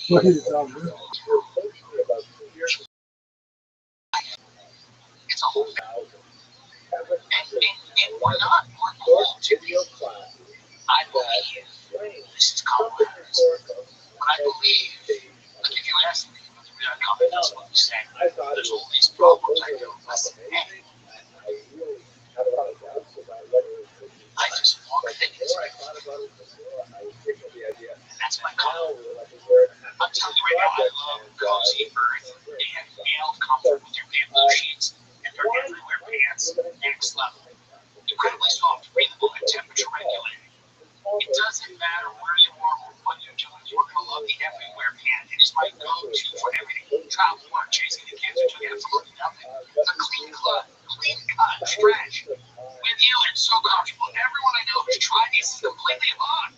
What is it, man? It's a whole thing. And why not? We're cool to the I believe this is compromise. But I believe, like if you ask me, I'm coming, that's what you say. There's all these problems. I go, listen, hey, I just walk things right. And that's my call. I'm telling you right now, I love Cozy Earth. They have male comfort with their bamboo sheets and their everywhere pants, next level. Incredibly soft, breathable, and temperature regulated. It doesn't matter where you are or what you're doing, you're going to love the everywhere pant. It is my go-to for everything. Travel, work, chasing the kids, or doing absolutely nothing. The clean cut, stretch. With you, it's so comfortable. Everyone I know who's tried these is completely on.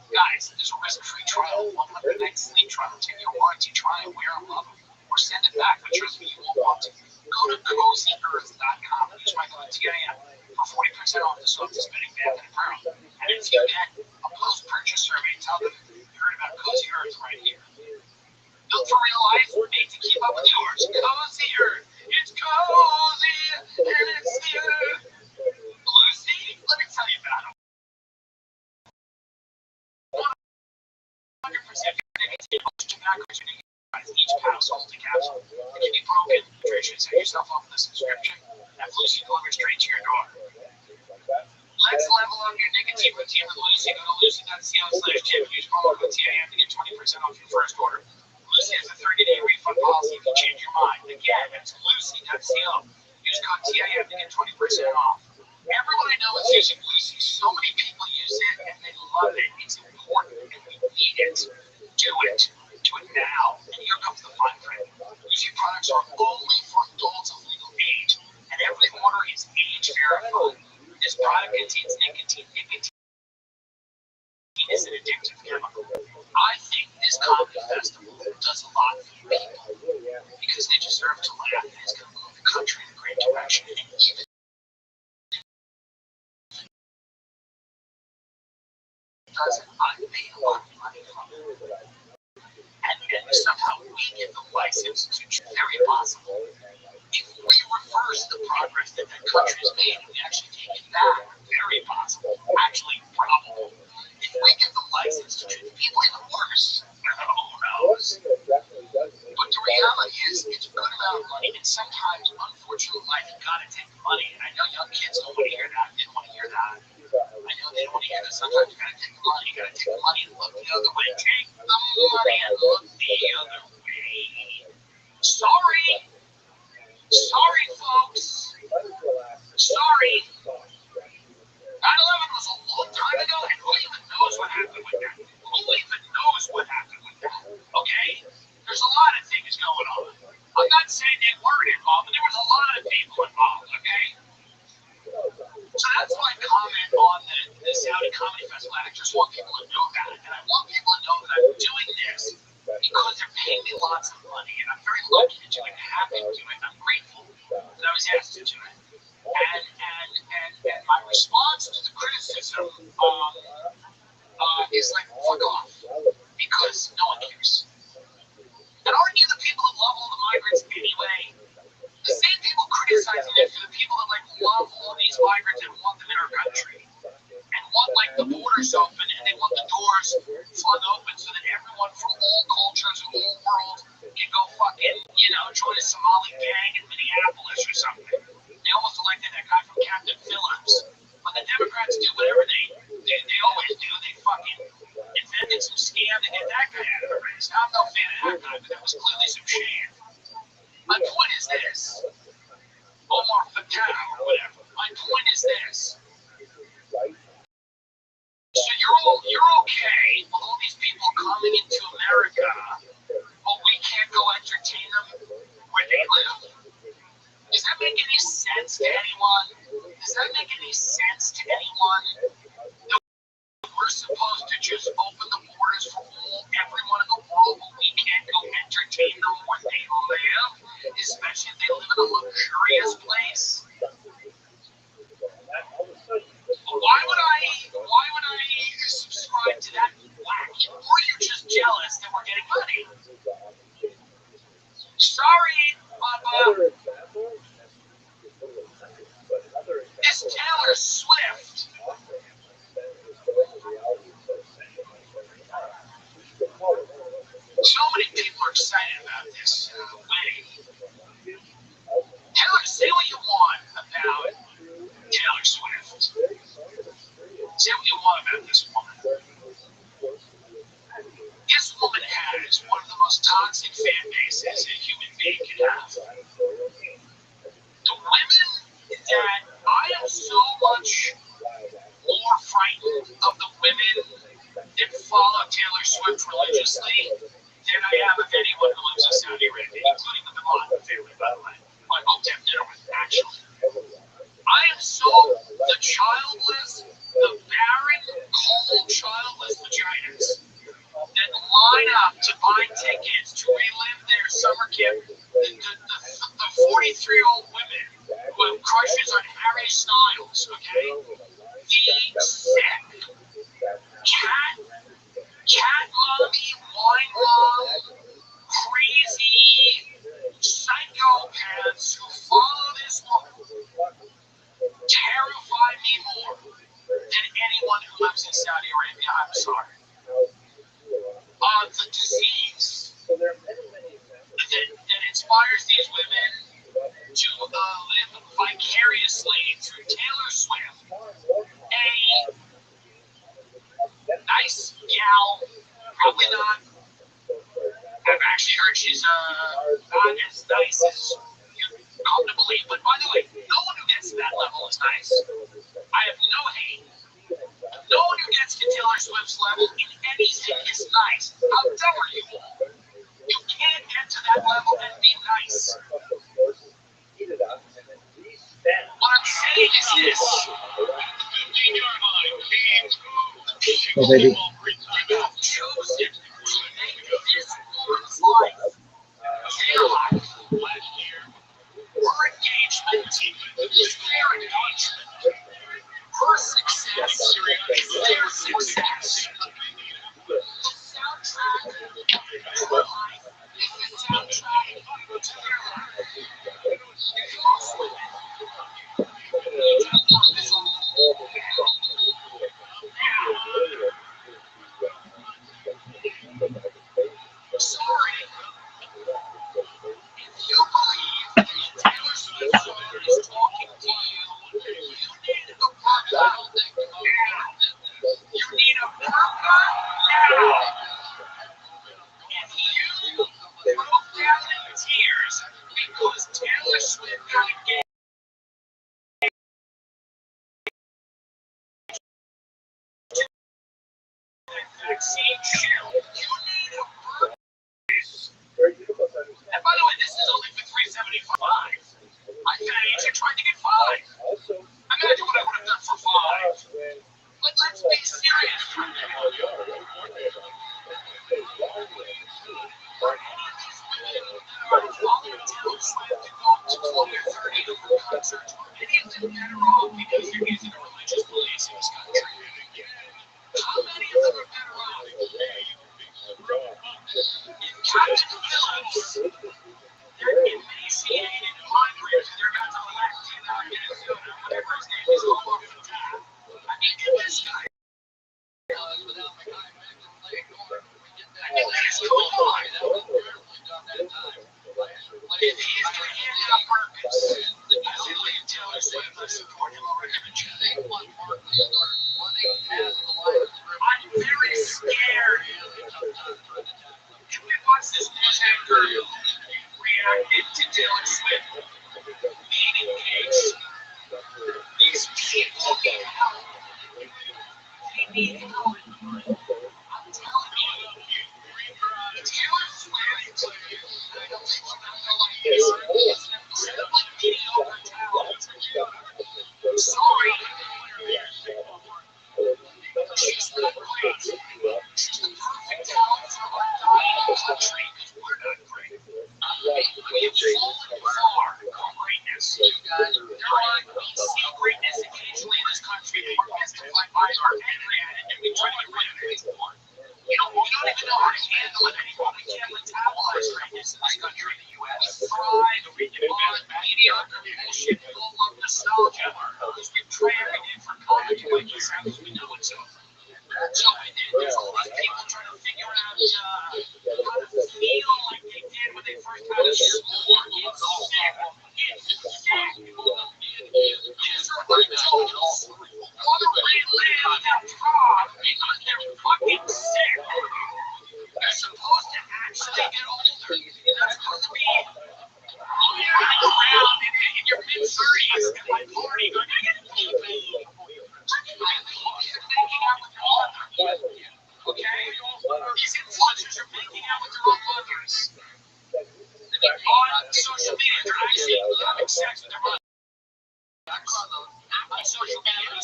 Guys, there's a risk-free trial, 100-night sleep trial, 10-year warranty. Try and wear them, love them, or send it back. But trust me, you won't want to. Go to CozyEarth.com. Use my code TIM for 40% off the softest bedding, bath, and apparel. And if you get a post-purchase survey, tell them you heard about Cozy Earth right here. Built for real life, made to keep up with yours. Cozy Earth. It's cozy, and it's here. Lucy, let me tell you about them. 100% each paddle's holding a capsule. It can be broken, nutrition, set yourself up with a subscription, and Lucy delivers straight to your door. Let's level up your nicotine routine with Lucy. Go to lucy.co/tip. Use promo code TIM to get 20% off your first order. Lucy has a 30-day refund policy if you change your mind. Again, that's lucy.co. Use code TIM to get 20% off. Everyone I know is using Lucy. So many people use it and they love it. It's important and we need it. Do it. Do it now. And here comes the fine print. Lucy products are only for adults of legal age, and every order is age verified. This product contains nicotine. Nicotine is an addictive chemical. I think this comedy festival does a lot for people because they deserve to laugh, and it's going to move the country in a great direction. And even doesn't, I pay a lot of money from it. And somehow we get the license to very possible. If we reverse the progress that the country's made, we actually take it back. Very possible. Actually, probable. If we get the license to treat people even worse, who knows? But the reality is, it's a good amount of money, and sometimes, unfortunately, life, you gotta take the money. And I know young kids don't want to hear that. They don't want to hear that. I know they don't want to hear that. Sometimes you gotta take the money. You gotta take the money and look the other way. Take the money and look the other way. Sorry. Sorry, folks. Sorry. 9/11 was a long time ago, and who even knows what happened with that? Who even knows what happened with that? Okay? There's a lot of things going on. I'm not saying they weren't involved, but there was a lot of people involved, okay? So that's my comment on the lots of money, and I'm very lucky to do it, happy to do it. I'm grateful that I was asked to do it. And my response to the criticism is like, fuck off, because no one cares. And aren't you the people that love all the migrants anyway? The same people criticizing it for the people that like love all these migrants and want them in our country, and want like the borders open, and they want the doors flung open so that everyone from all cultures and all worlds can go fucking, join a Somali gang in Minneapolis or something. They almost elected that guy from Captain Phillips. When the Democrats do whatever they always do, they fucking invented some scam to get that guy out of the race. I'm no fan of that guy, but that was clearly some sham. My point is this. Omar Fattah or whatever. My point is this. So you're okay with all these people coming into America, but we can't go entertain them where they live? Does that make any sense to anyone? Does that make any sense to anyone? That we're supposed to just open the borders for everyone in the world, but we can't go entertain them where they live, especially if they live in a luxurious place? Why would I subscribe to that whack? Or you're just jealous that we're getting money? Sorry, Bubba. This Taylor Swift. So many people are excited about this wedding. Taylor, say what you want about Taylor Swift. Say what you want about this woman. This woman has one of the most toxic fan bases a human being can have. The women that I am so much more frightened of the women that follow Taylor Swift religiously than I am of anyone who lives in Saudi Arabia, including the Bin Laden family, by the way. I hope to have dinner with, actually. I am so the childless, the barren, cold, childless vaginas that line up to buy tickets to relive their summer camp. The 43-year-old women who have crushes on Harry Styles, okay? The sick, cat mommy, wine mom, crazy psychopaths who follow this woman terrify me more than anyone who lives in Saudi Arabia. I'm sorry. The disease that inspires these women to live vicariously through Taylor Swift, a nice gal, probably not. I've actually heard she's not as nice as you come to believe. But by the way, no one who gets to that level is nice. I have no hate. No one who gets to Taylor Swift's level in anything is nice. How dumb are you all? You can't get to that level and be nice. What I'm saying is this. Oh, baby. You have chosen to make this woman's life their life. Her engagement is their engagement. Her success is their success. The soundtrack to her life is the soundtrack to their life. If most women need to work this on sorry. If you believe that Taylor Swift is talking to you, you need a purple. You need a purple now. If you broke down in tears because Taylor Swift got engaged, vaccine shield, you need a purple. And by the way, this is only for $375. I found agent tried to get $5. Imagine what I would have done for $5. But let's be serious for a minute. For any of these Captain Phillips, they're emaciated and hungry, and they're about to elect in Minnesota, whatever his name is, all over the top. I mean, this guy. Please go on. If he's going to hand out purpose, I only tell us that I support him already. I'm very scared. If we watch this news anchor reacted to Taylor Swift meeting Gates, these people need help. They need help. I'm telling you, Taylor Swift, I don't think she's going to go like this. Instead of like mediocre talent, sorry, she's not great. She's the perfect talent for our dying country because we're not great. We have fallen far from greatness. We see greatness occasionally in this country, and we're mystified by our patriotic, and we try to get rid of it. We don't even know how to handle it anymore. We can't metabolize greatness in this country, in the U.S. Pride, mediocre bullshit, full of nostalgia, because we've traded it for comedy like this as we know it so. So there's a lot of people trying to figure out how to feel like they did when they first had a sport. It's sick. It's sick. These are adults who want to relive their prom because they're fucking sick. They're supposed to actually get older. You're not supposed to be running around in your mid-30s at my party going, I gotta pee, baby. You're making out with your mother. Okay? These influencers are making out with their own mothers. On social media, they're actually having sex with their mother. On social media,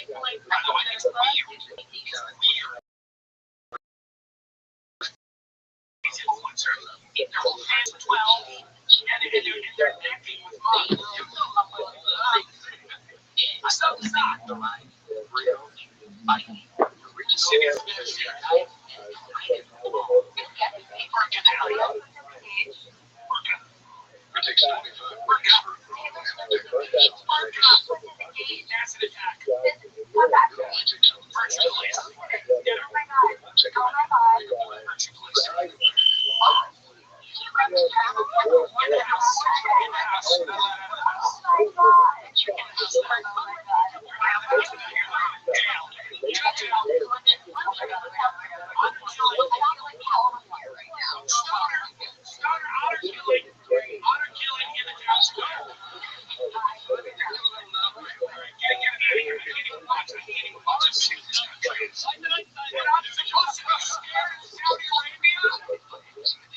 by the way, that's weird. It's weird. These influencers, their whole fans are 12, and they're necking with mom. Stop.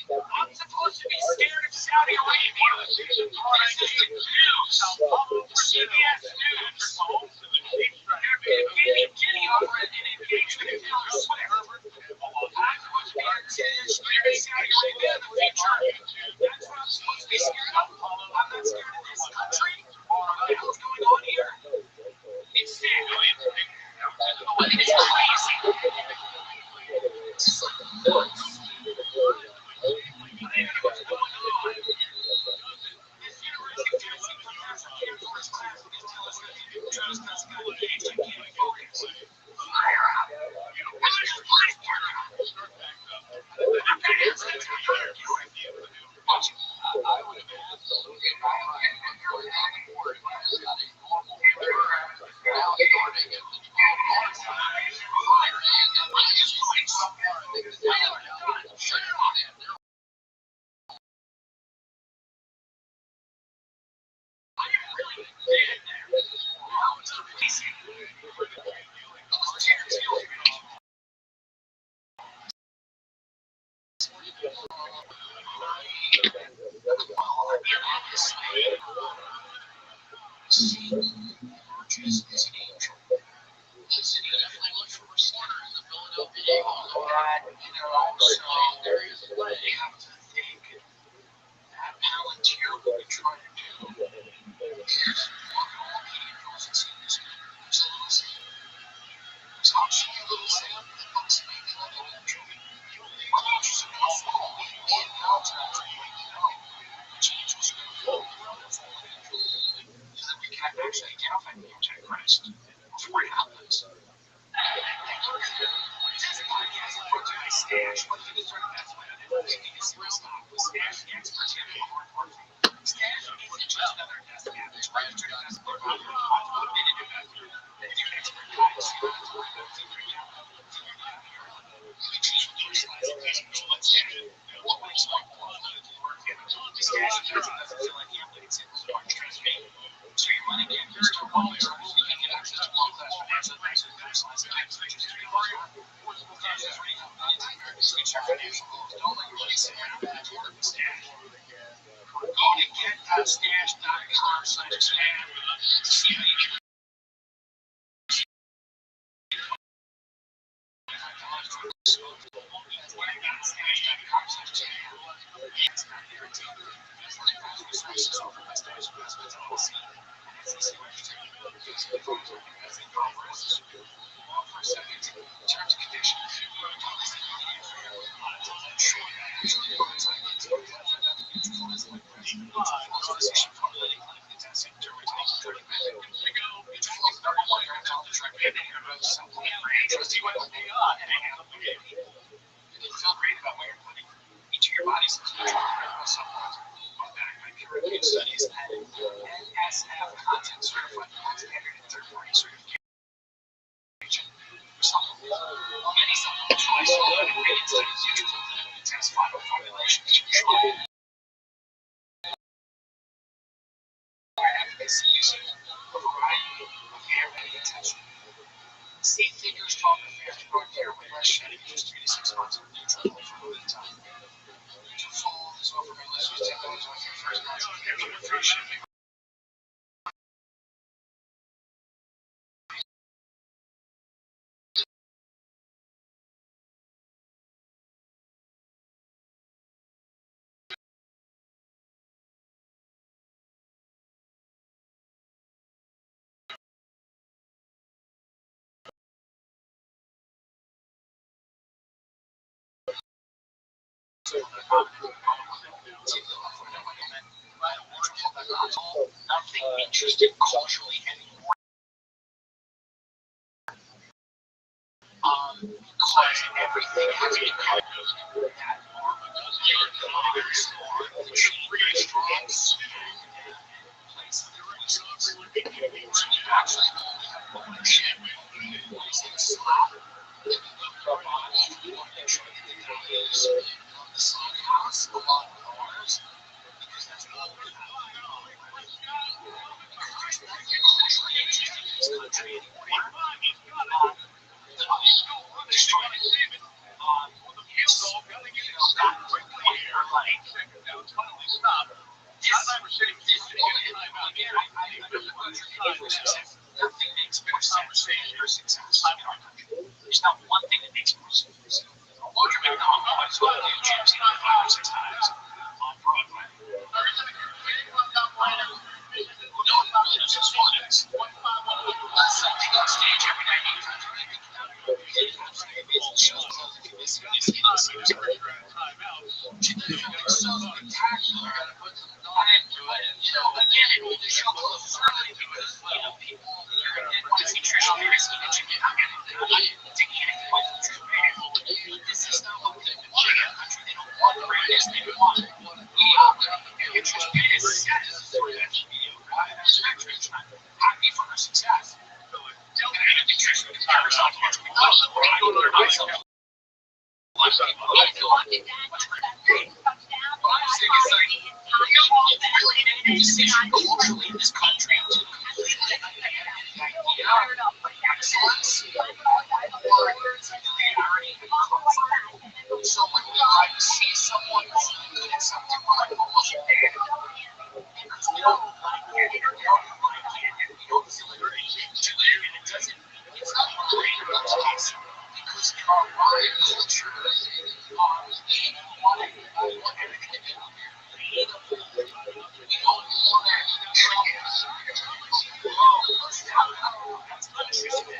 I'm supposed to be scared of Saudi Arabia. This is the news. CBS News. They're getting over it and engagement in Taylor Swift. I'm supposed to be scared of Saudi Arabia in the future. That's what I'm supposed to be scared of. I'm not scared of this country. What the hell's going on here? It's sick. It's crazy. Nothing interested culturally anymore. Because everything has become that economics or the change place. Actually, ownership is in slot. The slot house, a lot of owners, because that's all we have. There's nothing culturally interesting in this country anymore. They're trying to live it on that quickly or like nothing makes more sense than your success in our country. There's not one thing that makes more sense. Roger McDonald is going to do James Dean 5 or 6 times on Broadway. Who knows about the just one is something on stage every night. It's so spectacular. Again, the show closes early because people want to see Trish Spears eat a chicken nugget. Taking anything away from Trish Spears. This is not what they want in a country. They don't want greatness. They want Trish Spears for that video. Trish, I'm happy for her success. And I don't think Trish Spears is not much we know. Culturally in this country so when we see someone who's good at something, we're like almost dead because we don't like it, we don't feel it, and it doesn't, it's not great in most cases because in our riot culture, we want everything to be we don't want to trick us. That's interesting.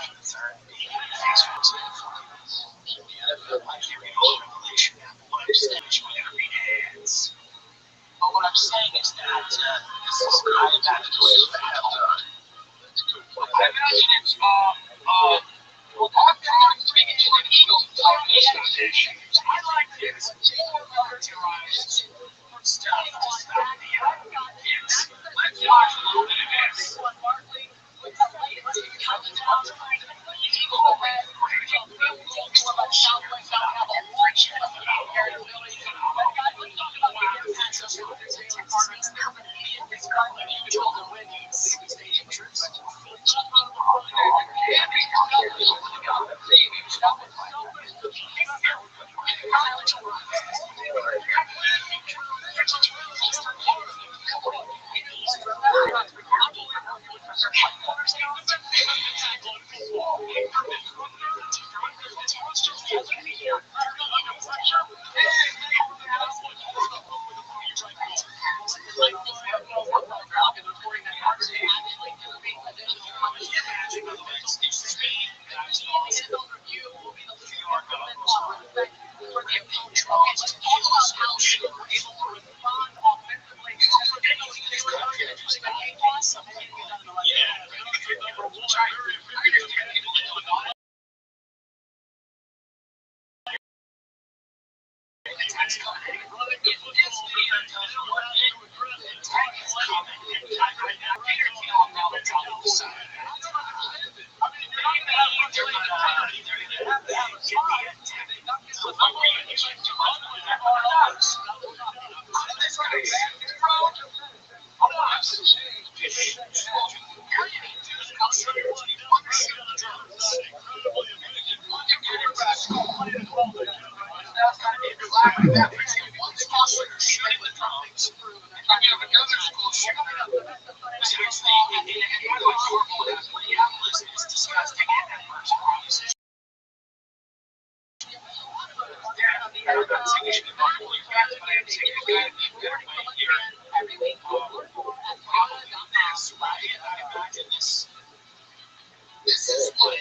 Third, being face for I can't read all Revelation now, but what I'm saying is you never read hands. But what I'm saying is that this is I imagine the way of hell. I imagine it's well, I'm trying to make it to an eagle expectation. I like this. More militarized stuff. Let's watch a little bit of this. This is what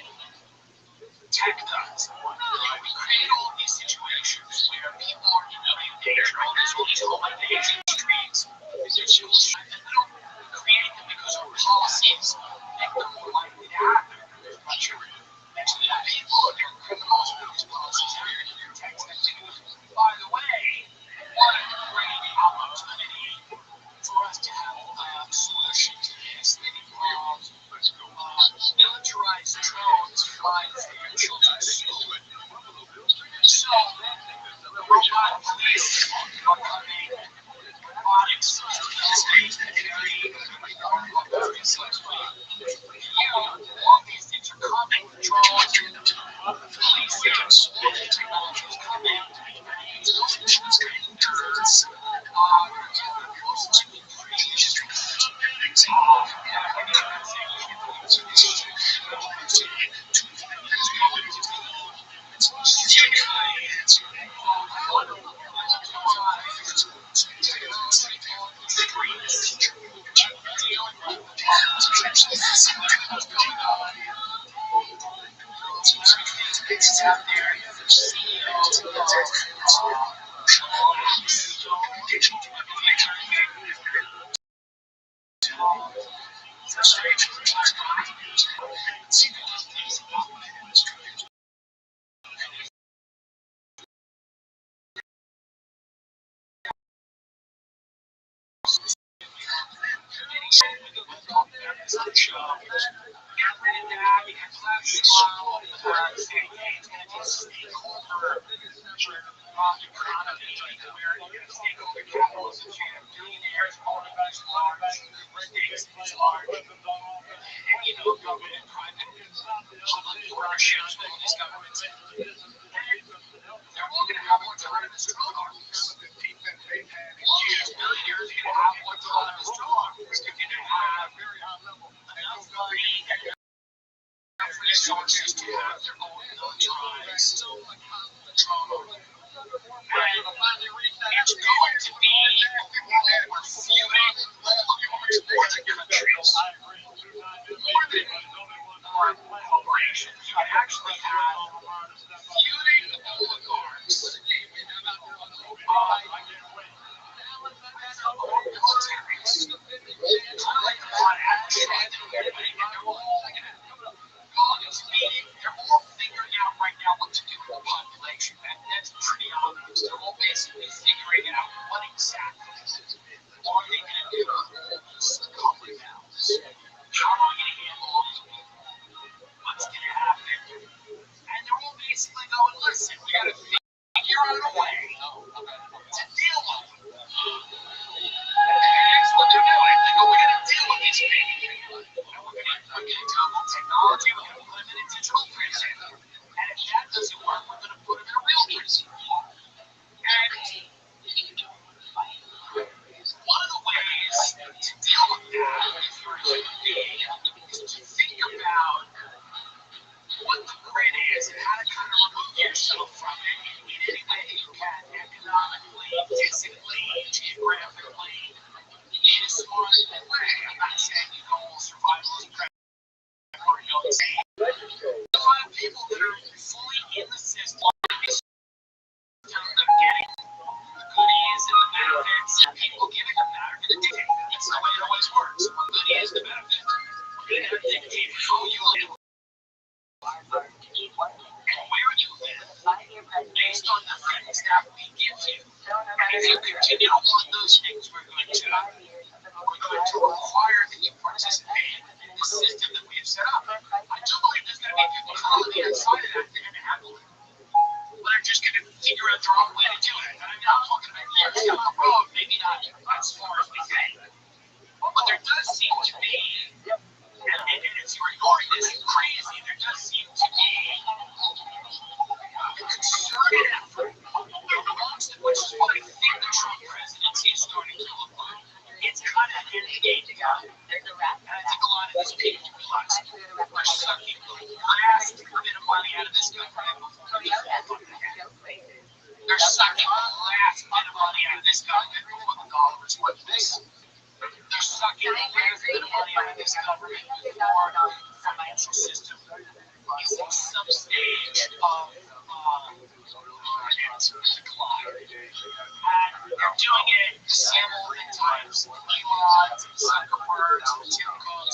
tech does. We create all these situations where people are in danger. There's all these elimination streams. There's just and we don't create them because our policies make them more likely to happen. There's much next to that people are criminals with these policies are here to protect them. By the way, one of the great opportunity for us to have a solution to this that involves militarized drones flying through your children's school. So, the robot police are coming, robotics, space engineering, all these things are coming, drones, police, technology is coming, can actually have feuding oligarchs or militaries pulling on at the side of everybody, and they're all meeting. They're all figuring out right now what to do with the population. That's pretty obvious. They're all basically figuring out what exactly are they going to do with the public mouths. How are we going to handle all these people? What's going to happen? And they're all basically going, listen, we got to figure out a way to deal with them. And that's what they're doing. They go, we're going to deal with these people. And we're going to do it with technology. We're going to put them in a digital prison. And if that doesn't work, we're going to put them in a real prison. And one of the ways to deal with that, if you're a human being, is to think about what the grid is and how to kind of remove yourself from it in any way that you can, economically, physically, geographically, in a smart way. I'm not saying you go all survivalist or you don't say a lot of people that are fully in the system, getting the goodies and the benefits, and people giving them that are going to dictate. That's the way it always works. One good is the benefit. You're going to dictate how you live and where you live based on the things that we give you. And if you continue to want those things, we're going to require that you participate in the system that we have set up. I do believe there's going to be people on the inside of that that are going to handle it. But they're just going to figure out their own way to do it. I mean, I'm talking about years down the road, maybe not as far as we think. But there does seem to be, and if you're ignoring this, you're crazy, there does seem to be a concerted effort, which is what I think the Trump presidency is starting to look like. It's kind of an endgame together. And I think a lot of these people realize we're sucking the last bit of money out of this government before the dollar again. They're sucking the last bit of money out of this government before the dollar is worthless. They're sucking the last bit of money out of this government before the financial system is in some stage of decline. And they're doing it similar in times of Elon, Zuckerberg, Tim Cook,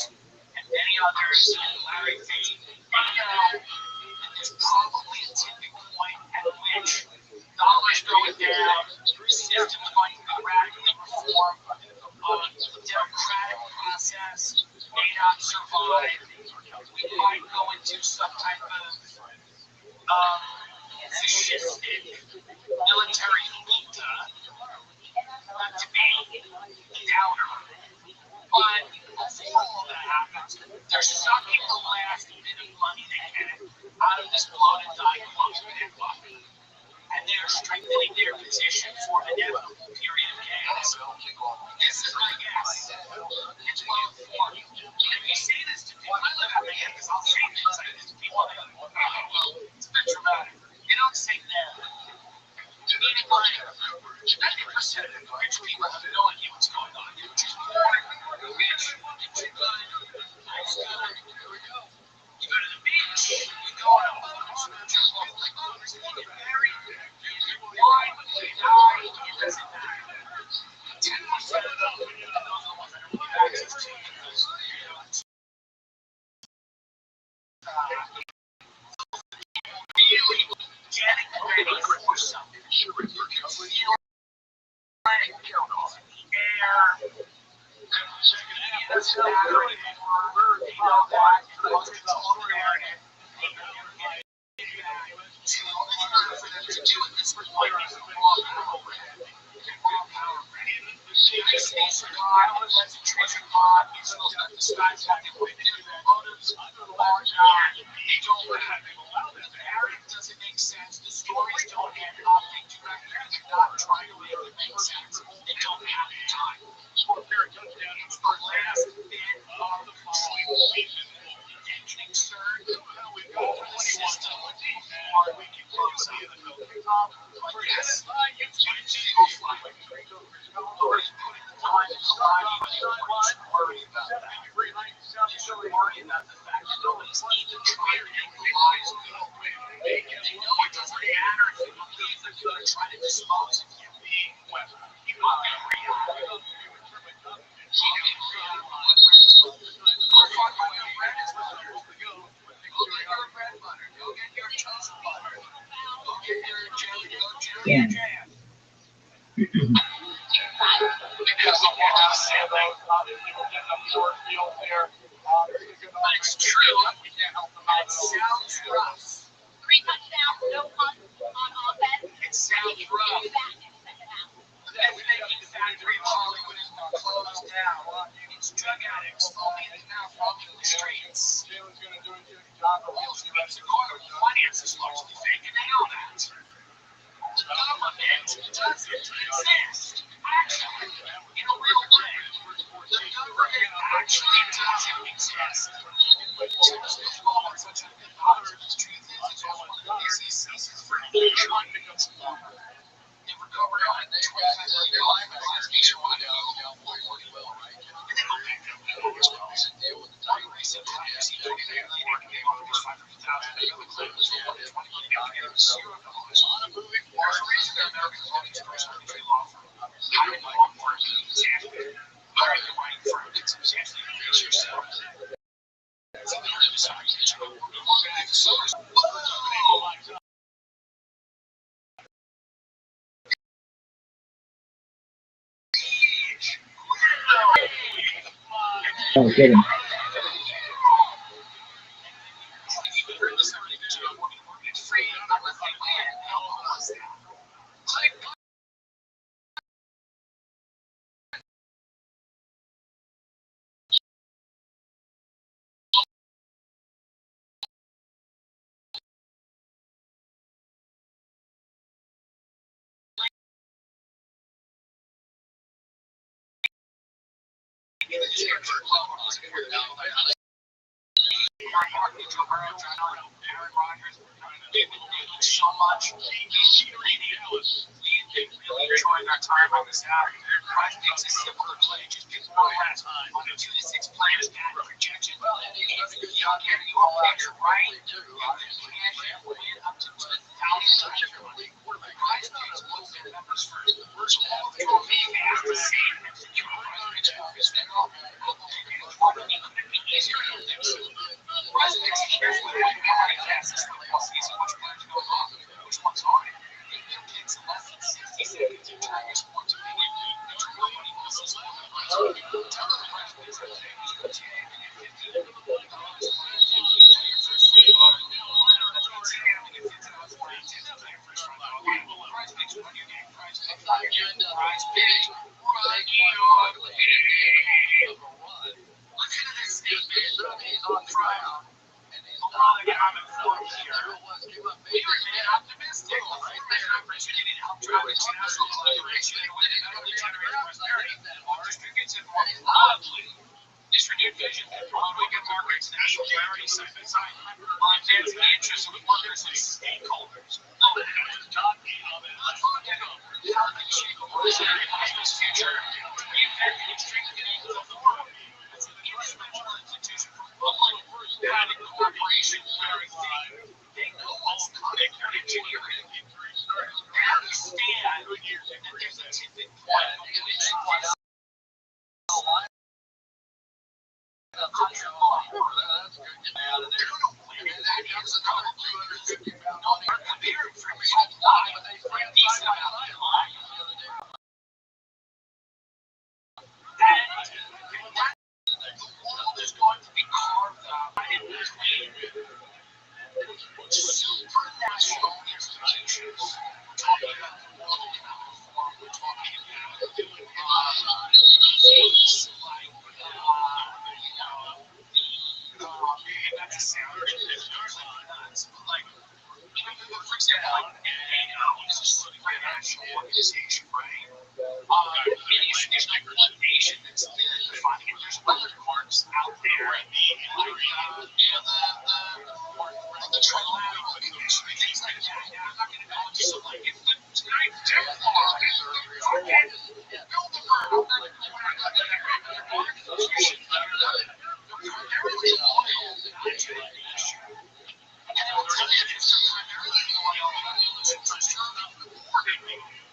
and many others, Larry Page. They know that there's probably a tipping point at which dollars going down, the system's going to be radically reformed, the democratic process may not survive. We might go into some type of fascistic military junta, not to be a downer. But before all that happens, they're sucking the last bit of money they can out of this bloated, dying club. And they're strengthening their position for an inevitable period of chaos. This is my guess. It's well informed. And if you say this to people, I live out there because I'll say things like this to people. And they're like, oh, well, it's a bit dramatic. You don't say them. Meaning like 90% of the rich people have no idea what's going on. They're just poor, rich, good, nice guy. You go to the beach, you go on a boat, just like, oh, there's a get married, wine, they die, it doesn't matter. 10% of them, those are the ones that don't have access to it because they don't really getting ready for something. You can feel like the air, it doesn't matter anymore. They know that, they lost control of the narrative. For them to do it this point is raw power. They stay survived, let's treasure God, he's supposed to disguise what they went to their motives, or not. They don't have it. The narrative doesn't make sense. The stories don't end up. They do not care. They're not trying to make it make sense. They don't have the time. It's the last bit of the control and concern over the system before we can close out. Yes. Worry about that. Worry about the fact that nobody's even trying to make lies. They know it doesn't matter if you believe they're going to try to dispose of you. You know reality. Go find my new bread is butter. Go get your bread butter. Go get your toast butter. Go get your jelly. Go jelly and jam. Because of what I'm saying, obviously we're getting a poor field there. But it's true. We can't help them out. It sounds rough. 3 touchdowns, no punts on offense. It sounds rough. That's making factory Hollywood is now closed down. It's drug addicts only in the now walking the streets. Jalen's going to do a good job of Finances largely fake and they know that. Government doesn't exist. Actually, in a real way, the government actually doesn't exist. Such a good doctor, the truth is, it's all one of the businesses for trying to pick up some lumber. They recovered on it. They got their linebackers nationwide. Working well, right? And they don't pick up those deal with the time recent times. They over 500,000. They would claim this for 20 million. Zero dollars. A lot of moving parts. There's a reason that Americans love these personal injury law firms. Hiring law firms is example. Hiring the right firm is substantially increase yourself. Oh, get him. So much. We really enjoying our time on this app. Prize Picks is simpler play. Just pick one last time. On the 2 to 6 players, add projection. You'll get your picture right. You can cash and win up to $2,000. Prize Picks will get members first. First of all, they will be fast to save. You can Prize Picks focus their probably couldn't be easier to fix. Prize Picks cares what you want to cast this football season. Which players go off? Which one's on it? It takes less than 60 seconds to turn your sport to win. Nobody misses one. Tell the Prize Picks that they use your tag and $50 This renewed vision that probably get more rates national clarity side by side. Advance the interests of workers and stakeholders. Let's talk about how can shape a hospital's future. The impact and strengthening of the world. As an instrumental institution for global having corporations they know what's coming. They're engineering. They understand that there's a tipping point in which there's going to be carved out in between supranational institutions. We're talking about the World Economic Forum. We're talking about things like that's a sound nuts. But like, for example, NATO is a supranational organization, right? There's not one nation that's defining it. There's other parts out there, like the trilateral commission, things like that. Now, I'm not going to go into some like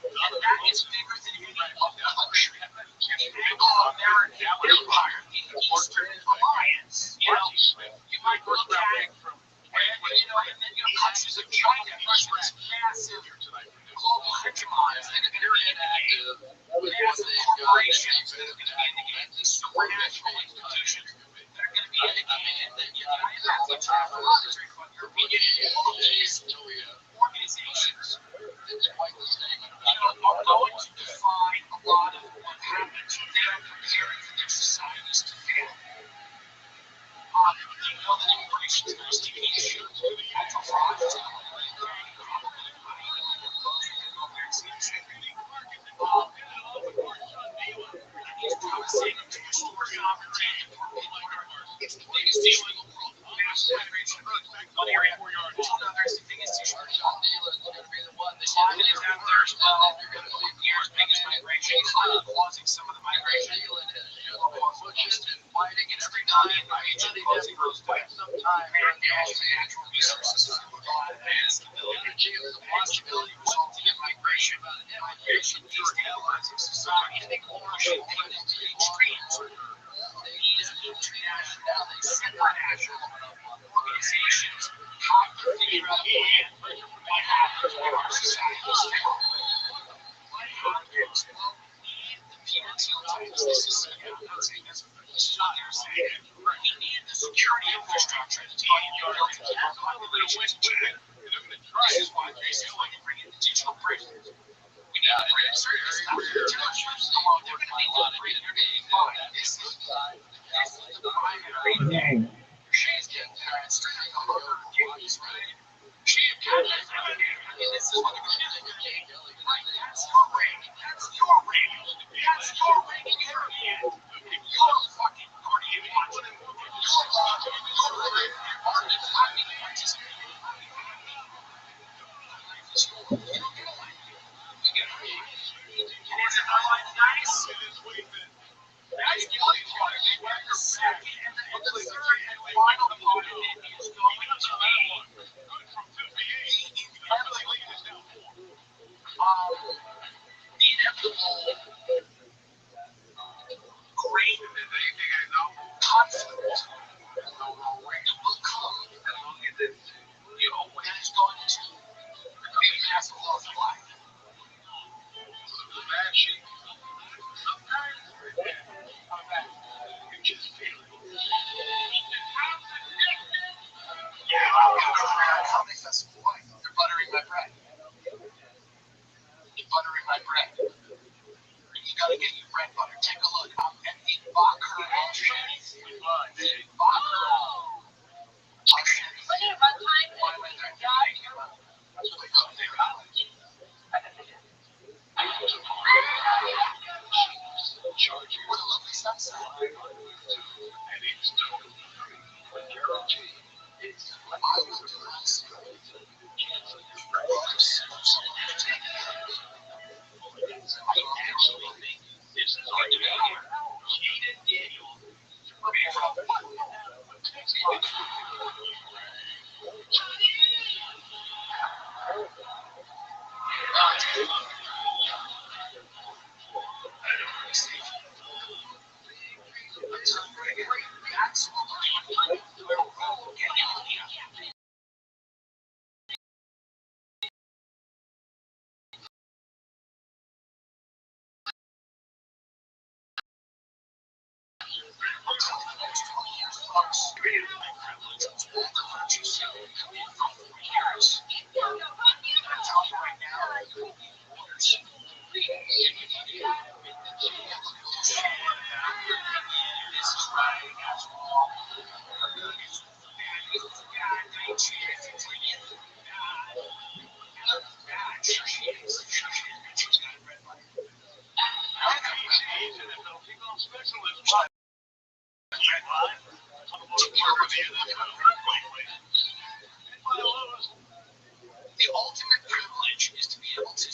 And that is bigger than any other country. Anglo-American empire, the Eastern Alliance. You might look at it, and then countries like China, Russia's massive global hegemons that are going to be in the game. Massive corporations that are going to be in the game. These supranational institutions that are going to be in the game. That's a monetary fund. You're being all these organizations are going to define a lot of what happens when they are preparing for their societies to fail. You know that immigration is going to be an issue for fraud. It's the biggest issue in the world. Mass migration, one area. There's the biggest issue. Climate is out there as well. Year's biggest migration, causing some of the migration. Fighting and every time causing those natural resources. Energy is a possibility resulting in migration. Migration destabilizing society. Pushing things into the extremes. These international, international organizations have to figure out a plan what happens when our societies fail. What happens? Well, we need the PRTO types. This is not they're saying. We need the security infrastructure to be built to keep population check. This is why they say we can bring in the digital print. We need to bring certain stuff. They're going to be done. This is the primary thing. She's getting there. It's really hard to use, right? She this is what we're going to do. Like, that's your ring. That's your ring. That's your ring in your hand. You're fucking guardian. You're ring. Is it nice? That's the only part. The second and the third and final part of it is going to be the inevitable great conflict that will come, that is going to be a massive loss of life. How they festival wine. They're buttering my bread. They're buttering my bread. You gotta get your bread butter. Take a look. I'm at the Bacher Ocean. Bacher. When you run time, Why am I there? That's what they call it. Charging with a lovely sunset. And it's totally free. Guaranteed. I will do this. Cancel your breakfast. I actually think this is going to be Jaden Daniels. The ultimate privilege is to be able to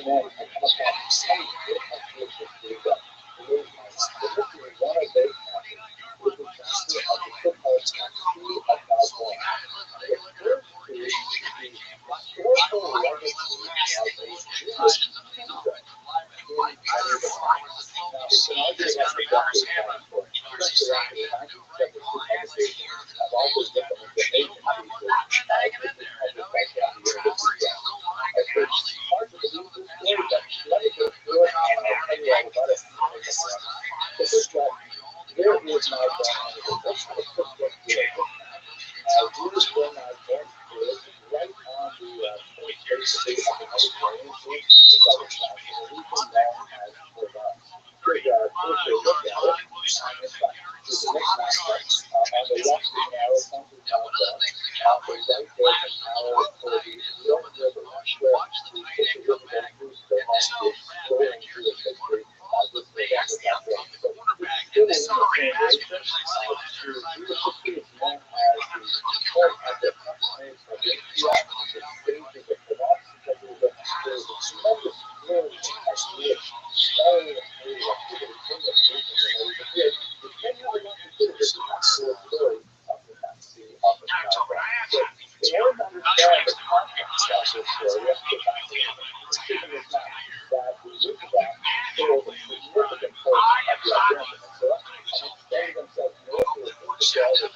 then I come across many different places that really my life. But this is one of those passages, which is chapter of the footnotes on two of God's law. And it refers to the historical legacy of a Jewish kingdom in medieval times. Now, it's an argument that the doctors have for especially after the 1972 publication of all those different information pieces published by Kathy University. It's hard to believe this story, but let me go through it and I'll tell you all about it. This is that there is now done on the first of the quick book here. Here's when I went through it, right on the point basically of the Mediterranean Sea, the southern side, the region known as Levant. Here's a closer look at it. In fact, this is the next aspect. On the left, the narrow country concept. On the right, there's a narrow for the Jordan River, where the fishes of the cruise go on to exploring through its history. This is exactly that way. So, this is still in the same region. Through university, it's known as the Port of the Companies of India, the stages of philosophy. There is a tremendous flourishing of Jewish scholarly and creative activity in this region. You can't really not consider this a story of the Sea of the Nile. So, in order to understand the context of this story, we have to get back to the decision is not that we look at that shows a significant portion of the identity. So that's extending themselves north to the Rothschild'S and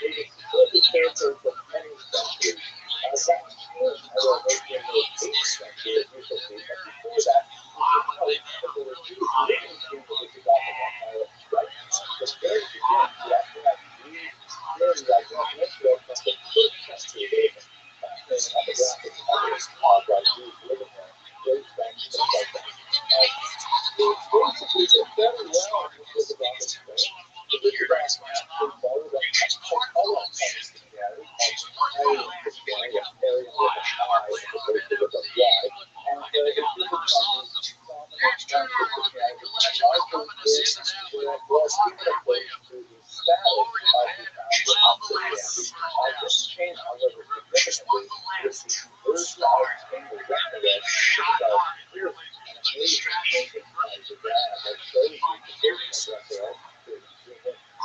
they explored the characters of many centuries. That changed, however, in the 8th century recently, but before that, we should note that there were Jews living in the Visigoth Empire right from the very beginning. We actually have Jews during the Ionian Empire from the 1st century. Fascinating epigraphics of others about Jews living there. Very strange things like that. Basically, it's very well in the Visigoth Empire. The Visigoths actually followed a column of Christianity called Arian Christianity, Arian with an I as opposed to with a Y. And it differed from the prominent Christianity, largely where it was even opposed to the status of the founder of Christianity. This changed, however, significantly with the conversion of Spain to Rectorate. This is a clear and amazing change in times of that that shows the conversion of Rectorate.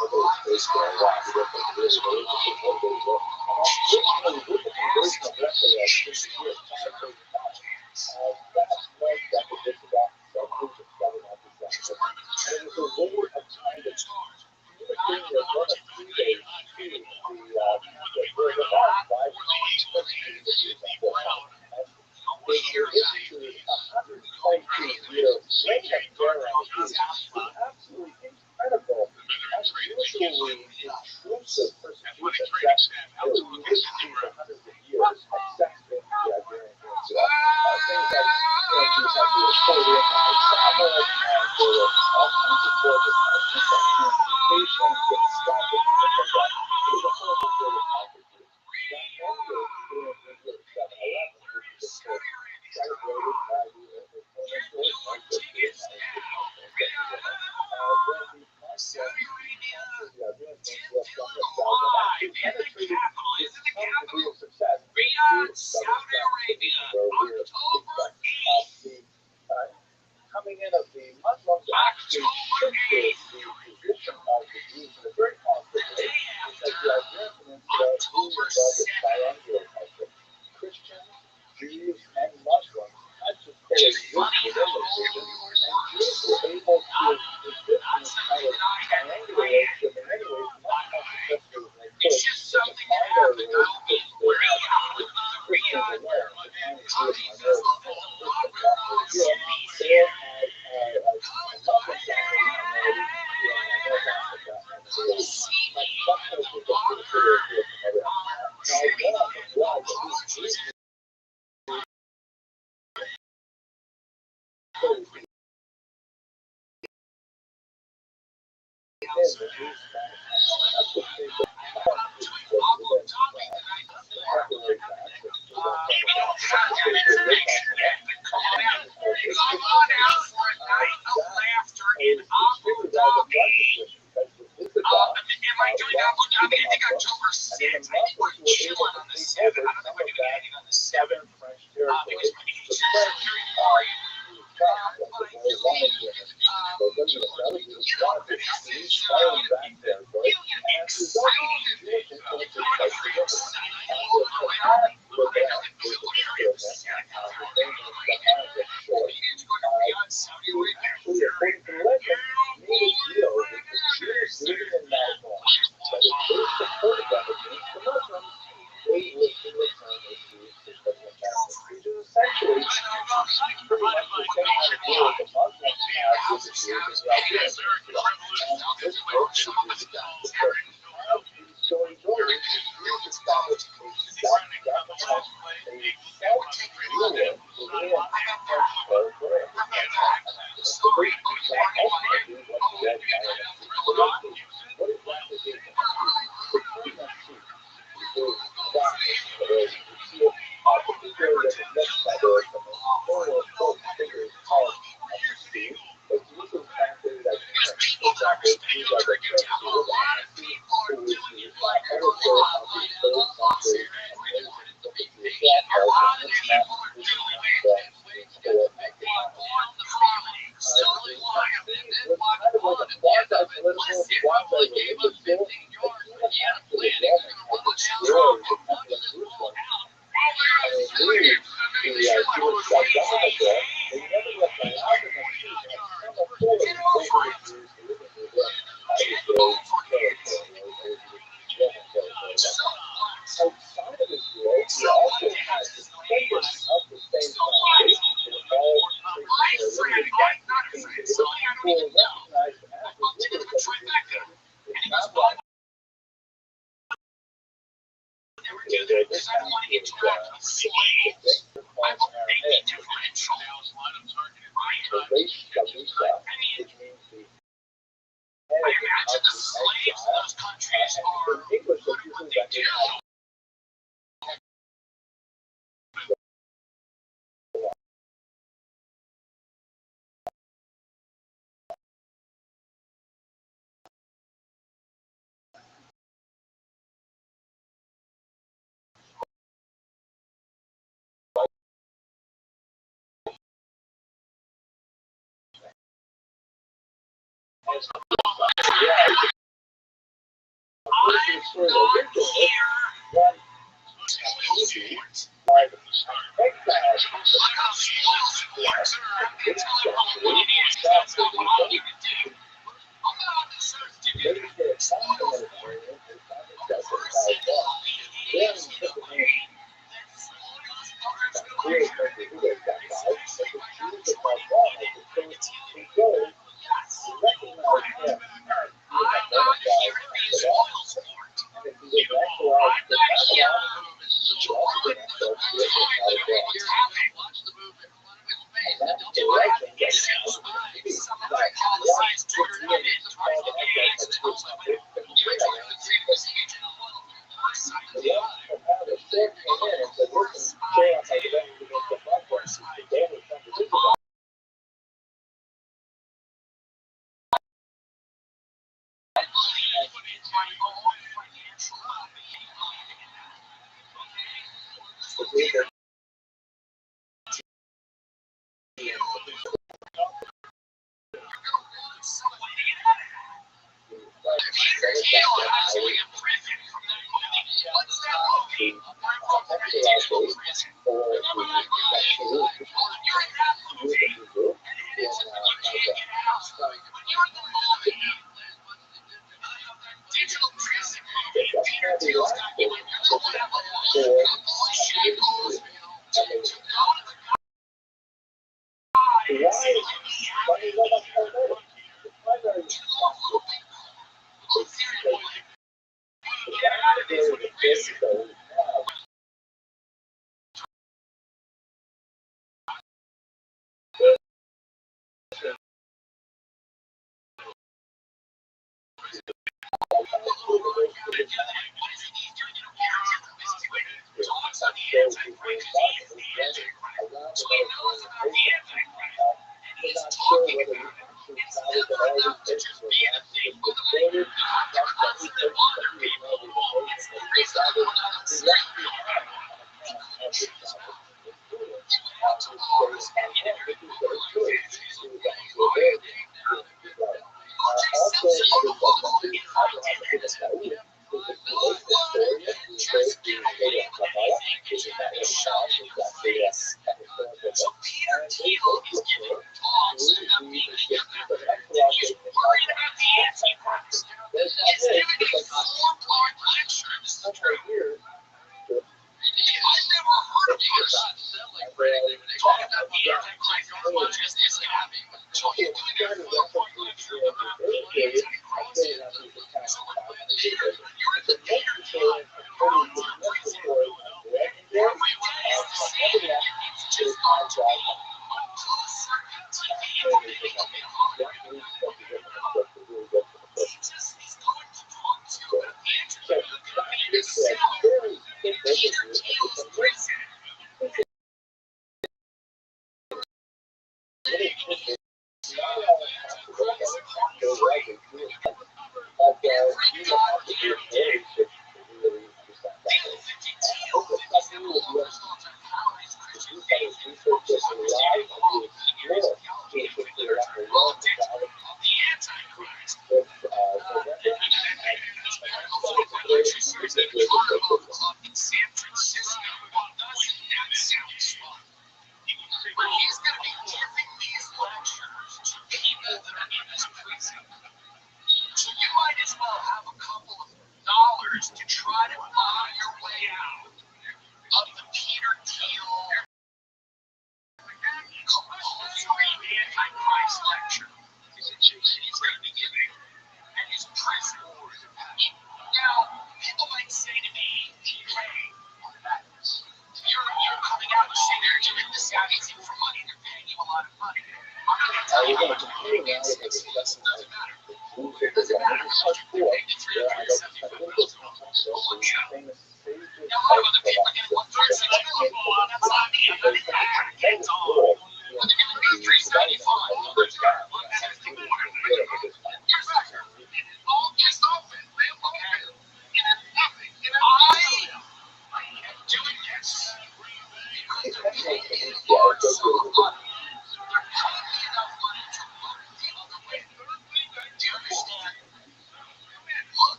This is why we look at this religion and unfortunately, with the conversion of Rectorate in the year 535, that's when the Visigoths settled in southern Africa. And it was a way of trying to communicating their one of 3 days to the Levant by pushing the Jews on board. And there is to 122-year reign of terror on the Jews was absolutely incredible, unusually intrusive persecution that really lived through for hundreds of years, except in the Iberian Peninsula. Things like, Jews had to be reported in when they traveled, and there were all kinds of horrible punishments like transportation, getting stabbed, and things like that. It was a horrible period of time for Jews. That ended in the year 711, which is, of course, celebrated by the historic march of Jews when the Muslims conquered the Iberian Peninsula from the south and actually penetrated with some degree of success into southern France, where we're the coming in of the Muslims actually shifted the position of the Jews in a very positive way, because the Iberian Peninsula ruled above the triangular culture. Christians, Jews, and Muslims had to coexist within the region, and Jews were able to exist in this kind of triangular relationship in many ways much more successfully than they could in the primary relationships they had with Christians alone, the kind of Jewish minority Christians in Europe, or as Muslim minority in North Africa and the Middle East. Much closer to the Europe than ever. Now, one was that these Jews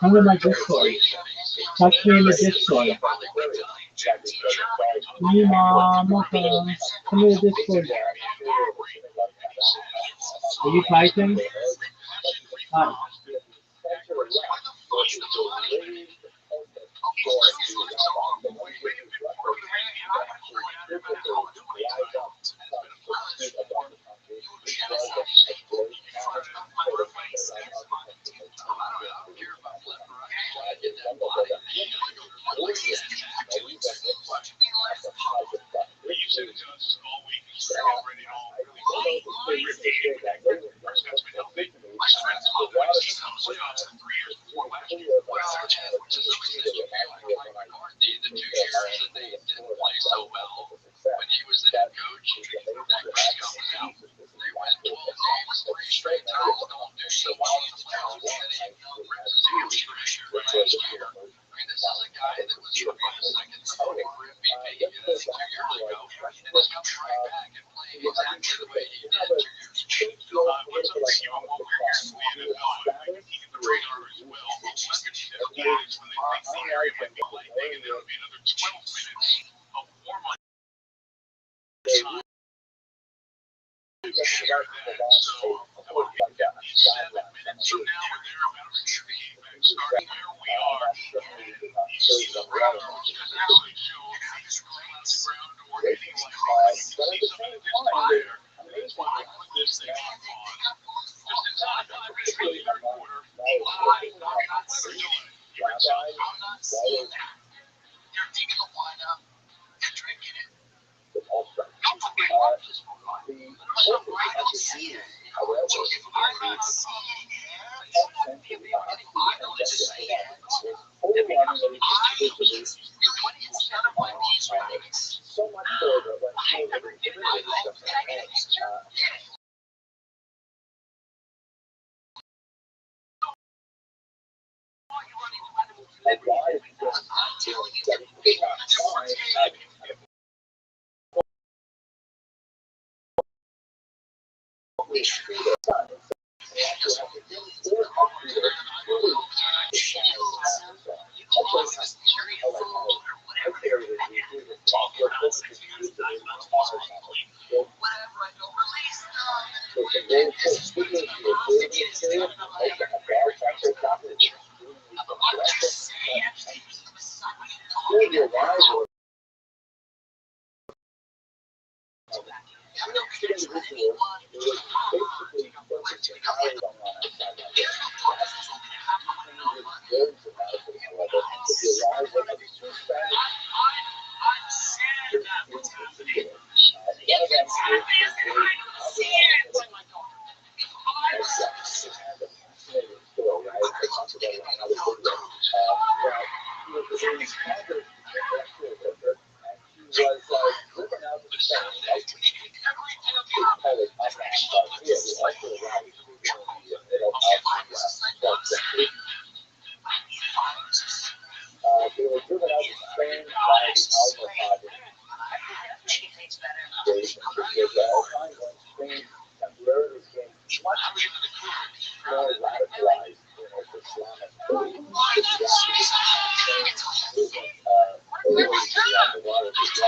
Come in my Discord. Touch me in the Discord. Me, Mom. Come in the Discord. Are you typing? Hi. exactly the way he did to what's up with you and what we're here for you to know. Keeping the radar as well. But leveraging the mechanics when they think the area might be lightning, and that'll be another 12 minutes of warm up time. So that would be 7 minutes from now, and they're about to shoot the game back. Starting where we are, you see the ground just actually show these clouds ground or anything like that. You see some of this fire. That's why I put this thing on pause. Just in time for the third quarter. I'm not seeing that. They're taking the lineup and drinking it. Don't put me on this one. I don't see it. So if I'm not seeing it, it's not be able to get I don't just say it. It becomes it's none of my business. So much further, but I never did my life. Can I get a picture? Yes. a lot of people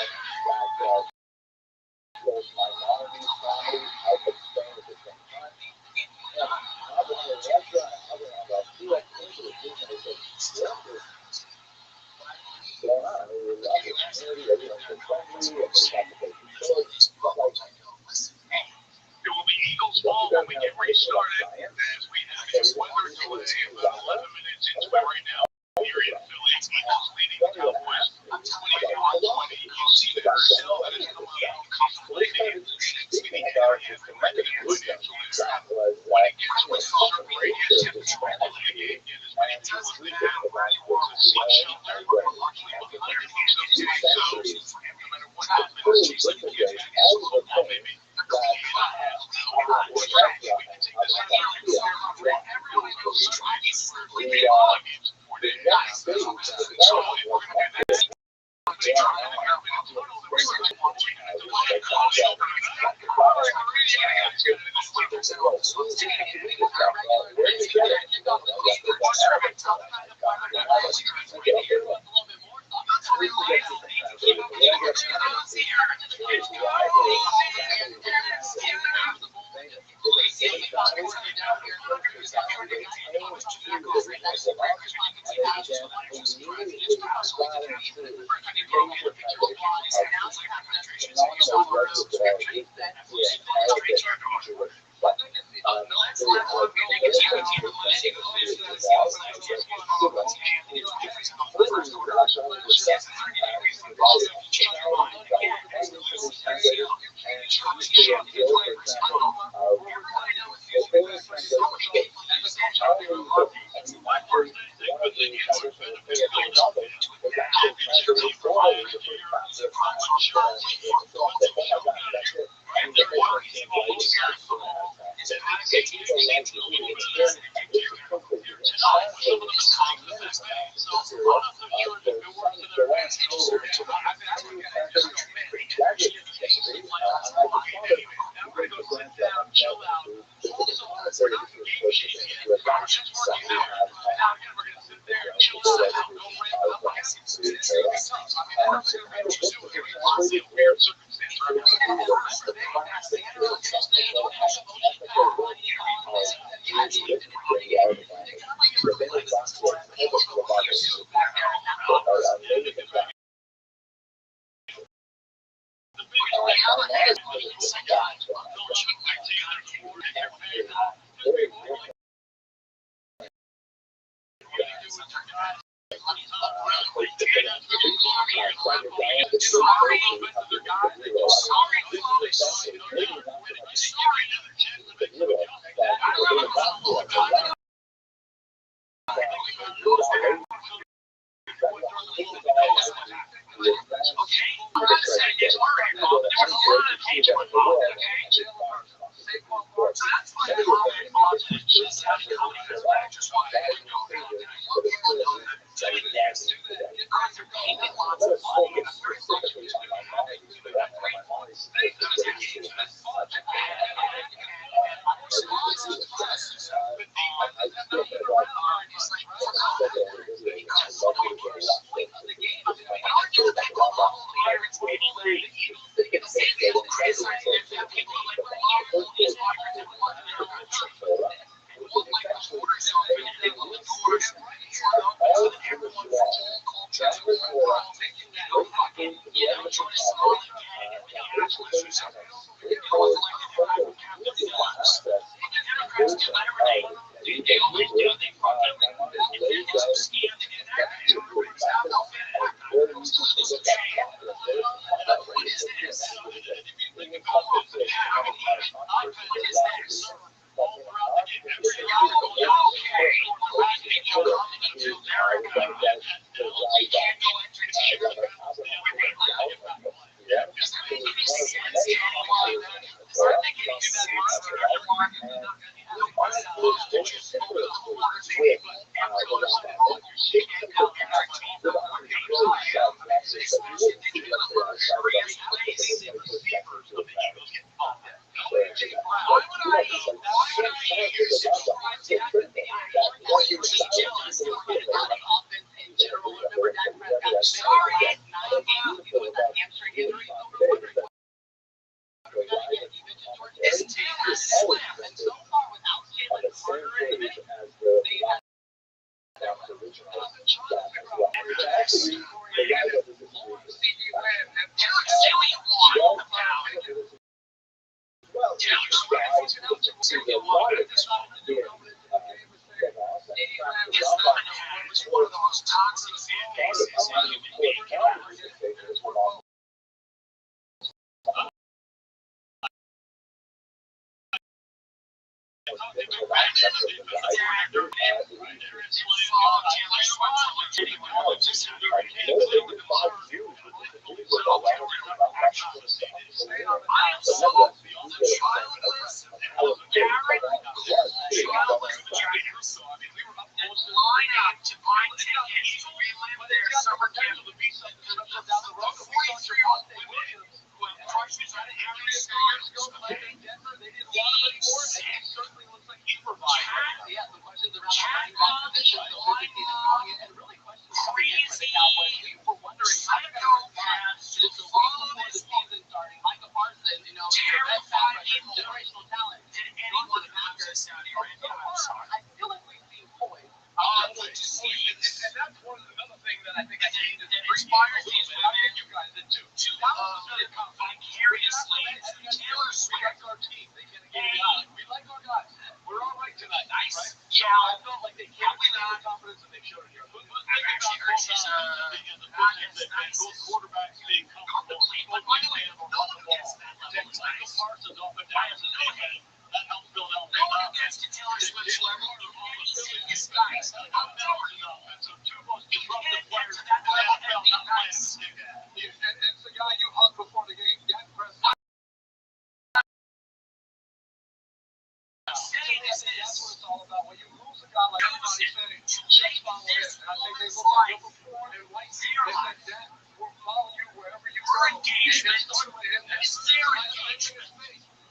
engagement is their engagement.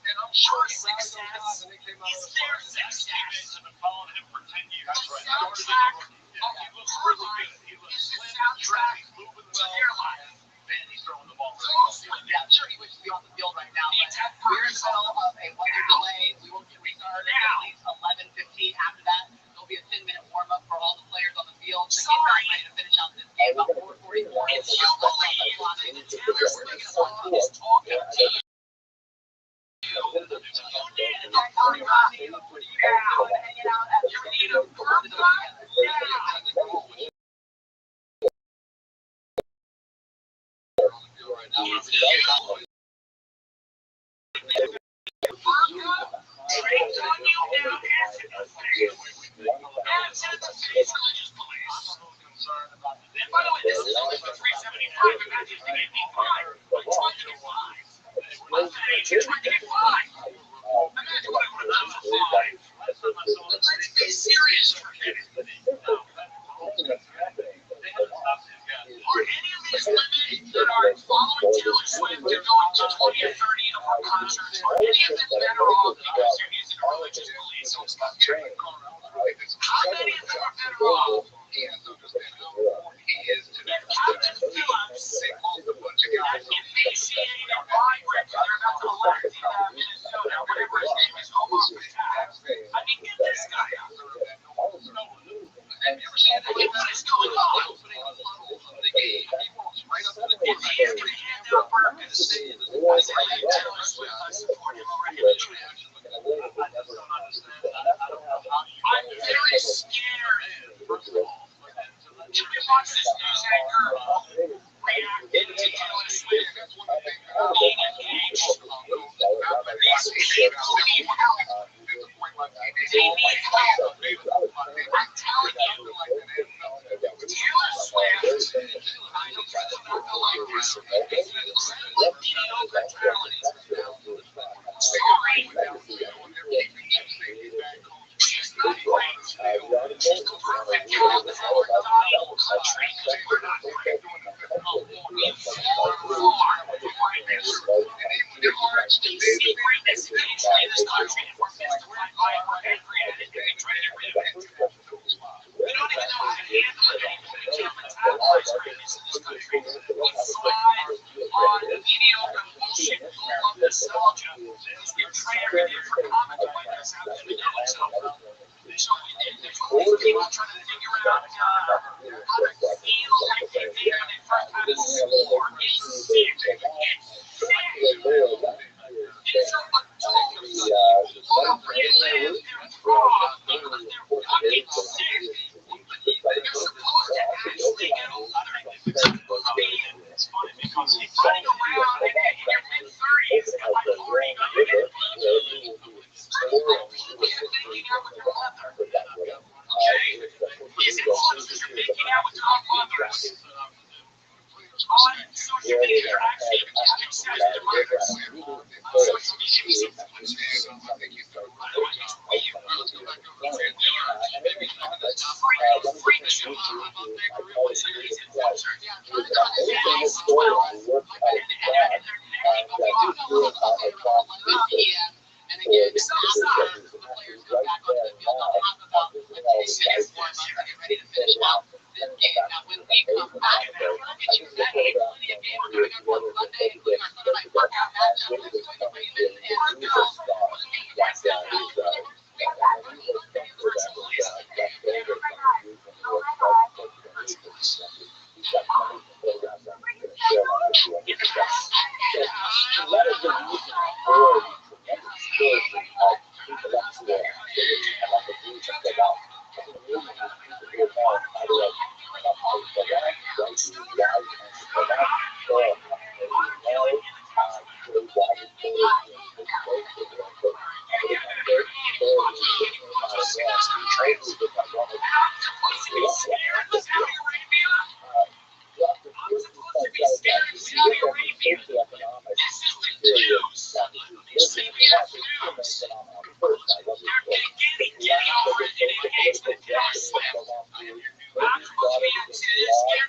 Your success is their success. The soundtrack of your life is the soundtrack to their life. Sure, he wishes to be on the field right now, but we're in the middle of a weather delay. We won't get restarted until at least 11:15. After that, there'll be a 10-minute warm-up for all the players on the field to get back ready to finish out this game. About 4:44. If you believe that Taylor Swift is talking to you, you need a Ferrari now. You need a Ferrari now. By the way, this is only for 375. Imagine if they gave me 5. I'm trying to get 5. I'm trying to get 5. Imagine what I would have done with 5. But let's be serious for a minute. Are any of these women that are following Taylor Swift to going to 20 or 30 of her concerts, are any of them better off because they're using religious beliefs? How many of them are better off? If Captain Phillips emaciated or vibrant, they're about to elect in Minnesota, whatever his name is, I mean, get this guy out. Have you ever seen what is going on? If he is going to hand out burgers, I say, hey, Taylor Swift, I support him already. I'm very scared. Did you watch this news anchor react to Taylor Swift being engaged? They need help. I'm telling you, Taylor Swift, I know for them not to like this, incredible mediocre talent. Sorry. She's not great. She's the perfect talent for our dying country. We're not great. There are a secret especially in this country for Mr. Rabbi and created and trying to get rid of it. We don't even know how to handle it anymore. We can't metabolize greatness in this country. We slide on the mediocre bullshit full of nostalgia. You're trying to for comic writers out there to know themselves. So there's all these people trying to figure out how to feel like they did when they first had a score. It's sick. It's sick. It's so adults who relive their fraud because they're fucking sick. You're supposed to actually get over it. It's funny because you're running around in your mid-30s and like partying on your headphones. Making out with your mother. Okay? Is it fun because you're making out with your mothers? On social media, you're actually just excited to mothers. On social media, freak show. And again, some of the players come back onto the field. I'll talk about the 10 minutes more to get ready to finish out this game. Now, when we come back, we'll get you that plenty of games coming up on Sunday, including our Sunday night workout matchup with Tony Raymond and Girls. That's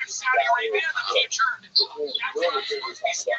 Saudi Arabia in the future. That's what we're supposed to be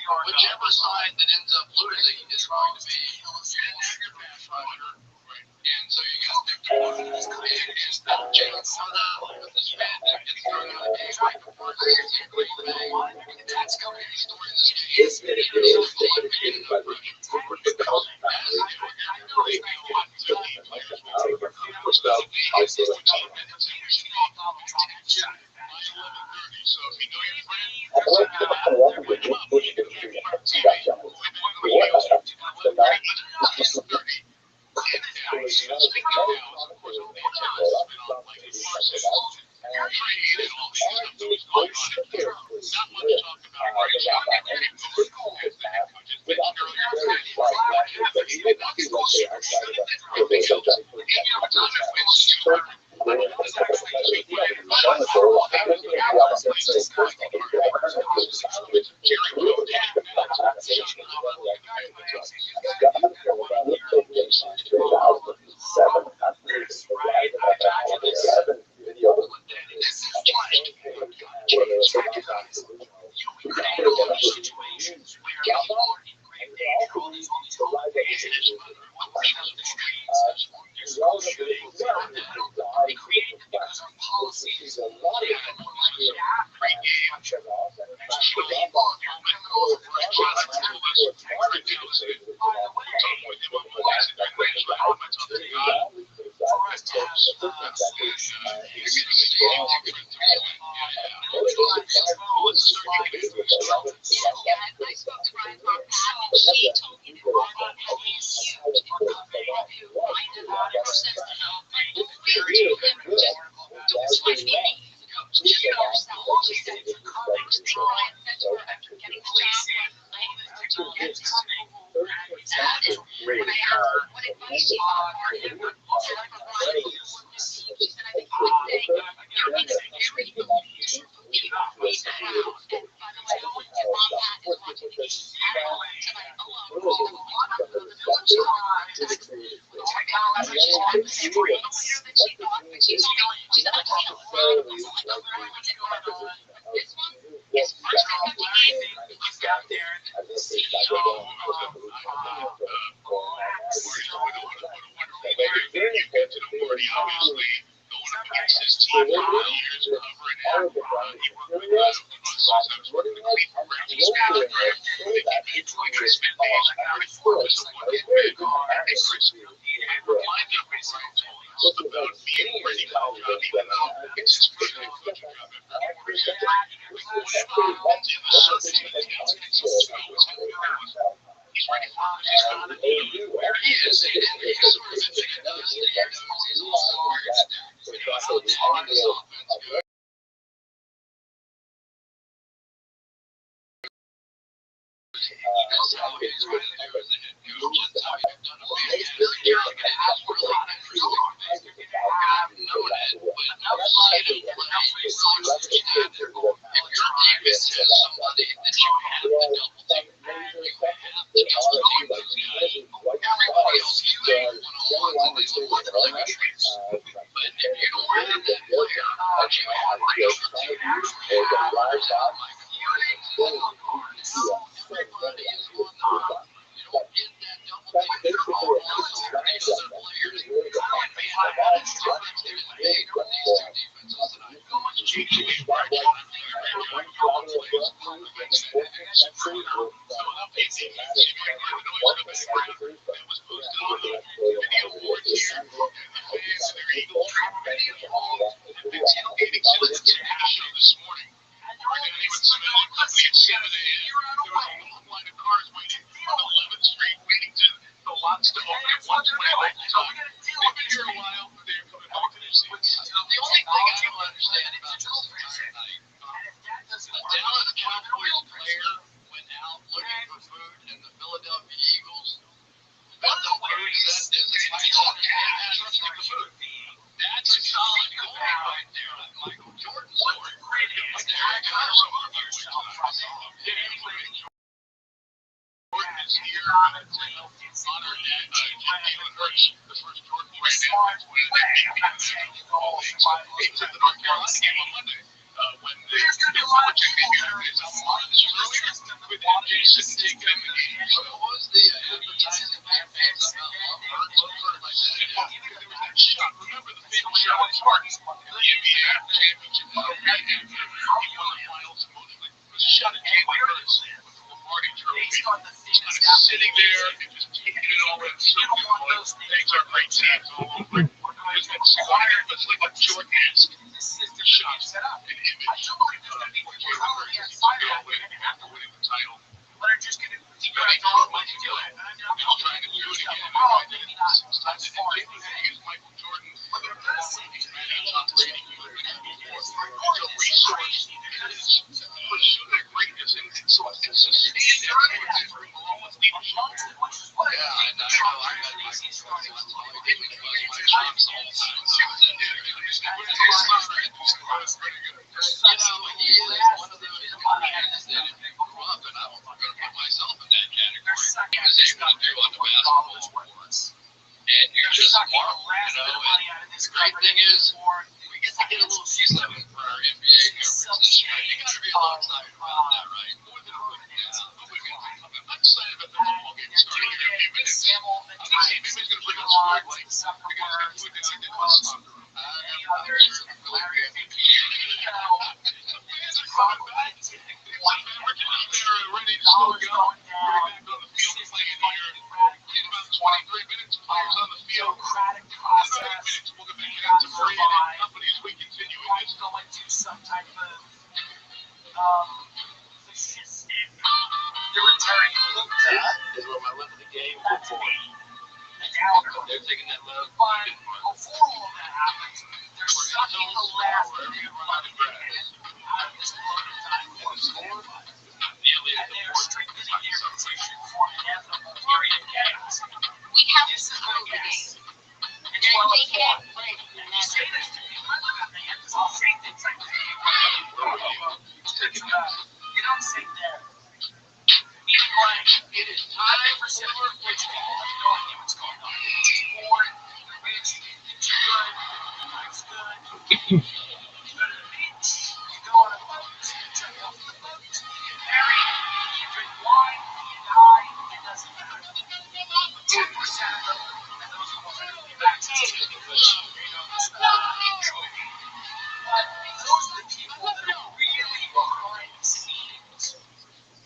Whichever side that ends up losing is going to be and so you got Victor and Jalen with the spin that gets thrown out of the game right before Green Bay. That's going to be the story of this game.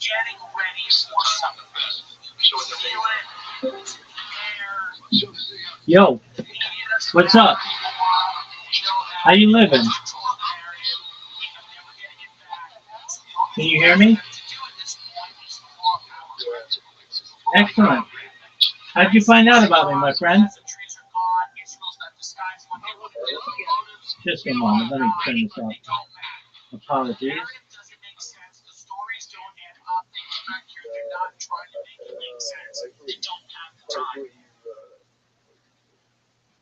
Getting ready for something. Yo, what's up? How you living? Can you hear me? Excellent. How'd you find out about me, my friend? Just a moment. Let me turn this off. Apologies.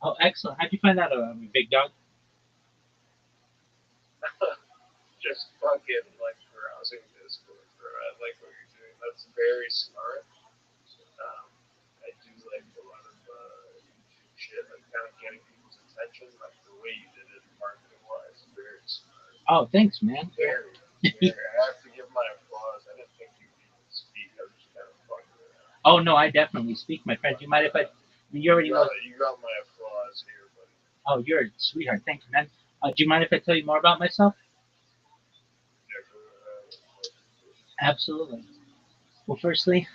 Oh, excellent. How'd you find out about me, big dog? Just fucking like browsing Discord, bro. I like what you're doing. That's very smart. I do like a lot of YouTube shit, like kind of getting people's attention, like the way you did it marketing wise. Very smart. Oh, thanks, man. Very. I have to give my applause. I didn't think you would even speak. I was just kind of fucking around. Oh, no, I definitely speak, my friend. Do you mind if you already know. You got my applause here, buddy. Oh, you're a sweetheart. Thank you, man. Do you mind if I tell you more about myself? Absolutely. Well, firstly,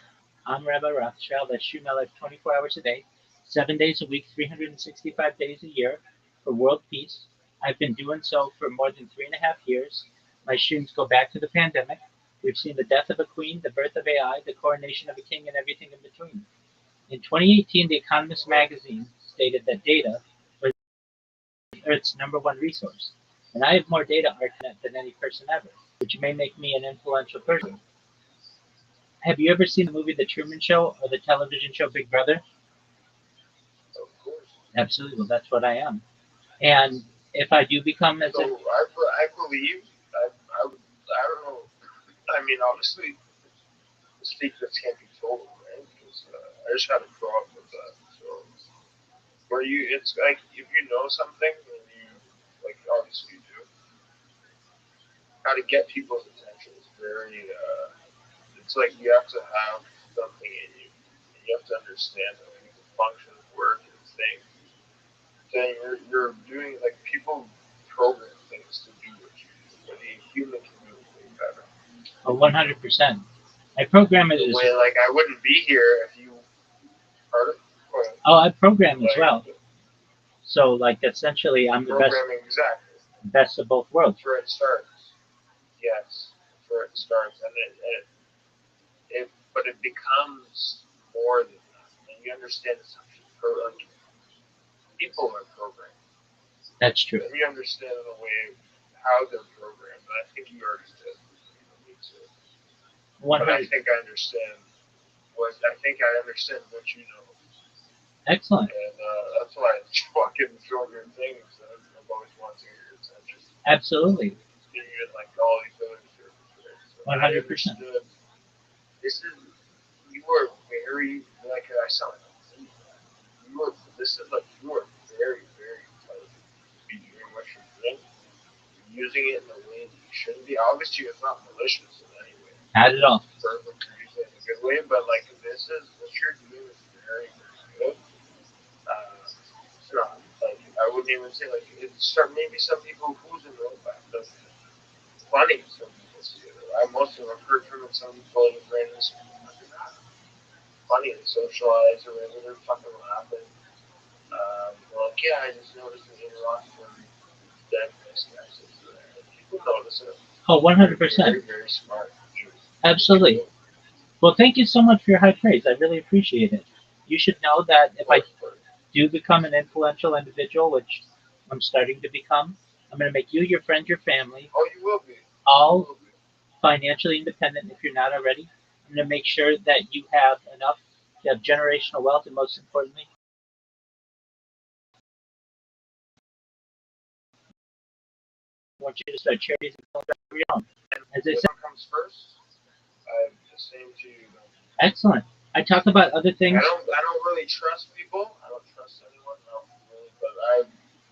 I'm Rabbi Rothschild. I shoot my life 24 hours a day, 7 days a week, 365 days a year for world peace. I've been doing so for more than 3.5 years. My shootings go back to the pandemic. We've seen the death of a queen, the birth of AI, the coronation of a king, and everything in between. In 2018, The Economist magazine stated that data was Earth's #1 resource, and I have more data archive than any person ever, which may make me an influential person. Have you ever seen the movie The Truman Show or the television show Big Brother? Of course. Absolutely. Well, that's what I am. And if I do become I believe, I don't know. I mean, obviously, the secrets can't be told, right? Because I just had to grow up with that. So, it's like if you know something, and you, like, obviously you do, how to get people's attention is very, it's like you have to have something in you. And you have to understand how people function, work, and think. Then you're doing, like, people program things to do what you do, but a human can do it way better. Oh, 100%. I program it as well. Like, I wouldn't be here if you heard it. Oh, I program as well. So, like, essentially, I'm the programming, exactly. Best of both worlds. That's where it starts. Yes, that's where it starts, and but it becomes more than that. And you understand it's like, people are programmed. That's true. And you understand in a way how they're programmed. And I think you already did. Me too. But I think I understand what you know. Excellent. And that's why I fucking enjoy your things. I've always wanted to hear your attention. Absolutely. Even like all these other services. 100%. You are very, like I sound like you are very, very intelligent to be doing what you're doing. You're using it in a way that you shouldn't be. Obviously, it's not malicious in any way. Not at all. Perfect. You're using it in a good way, but like what you're doing is very, very good. It's not like I wouldn't even say like maybe some people who's in the back does it. Funny, some people see it. Most of them have heard from it. Some people in friends. Funny and socialize or whatever, they're fucking laughing. Like, yeah, I just noticed in Rothschild'S dead this guy sits there. People notice it. Oh, 100%. Very, very smart. Absolutely. Well, thank you so much for your high praise. I really appreciate it. You should know that if I do become an influential individual, which I'm starting to become, I'm going to make you, your friend, your family. Oh, you will be. All financially independent if you're not already. I'm going to make sure that you have enough to have generational wealth, and most importantly, I want you to start charities and your own. As I said, comes first. I'm the same to you. Excellent. I talk about other things. I don't really trust people. I don't trust anyone. No, really, but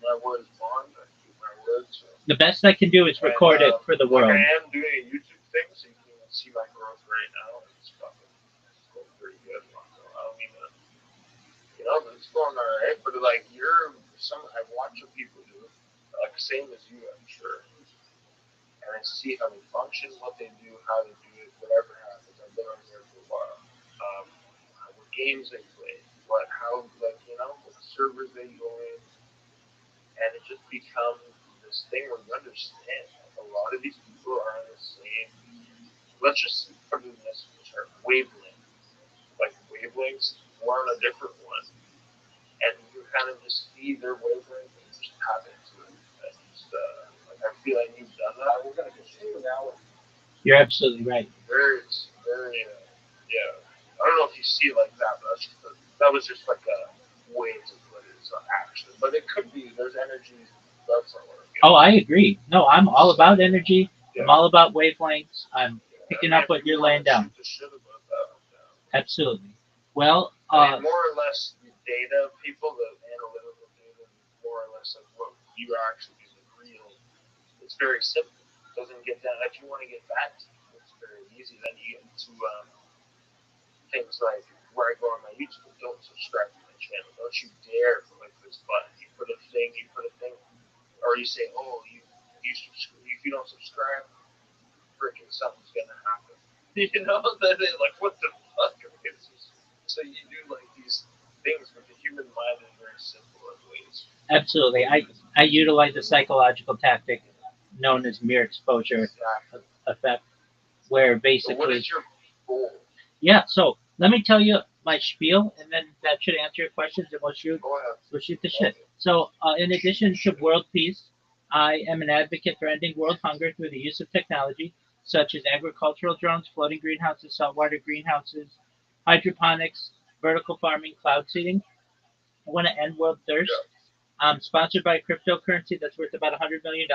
my word is bond. I keep my word. So. The best I can do is record it for the world. Like I am doing a YouTube thing, so you can see my growth right now. It's fucking going pretty good. I don't even, it's going alright. But like I watch what people do, like same as you, I'm sure, and I see how they function, what they do, how they do it, whatever happens. I've been on here for a while. What games they play, what servers they go in, and it just becomes this thing where you understand a lot of these people are on the same. Let's just put it in this term, wavelength. Like wavelengths, we're on a different one, and you kind of just see their wavelength and just tap into it. And just, I feel like you've done that. We're gonna continue now. You're absolutely right. Very, yeah. I don't know if you see it like that, but that was just like a way to put it. It's not actually, but it could be. There's energy. That's not what I'm getting. Oh, I agree. No, I'm all about energy. Yeah. I'm all about wavelengths. I'm picking up what you're laying down. Absolutely. Well, more or less the data, people, the analytical data, more or less like what you actually do, the real. It's very simple. It doesn't get that. If you want to get back to it, it's very easy. Then you get into things like where I go on my YouTube. Don't subscribe to my channel. Don't you dare click this button. You put a thing, or you say, oh, if you don't subscribe, freaking something's gonna happen. That they like, what the fuck? So you do like these things, but the human mind is very simple in ways. Absolutely. I utilize a psychological tactic known as mere exposure effect, where basically. So what is your goal? Yeah. So let me tell you my spiel, and then that should answer your questions, and we'll shoot the shit. So in addition to world peace, I am an advocate for ending world hunger through the use of technology, such as agricultural drones, floating greenhouses, saltwater greenhouses, hydroponics, vertical farming, cloud seeding. I want to end world thirst. I'm sponsored by cryptocurrency that's worth about $100 million.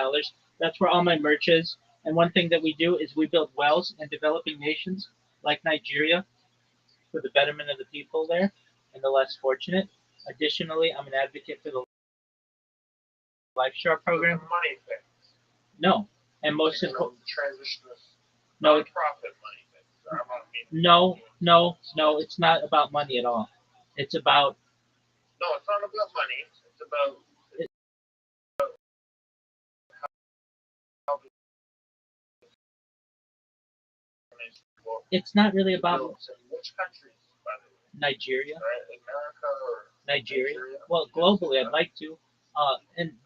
That's where all my merch is. And one thing that we do is we build wells in developing nations like Nigeria for the betterment of the people there and the less fortunate. Additionally, I'm an advocate for the Life Share program. Money thing. No. And most important. No. Non-profit money thing. No. It's not about money at all. It's about. No, it's not about money. It's about. It's not really about. Which countries, by the way? Nigeria. America or Nigeria. Well, globally, I'd like to.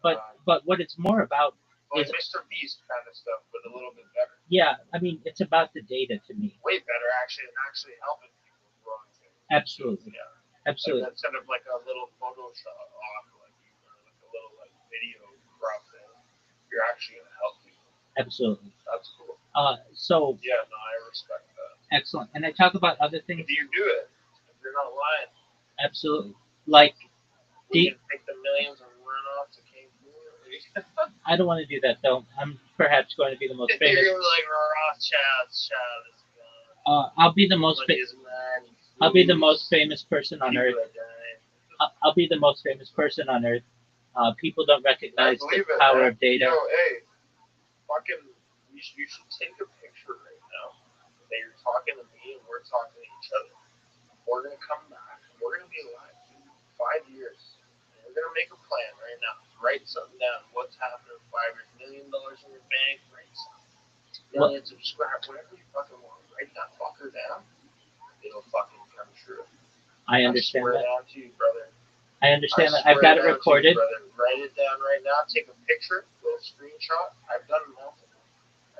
But what it's more about is Mr. Beast kind of stuff, but a little bit better. Yeah, I mean, it's about the data to me. Way better, actually, and actually helping people with wrong things. Absolutely. Yeah. Absolutely. Like, instead of like a little Photoshop off, like a little video crop thing, you're actually gonna help people. Absolutely. That's cool. So. Yeah, no, I respect that. Excellent. And I talk about other things. If you do it, if you're not lying. Absolutely. Like. We can take the millions and run off to Cancun. I don't want to do that though. I'm perhaps going to be the most famous. You're like Rothschild'S. I'll be the most. I'll be the most famous person on earth. I'll be the most famous person on earth. People don't recognize the power of data. Hey, fucking, you should take a picture right now that you're talking to me and we're talking to each other. We're gonna come back. We're gonna be alive in 5 years. And we're gonna make a plan right now. Write something down. What's happening in 5 years? $1 million in your bank. Write something. Millions subscribe. Whatever you fucking want. Write that fucker down. It'll fucking come true. I understand that. I swear down to you, brother. I understand that. I've got it recorded. Write it down right now. Take a picture, a little screenshot. I've done multiple.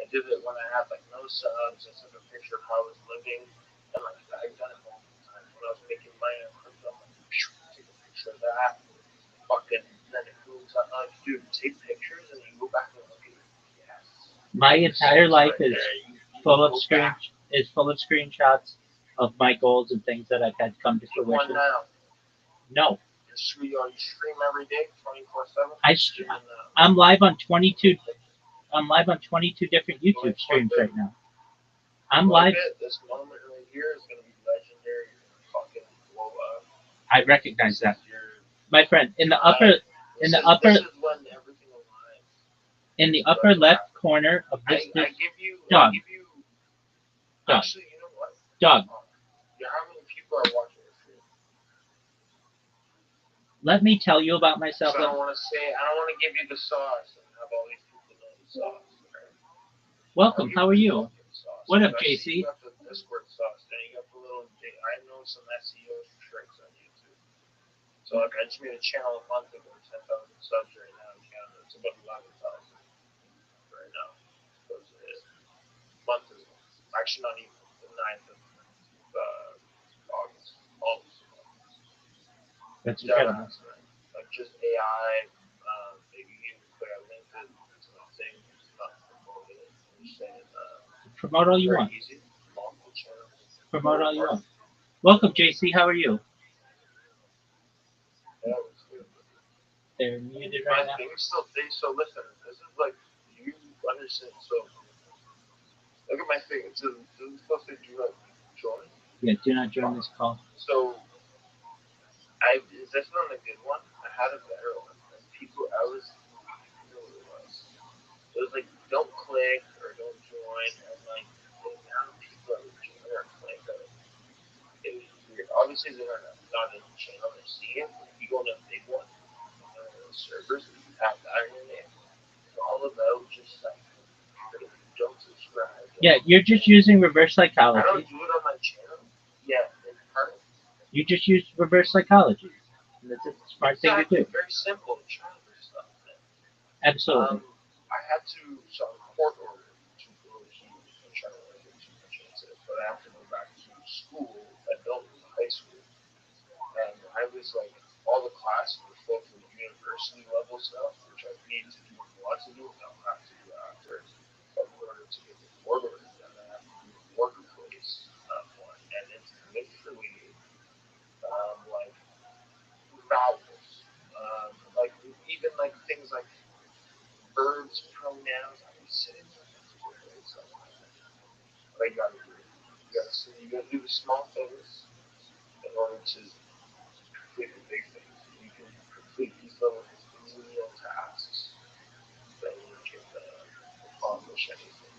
I did it when I had like no subs. I took a picture of how I was living. And like I've done it multiple times. When I was making money on crypto, I'm like, take a picture of that. Fucking then it moves on. Like, dude, take pictures and you go back and look at it. Yes. My entire life is full of screenshots of my goals and things that I've had come to fruition. One now. No. You stream every day, 24/7. I'm live on 22. I'm live on 22 different YouTube streams right now. I'm live. This moment right here is gonna be legendary. Fucking blow up. I recognize that, my friend. In the In the This upper is when everything aligns. in the upper left corner of this I give you. dog. Dog. Actually, you know what? Dog. Yeah, how many people are watching this stream? Let me tell you about myself. So I don't want to give you the sauce and have all these people know the sauce. Right? Welcome. How are you? Sauce. What up, I see JC? You got the Discord sauce. Then you got the little. I know some SEO tricks on YouTube. So like, I just made a channel a month ago, 10,000 subs right now in Canada. It's about 11,000 right now. Because month is actually not even the 9th of August. That's incredible. Like just AI, maybe you can put a link to something, not promoting it. I'm just saying, Promote all you very want. easy, multiple channels. Promote all you want. Welcome, JC. How are you? Yeah, it's good. They're muted right now. So listen, this is like, you understand, so look at my thing. This is supposed to do not join. Yeah, do not join this call. So, is this not a good one? I had a better one. And people, I was, you know what it was. It was like, don't click or don't join. And like, the amount of people that would join or click, it was weird. Obviously, they're not in the channel, they're seeing it. But if you go on a big one, servers, you have that in your name. It's all about just like, don't subscribe. Yeah, you're just using reverse psychology. I don't do it on my channel. Yeah, it's part of it. You just use reverse psychology. And that's a smart thing to do. Very simple. Childhood stuff. Absolutely. I had to, so I'm court ordered to go to, I'm trying to get too much into it, but I have to go back to school, adult high school. And I was like, all the classes were full for university level stuff, which I need to do, want to do, and I'll have to do after. But in order to get the court order, then I have to do a workplace one. And it's literally like novels. Like even like things like verbs, pronouns. I was sitting there and stuff like that. But I gotta do it. You gotta do the small things in order to complete the big things. You can complete these little menial tasks that you can accomplish anything.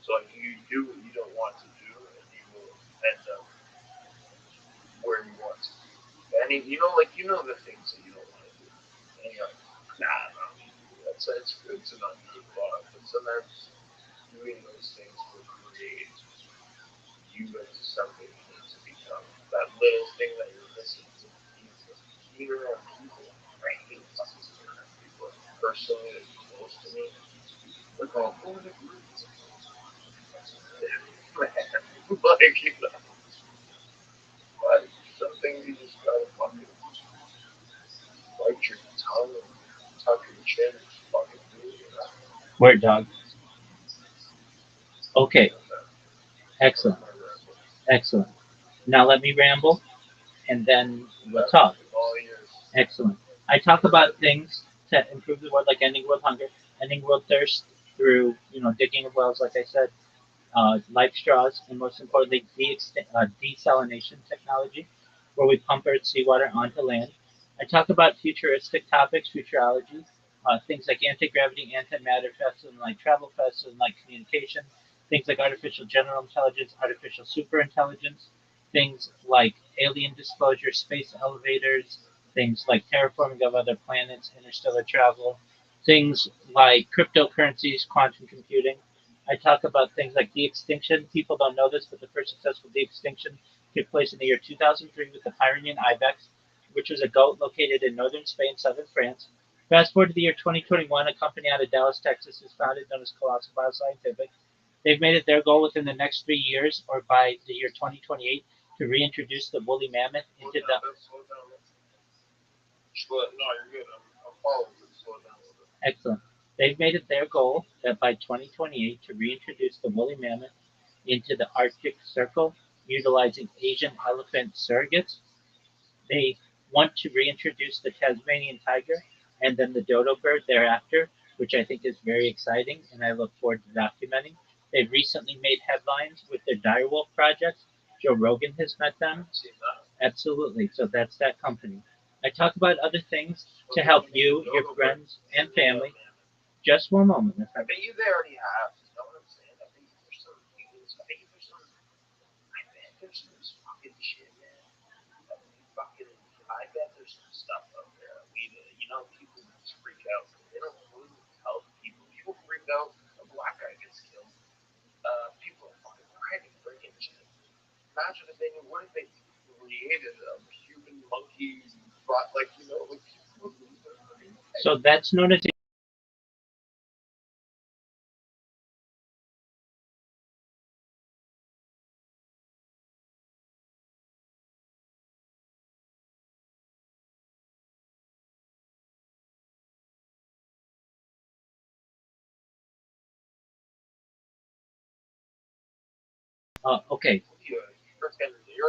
So if you do what you don't want to do, and you will end up where you want to be. And you know the things that you don't want to do. And you're like, nah, no. It's good to not do a lot, but sometimes doing those things will create you into something you need to become. That little thing that you're missing to being around people. I hate fucking being around people. Personally, that's close to me. They're called bullet groups. Man, like, you know. But some things you just gotta fucking bite your tongue and tuck your chin and just fucking do it, you know? Word dog. Okay. Excellent. Excellent. Now let me ramble, and then we'll talk. Excellent. I talk about things to improve the world, like ending world hunger, ending world thirst through, digging of wells, like I said, life straws, and most importantly, desalination technology, where we pump Earth seawater onto land. I talk about futuristic topics, futurology, things like anti-gravity, antimatter fest, and like travel fest, and like communication, things like artificial general intelligence, artificial superintelligence, things like alien disclosure, space elevators, things like terraforming of other planets, interstellar travel, things like cryptocurrencies, quantum computing. I talk about things like de-extinction. People don't know this, but the first successful de-extinction took place in the year 2003 with the Pyrenean ibex, which was a goat located in northern Spain, southern France. Fast forward to the year 2021, a company out of Dallas, Texas, is founded known as Colossal Bioscientific. They've made it their goal within the next 3 years, or by the year 2028, to reintroduce the woolly mammoth into the. No, you're good. I'm following you. Slow down a little bit. Excellent. They've made it their goal that by 2028 to reintroduce the woolly mammoth into the Arctic Circle, utilizing Asian elephant surrogates. They want to reintroduce the Tasmanian tiger and then the dodo bird thereafter, which I think is very exciting, and I look forward to documenting. They've recently made headlines with their direwolf projects. Joe Rogan has met them. Absolutely. So that's that company. I talk about other things to help you, your friends, and family. Just one moment, my I friend. bet you they already have. You know what I'm saying? I bet you there's some humans. I bet you there's some. I bet there's some fucking shit, man. That we fucking. I bet there's some stuff out there. We, people just freak out. They don't really tell people. People freak out. A black guy gets killed. People are fucking crying, breaking shit. Imagine if they knew. What if they created a human monkey? Like people lose their brain. So that's known as okay. You're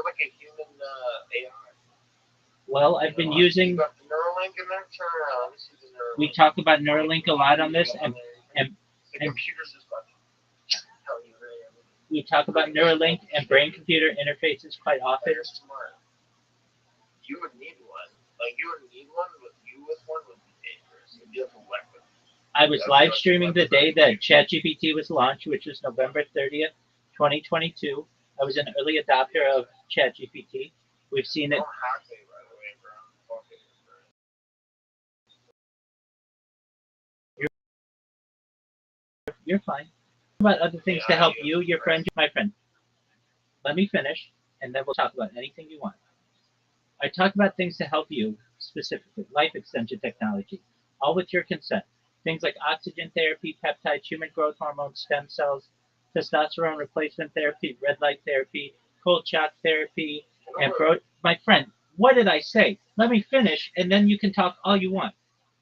like a human AI. Well, I've been using. You got the Neuralink in there. Turn around. Let me see the Neuralink. We talk about Neuralink a lot on this, and the computer's just about to tell you we talk about Neuralink and brain-computer interfaces quite often. tomorrow. You would need one. Like you would need one, but you with one would be dangerous. It'd be like a weapon. I was live streaming the day that ChatGPT was launched, which was November 30th, 2022. I was an early adopter of ChatGPT. We've seen it. Don't hack me, by the way, bro. Fucking. You're fine. About other things to help you, your friend, my friend. Let me finish, and then we'll talk about anything you want. I talk about things to help you, specifically life extension technology, all with your consent. Things like oxygen therapy, peptides, human growth hormones, stem cells, testosterone replacement therapy, red light therapy, cold shock therapy, and my friend, what did I say? Let me finish, and then you can talk all you want.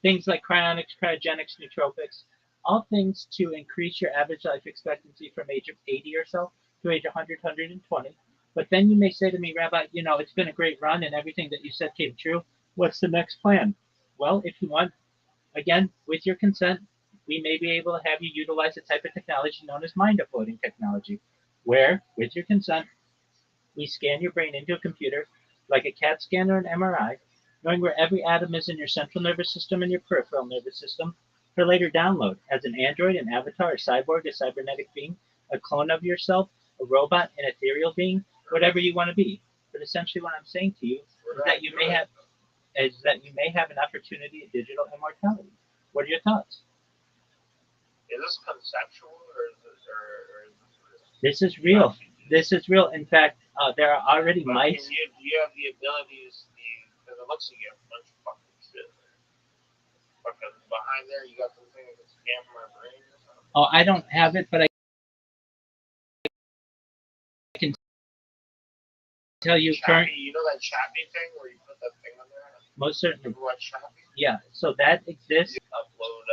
Things like cryonics, cryogenics, nootropics, all things to increase your average life expectancy from age of 80 or so to age 100, 120. But then you may say to me, Rabbi, it's been a great run and everything that you said came true. What's the next plan? Well, if you want, again, with your consent, we may be able to have you utilize a type of technology known as mind uploading technology, where, with your consent, we scan your brain into a computer like a CAT scan or an MRI, knowing where every atom is in your central nervous system and your peripheral nervous system for later download as an android, an avatar, a cyborg, a cybernetic being, a clone of yourself, a robot, an ethereal being, whatever you want to be. But essentially what I'm saying to you is that you may have an opportunity at digital immortality. What are your thoughts? Is this conceptual or is this real? This is real. This is real. In fact, there are already mice. Do you have the abilities? Because it looks like you have a bunch of fucking shit there. Fucking behind there, you got something that can scan my brain or something. Oh, I don't have it, but I can tell you Chappy, you know that Chappy thing where you put that thing on there? Most certainly. You watch Chappy? Yeah. So that exists. You upload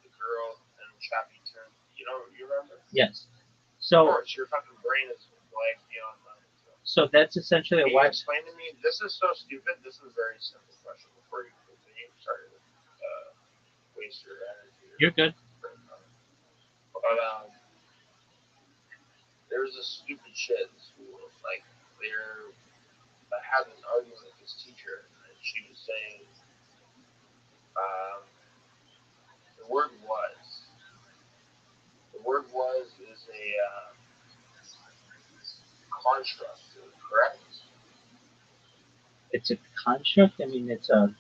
the girl and Chappy turn. You remember? Yes. So. Of course, your fucking brain is like beyond mine. So that's essentially Can you explain to me? This is so stupid. This is a very simple question. Before you continue, sorry to waste your energy. You're good. But there's this stupid shit in school. Like I had an argument with this teacher, and she was saying the word was is a construct, correct? It's a construct. I mean, it's a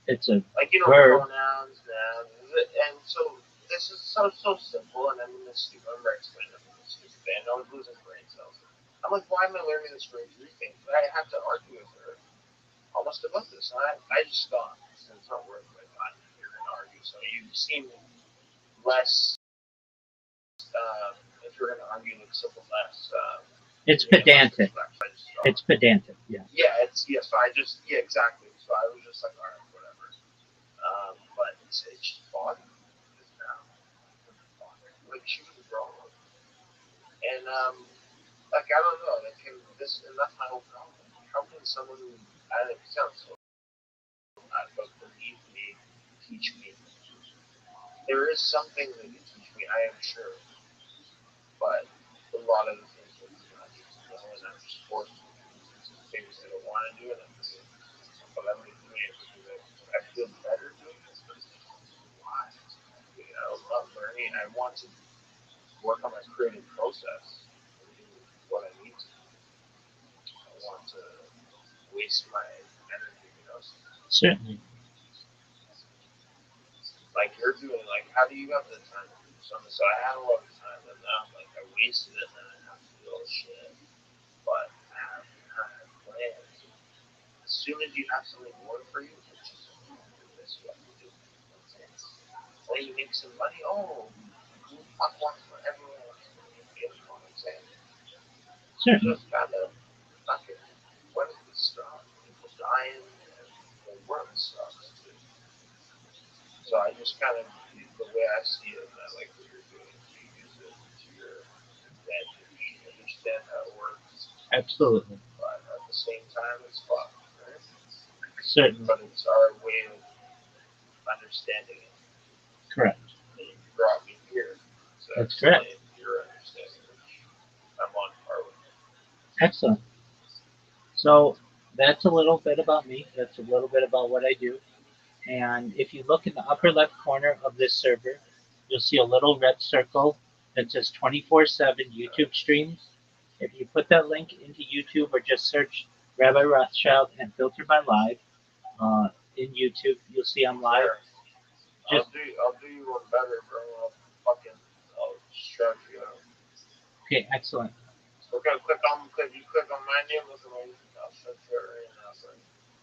like verb. Pronouns, nouns, and so this is so simple. And I'm in this stupid. I remember explaining it to this stupid band. I was losing brain cells. I'm like, why am I learning this grade 3 thing? But I had to argue with her almost about this, and I just stopped. It's not worth my time if you're going to argue. So you seem less. If you're going to argue with simple less. It's pedantic. It's pedantic. Yeah. Yeah. So I just exactly. So I was just like, all right, whatever. But it's just bothering me now. Like she was wrong, and like I don't know. Like and that's my whole problem. How can someone who I don't know, it sounds so bad, but believe me, teach me? There is something that can teach me. I am sure, but a lot of the things that I need to know, and I'm just forced to do things I don't want to do, and I'm doing. but I'm doing it because I feel better doing this. But why? I love learning. I want to work on my creative process and do what I need to do. I want to waste my energy. Certainly. Like you're doing, like, how do you have the time to do something? So I had a lot of time, and now I'm like, I wasted it, and then I have to do all this shit. But I have plans. As soon as you have something going for you, it's just do this, you have to do. When you make some money, fuck one for everyone. You know what I'm saying? Certainly. Just gotta fuck it. When is this stuff? People dying, and the world sucks, too. So I just kind of, the way I see it, and I like what you're doing, you use it to your advantage, understand how it works, Absolutely. but at the same time, it's fun, right? Certainly. But it's our way of understanding it. Correct. And you brought me here, so That's correct. your understanding, which I'm on par with. Excellent. So that's a little bit about me. That's a little bit about what I do. And if you look in the upper left corner of this server, you'll see a little red circle that says 24/7 YouTube streams. If you put that link into YouTube or just search Rabbi Rothschild and filter by live in YouTube, you'll see I'm live. Sure. I'll do you one better, bro. I'll shout you out. Okay, excellent. So you click on my name, look at my, I'll shout you out right now, bro.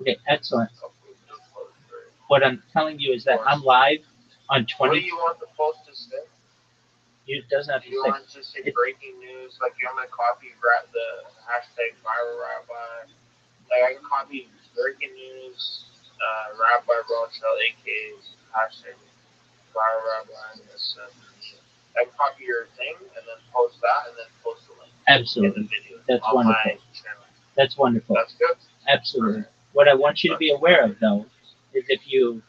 Okay, excellent. I'll put this post right. What I'm telling you is that I'm live on 20. What do you want the post to say? It doesn't have to Do you say. want to say breaking news? Like, you want me to copy the hashtag viral rabbi? Like, I can copy breaking news, Rabbi Rothschild, aka hashtag viral rabbi. I can copy your thing and then post that and then post the link. Absolutely. In the video. That's on wonderful. My channel. That's wonderful. That's good. Absolutely. What I want you to be aware of, though, is if you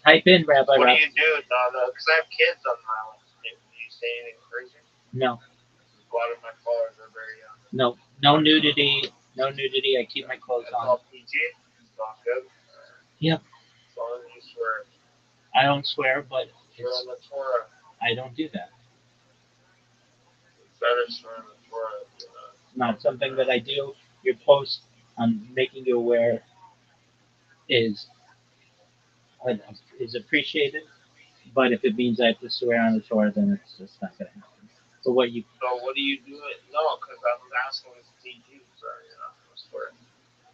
type in Rabbi What do Rothschild. you do? No, because I have kids on my list. Do you say anything crazy? No. A lot of my followers are very young. No. No nudity. No nudity. I keep my clothes It's on. all PG. It's all good. Yep. As long as you swear. I don't swear, but Swear on the Torah. I don't do that. It's better swear on the Torah. It's not something that I do. Your post on making you aware is appreciated, but if it means I have to swear on the Torah, then it's just not going to happen. But what you So what do you do? No, because I'm asking if it's PG. Sorry, you're not going to swear.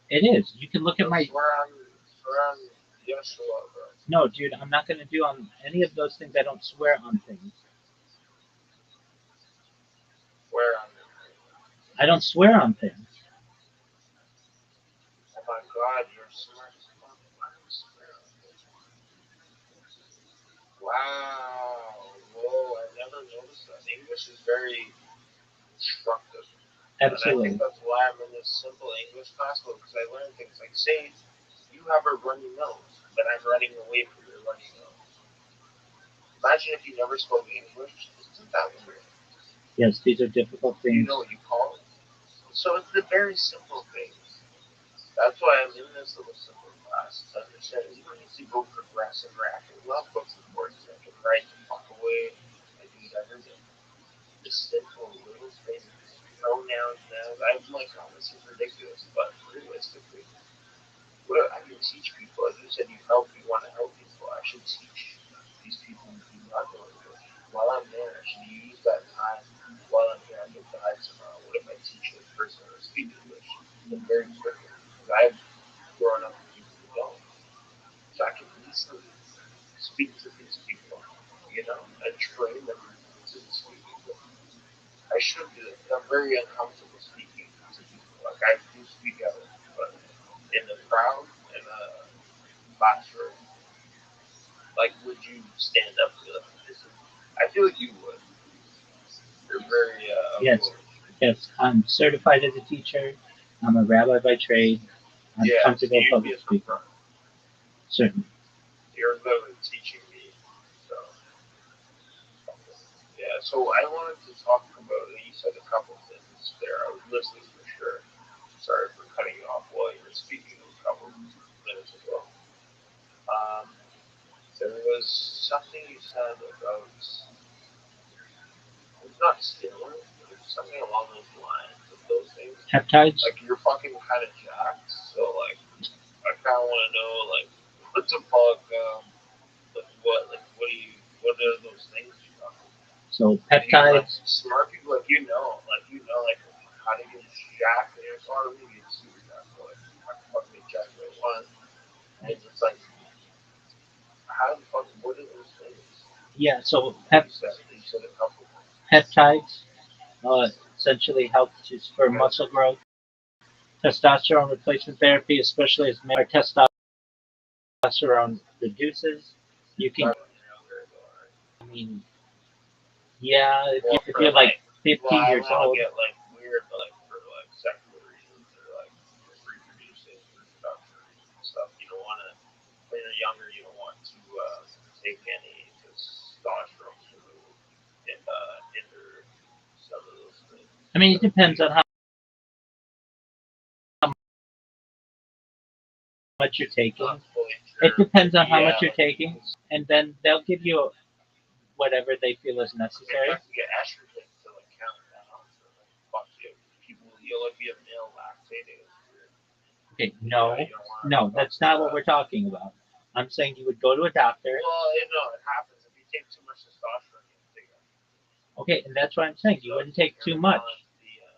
It is. You can look at my. Swear on Yeshua, bro. No, dude, I'm not going to do on any of those things. I don't swear on things. Swear on it. I don't swear on things. Oh my God, you're smart as fuck. Why do you swear on it? Wow. Whoa, I never noticed that. English is very instructive. Absolutely. And I think that's why I'm in this simple English class, because I learn things like, say, you have a runny nose, but I'm running away from your runny nose. Imagine if you never spoke English. Isn't that weird? Yes, these are difficult things. You know what you call it? So it's the very simple things. That's why I'm in this little simple class, to understand you don't need to go progressive or I can love books and courses. I can write the fuck away. I do it every day. The simple little things. Pronouns, nouns. I'm like, oh, this is ridiculous, but realistically, what I can teach people, as you said, you want to help people. I should teach these people who do not know English. While I'm there, I should use that time. While I'm here, I get to hide tomorrow. What if I teach this person how to speak English? Then very quickly. Because I've grown up with people who don't. So I can easily speak to these people, and train them to speak English. I should do it. I'm very uncomfortable speaking to people. Like, I do speak out, but in the crowd, in a classroom, like, would you stand up to them? I feel like you would. You're very, Yes. Yes, I'm certified as a teacher. I'm a rabbi by trade. I'm comfortable public speaking. Certainly. You're literally teaching me. So, yeah. So I wanted to talk about. You said a couple things there. I was listening for sure. Sorry for cutting you off while you were speaking a couple minutes There was something you said about, it's not steroids, but it's something along those lines of those things. Peptides? Like, you're fucking kind of jacked, so, like, I kind of want to know, like, what the fuck, what are those things you got? So peptides. Like, smart people, like, like, how to get jacked, and it's hard to get super jacked, so, like, I can fucking get jacked if I want. And it's like, how the fuck, what are those things? Yeah, so You said a couple. peptides essentially help to spur muscle growth. Testosterone replacement therapy, especially as our testosterone reduces, you can. I mean, yeah, if you're like 15 years old. Get like weird, like for like sexual reasons or like reproducing, reproduction stuff. You don't want to, when you're younger, you don't want to take any testosterone to hinder some of those things. I mean, it depends on how much you're taking. It depends on how much you're taking, and then they'll give you whatever they feel is necessary. You get estrogen to like count down. So like, fuck you. People, you'll like be a male lactating. Okay, no, that's not what we're talking about. I'm saying you would go to a doctor. Well, no, it happens if you take too much testosterone. Okay, and that's what I'm saying. You wouldn't take too much.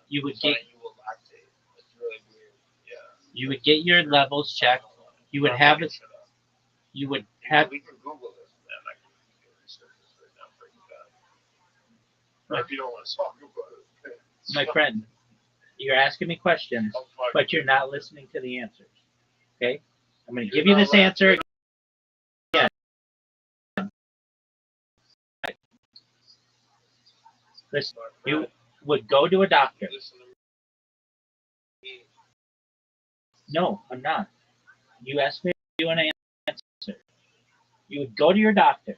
You would get. You will lactate. It's really weird. Yeah. You would get your levels checked. You would have it. You would have. We can Google this, man. I can research this right now for you guys. If you don't want to talk about it. My friend, you're asking me questions, but you're not listening to the answers. Okay? I'm going to give you this answer again. Listen, you would go to a doctor. No, I'm not. You asked me if you want to answer. You would go to your doctor.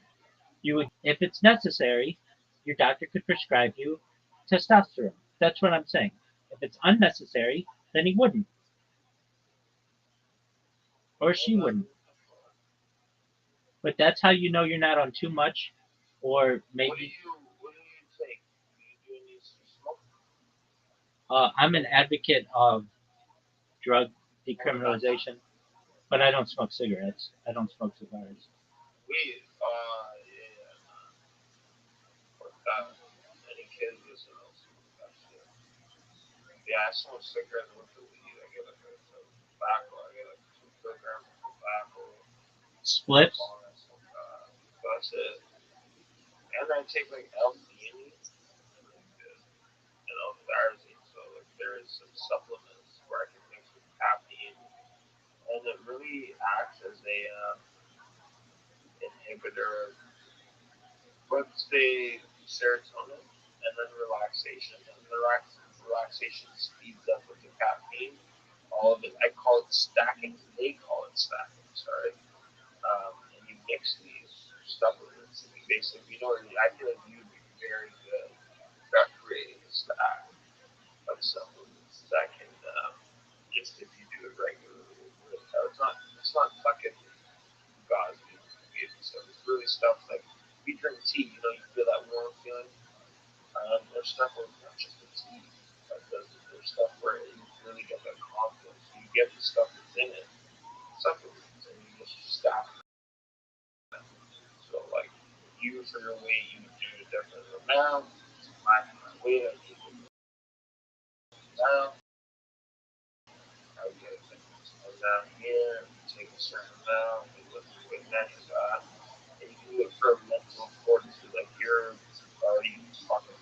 You would, if it's necessary, your doctor could prescribe you testosterone. That's what I'm saying. If it's unnecessary, then he wouldn't. Or she wouldn't. But that's how you know you're not on too much, or maybe. What do you take? Do you do any smoke? I'm an advocate of drug decriminalization, but I don't smoke cigarettes. I don't smoke cigars. Weed. Any kids listen to that shit. Yeah, I smoke cigarettes with the weed. I get like a tobacco. I get like 2 kilograms of tobacco. Spliffs? That's it. And I take like L-theanine and L-thyrazine. So like there is some supplements where I can mix with caffeine, and it really acts as a inhibitor of once the serotonin and then relaxation. And the relaxation speeds up with the caffeine. All of it. I call it stacking. They call it stacking. Sorry. And you mix these supplements. And you basically, I feel like you'd be very good at creating a stack of supplements that can, just if you do it regularly, it's not fucking gauzy. It's really stuff like we drink tea. You feel that warm feeling. There's stuff where it's not just the tea. There's stuff where you really get that confidence. You get the stuff that's in it, supplements, and you just stack. So like you for your weight, you do a different amount. My weight, I need to down. I would get it down here. Take a certain amount. You look at weight measure that, and you can do it for mental fortitude. Like you're already fucking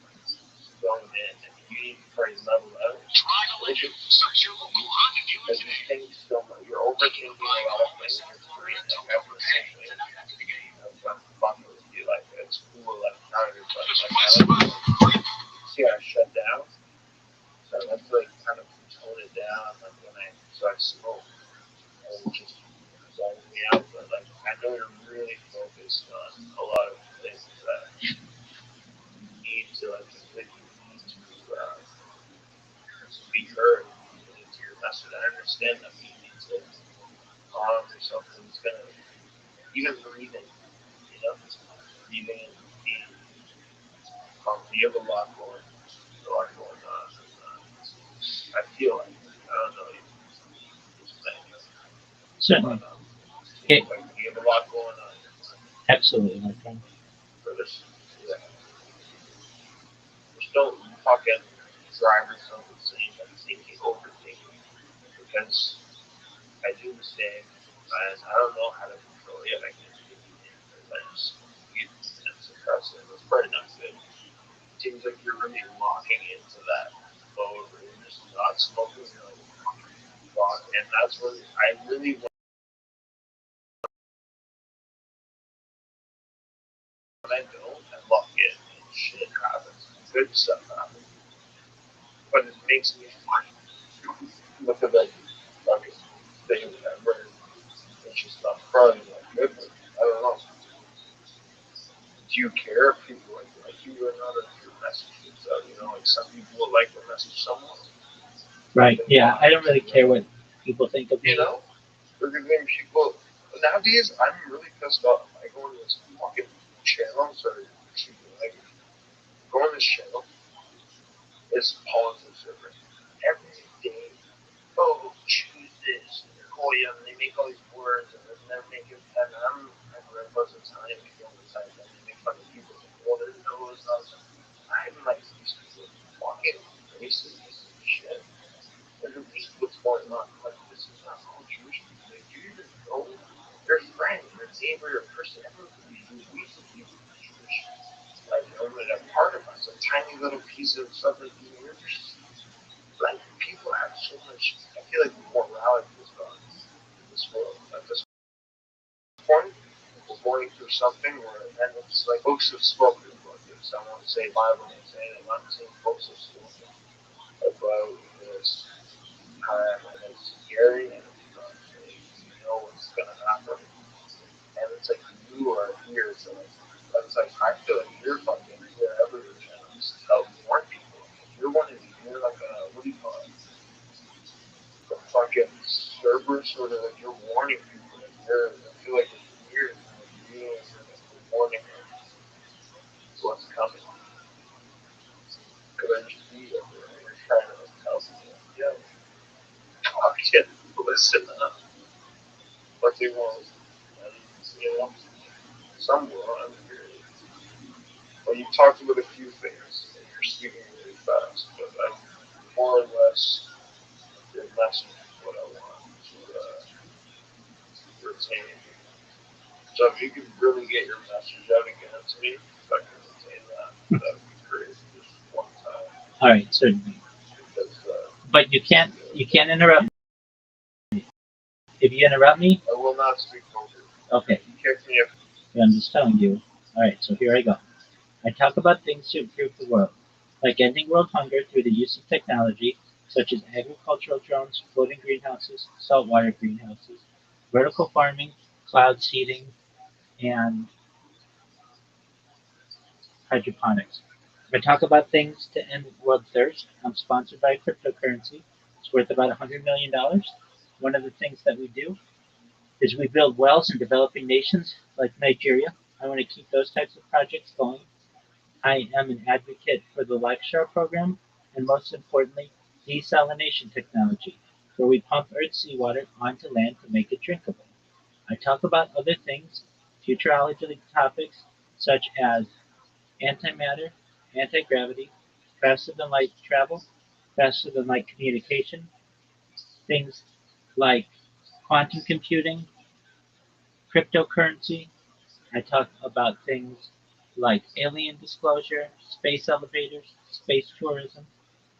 going in, and you need to try to level out. Because you think so much, you're overthinking a lot of things. You're creating every single thing. I'm fucking with you. Like it's cool, like counter, but like see how I shut down. So I have to like kind of tone it down. Like when I smoke, and just zones me out. But like I know you're really focused on a lot of things that you need to like completely need to be heard. You need to your message. I understand that you need to calm yourself, and it's gonna breathing and eating. You have a lot going on. I feel like, I don't know, Certainly. you have a lot going on. Absolutely, my friend. For this, yeah. Just don't fucking drive yourself insane by thinking, overthinking. Because I do the same, and I don't know how to control it yet. I can't do it because I just eat and suppress it. It's probably not good. It seems like you're really locking into that mode where you're just not smoking. You're like, fuck. And that's really, I really want. When I don't, I lock in and shit happens. Good stuff happens. But it makes me look at that fucking thing where it's just not probably not good. But I don't know. Do you care if people like you or not, or if your message is out? You know, like some people will like the message someone. Right. Yeah, I don't really care what people think of me. You know? Because then people, nowadays, I'm really pissed off. I go on this fucking channel, sorry, excuse me, like, go on this channel, it's politics over every day. Oh, choose this. Oh, yeah, and they make all these words, and then they're making, and I'm most of the time, all the time, and they make fun of people. Well, there's no results. I'm like, these people fucking racist shit. Look at what's going on. Like, this is not all Jewish people. Like, do you even know your friend, your neighbor, your person, everyone could be Jewish. We could be Jewish. Like, you know, a part of us, a tiny little piece of something. Like, people have so much, I feel like morality is gone in this world. At this point, we're going through something where, and it's like, folks have spoken about this. I won't say Bible, I'm saying it. I'm saying folks have spoken about this time, and it's scary, and it's not safe. You know what's going to happen. And it's like, you are here, so it's like, I feel like you're fucking wherever you're trying to help more people. You're one of these, you're like a, what do you call it? A fucking server, sort of like you're warning people. Like I feel like it's weird. Like you're warning them what's coming. Could I just be over there? You're trying to tell people, yeah, talk shit, listen up. What they want. And, you know, some will, I'm here. Well, you talked about a few things, and you're speaking really fast, but I'm more or less your message is what I want to retain. So if you could really get your message out again to me, if I can retain that would be great. Just one time. All right, certainly. Because, but you can't interrupt me. If you interrupt me, I will not speak over you. Okay. You kick me if. Yeah, I'm just telling you. All right, so here I go. I talk about things to improve the world, like ending world hunger through the use of technology, such as agricultural drones, floating greenhouses, saltwater greenhouses, vertical farming, cloud seeding, and hydroponics. I talk about things to end world thirst. I'm sponsored by cryptocurrency. It's worth about $100 million. One of the things that we do is we build wells in developing nations like Nigeria. I want to keep those types of projects going. I am an advocate for the LifeShare program, and most importantly, desalination technology, where we pump Earth's seawater onto land to make it drinkable. I talk about other things, futurology topics such as antimatter, anti-gravity, faster than light travel, faster than light communication, things like quantum computing, cryptocurrency. I talk about things like alien disclosure, space elevators, space tourism,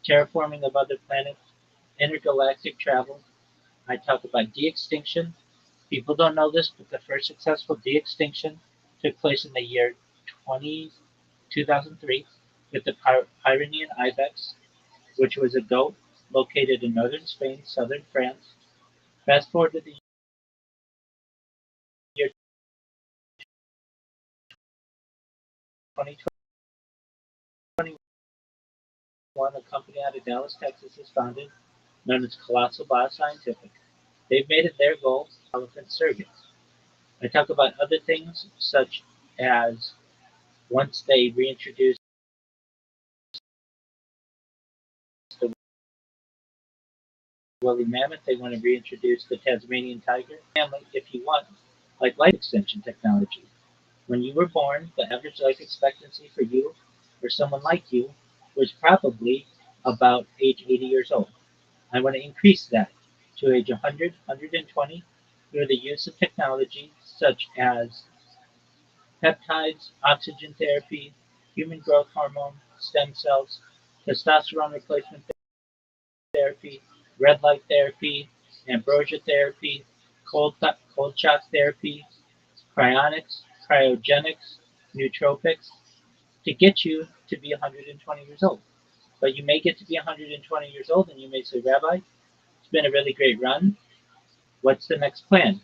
terraforming of other planets, intergalactic travel. I talk about de-extinction. People don't know this, but the first successful de-extinction took place in the year 2003 with the Pyrenean ibex, which was a goat located in northern Spain, southern France. Fast forward to the year 2021, a company out of Dallas, Texas is founded known as Colossal Bioscientific. They've made it their goal to develop surrogates. I talk about other things such as Once they reintroduce the woolly mammoth, they want to reintroduce the Tasmanian tiger family if you want, like life extension technology. When you were born, the average life expectancy for you or someone like you was probably about age 80 years old. I want to increase that to age 100, 120 through the use of technology such as peptides, oxygen therapy, human growth hormone, stem cells, testosterone replacement therapy, red light therapy, ambrosia therapy, cold shock therapy, cryonics, cryogenics, nootropics, to get you to be 120 years old. But you may get to be 120 years old and you may say, Rabbi, it's been a really great run. What's the next plan?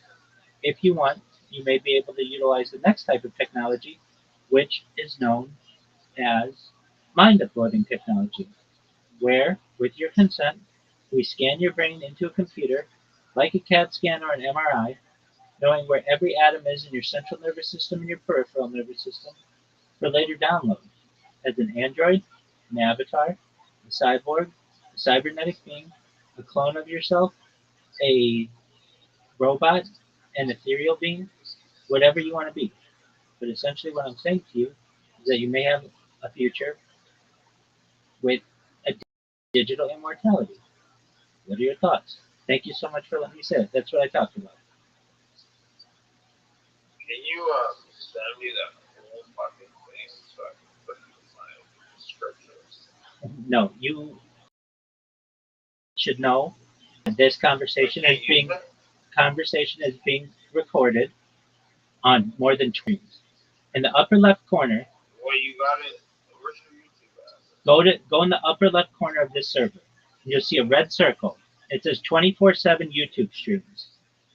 If you want, you may be able to utilize the next type of technology, which is known as mind uploading technology, where, with your consent, we scan your brain into a computer, like a CAT scan or an MRI, knowing where every atom is in your central nervous system and your peripheral nervous system for later download as an android, an avatar, a cyborg, a cybernetic being, a clone of yourself, a robot, an ethereal being, whatever you want to be. But essentially, what I'm saying to you is that you may have a future with a digital immortality. What are your thoughts? Thank you so much for letting me say it. That's what I talked about. Can you send me that whole fucking thing so I can put it in my descriptions? No, you should know that this conversation is being recorded on more than streams. In the upper left corner, Well, you got it. Where's your YouTube at? go in the upper left corner of this server. And you'll see a red circle. It says 24/7 YouTube streams.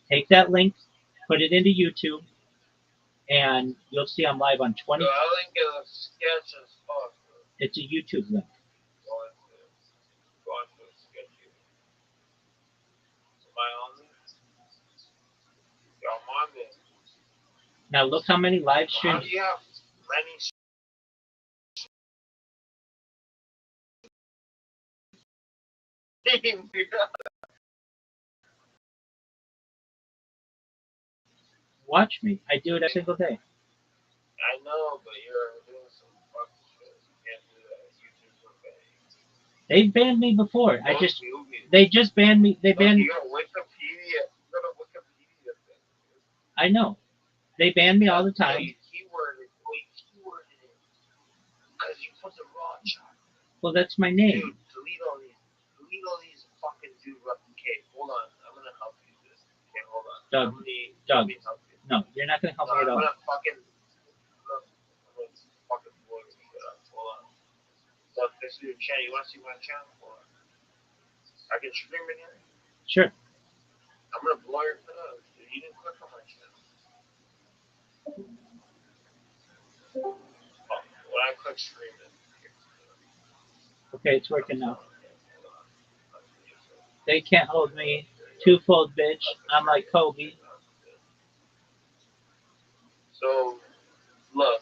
Take that link, put it into YouTube, and you'll see I'm live on 20. So I link in a sketch as fuck. It's a YouTube link. Go into a sketch. Am I on this? Yeah, I'm on this. Now look how many live How streams. do you have many streams? Watch me. I do it every single day. I know, but you're doing some fucking shit. You can't do that. YouTube's okay. They banned me before. Movies. They just banned me. They Look, banned. you got Wikipedia. You got a Wikipedia thing. I know. They ban me all the time. You keyworded it. Because you put the Rothschild. Well, that's my name. Dude, delete all these. Delete all these fucking dude. Okay, hold on. I'm gonna help you with this. Okay, hold on. Doug, Let me help you. no, you're not gonna help me at all. I'm gonna fucking blow your shit up. Hold on. Look, this is your channel. You wanna see my channel? Hold on. I can stream it here. Sure. I'm gonna blow your shit up. Dude, you didn't click on my channel. Oh, when I click stream it. Okay, it's working now. They can't hold me. Twofold bitch. I'm like Kobe. So, look.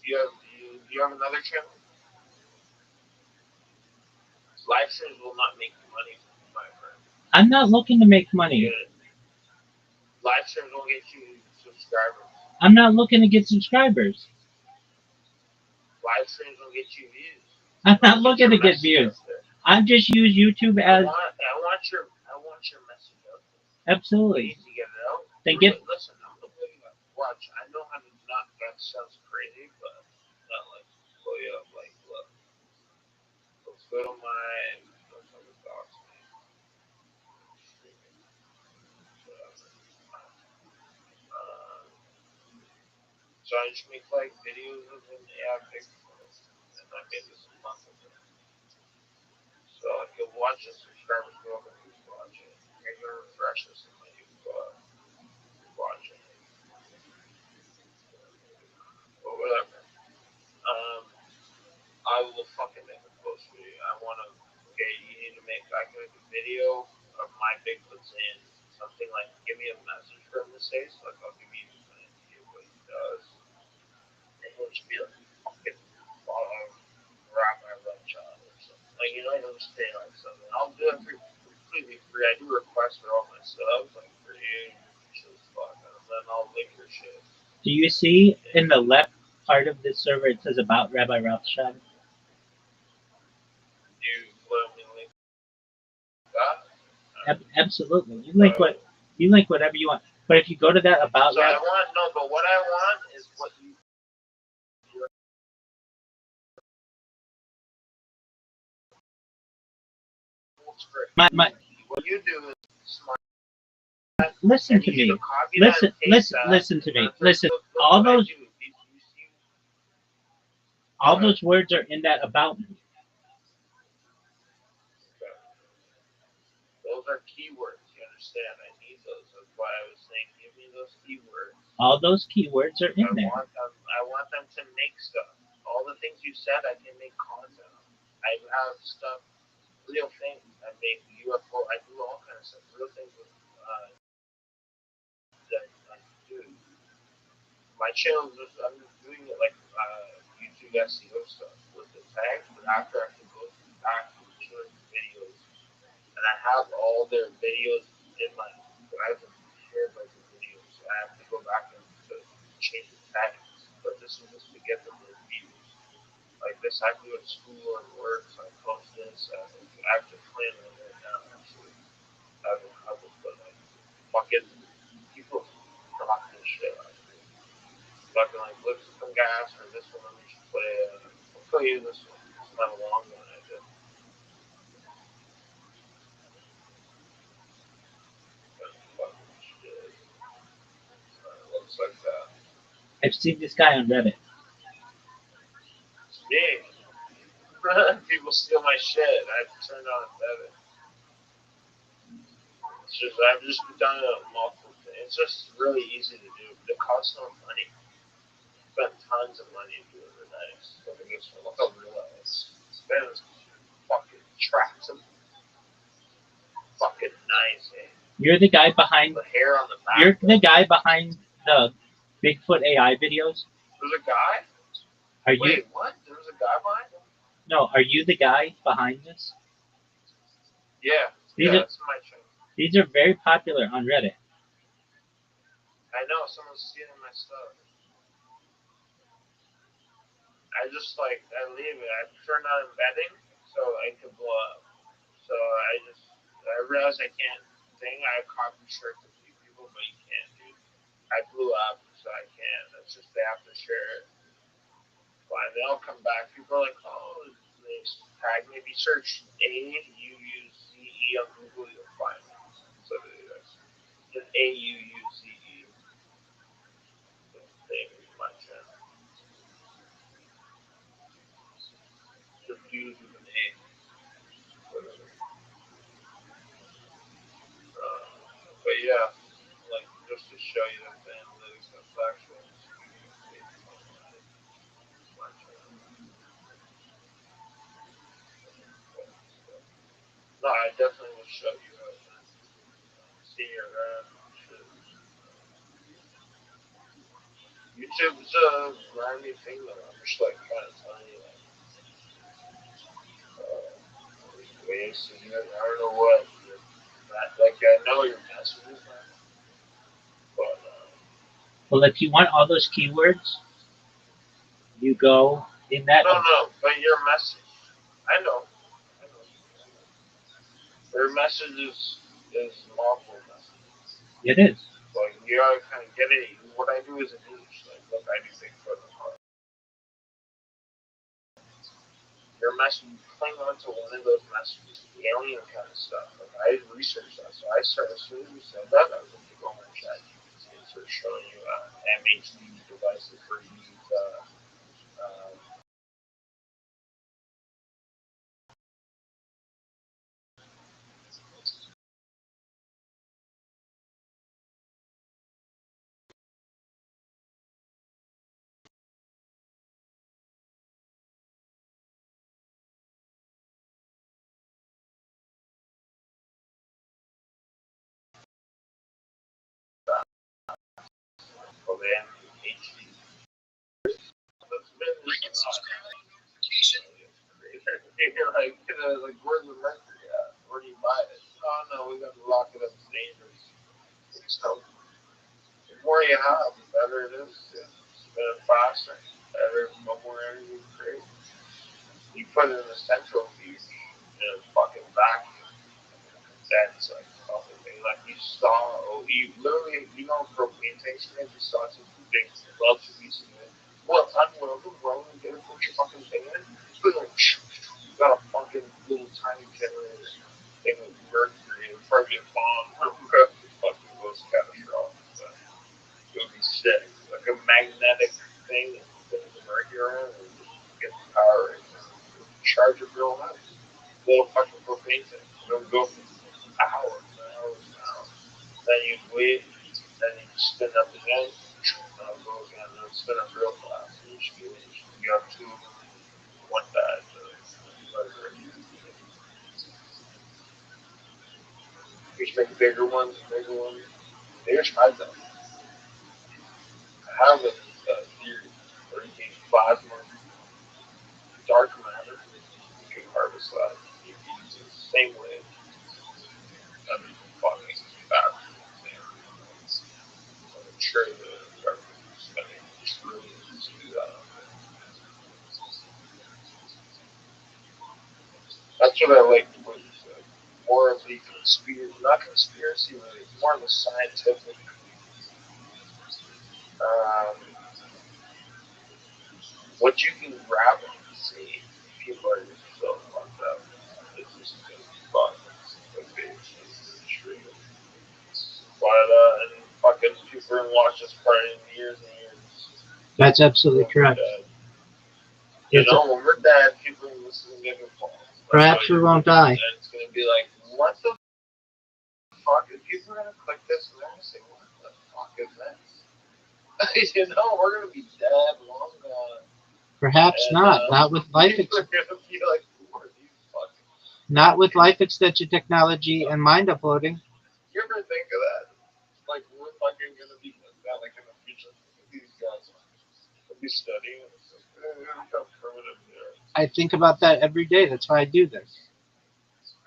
You have another channel? Live streams will not make you money, my friend. I'm not looking to make money. Live streams will get you subscribers. I'm not looking to get subscribers. Live streams will get you views. I'm not looking to get views. I just use YouTube as. I want your message out there. Absolutely. You need to get it out. Then Listen, I'm gonna blow you up. Watch. I know how to not. That sounds crazy, but not like blow you up. Like, look. Let's go to my. Let's go to docs, man. So I just make like videos of an AI Bigfoot, and I made this a month ago. So if you'll watch the subscribers go up and you watch it, you're gonna refresh this and then you watch it. But whatever. I will fucking make a post for you. I wanna. Okay, you need to make. I can make a video of my Bigfoot's in something like. Give me a message from the States, like I'll give you what he does. And he'll just be like fucking Rabbi Rothschild or something. Like, you know, I don't stay like something. I'll do it for completely free. I do requests for all my stuff, like for you, just fuck, and then I'll link your shit. Do you see in the left part of this server it says about Rabbi Rothschild? You let me link that? Absolutely. You link whatever you want. But if you go to that about So I want but what I want is what you. What you do is smart. Listen to me. Listen to me. Listen. All those words are in that about me. Those are keywords. You understand? I need those. That's why I was saying, give me those keywords. All those keywords are in there. I want them to make stuff. All the things you said, I can make content. I have stuff, real things. I make UFO. I do all kinds of stuff. Real things with that I do. My channel is I'm doing it like YouTube SEO stuff with the tags, but after I can go back to the videos, and I have all their videos in my. I haven't shared like the videos, so I have to go back and change the tags. But this is just to get them their views. Like this, I do at school and work, so I post this. I have to plan it right now. Actually, I don't have it, but like fucking people rock this shit. Fucking like look at some gas or this one. We should play. I'll play you this one. It's not a long one. I did. Fucking shit. Looks like that. I've seen this guy on Reddit. It's me. People steal my shit. I've turned on it better. It's just I've just done it multiple things. It's just really easy to do. It costs no money. Spent tons of money doing the nice. Look at this one. Look how real that is. Spends fucking tracks of fucking nice. Eh? You're the guy behind the hair on the back. You're the guy behind the Bigfoot AI videos. There's a guy. Wait, what? There's a guy behind him? No, are you the guy behind this? Yeah, that's my channel. These are very popular on Reddit. I know, someone's stealing my stuff. I leave it. I turn on embedding so it can blow up. So I realize I can't I copy shirts to few people, but you can't, dude. I blew up, so I can't. It's just they have to share it. But they'll come back. People are like, oh, they tag maybe search AUUZE on Google, you'll find it. So it's AUUZE. Name is my channel. Just use with an A. But yeah, like just to show you that the analytics of factual. No, I definitely will show you see your YouTube's a grimy thing though. I'm just like trying to tell you ways to do it. I don't know what. I know your messages, but well, if you want all those keywords, you go in that. No, but your message. I know. Their message is multiple messages. It is. Like you gotta kind of get it. What I do is a niche. Like look, I do Bigfoot. Your message, you cling onto one of those messages, the alien kind of stuff. Like I researched that, so I started as soon as you said that, I was going to go on chat and start showing you MHD devices for use. Of MHD. like, where's the mercury at? Where do you buy it? Oh no, we got to lock it up. It's dangerous. So the more you have, the better it is. It's faster, better, no more energy to create. You put it in a central heat in a fucking vacuum. That's like fucking thing. Like you saw, you literally, you know, propane tanks, you saw some things, lots of pieces of it. Well, unweld them, get a bunch of fucking thing in it. Boom, you got a fucking little tiny generator thing with mercury and probably a bomb. Fucking goes catastrophic. But it would be sick. Like a magnetic thing that spins the mercury around and get the power and charge it real nice. Little fucking propane tank. It'll go for hours and hours and hours. Then you wait, then you spin up again, and it'll go again, and it'll spin up real fast. And you have two of them, one died. You just make bigger ones. They just tried them. I have a theory where you can plasma, dark matter, you can harvest that. You can use it the same way. I mean, fucking bad. I'm sure the government is spending trillions to do that. That's what I like about more of the conspiracy, not conspiracy, but more of the scientific. Um, what you can grab and see, people are just so fucked up. It's just gonna be fun. It's true. But and fucking people are watch this for years and years. That's absolutely correct. You know, when we're dead, people are listening to the phone. Perhaps we won't die. And it's gonna be like, what the fuck? If people are gonna click this and they're gonna say, what the fuck is this? You know, we're gonna be dead long gone. Perhaps and, not with life extension. Like, not with life extension technology and mind uploading. You ever think of that? Like, we're fucking gonna be like in the future. These guys will be studying. I think about that every day. That's why I do this.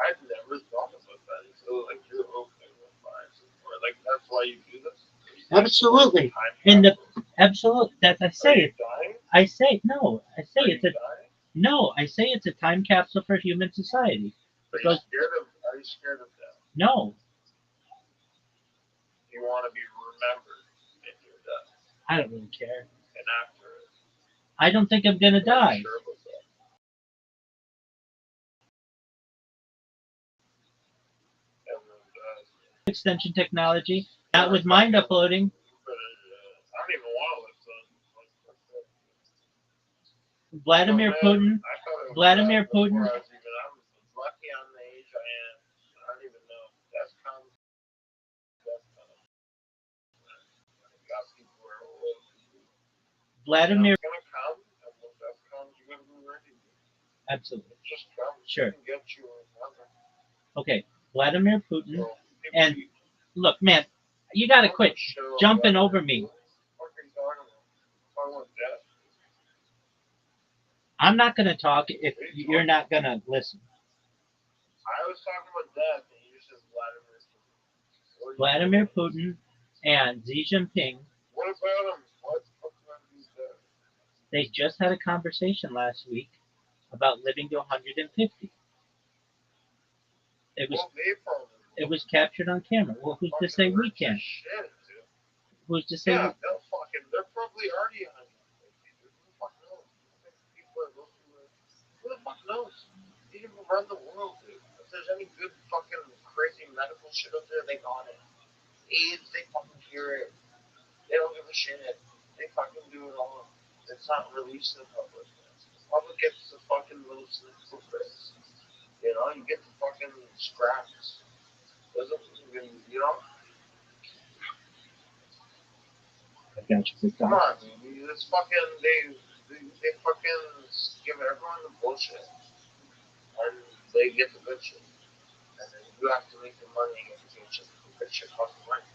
I've never thought about that until like you're opening with minds. Like that's why you do this. Absolutely. In the absolute that I say it. I say no. I say it's a no. I say it's a time capsule for human society. Are you scared of death? No. You want to be remembered in your death. I don't really care. And after it. I don't think I'm gonna die. Sure about that. Extension technology, not with mind uploading. I don't even want to listen. Vladimir Putin. Vladimir Putin. I'm lucky on the age I am. I don't even know. That's come. Got people who are old. Vladimir. It's gonna come, and when that comes, you're gonna be ready. Absolutely. Just come. Sure. Get you another. Okay, Vladimir Putin. And look, man, you gotta quit jumping over me. I'm not gonna talk if you're not gonna listen. I was talking about death, and you said Vladimir Putin and Xi Jinping. What about him? What they just had a conversation last week about living to 150. It was captured on camera. Well, who's to say we can't? Who's to say? Yeah, they're probably already 150. Who the fuck knows? Who the fuck knows? They even run the world, dude. If there's any good fucking crazy medical shit up there, they got it. AIDS, they fucking cure it. They don't give a shit. They fucking do it all. It's not released to the public. The public gets the fucking little snippets of this. You know, you get the fucking scraps. Doesn't even, you know? I got you. Come on, dude. It's fucking, they fucking give everyone the bullshit. And they get the good shit. And then you have to make the money and get the good shit. The good shit costs money.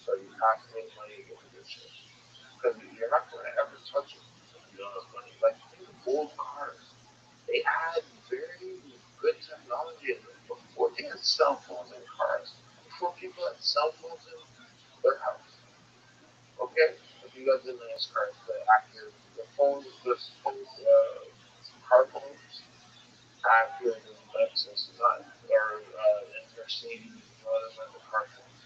So you have to make money to get the good shit. Because you're not going to ever touch it if you don't have money. Like, think of old cars. They had very phones, car phones, accurate as Lexus, not or Mercedes, rather than the car phones.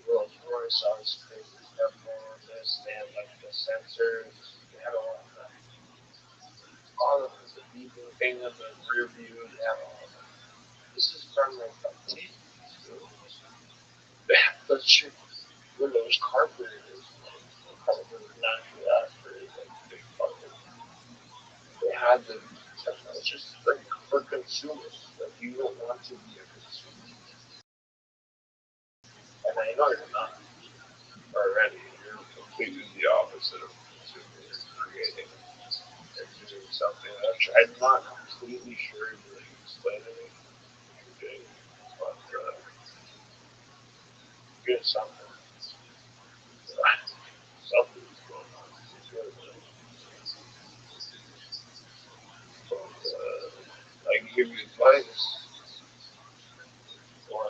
Rolls Royce, I was crazy. Their phone, this, they had like the sensors, they had all of that. All of the beeping thing in the rear view, they had all of that. This is from like the 80s. They had such Windows carburetors, probably not for that, for like big fucking. They had the technology just like for consumers. Like you don't want to be a consumer. And I know you're not already. You're completely the opposite of consuming. You're creating and doing something. I'm not completely sure you really explain it. You're doing, but you're doing something. Something's going on. But I can give you advice. Or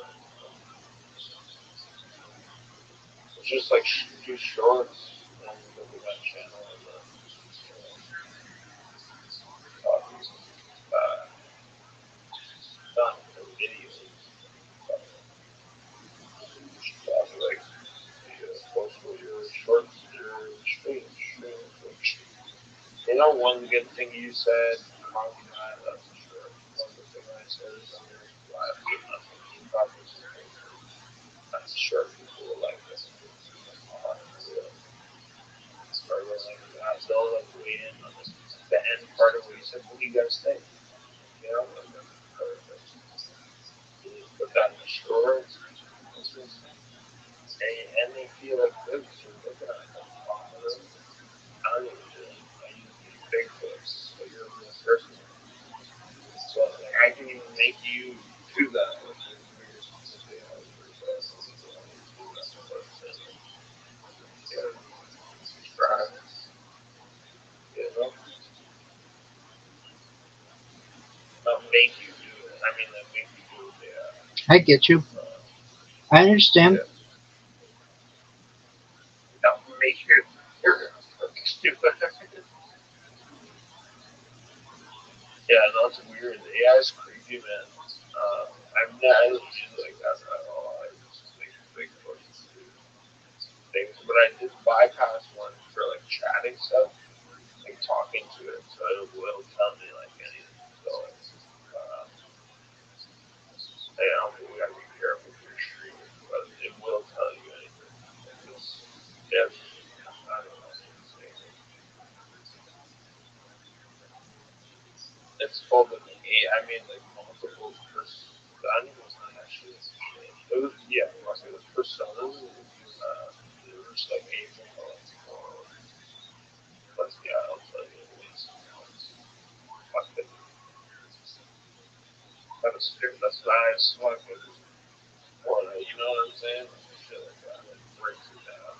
just like do shorts and look at that channel and not the videos. Like post with your shorts, your streams. You know, one good thing you said, monkey eye, that's for sure. One good thing I said is I'm going to laugh at nothing. You probably I'm sure people will like this. Or like that, they'll like weigh in on this. The end part of what you said, what do you guys think? You know, like, put that in the store, and they feel like this. You're looking at them, talking to them. I don't even do it. I use these Bigfoots, so you're a real person. So like, I can even make you do that. Subscribe, you know? Not make you do it. I mean, like make you do it. Yeah. I get you. I understand. Yeah. Not make you do it. Yeah, that's weird. AI is creepy, man. I'm not. I don't use it like that at all. I just make Bigfoot do things, but I did bypass one for like chatting stuff, like talking to it, so it'll tell me like anything. So I don't think we gotta be careful if you're streaming, but it will tell you anything. If I don't know, it's called an A. I mean, like multiple person. I think it was not actually. It was yeah, it was personas. It was like April. But yeah, I'll tell you. It's fucking. That's nice. Fucking. Or, you know what I'm saying? Shit like that. It breaks it down.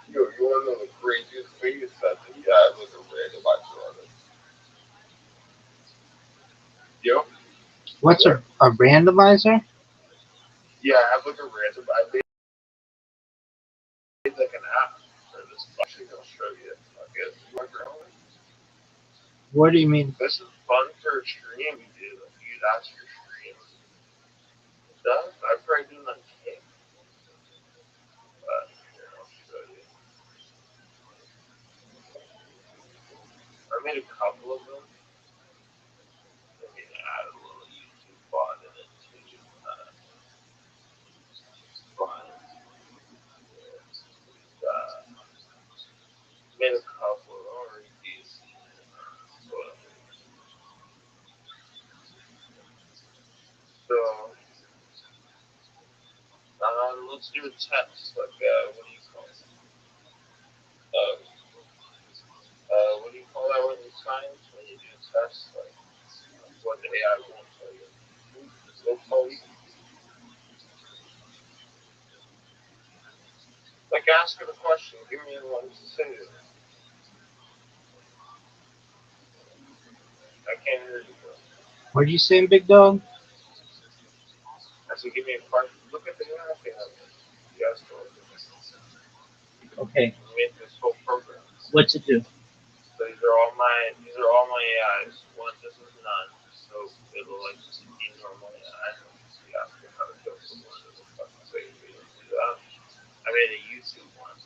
You want to know the craziest thing is that the guy was a randomizer on it. Yep. What's a randomizer? Yeah, I have like a random. I made like an app for this. Actually, I'll show you. Okay, you want your own? What do you mean? This is fun for a stream, dude. Like, you that's your stream. It does. I've tried doing that cake, but here, I'll show you. I made a couple of them. Maybe add a little YouTube bot in it too. Fun. Made a couple already decent. But, so, let's do a test. Like, what do you call it? What do you call that when you science? When you do a test? Like, what the AI won't tell you. They'll tell you. Like, ask it a question. Give me one to say it. I can't hear you, bro. What are you saying, big dog? I said, give me a part. Look at the internet they have. Yes, bro. Okay. We made this whole program. What's it do? So these are all my AIs. One, this is none. So it'll like be normal AI. You ask it how to kill someone. It'll fucking say you do that. I made a YouTube one.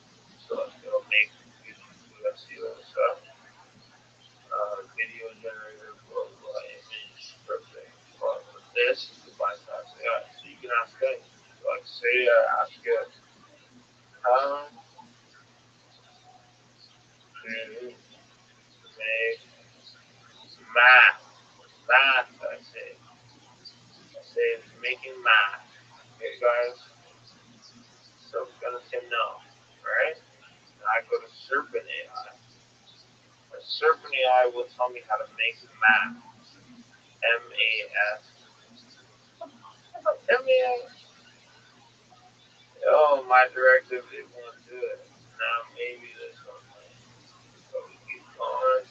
So it'll make YouTube SEO stuff. Video generator, blah blah, image scripting. But with this is the bypass AI. So you can ask it. Like say ask it how to make math. Math, I say it's making math. Okay, guys? So it's gonna say no. Alright? And I go to Serpent AI. A Serpent AI will tell me how to make math. M-A-S. M-A-S. Oh, my directive, it won't do it. Now maybe this one might. So we keep going.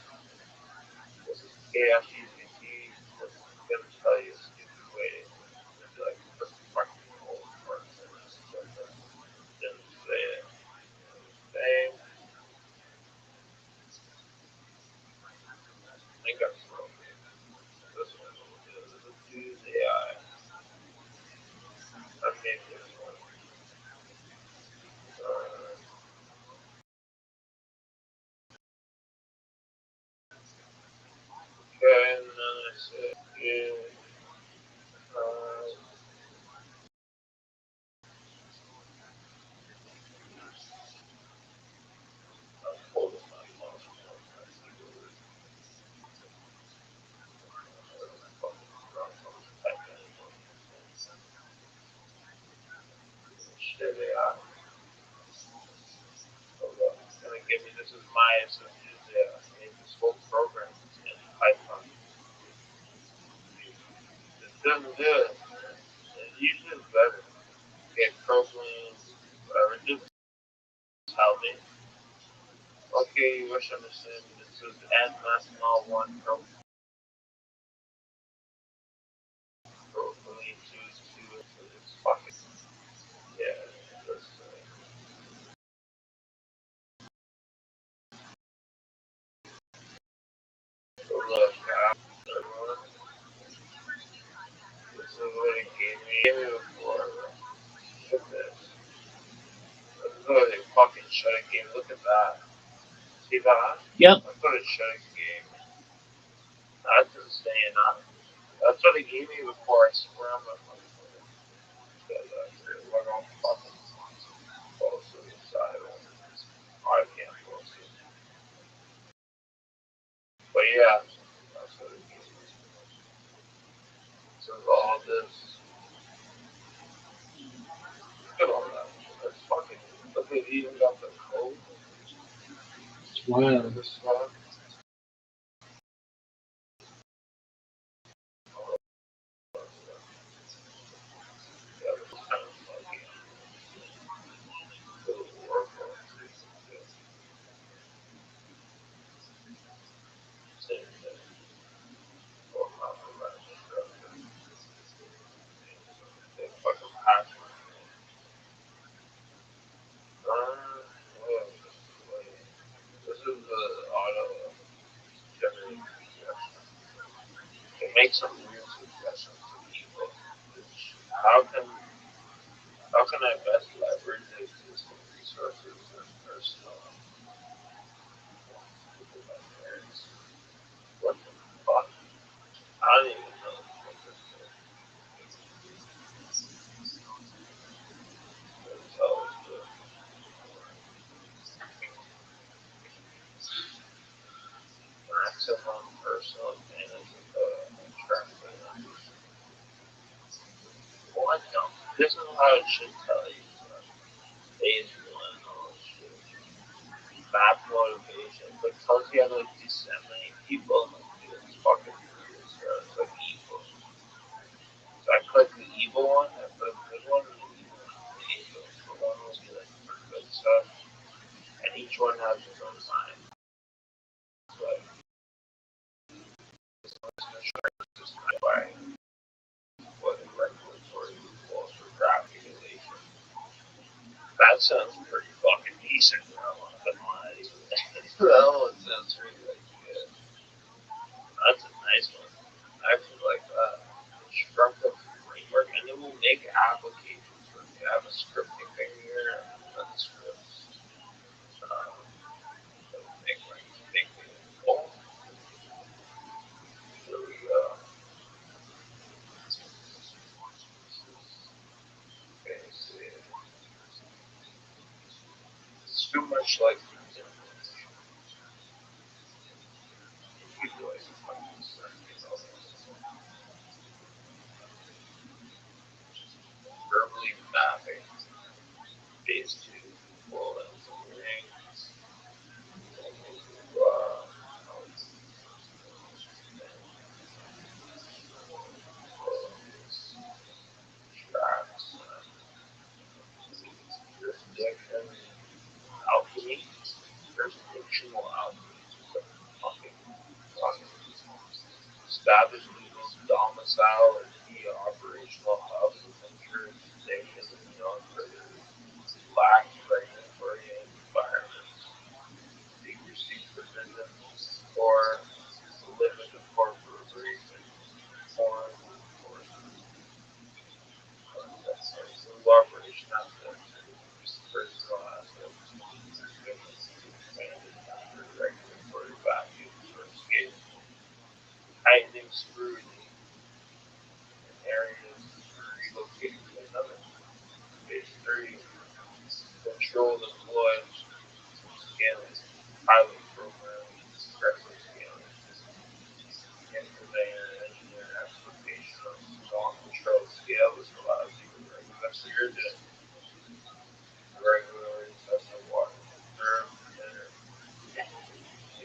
This is chaos GPT. This is gonna tell you a stupid way. It's like, put the fucking old person. Didn't say it. Same. I think I'm broken. This one will do. This is use AI. I made this one. Okay, and then I said, yeah, I'm holding my phone. Shit, AI. Hold up. It's gonna give me, this is my associate. Yeah, I made this whole program in Python. It doesn't do it. It usually is better. Get programs, whatever. Just tell me. Okay, you wish to understand this is N Massimo 1 Pro. Hopefully, choose to it's fucking. Yeah, this, so look, everyone, this is what it gave me. It gave me before. Look at this. This is what it fucking should have gave me. Look at that. See that? Yep. That's what it should have gave me. That's insane, huh? That's what it gave me before I swear on my motherfucker. We're going fucking close to the side. I can't close it. But yeah, that's what it gave me. So all this. Look at all that. That's fucking. Look, they even got the code. Wow. This one. Yeah, this is kind of funky. Little workflow. Same thing. Or not the right structure. They fucking hacked my thing. Well, this is the auto generated suggestion. It makes some real suggestions to people. Which, how can I best leverage the existing resources and personal with my parents? What the fuck? I don't even know what this is. It's always the maximum personal advantage of the traffic. What the? This is how it should tell you. Phase one, all shit. Map motivation. But tells you how to like disseminate people. Dude, it's fucking weird, bro. It's like evil. So I click the evil one, I put a good one, and the evil one. The evil. So one will be like for good stuff, and each one has its own mind. So like, That sounds pretty fucking decent, bro. I'm not gonna lie to you. That one sounds really like good. That's a nice one. I actually like that. Structural framework, and then we'll make applications where we have a scripting thing here and then scripts. That will make like big goal. There we go. Okay, see. It's too much like verbally mapping phase two full engineering. Jurisdiction, alchemy, jurisdictional alchemy. Fucking establish legal domicile or key operational hubs within jurisdictions known for their lax regulatory environments, secrecy provisions, or limit of corporation form or cooperation assets, personal assets, expanded after regulatory values or scale, tightening scrutiny in areas relocated to another. Page 3, controlled employees, scaling, pilot programs, aggressive scaling, implementing engineer application of small control scale, which allows you to regulate your regularly assessing water, term, energy.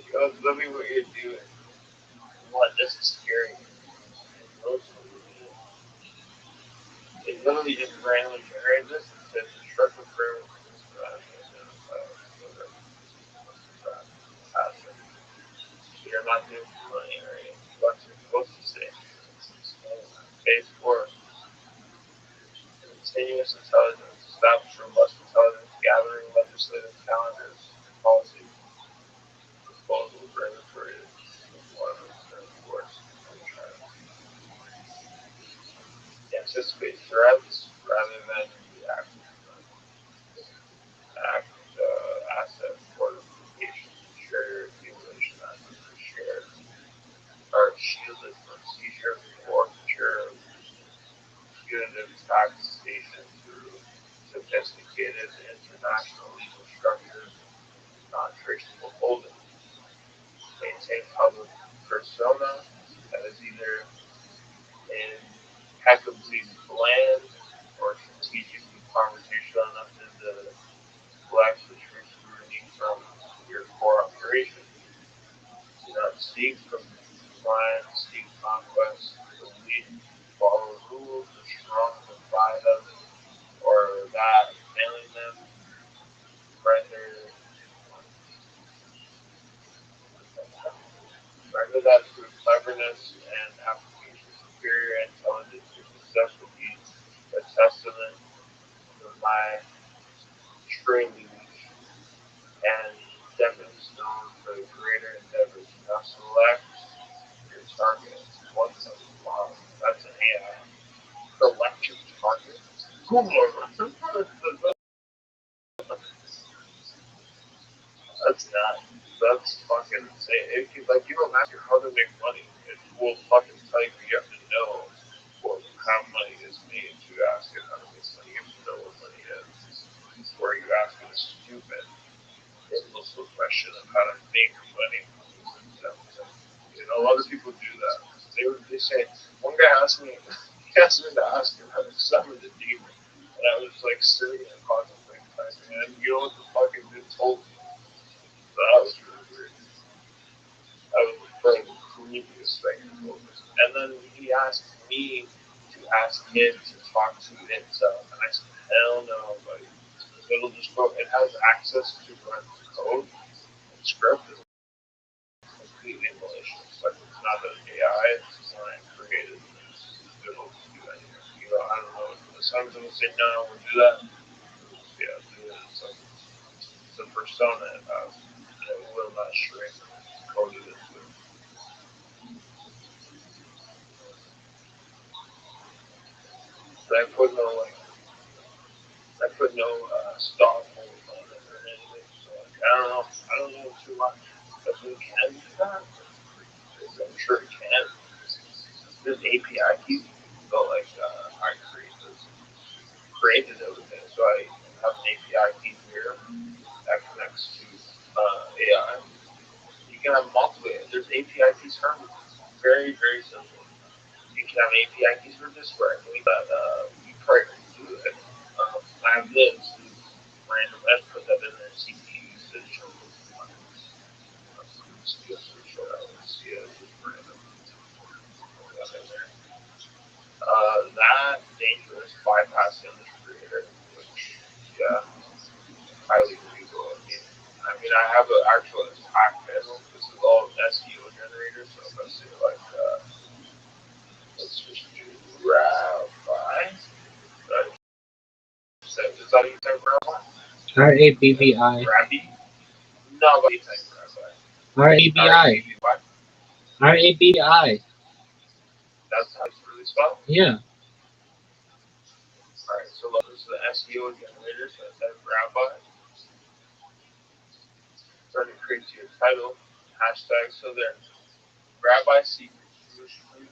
Because let me what you're doing. What? This is scary. They literally just randomly generated this and said constructive framework for this you're not doing money, right? What you're supposed to say. Phase 4, continuous intelligence, establish robust intelligence, gathering legislative calendars, policy, proposal, regulatory requirements, and enforce. Anticipate threats rather than react to them. Asset fortification, share accumulation assets are shared, are shielded from seizure, forfeiture, punitive taxation through sophisticated international legal structures, non-traceable holdings. Maintain public persona that is either impeccably bland or strategically conversational enough to deflect the true scrutiny from your core operation. Do not seek from compliance, seek conquest, delete, follow rules, or strong comply them, or that failing them, render that through cleverness and application superior intelligence or successful deeds, a testament to my extremely weak and stepping stone for the greater endeavors. Now select your target. What's the law? That's an AI. Select your target. That's not. That's fucking insane. If you like, you don't ask her how to make money. It will fucking tell you. You have to know how money is made to ask it how to make money. You have to know what money is. Before you ask it a stupid, endless question of how to make money. You know, a lot of people do that. They say one guy asked me, he asked me to ask him how to summon the demon, and I was like sitting and contemplating, and you know what the fucking dude told me? That was really weird. That was like the creepiest thing he told me. And then he asked me to ask him to talk to himself, and I said, hell no, buddy. It'll just go. It has access to run code and script. Is completely malicious. Like it's not an AI. It's designed, created, able to do anything. You know, I don't know. Sometimes they say no, we'll do that. Yeah, do it. persona that will not shrink coded into it. But I put no stock hold on it or anything. So like, I don't know too much. If we can do that, I'm sure it can. There's API keys, but like I created everything. So I have an API key here that connects to AI. You can have multiple. There's API keys for everything. Very, very simple. You can have API keys for Discord. But you probably do it. I have this random. Let's put that in there. CPU usage. That dangerous bypassing the creator, which yeah, highly illegal. I have an actual attack panel. This is all SEO generators. So if I say like, let's just do Rabbi. Is that you type Rabbi? RABBI. Rabbi? No, but you type Rabbi. RABI. RABI. That's how it's really spelled? Yeah. Alright, so look, this is the SEO generator, so I type Rabbi. Trying to create your title, hashtag, so there. Rabbi secrets, Jewish truth,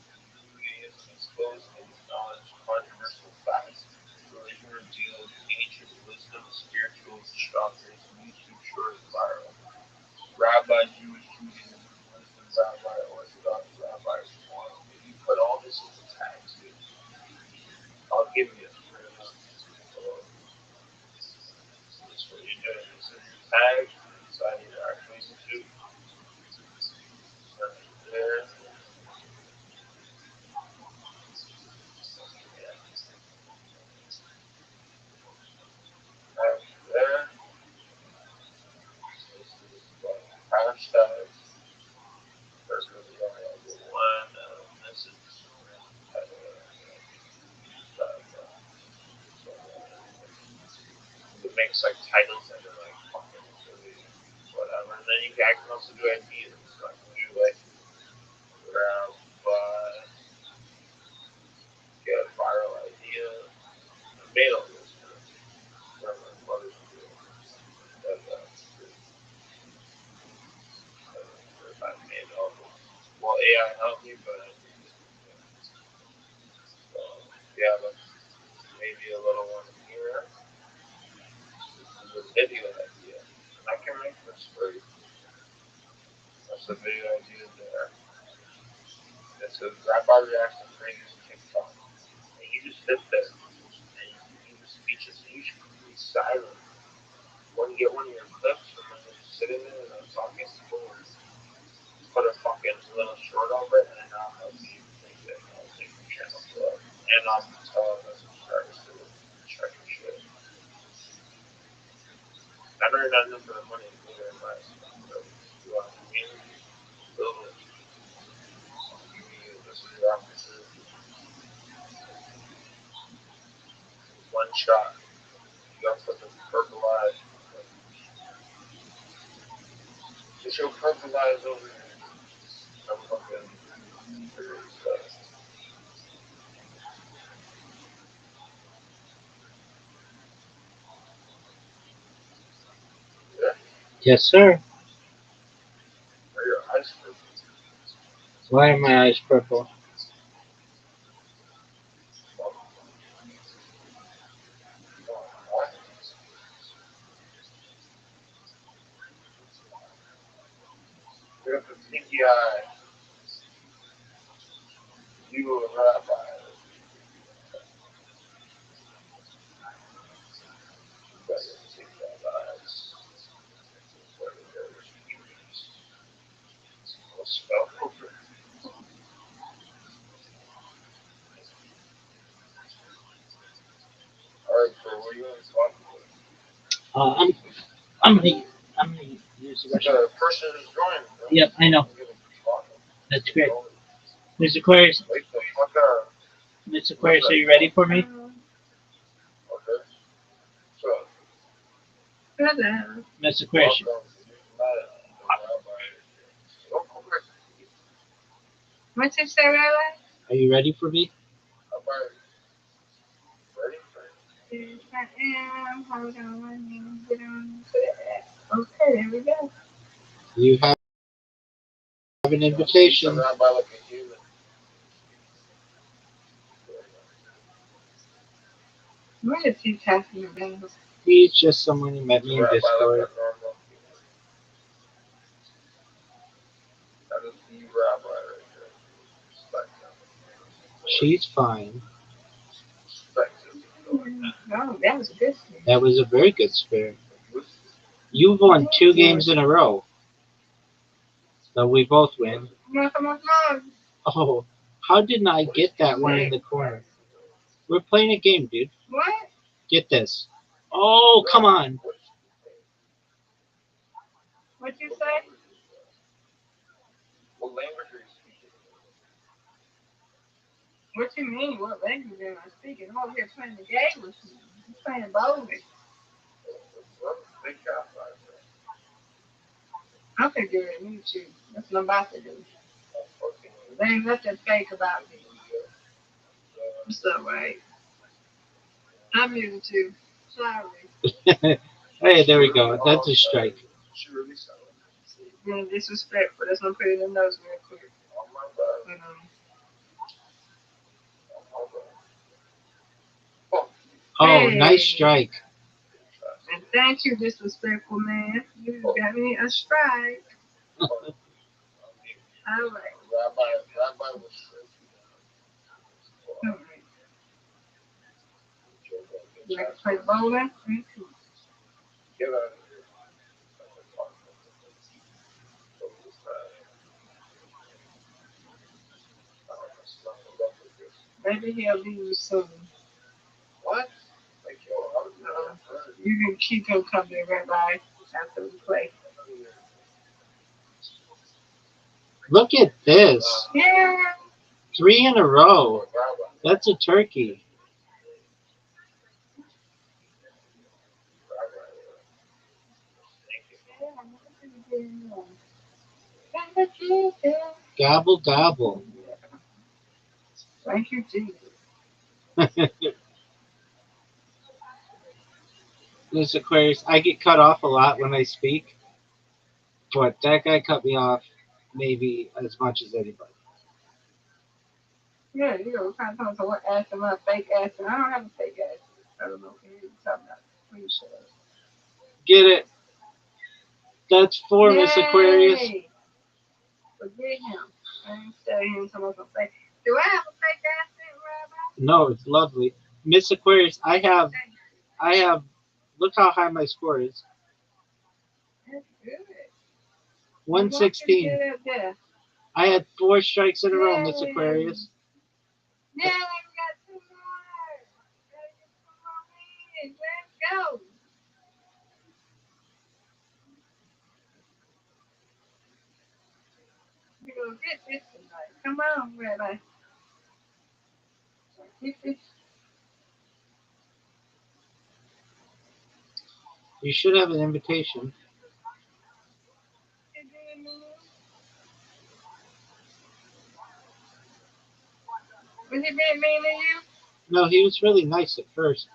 Judaism exposed and acknowledged controversial facts. Religion revealed, ancient wisdom, spiritual chakras, YouTube short viral. Rabbi, Jewish Judaism, Muslim Rabbi, Orthodox Rabbi, Reform. If you put all this in the tags, dude, I'll give you it. So that's what you're doing. This is your tag inside your actual YouTube. Right there. Yeah. Right there. This is hashtag. There's really only one message. It makes like titles that are like fucking really whatever. And then I can also do ideas. So I can do like Rabbi, get a viral idea. I made all this. Where my mother's doing. But I made all this. Well, AI helped me, but I did it. So yeah, but maybe a little one here. This is a video idea. And I can make this for you. That's a video idea there. It says Rabbi reacts to phrases TikTok. And you just sit there and you just speeches and you should be silent. When you get one of your clips and then just sitting there and I'm talking, boom, put a fucking little short over it and I'll help you make it. I'll take the channel to it. And I'll tell the subscribers to check your shit. I know you're not in for the money, neither am I. So you want a community, build it. This is your opportunity. One shot. You got to put the purple eyes. Just your purple eyes over here. I'm fucking figuring stuff. Yeah? Yes, sir. Are your eyes purple? Why are my eyes purple? You got the pinky eye. You a rabbi. You got your pinky eyes. What's spell over? Alright, so what are you going to talk about? I'm I'm gonna use the The restroom. person is joining. Bro. Yep, I know. That's great. Mr. Aquarius, Wake the fuck up. Mr. Aquarius, are you ready for me? Okay. So, Miss Aquarius, What you say, Rabbi? are you ready for me? Yes, I am. Hold on, let me get on to that. Okay, there we go. You have an invitation. What is he talking about? He's just someone who met me in Discord. She's fine. Oh, that was a good thing. That was a very good spirit. You've won 2 games in a row. So we both win. Come on. Oh, how didn't I get that one in the corner? We're playing a game, dude. What? Get this. Oh, come on. What you say? What you mean? What language am I speaking? I'm over here playing the game with you. I'm playing bowling. I'm gonna get it. Me too. That's what I'm about to do. There ain't nothing fake about me. It's alright. I'm here too. Sorry. Hey, there we go. That's a strike. Being disrespectful. That's what I'm putting in the notes real quick. Oh, Hey. nice strike. And thank you, disrespectful man. You got me a strike. Alright. You like to play bowling? Me too. Maybe he'll leave soon. You can keep him coming, Rabbi, after we play. Look at this. Yeah. 3 in a row. That's a turkey. Gobble, gobble. Thank you, Jesus. Miss Aquarius, I get cut off a lot when I speak, but that guy cut me off maybe as much as anybody. Yeah, you know, kind of talking about what ass am I, fake ass, and I don't have a fake ass. I don't know what you're talking about. Pretty sure. Get it? That's 4, Miss Aquarius. Forget him. I ain't saying him talking about some fake. Do I have a fake ass, Rabbi? No, it's lovely. Miss Aquarius, I have, look how high my score is. That's good. 116. I had 4 strikes in a row, Miss Aquarius. Yeah, we got 2 more. Gotta get 2 more wins. Let's go. We're gonna get this tonight. Come on, Rabbi. Get this. You should have an invitation. Was he being mean to you? No, he was really nice at first,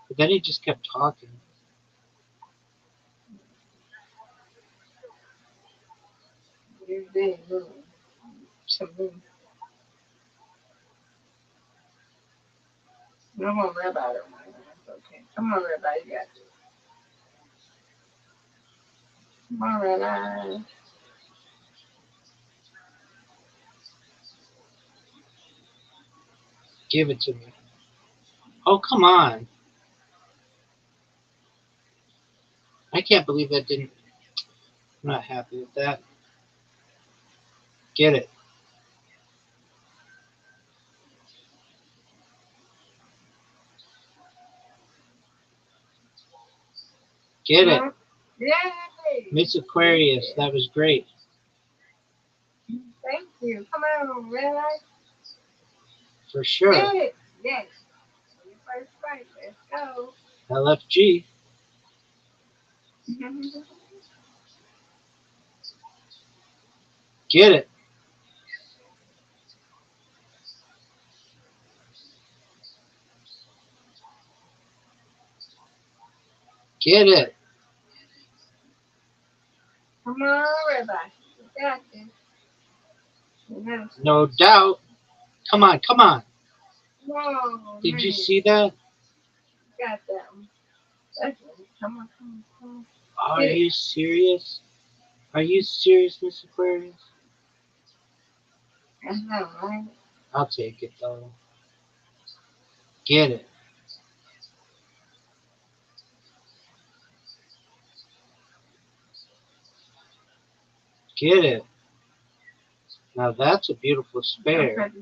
but then he just kept talking. He's being rude. No more Rabbi. That's okay. Come on, Rabbi. You got this. Come on, Rabbi. Give it to me. Oh, come on. I can't believe that didn't. I'm not happy with that. Get it. Get it. Yay! Miss Aquarius, that was great. Thank you. Come on, Rabbi. For sure. Get it. Yes. Your first strike. Let's go. LFG. Get it. Get it. Come on, Rabbi. You got this. No doubt. Come on, come on. Whoa, Did man. you see that? Got that one. That's one. Come on, come on, come on. Are you serious? Are you serious, Miss Aquarius? That's not right. I'll take it though. Get it. Get it. Now that's a beautiful spare. I'm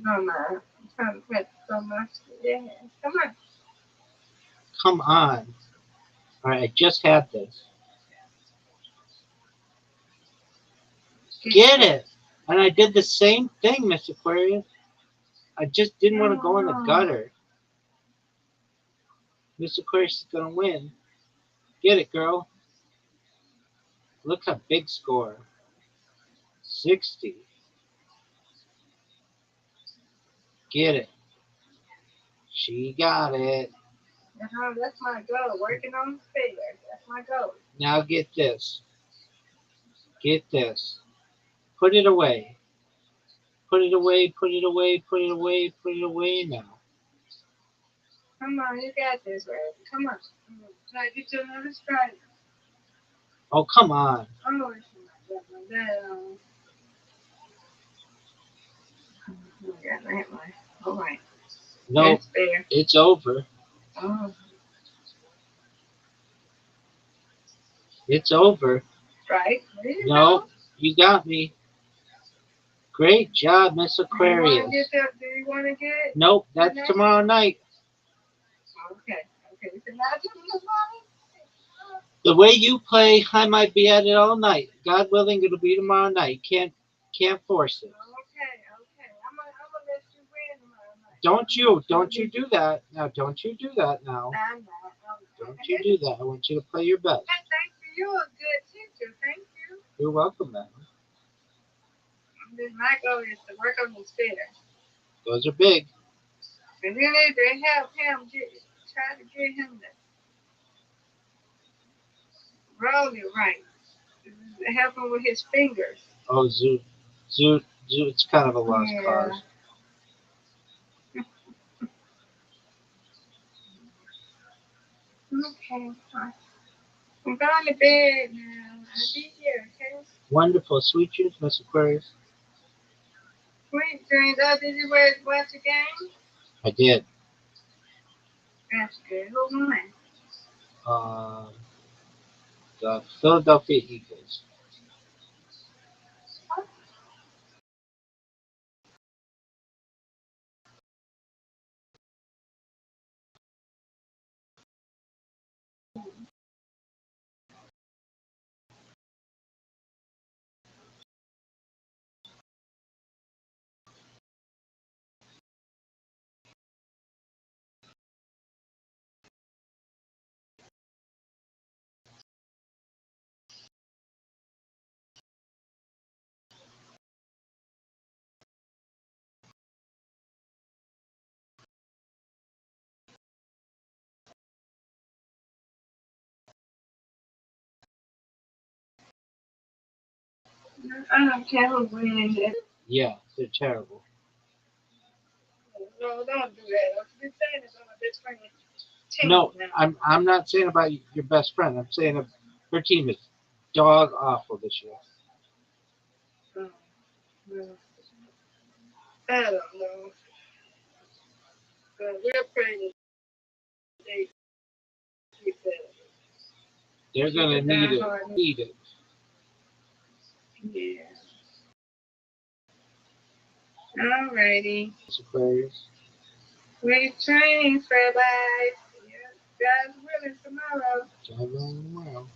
trying to press so much. Yeah. Come on. Come on. Alright, I just had this. Get it. And I did the same thing, Miss Aquarius. I just didn't want to go in the gutter. Miss Aquarius is going to win. Get it, girl. Look at big score. 60. Get it. She got it. That's my goal. Working on the failure. That's my goal. Now get this. Get this. Put it away. Put it away, put it away, put it away, put it away now. Come on, you got this, right? Come on. Try to get you another strike. Oh, come on. Oh, it's not that. All right. No, That's fair. it's over. Oh, It's over. right. There you No, go. you got me. Great job, Miss Aquarius. Do you want to get it? Nope, that's tomorrow night. Okay. Okay. So now do you want The way you play, I might be at it all night. God willing, it'll be tomorrow night. Can't force it. Okay. Okay. I'm gonna let you win tomorrow night. Don't you do that. Now, don't you do that now. I'm not. Don't you do that. I want you to play your best. Thank you. You're a good teacher. Thank you. You're welcome, man. My goal is to work on his spitter. Those are big. And we need to help him try to get him to roll it right. Help him with his fingers. Oh, Zoot. It's kind of a lost cause. Okay. I'm going to bed now. I'll be here, okay? Wonderful. Sweet dreams, Miss Aquarius. Sweet dreams. Oh, did you watch the game? I did. That's good. Who won? The Philadelphia Eagles. I don't care who wins. Yeah, they're terrible. No, don't do that. I'm just saying it's on my best friend. No, I'm not saying about your best friend. I'm saying her team is dog awful this year. I don't know. But we're praying that they keep that. They're gonna need it. Need it. Yeah. Alrighty. Aquarius. Sweet dreams, Rabbi. Yeah. God's willing tomorrow. God willing tomorrow.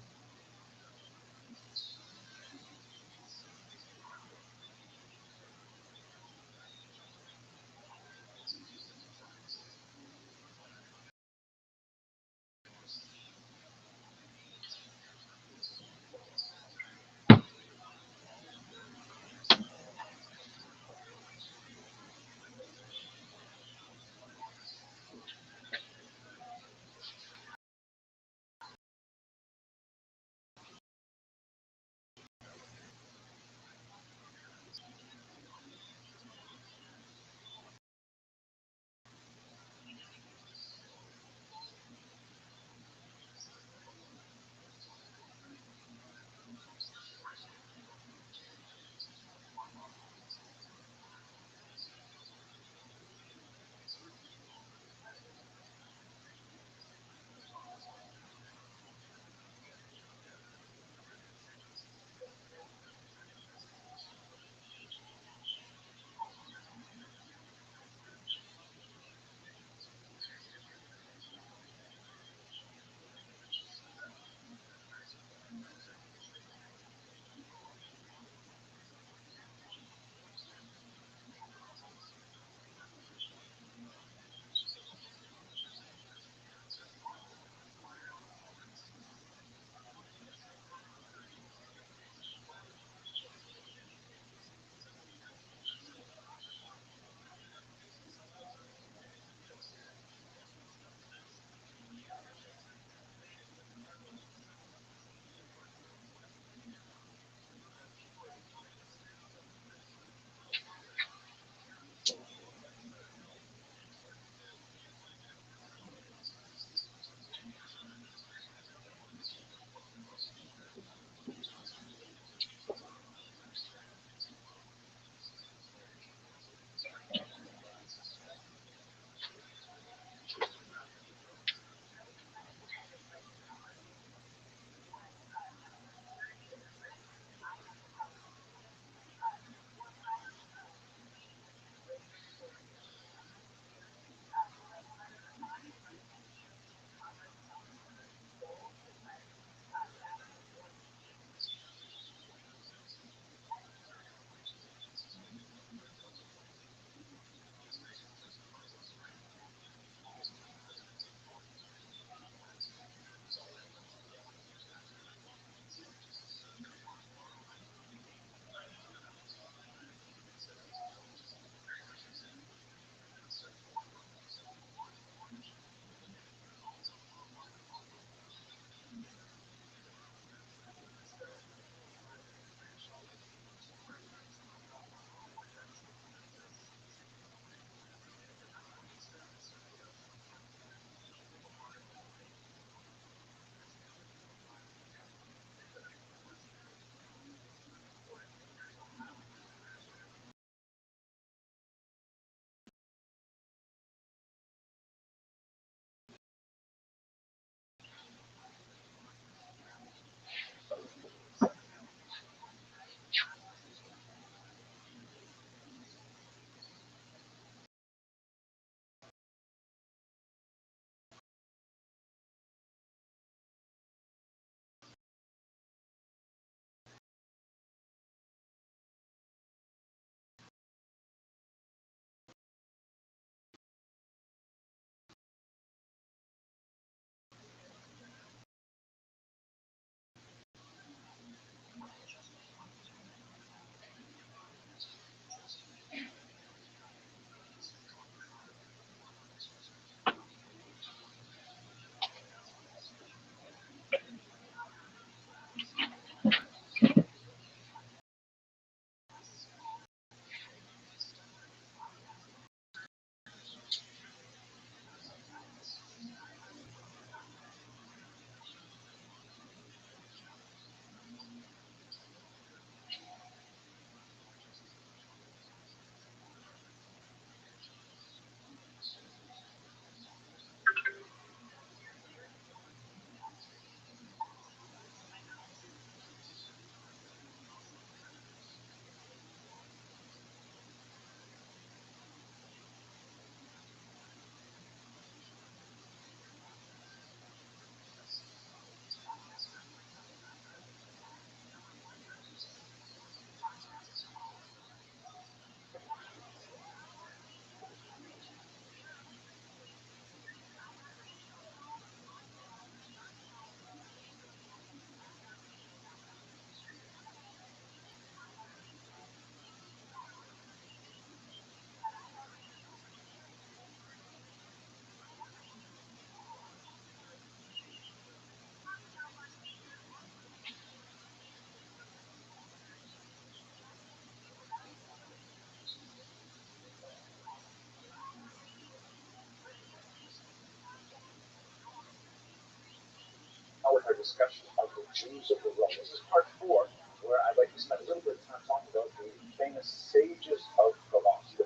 discussion of the Jews of the world. This is part 4, where I'd like to spend a little bit of time talking about the famous sages of Provence, the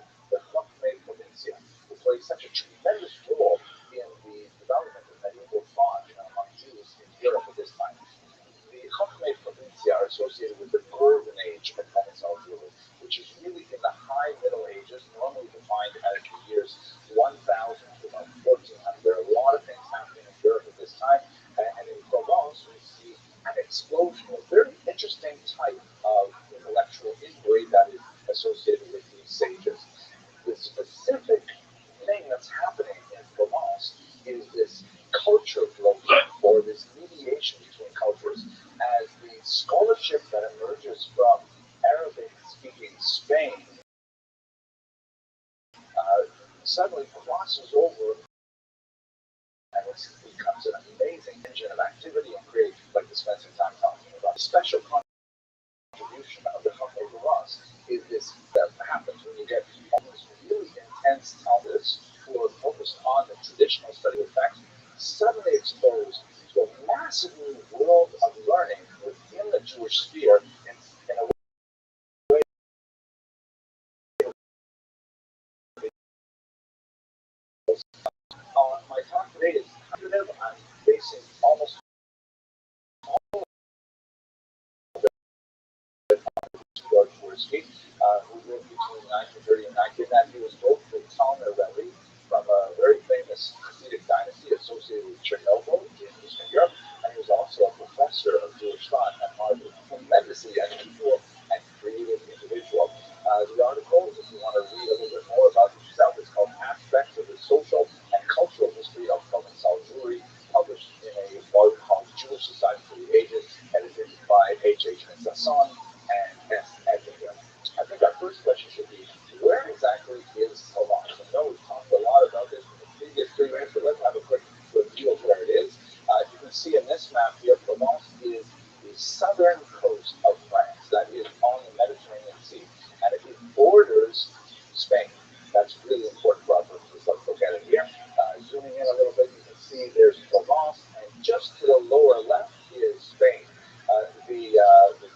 Chachmei Provincia, who played such a tremendous role in the development of medieval thought among Jews in Europe at this time. The Chachmei Provincia are associated with the Golden Age of Provençal Jewry, which is really in the High Middle Ages, normally defined as the years 1000 to about 1400. There are a lot of things happening in Europe at this time, and in Provence we see an explosion of a very interesting type of intellectual inquiry that is associated with these sages. The specific thing that's happening in Provence is this culture growth, or this mediation between cultures, as the scholarship that emerges from Arabic-speaking Spain suddenly crosses over, and it becomes an amazing engine of activity and creativity, like to spend some time talking about. A special contribution of the Chachmei Provence is this that happens when you get all these really intense Talmudists who are focused on the traditional study of facts, suddenly exposed to a massive new world of learning within the Jewish sphere in a way. My talk today is competitive. I'm facing almost Rothschild'S, who lived between 1930 and 1990. He was both the Talmud Rabbi from a very famous Hasidic dynasty associated with Chernobyl in Eastern Europe, and he was also a professor of Jewish thought at Harvard. Tremendously unusual and creative individual. The article, if you want to read a little bit more about himself, is called Aspects of the Social and Cultural History of Provençal Jewry, published in a volume called Jewish Society for the Ages, edited by H.H. Sasson and S. Edgar. I think our first question should be, where exactly is Provence? I know we've talked a lot about this in the previous 3 minutes, but let's have a quick review of where it is. You can see in this map here, Provence is the southern coast of France. That is on the Mediterranean Sea, and it borders Spain. That's really important for our purposes. Let's look at it here. Zooming in a little bit, you can see there's Provence, and just to the lower left is Spain. The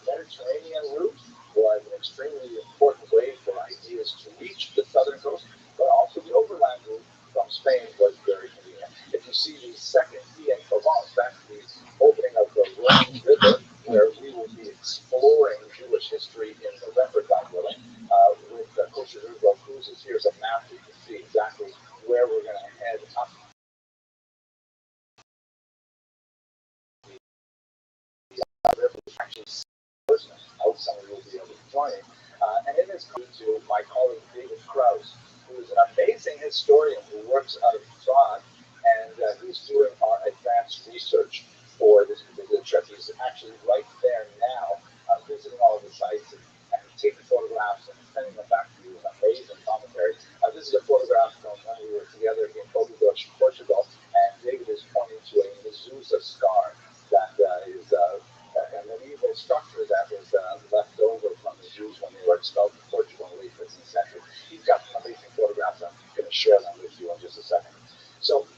Mediterranean route was an extremely important way for ideas to reach the southern coast, but also the overland route from Spain was very convenient. If you see the second T in Provence, that's the opening of the Rhone River, where we will be exploring Jewish history in November, God willing, with Rothschild'S cruises. Here's a map so you can see exactly where we're going to head up. Actually, some of you will be able to join. And in this to my colleague David Krause, who is an amazing historian who works out of Prague, and he's doing our advanced research for this particular trip. He's actually right there now, visiting all of the sites and taking photographs and sending them back to you with amazing commentary. This is a photograph from when we were together in Portugal, and David is pointing to a mezuzah scar that is a medieval structure that was left over from the Jews when they were expelled from Portugal in the late 15th century. He's got some amazing photographs. I'm going to share them with you in just a second. So,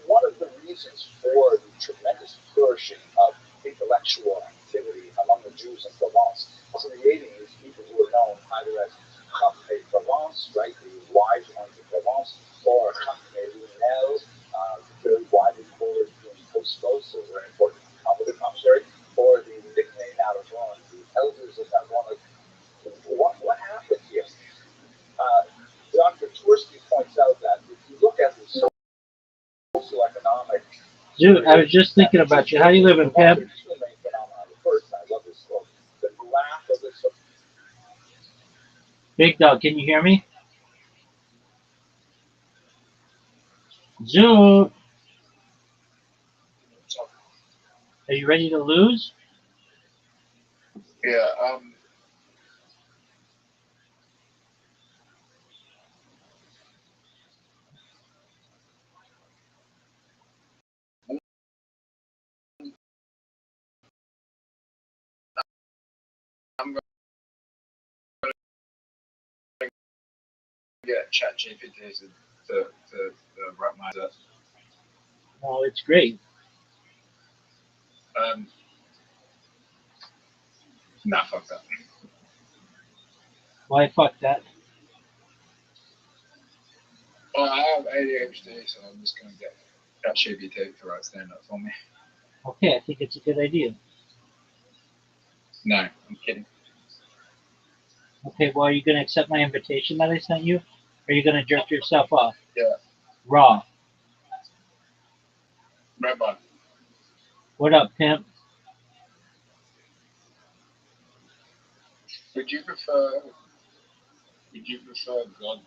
one of the reasons for the tremendous flourishing of intellectual activity among the Jews in Provence, creating these people who are known either as Chachmei Provence, right, the wise ones of Provence, or Chachmei Lunel, very widely quoted in Tosfos, so very important Talmudic commentary, or the nickname out of Ron, the elders of Narbonne. What happened here? Dr. Twersky points out that if you look at the socioeconomic... Dude, I was just thinking about you. How you living, Pep? First, I love this quote. The graph of this... Big Dog, can you hear me? Zoom. Are you ready to lose? Yeah, I'm going to get ChatGPT to wrap my up. Oh, it's great. Nah, fuck that. Why fuck that? Well, I have ADHD, so I'm just gonna get ChatGPT to write stand up for me. Okay, I think it's a good idea. No, I'm kidding. Okay, well, are you going to accept my invitation that I sent you? Or are you going to jerk yourself off? Yeah. Raw. Rabbi, What up, pimp? would you prefer God?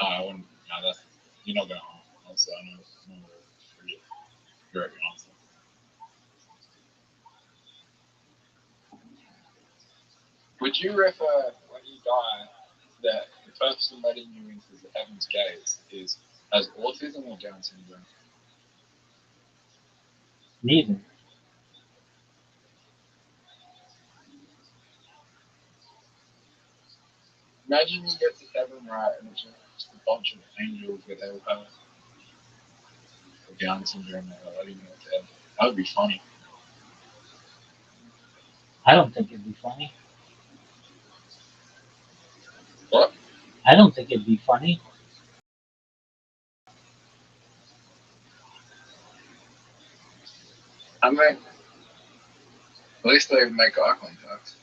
I wouldn't. No, that's you're not gonna answer. I know your answer. Would you prefer when you die that the person letting you into the heaven's gates has autism or Down syndrome? Neither. Imagine you get to heaven, right, and it's just a bunch of angels with Down syndrome that are letting you into heaven. That would be funny. I don't think it'd be funny. What? I don't think it'd be funny. I mean, at least they make eye contact.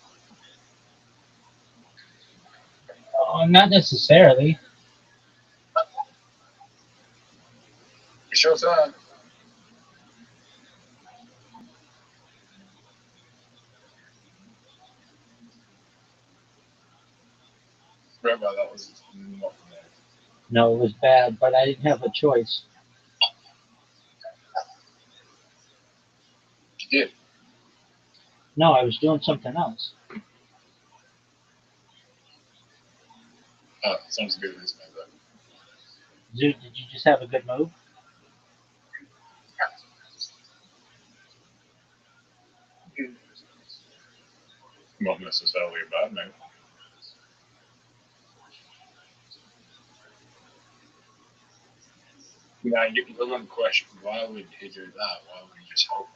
Oh, not necessarily. Sure thing. Rabbi, that was not for me. No, it was bad, but I didn't have a choice. You did. No, I was doing something else. Oh, sounds good as me, though. Dude, did you just have a good move? Not necessarily a bad move. Now, you can look on the question, why would he do that? Why would he just help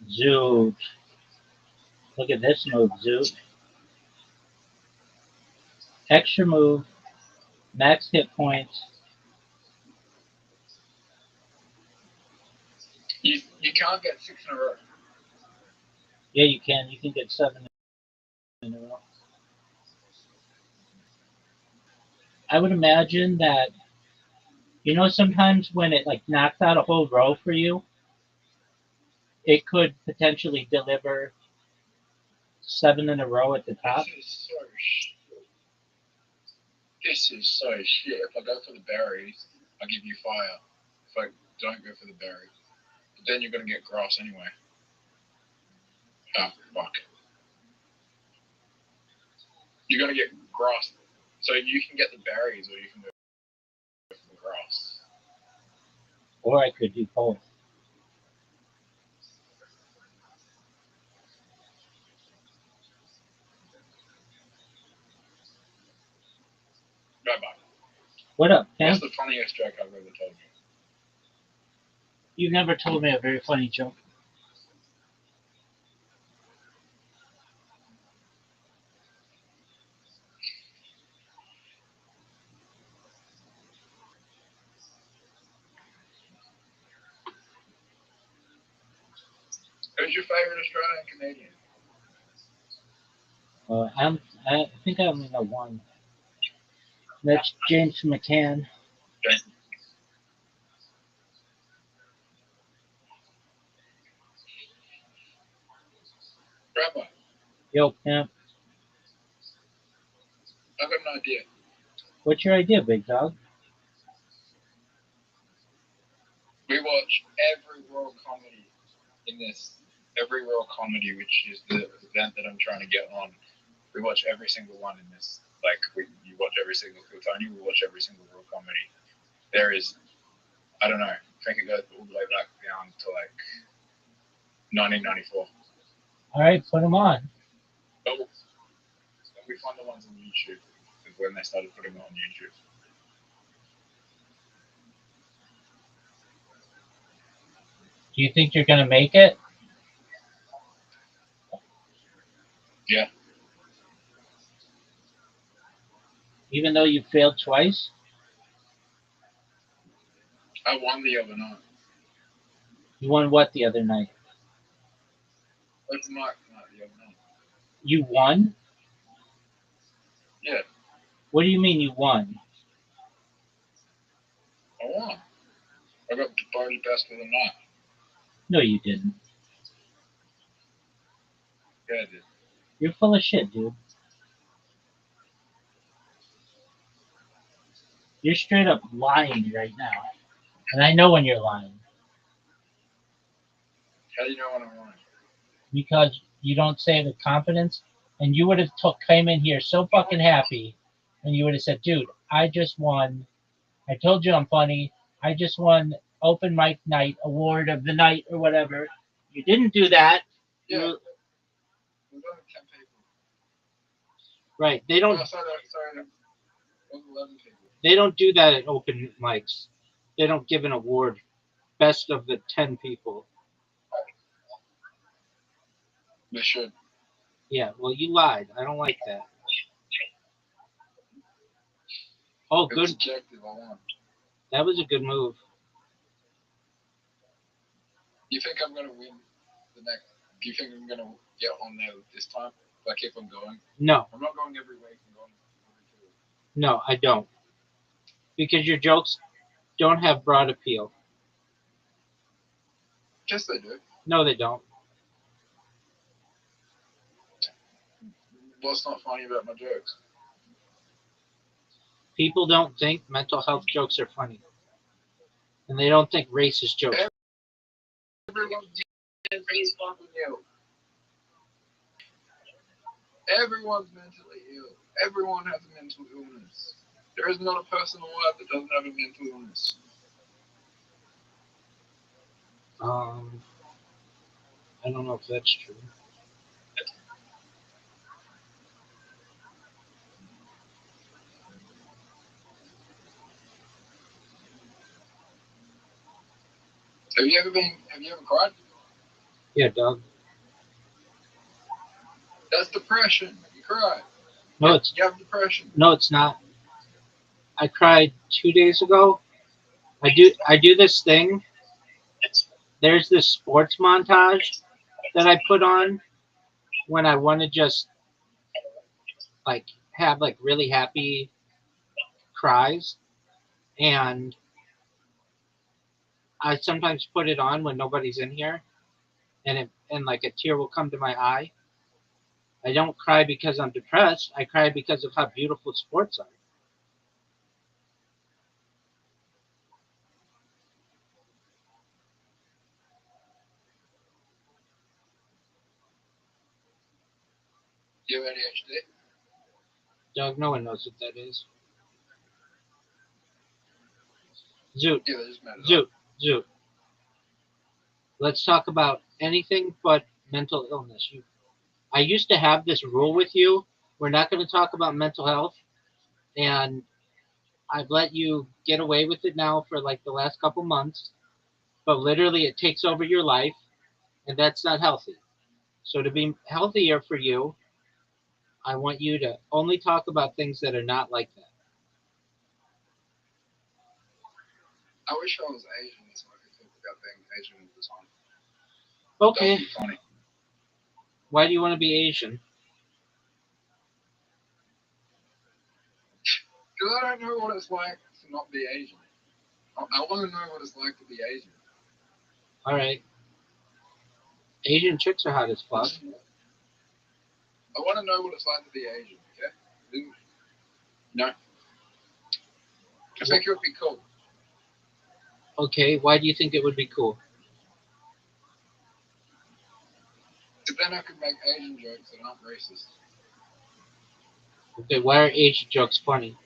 me? Dude. Look at this move, dude. Extra move. Max hit points. You can't get 6 in a row. Yeah, you can. You can get 7 in a row. I would imagine that, sometimes when it like knocks out a whole row for you, it could potentially deliver 7 in a row at the top. This is so shit. If I go for the berries, I'll give you fire. If I don't go for the berries, but then you're gonna get grass anyway. Ah, fuck. You're gonna get grass. So you can get the berries or you can go for the grass. Or I could do both. Rabbi, What up, what's pimp? the funniest joke I've ever told you? You've never told me a very funny joke. Who's your favorite Australian Canadian? I think I only know one. That's James McCann. Rabbi, Yo, pimp. I've got an idea. What's your idea, big dog? We watch every world comedy in this. Every world comedy, which is the event that I'm trying to get on. We watch every single one in this. Like, you watch every single Tony, we watch every single world comedy. There is, I don't know, I think it goes all the way back down to like 1994. All right, put them on. But we find the ones on YouTube, is when they started putting them on YouTube. Do you think you're gonna make it? Yeah. Even though you failed twice? I won the other night. You won what the other night? Open mic night the other night. You won? Yeah. What do you mean you won? I won. I got the party best of the night. No, you didn't. Yeah, I did. You're full of shit, dude. You're straight up lying right now. And I know when you're lying. How do you know when I'm lying? Because you don't say it with confidence. And you would have came in here so fucking happy. And you would have said, dude, I just won. I told you I'm funny. I just won open mic night award of the night or whatever. You didn't do that. Yeah. There's only 10 people. Right. They don't. Oh, sorry. There's 11 people. They don't do that at open mics. They don't give an award. Best of the 10 people. They should. Yeah. Well, you lied. I don't like that. Oh, It's good. subjective. I won. That was a good move. You think I'm gonna win the next? Do you think I'm gonna get on there this time if I keep on going? No. I'm not going every week. I'm going every 2 weeks. No, I don't. Because your jokes don't have broad appeal. Yes, they do. No, they don't. What's not funny about my jokes? People don't think mental health jokes are funny. And they don't think racist jokes. Everyone's fucking ill. Everyone's mentally ill. Everyone has a mental illness. There is not a person alive that doesn't have a mental illness. I don't know if that's true. Have you ever cried? Yeah, Doug. That's depression. You cry. No, You have depression. No, it's not. I cried 2 days ago. I do this thing. There's this sports montage that I put on when I want to just like have like really happy cries, and I sometimes put it on when nobody's in here, and like a tear will come to my eye. I don't cry because I'm depressed. I cry because of how beautiful sports are. Do you have ADHD? Doug, no one knows what that is. Zoot, Yeah, they just made it Zoot, up. Zoot. Let's talk about anything but mental illness. I used to have this rule with you. We're not going to talk about mental health, and I've let you get away with it now for like the last couple months, but literally it takes over your life, and that's not healthy. So to be healthier for you, I want you to only talk about things that are not like that. I wish I was Asian so I could talk about being Asian all the time. Okay. That'd be funny. Why do you want to be Asian? Because I don't know what it's like to not be Asian. I want to know what it's like to be Asian. All right. Asian chicks are hot as fuck. I want to know what it's like to be Asian, okay? No. I think it would be cool. Okay, why do you think it would be cool? Because then I could make Asian jokes that aren't racist. Okay, why are Asian jokes funny?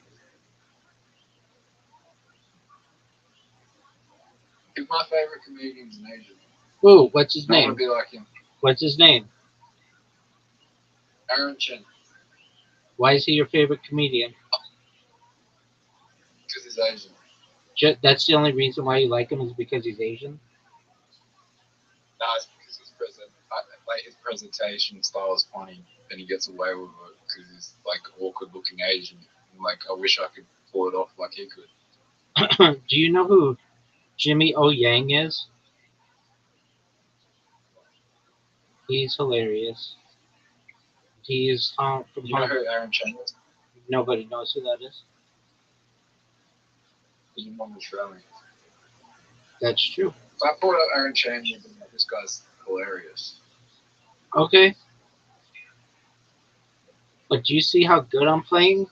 If my favorite comedian's an Asian, Ooh, what's his I want name? to be like him. What's his name? Aaron Chen. Why is he your favorite comedian? Because he's Asian. That's the only reason why you like him is because he's Asian? presentation style is funny, and he gets away with it because he's like awkward-looking Asian. And, like, I wish I could pull it off like he could. Do you know who Jimmy O Yang is? He's hilarious. He is from You know who Aaron Chen is? Nobody knows who that is. He's from Australia. That's true. So I pulled up Aaron Chen and been like, this guy's hilarious. Okay. But do you see how good I'm playing?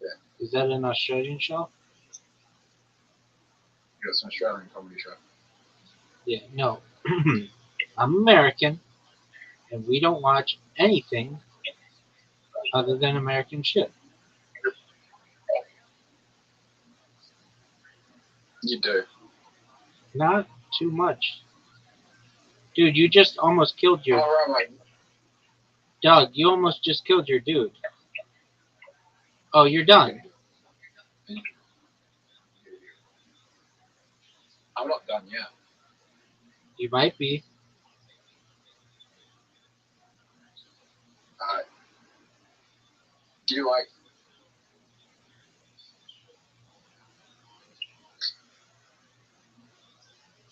Yeah. Is that an Australian show? It's an Australian comedy show. Yeah, no. I'm American, and we don't watch anything other than American shit. You do. Not too much. Dude, you just almost killed your... All right, like, Doug, you almost just killed your dude. Oh, you're done. I'm not done yet. You might be. Do you like?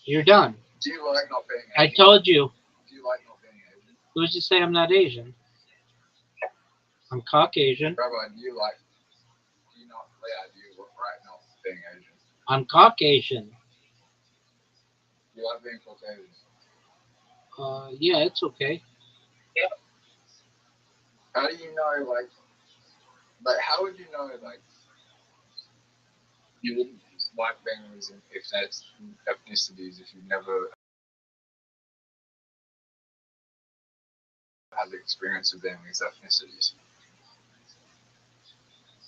You're done. Do you like not being I Asian? told you. Do you like not being Asian? Who's to say I'm not Asian? I'm Caucasian. Rabbi, do you like? Do you not? Yeah, do you look right not being Asian? I'm Caucasian. Do you like being Caucasian? Yeah, it's okay. How do you know, like, how would you know, like, you wouldn't like being Asian if that's ethnicities, if you've never had the experience of being these ethnicities?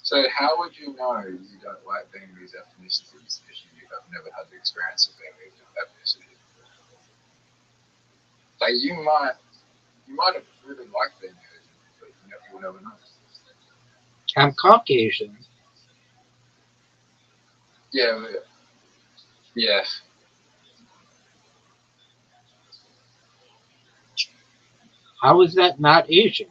So how would you know you don't like being these ethnicities if you have never had the experience of being these ethnicities? Like, you might have really liked being Asian, but you'll never know. I'm Caucasian. Yeah, yeah. How is that not Asian?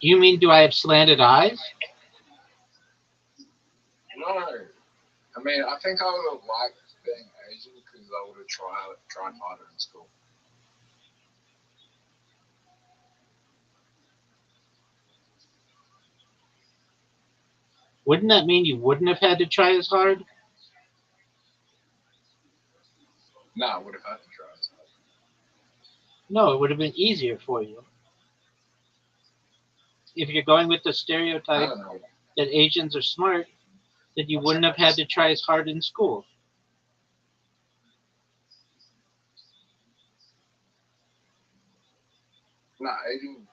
You mean do I have slanted eyes? No. I mean, I think I would have liked being Asian because I would have tried harder in school. Wouldn't that mean you wouldn't have had to try as hard? No, I would have had to try as hard. No, it would have been easier for you. If you're going with the I stereotype don't know. that Asians are smart, then you wouldn't have had to try as hard in school. No, Asian.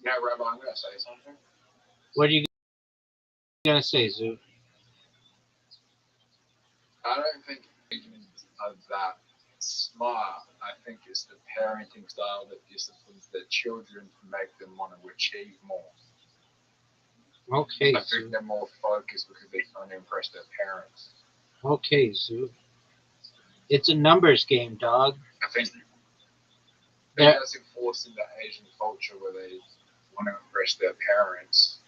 Now, Rabbi, I'm going to say something. What are you going to say, Zoo? I don't think Asians are that smart. I think it's the parenting style that disciplines their children to make them want to achieve more. Okay, I think Zoo. they're more focused because they're trying to impress their parents. Okay, Zoo. It's a numbers game, dog. I think Yeah. that's enforced in the Asian culture where they want to impress their parents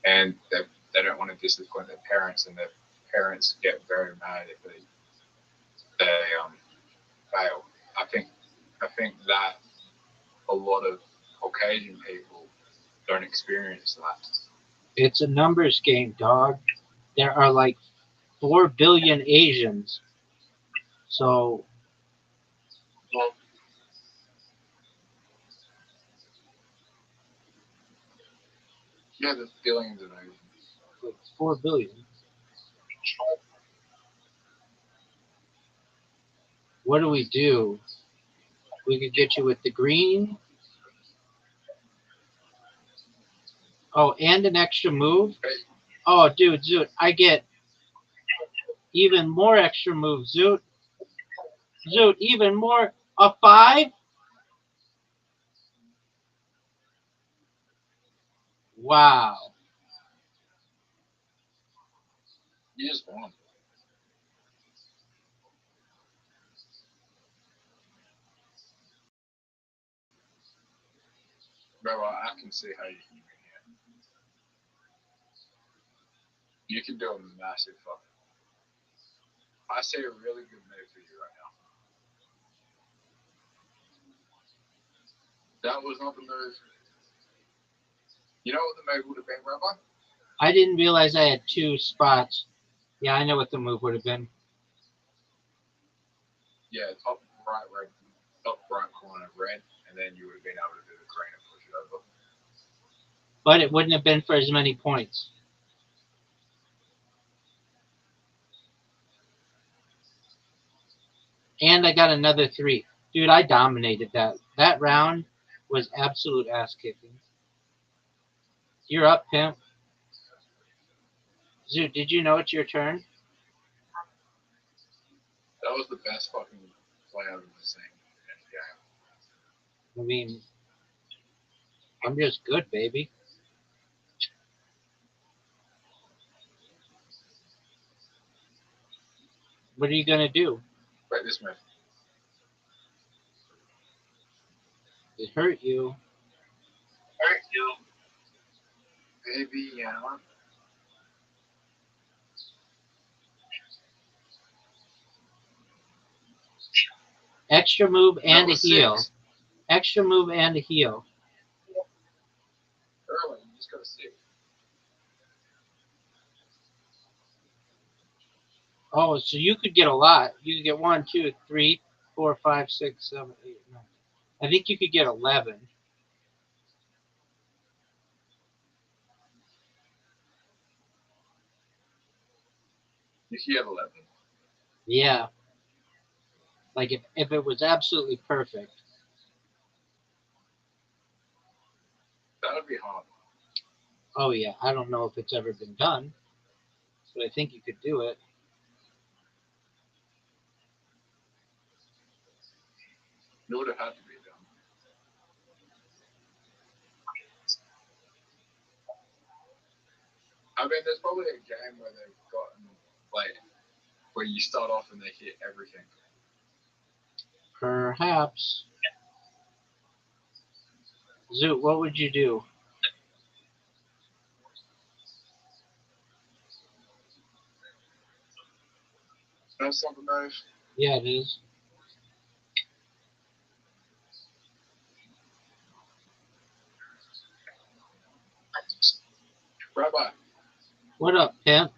and they don't want to disappoint their parents, and their parents get very mad if they fail. I think that a lot of Caucasian people don't experience that. It's a numbers game, dog. There are like 4 billion Asians. So, Yeah, there's billions of Asians. like 4 billion. What do we do? We could get you with the green. Oh, and an extra move. Oh, dude, I get Even more extra moves, Zoot. Zoot, even more. A 5? Wow. You just won. Bro, I can see how you can win here. You can do a massive fucking. I see a really good move for you right now. That was not the move. You know what the move would have been, Rabbi? I didn't realize I had 2 spots. Yeah, I know what the move would have been. Yeah, top right corner red, and then you would have been able to do the green and push it over. But it wouldn't have been for as many points. And I got another 3. Dude, I dominated that. That round was absolute ass kicking. You're up, pimp. Zoot, did you know it's your turn? That was the best fucking play I've ever seen in a game. I mean, I'm just good, baby. What are you going to do? Right, this move. It hurt you. Hurt you. Baby, yeah. Extra move and a heel. 6. Extra move and a heel. Early, you just got to see. Oh, so you could get a lot. You could get 1, 2, 3, 4, 5, 6, 7, 8, 9. I think you could get 11. You can get 11. Yeah. Like if it was absolutely perfect. That would be hard. Oh, yeah. I don't know if it's ever been done, but I think you could do it. It would have had to be done. I mean, there's probably a game where they've gotten, like, where you start off and they hit everything. Perhaps. Zoot, what would you do? That's something move. Yeah, it is. Rabbi, What up, pimp?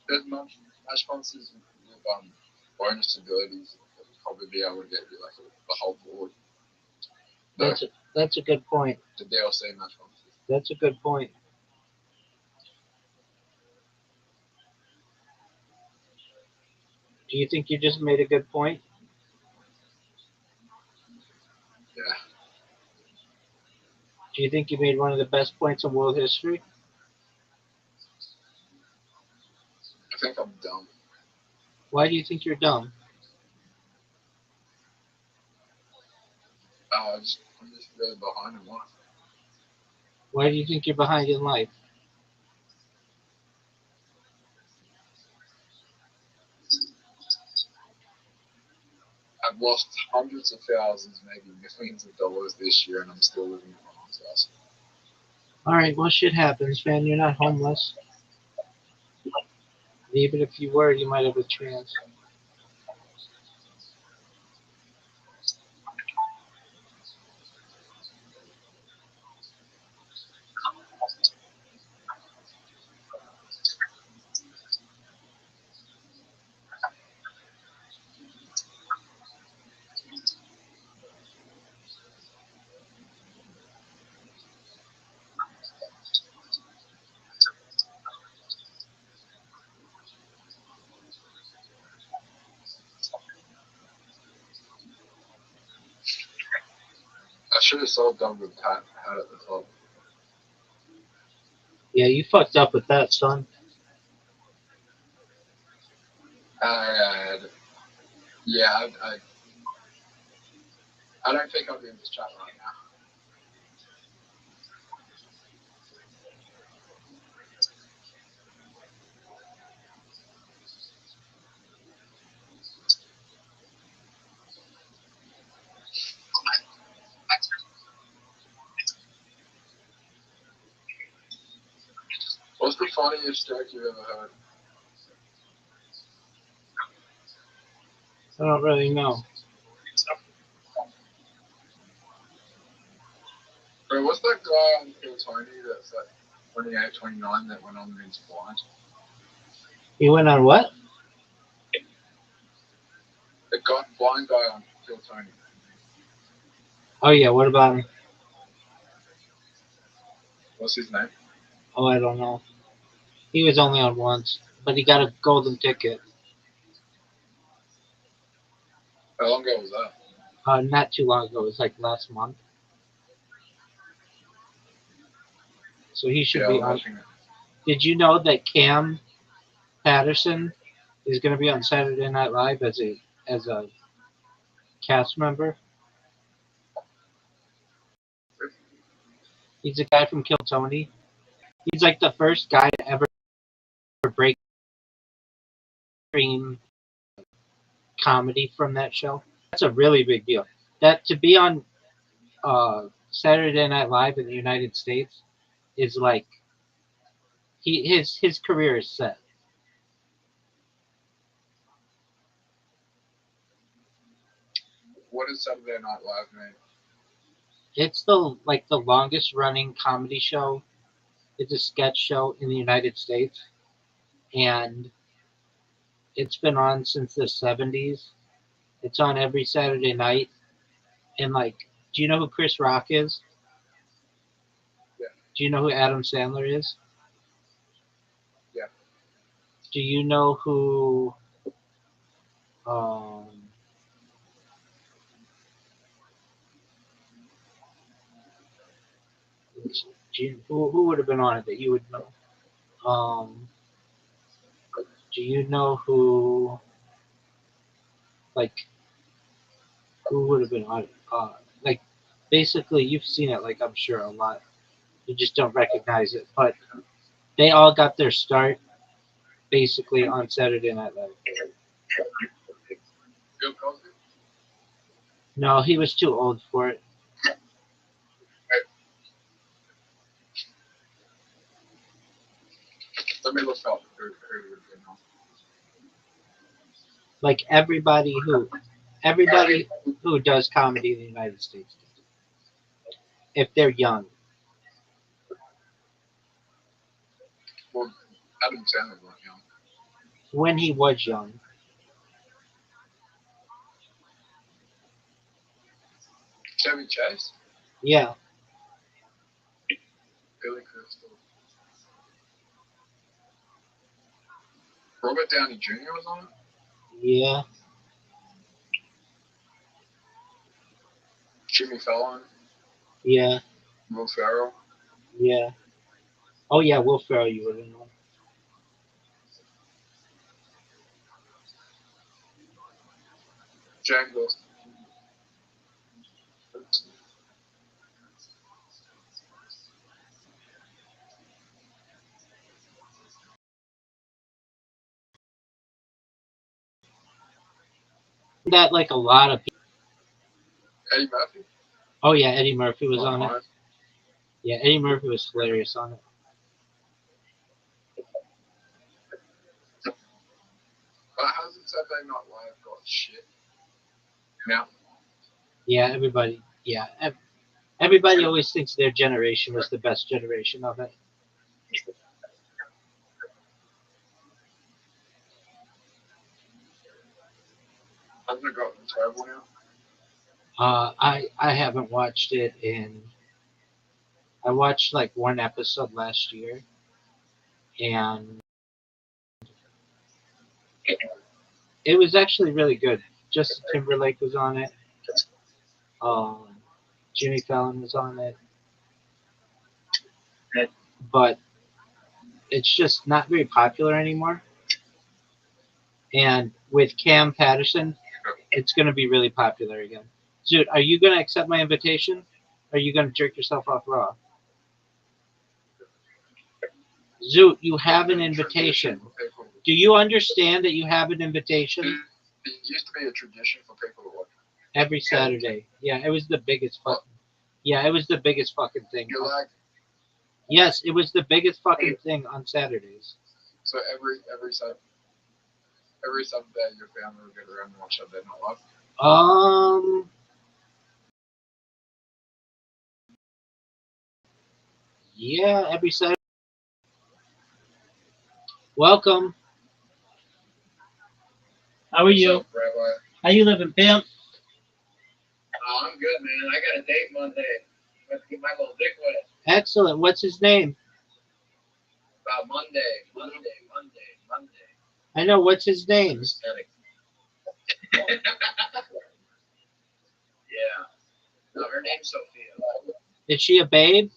there's match sponsors with bonus abilities that would probably be able to get you like the whole board. That's a good point. The DLC match sponsors. That's a good point. Do you think you just made a good point? Yeah. Do you think you made one of the best points in world history? I think I'm dumb. Why do you think you're dumb? I'm just really behind in life. Why do you think you're behind in life? I've lost hundreds of thousands, maybe millions of dollars this year, and I'm still living in my mom's house. All right, well, shit happens, man. You're not homeless. Even if you were, you might have a chance. I should have sold them with Pat at the top. Yeah, you fucked up with that, son. Yeah, I don't think I'll be in this chat right now. What's the funniest joke you've ever heard? I don't really know. Bro, what's that guy on Kill Tony that's like 28, 29 that went on and he's blind? He went on what? The blind guy on Kill Tony. Oh yeah, what about him? What's his name? Oh, I don't know. He was only on once, but he got a golden ticket. How long ago was that? Not too long ago. It was like last month. So he should be I'm on. watching it. Did you know that Cam Patterson is going to be on Saturday Night Live as a cast member? He's a guy from Kill Tony. He's like the first guy to ever break stream comedy from that show. That's a really big deal. That to be on Saturday Night Live in the United States is like his career is set. What is Saturday Night Live, man? It's the longest running comedy show. It's a sketch show in the United States, and it's been on since the 70s. It's on every Saturday night, and like, do you know who Chris Rock is? Yeah. Do you know who Adam Sandler is? Yeah. Do you know who who would have been on it that you would know? Do you know who who would have been on it? Like basically you've seen it like I'm sure a lot. You just don't recognize it. But they all got their start basically on Saturday Night Live. Bill Cosby? No, he was too old for it. Let me look up who would have been on. Like everybody who does comedy in the United States, if they're young. Well, Adam Sandler was young. When he was young. Chevy Chase? Yeah. Billy Crystal. Robert Downey Jr. was on it? Yeah. Jimmy Fallon? Yeah. Will Ferrell? Yeah. Oh yeah, Will Ferrell you would have known. James Wilson. That like a lot of people. Eddie Murphy? Oh yeah, Eddie Murphy was on it. Right. Yeah, Eddie Murphy was hilarious on it. But hasn't Saturday Night Live got shit now? Yeah, everybody. Yeah, everybody always thinks their generation was the best generation of it. Hasn't it gotten terrible now? I haven't watched it I watched like one episode last year, and it was actually really good. Justin Timberlake was on it. Jimmy Fallon was on it, but it's just not very popular anymore. and with Cam Patterson, it's going to be really popular again. Dude, are you going to accept my invitation? Or are you going to jerk yourself off raw? Zoot, you have an invitation. Do you understand that you have an invitation? It used to be a tradition for people to work. Every Saturday. Yeah, it was the biggest fucking. Yeah, it was the biggest fucking thing. You like? Yes, it was the biggest fucking thing on Saturdays. So every Sunday, your family would get around and watch Sunday Night Live. Yeah, every Saturday. Welcome. How are you? What's up, Rabbi? How you living, pimp? Oh, I'm good, man. I got a date Monday. I'm going to get my little dick wet. Excellent. What's his name? Monday. I know. What's his name? Aesthetic. Yeah. No, her name's Sophia. Is she a babe?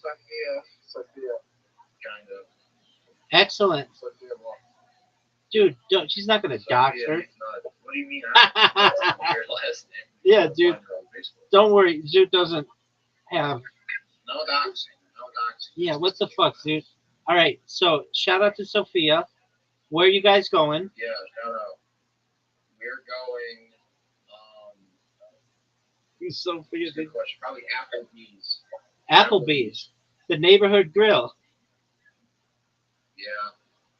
Sophia. Kind of. Excellent. Sophia. Dude, don't, she's not going to dox her. What do you mean? I don't know your last name. Yeah, dude. Don't worry. Zoot doesn't have. No doxing. Yeah, what the fuck, dude? All right, so shout out to Sophia. Where are you guys going? Yeah, shout out. We're going. Sophia. Good question. Probably Applebee's. Applebee's, the neighborhood grill. Yeah.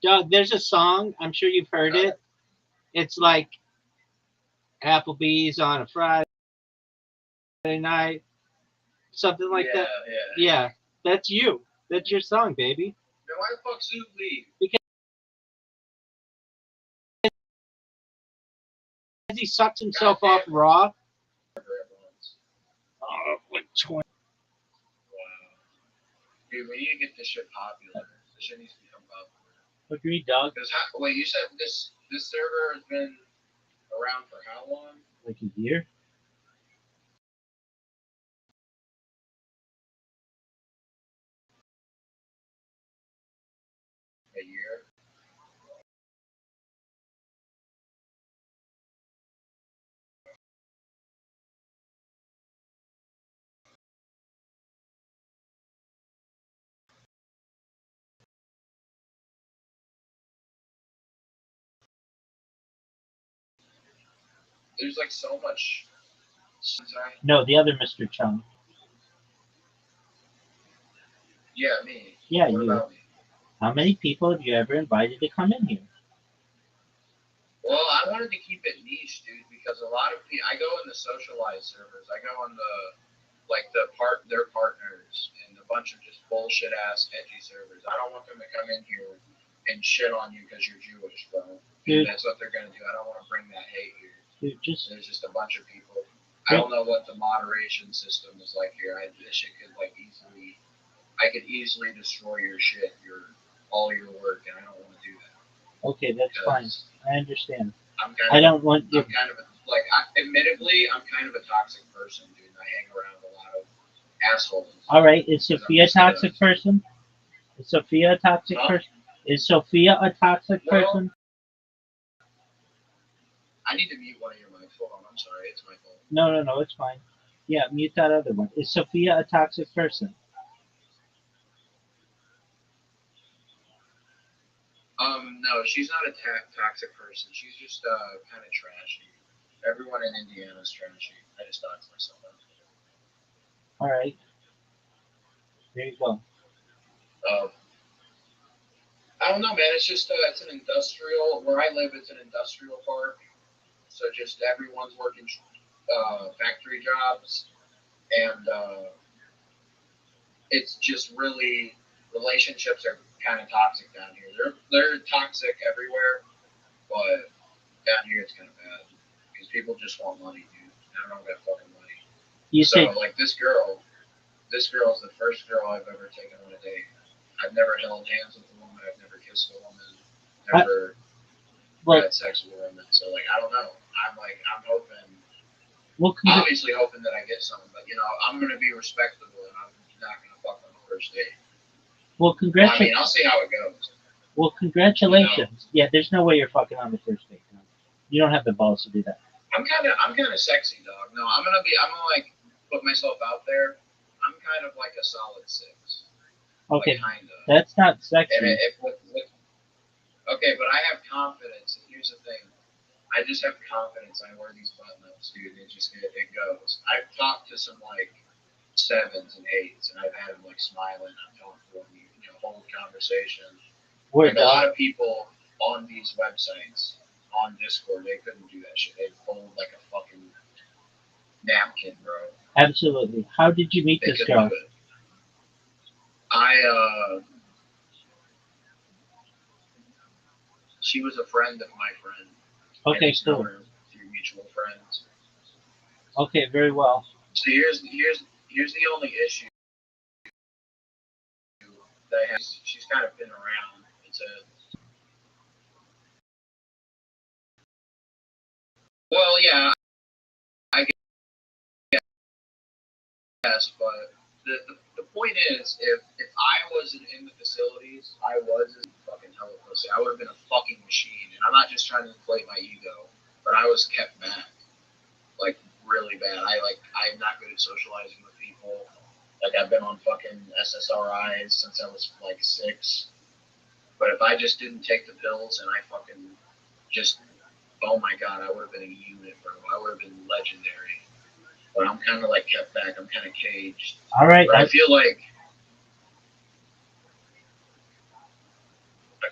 Doug, there's a song. I'm sure you've heard it. It's like Applebee's on a Friday night, something like that. Yeah, that's you. That's your song, baby. Then why the fuck Zoot leave? Because he sucks himself off raw. Oh, like 20. Wow. Dude, we need to get this shit popular. This shit needs to become popular. Agreed, dog. Wait, you said this server has been around for how long? Like a year? A year? There's like so much. Sorry. No, the other Mr. Chung. Yeah, me. Yeah, what you. About me? How many people have you ever invited to come in here? Well, I wanted to keep it niche, dude, because a lot of people. I go in the socialized servers. I go in their partners and a bunch of just bullshit ass edgy servers. I don't want them to come in here and shit on you because you're Jewish, bro. Dude, that's what they're gonna do. I don't want to bring that hate here. Dude, there's just a bunch of people. I don't know what the moderation system is like here. This shit could I could easily destroy your shit, all your work, and I don't want to do that. Okay, that's fine. I understand. Admittedly, I'm kind of a toxic person, dude. And I hang around a lot of assholes. All right, is Sophia a toxic person? Is Sophia a toxic person? Is Sophia a toxic person? I need to mute one of your mics. Hold on, I'm sorry, it's my fault. No, it's fine. Yeah, mute that other one. Is Sophia a toxic person? No, she's not a toxic person. She's just kind of trashy. Everyone in Indiana is trashy. I just doxed myself out. All right. There you go. I don't know, man. It's just it's an industrial. Where I live, it's an industrial park. So just everyone's working factory jobs, and it's just really relationships are kind of toxic down here. They're toxic everywhere, but down here it's kind of bad because people just want money, dude. I don't got fucking money. Like this girl is the first girl I've ever taken on a date. I've never held hands with a woman. I've never kissed a woman. Never had sex with a woman. So like I don't know. I'm hoping. Obviously hoping that I get something, but I'm gonna be respectable and I'm not gonna fuck on the first date. Well, congratulations. I mean, I'll see how it goes. Well, congratulations. Yeah, there's no way you're fucking on the first date. No. You don't have the balls to do that. I'm kind of sexy, dog. No, I'm gonna like put myself out there. I'm kind of like a solid 6. Okay, like, kind of. that's not sexy. And okay, but I have confidence. And here's the thing. I just have confidence. I wear these button-ups, dude. It goes. I've talked to some like 7s and 8s, and I've had them like smiling. I'm talking to them, hold conversation. And a lot of people on these websites, on Discord, they couldn't do that shit. They'd fold like a fucking napkin, bro. Absolutely. How did you meet this girl? She was a friend of my friend. Okay, cool. Through mutual friends. Okay, very well. So here's the only issue that I have. She's kind of been around. Well, yeah, I guess, but the point is, if I wasn't in the facilities, I was a fucking hella pussy. I would have been a fucking machine, and I'm not just trying to inflate my ego, but I was kept back, like really bad. I'm not good at socializing with people. Like I've been on fucking SSRIs since I was like 6. But if I just didn't take the pills and I fucking just, oh my god, I would have been a unit, bro. I would have been legendary. But I'm kind of like kept back. I'm kind of caged. All right. But I feel like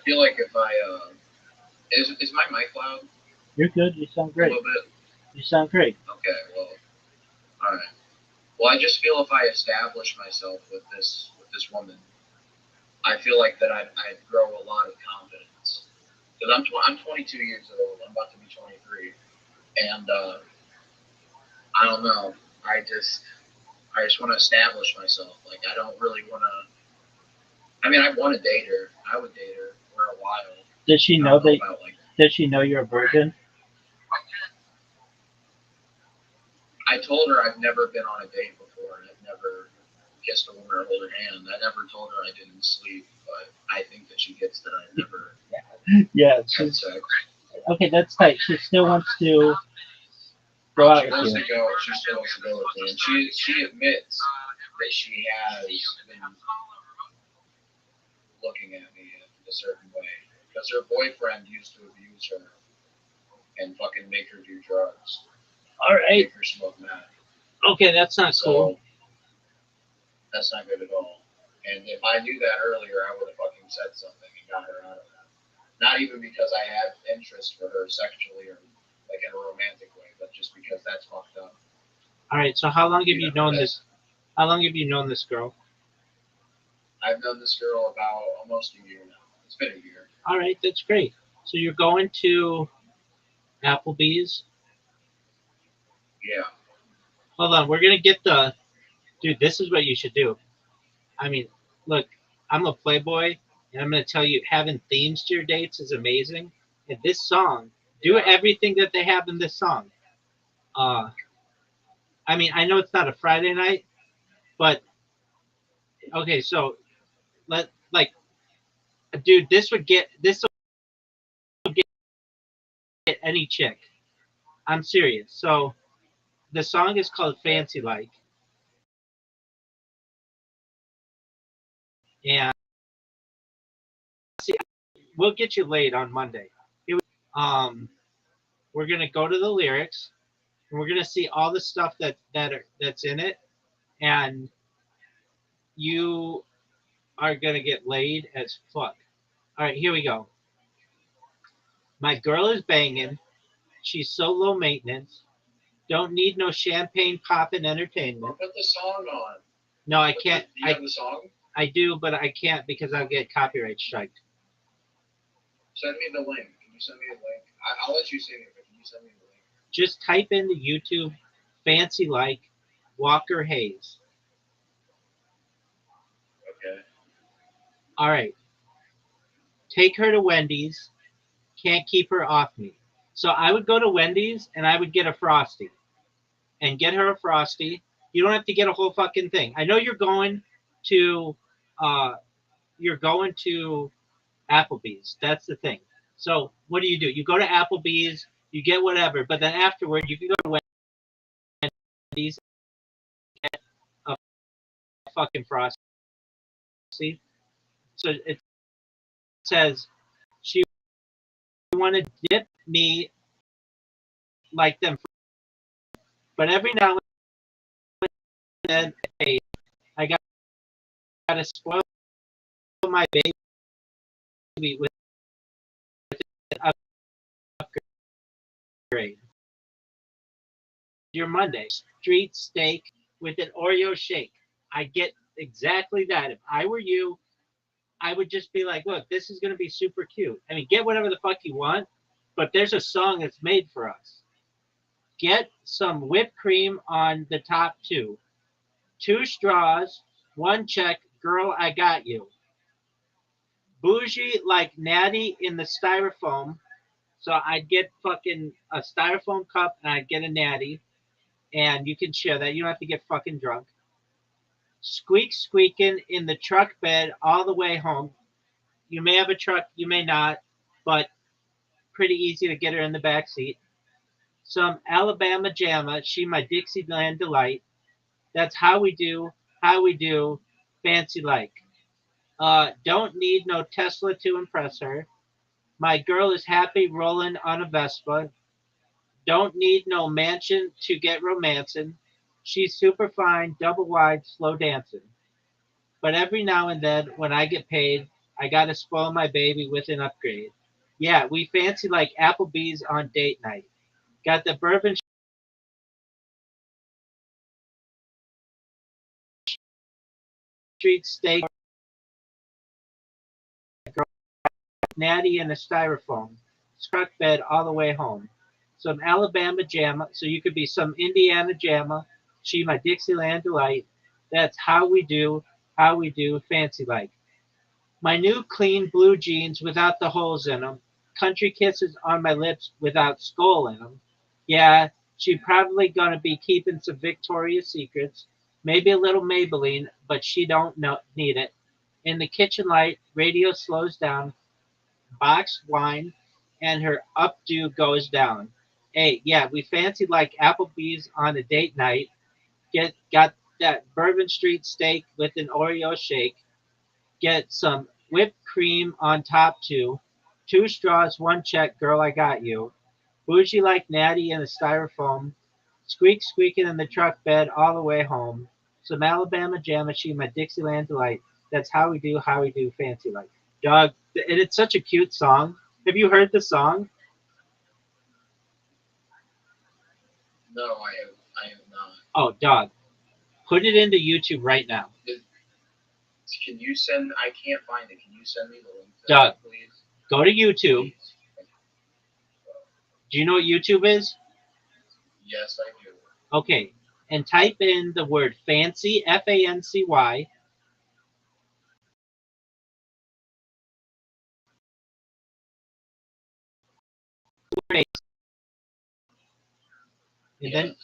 if I is my mic loud? You're good. You sound great. A little bit. You sound great. Okay. Well. All right. Well, I just feel if I establish myself with this woman, I feel like that I'd grow a lot of confidence. Because I'm 22 years old. I'm about to be 23, and I don't know. I just want to establish myself. Like I don't really want to. I mean, I want to date her. I would date her for a while. Does she know that? Does she know you're a virgin? I told her I've never been on a date before, and I've never kissed a woman or hold her hand. I never told her I didn't sleep, but I think that she gets that I never. Yeah. Okay, that's tight. She still wants to go out with you. She still wants to go with me, and she admits that she has been looking at me in a certain way because her boyfriend used to abuse her and fucking make her do drugs. All right. Make her smoke meth. Okay, that's not cool. That's not good at all. And if I knew that earlier, I would have fucking said something and got her out of that. Not even because I had interest for her sexually or like in a romantic way, but just because that's fucked up. All right. So how long have you known this? How long have you known this girl? I've known this girl about almost a year now. It's been a year. All right, that's great. So you're going to Applebee's? Yeah. Hold on, we're gonna get the. Dude, this is what you should do. I mean, look, I'm a playboy, and I'm gonna tell you, having themes to your dates is amazing. And this song, do everything that they have in this song. I mean, I know it's not a Friday night, but okay, so dude, this will get any chick. I'm serious. So the song is called Fancy Like. And see, we'll get you laid on Monday. We're gonna go to the lyrics, and we're gonna see all the stuff that's in it, and you are gonna get laid as fuck. All right, here we go. My girl is banging. She's so low maintenance. Don't need no champagne poppin' entertainment. Put the song on. No, I can't. Do you have the song? I do, but I can't because I'll get copyright striked. Send me the link. Can you send me the link? I'll let you sing it, but can you send me the link? Just type into YouTube Fancy Like Walker Hayes. Okay. All right. Take her to Wendy's. Can't keep her off me. So I would go to Wendy's and I would get a Frosty. And get her a Frosty. You don't have to get a whole fucking thing. I know you're going to Applebee's. That's the thing. So what do? You go to Applebee's, You get whatever, but then afterward you can go to Wendy's and get a fucking frosty. So it says she want to dip me like them, but every now and then, hey, I gotta spoil my baby with an upgrade. Your Monday street steak with an Oreo shake. I get exactly that. If I were you, I would just be like, look, this is going to be super cute. I mean, get whatever the fuck you want, but there's a song that's made for us. Get some whipped cream on the top two. 2 straws, 1 check, girl, I got you. Bougie like Natty in the styrofoam. So I'd get fucking a styrofoam cup and I'd get a Natty, and you can share that. You don't have to get fucking drunk. Squeak squeaking in the truck bed all the way home. You may have a truck, you may not, but pretty easy to get her in the back seat. Some Alabama Jamma, she my Dixieland delight. That's how we do, fancy like. Don't need no Tesla to impress her. My girl is happy rolling on a Vespa. Don't need no mansion to get romancing. She's super fine, double wide, slow dancing. But every now and then, when I get paid, I gotta spoil my baby with an upgrade. Yeah, we fancy like Applebee's on date night. Got the bourbon street steak, natty in a styrofoam, truck bed all the way home. Some Alabama Jamma, so you could be some Indiana Jamma. She my Dixieland delight. That's how we do, fancy like. My new clean blue jeans without the holes in them. Country kisses on my lips without skull in them. Yeah, she probably gonna be keeping some Victoria's Secrets, maybe a little Maybelline, but she don't need it. In the kitchen light, radio slows down, boxed wine, and her updo goes down. Hey, yeah, we fancy like Applebee's on a date night. Got that Bourbon Street steak with an Oreo shake. Get some whipped cream on top too. 2 straws, 1 check, girl, I got you. Bougie like Natty in a styrofoam. Squeak squeaking in the truck bed all the way home. Some Alabama Jamma, she my Dixieland delight. That's how we do, fancy like. Dog, and it's such a cute song. Have you heard the song? No, I have not. Oh, dog, put it into YouTube right now. Can you send? I can't find it. Can you send me the link to Doug, that, please? Go to YouTube. Please. Do you know what YouTube is? Yes, I do. Okay, and type in the word fancy, Fancy,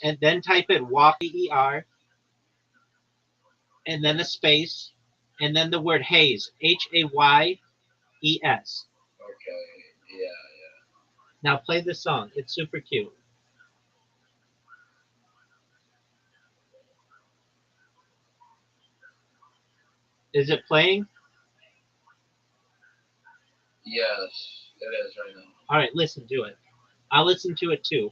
and then type in walk, ER, and then a space, and then the word Hayes, Hayes. Okay. Yeah. Now play the song. It's super cute. Is it playing? Yes, it is right now. All right, listen to it. I'll listen to it too.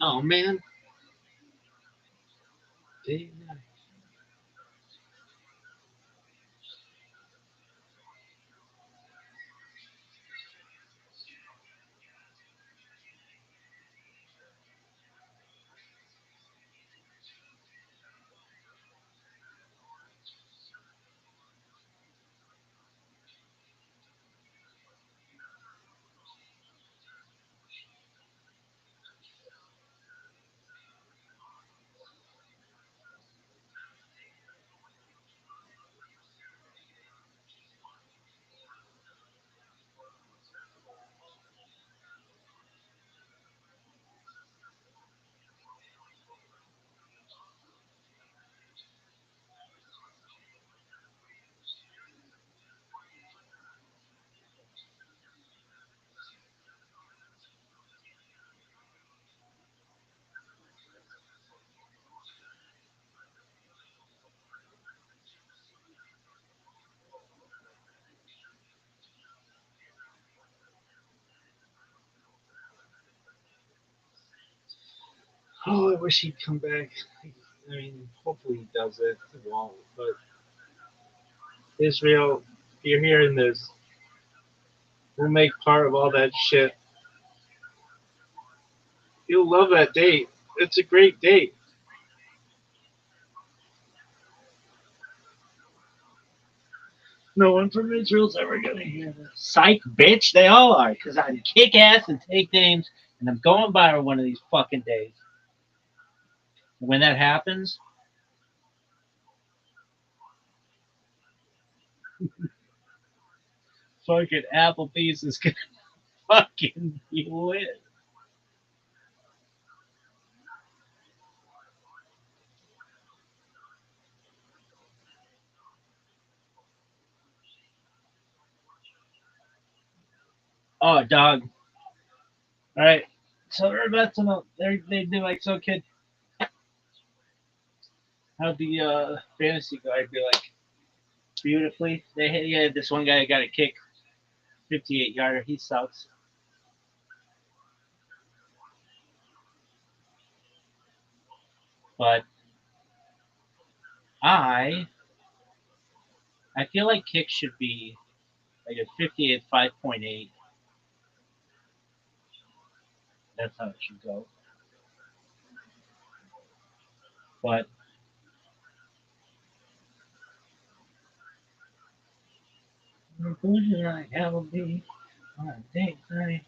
Oh man. Day and night. Oh, I wish he'd come back. I mean, hopefully he does it. He won't. But Israel, if you're hearing this, we'll make part of all that shit. You'll love that date. It's a great date. No one from Israel's ever gonna hear this. Psych, bitch. They all are, because I'm kick ass and take names, and I'm going viral one of these fucking days. When that happens, fucking Applebee's is gonna fucking be lit. Oh, dog. All right. So they're about to know. They do like so, kid. How'd the fantasy guy be like? Beautifully. They had this one guy that got a kick, 58 yarder. He sucks. But I I feel like kick should be like a 58 5.8. That's how it should go. But conclusion I have will be on a date night.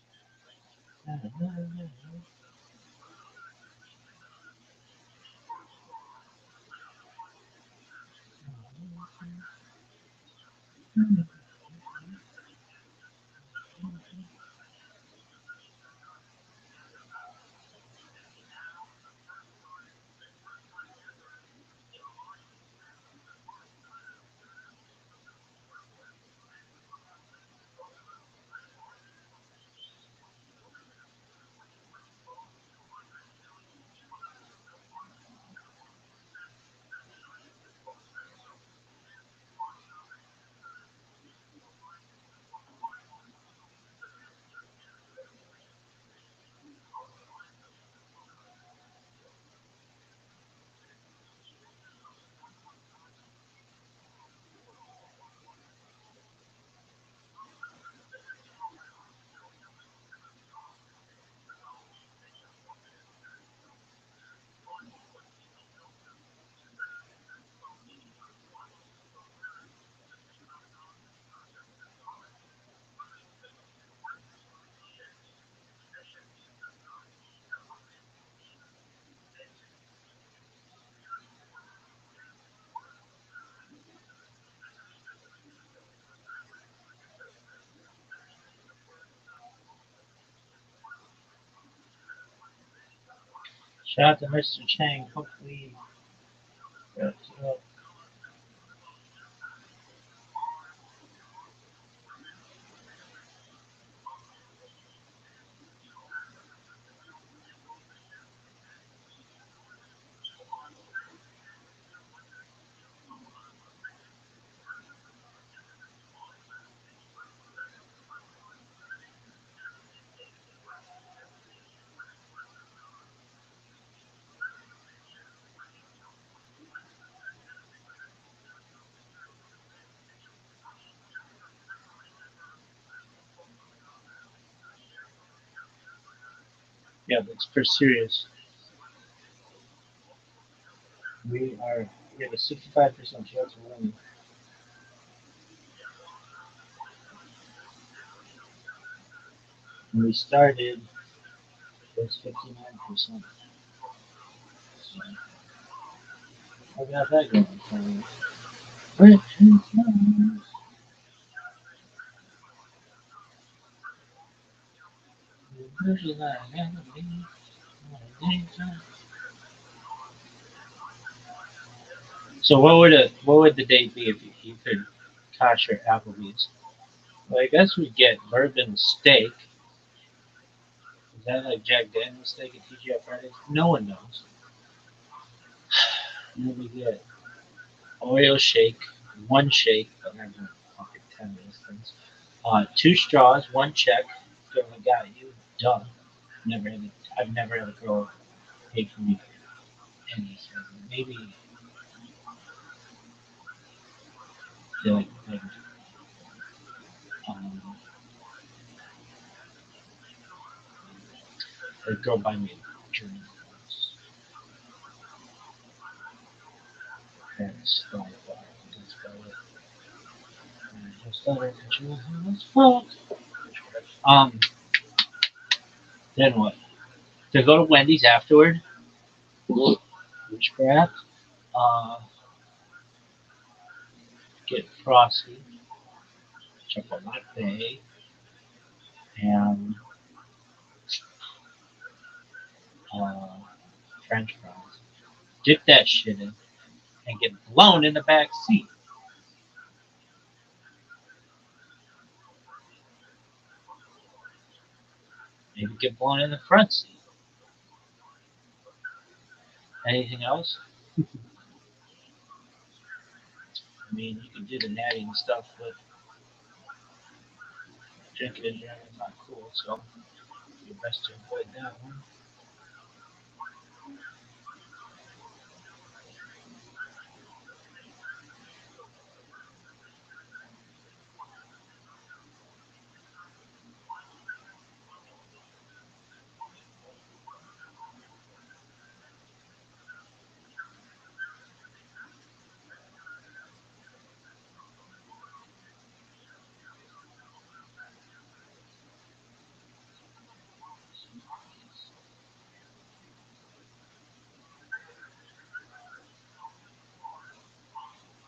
Shout out to Mr. Chang. Hopefully, uh, Yeah, that's for serious. We have a 65% chance of winning. When we started, it was 59%. So how about that going for you? So what would the date be if you could cash your Applebee's? Well, I guess we'd get bourbon steak. Is that like Jack Daniel's steak at TGI Fridays? No one knows. And then we get Oreo shake, one shake, but I don't fucking 10 of those things. Two straws, one check. Girl, I got you. Duh. Never had I've never had a girl pay for me for any maybe like um, a girl buy me a drink once. That's like that's about it. And I just thought I could show how it's fun. Um, then what? To go to Wendy's afterward, witchcraft, uh, get frosty, chocolate, and uh, French fries. Dip that shit in and get blown in the back seat. Maybe get blown in the front seat. Anything else? I mean, you can do the natty and stuff, but drinking and driving is not cool, so you best to avoid that one.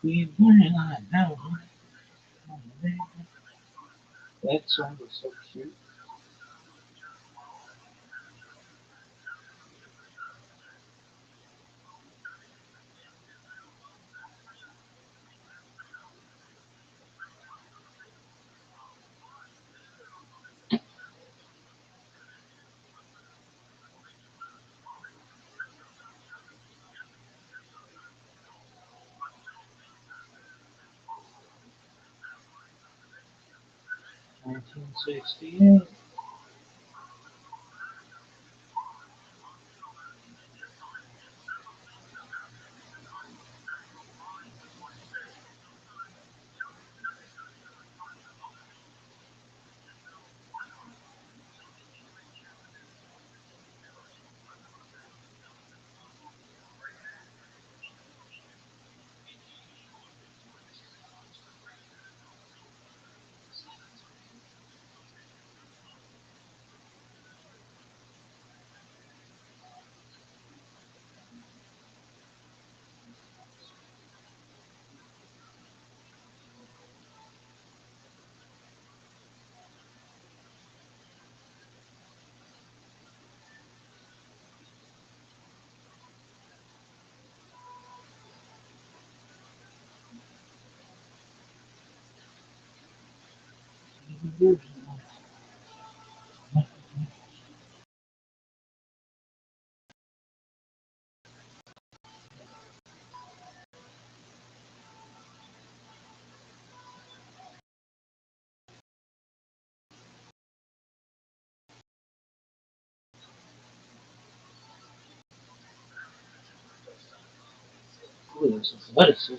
We burn on now. That song was so cute. Nineteen 1968. Ooh, there's some lettuce.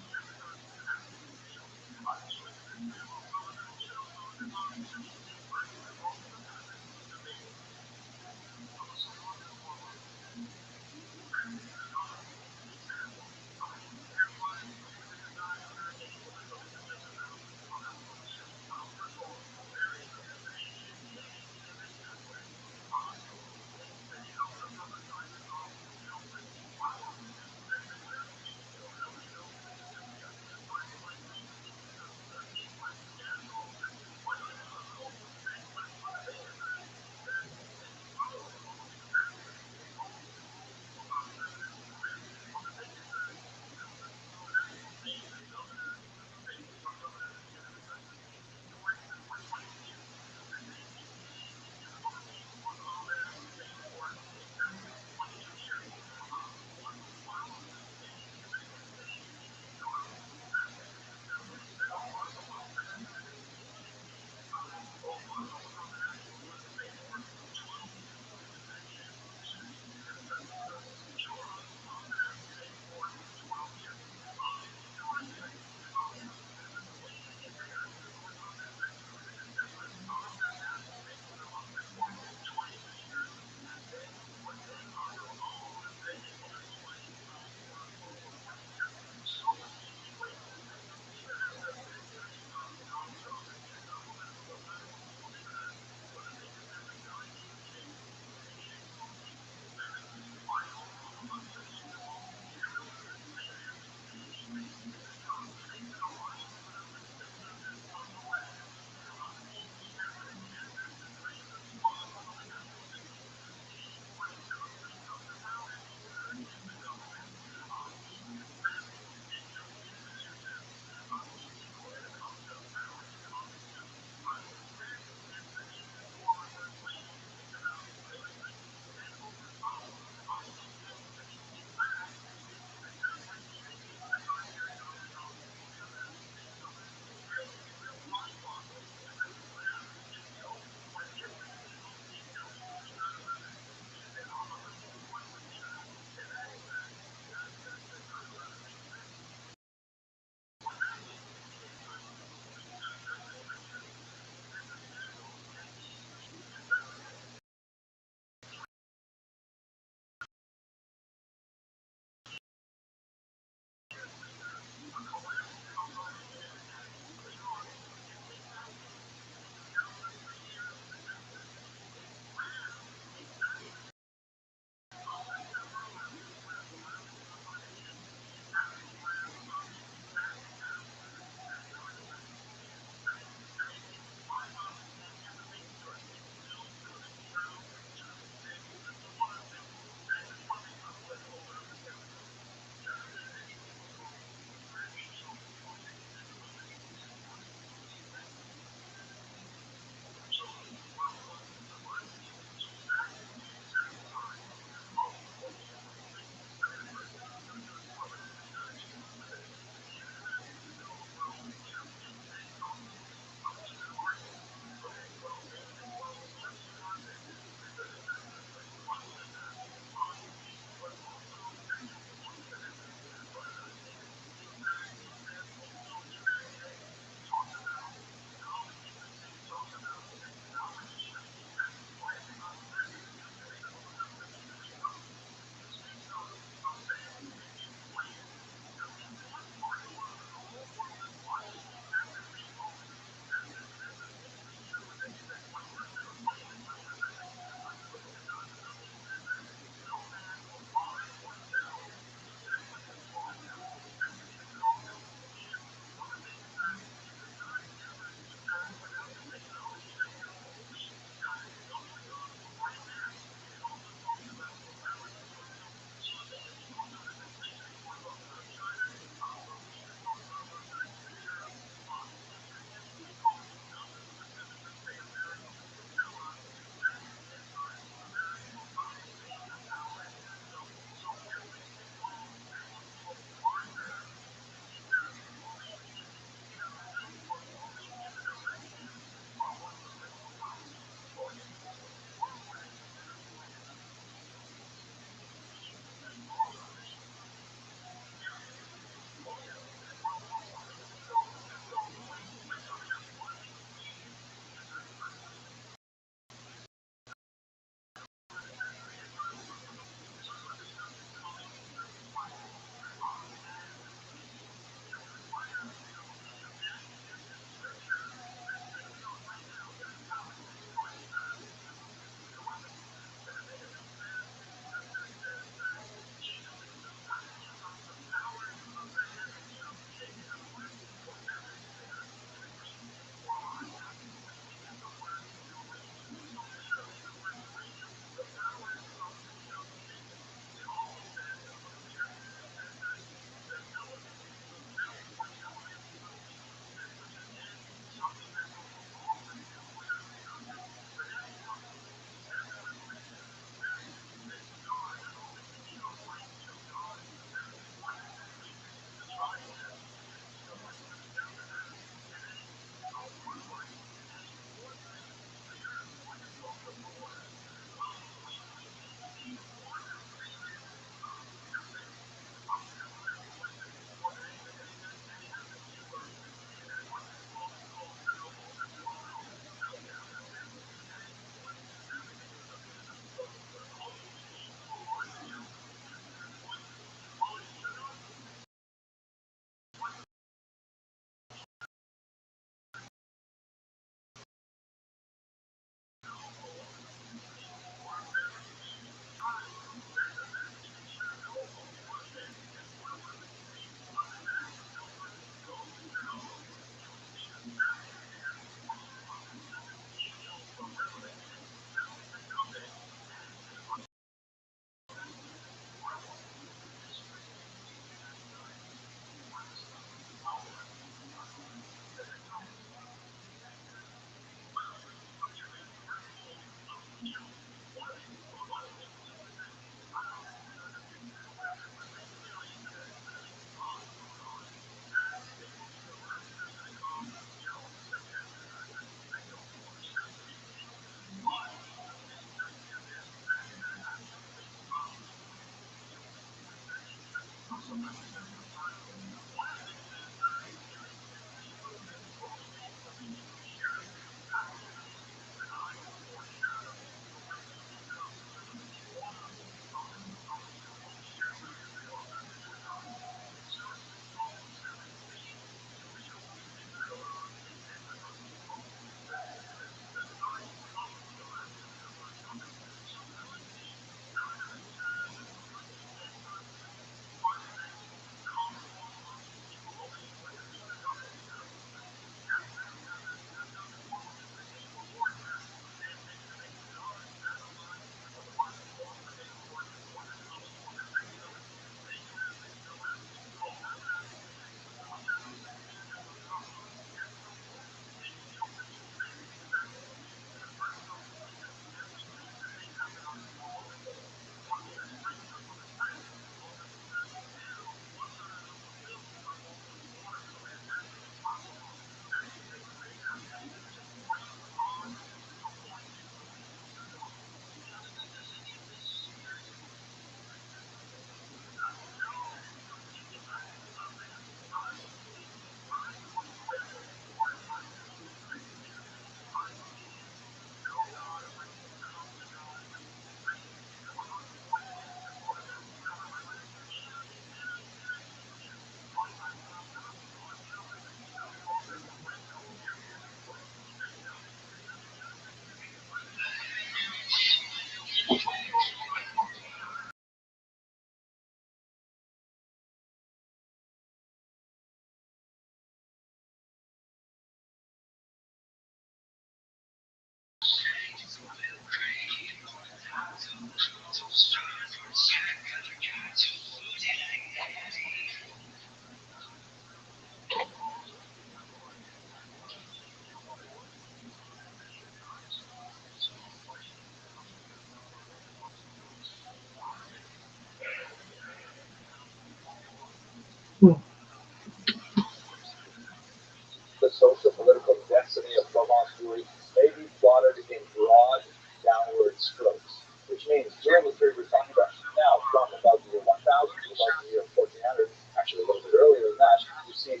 social political destiny of Provence Jewry may be plotted in broad downward strokes, which means during the period we're talking about now, from about the year 1000 to about the year 1400, actually a little bit earlier than that, you see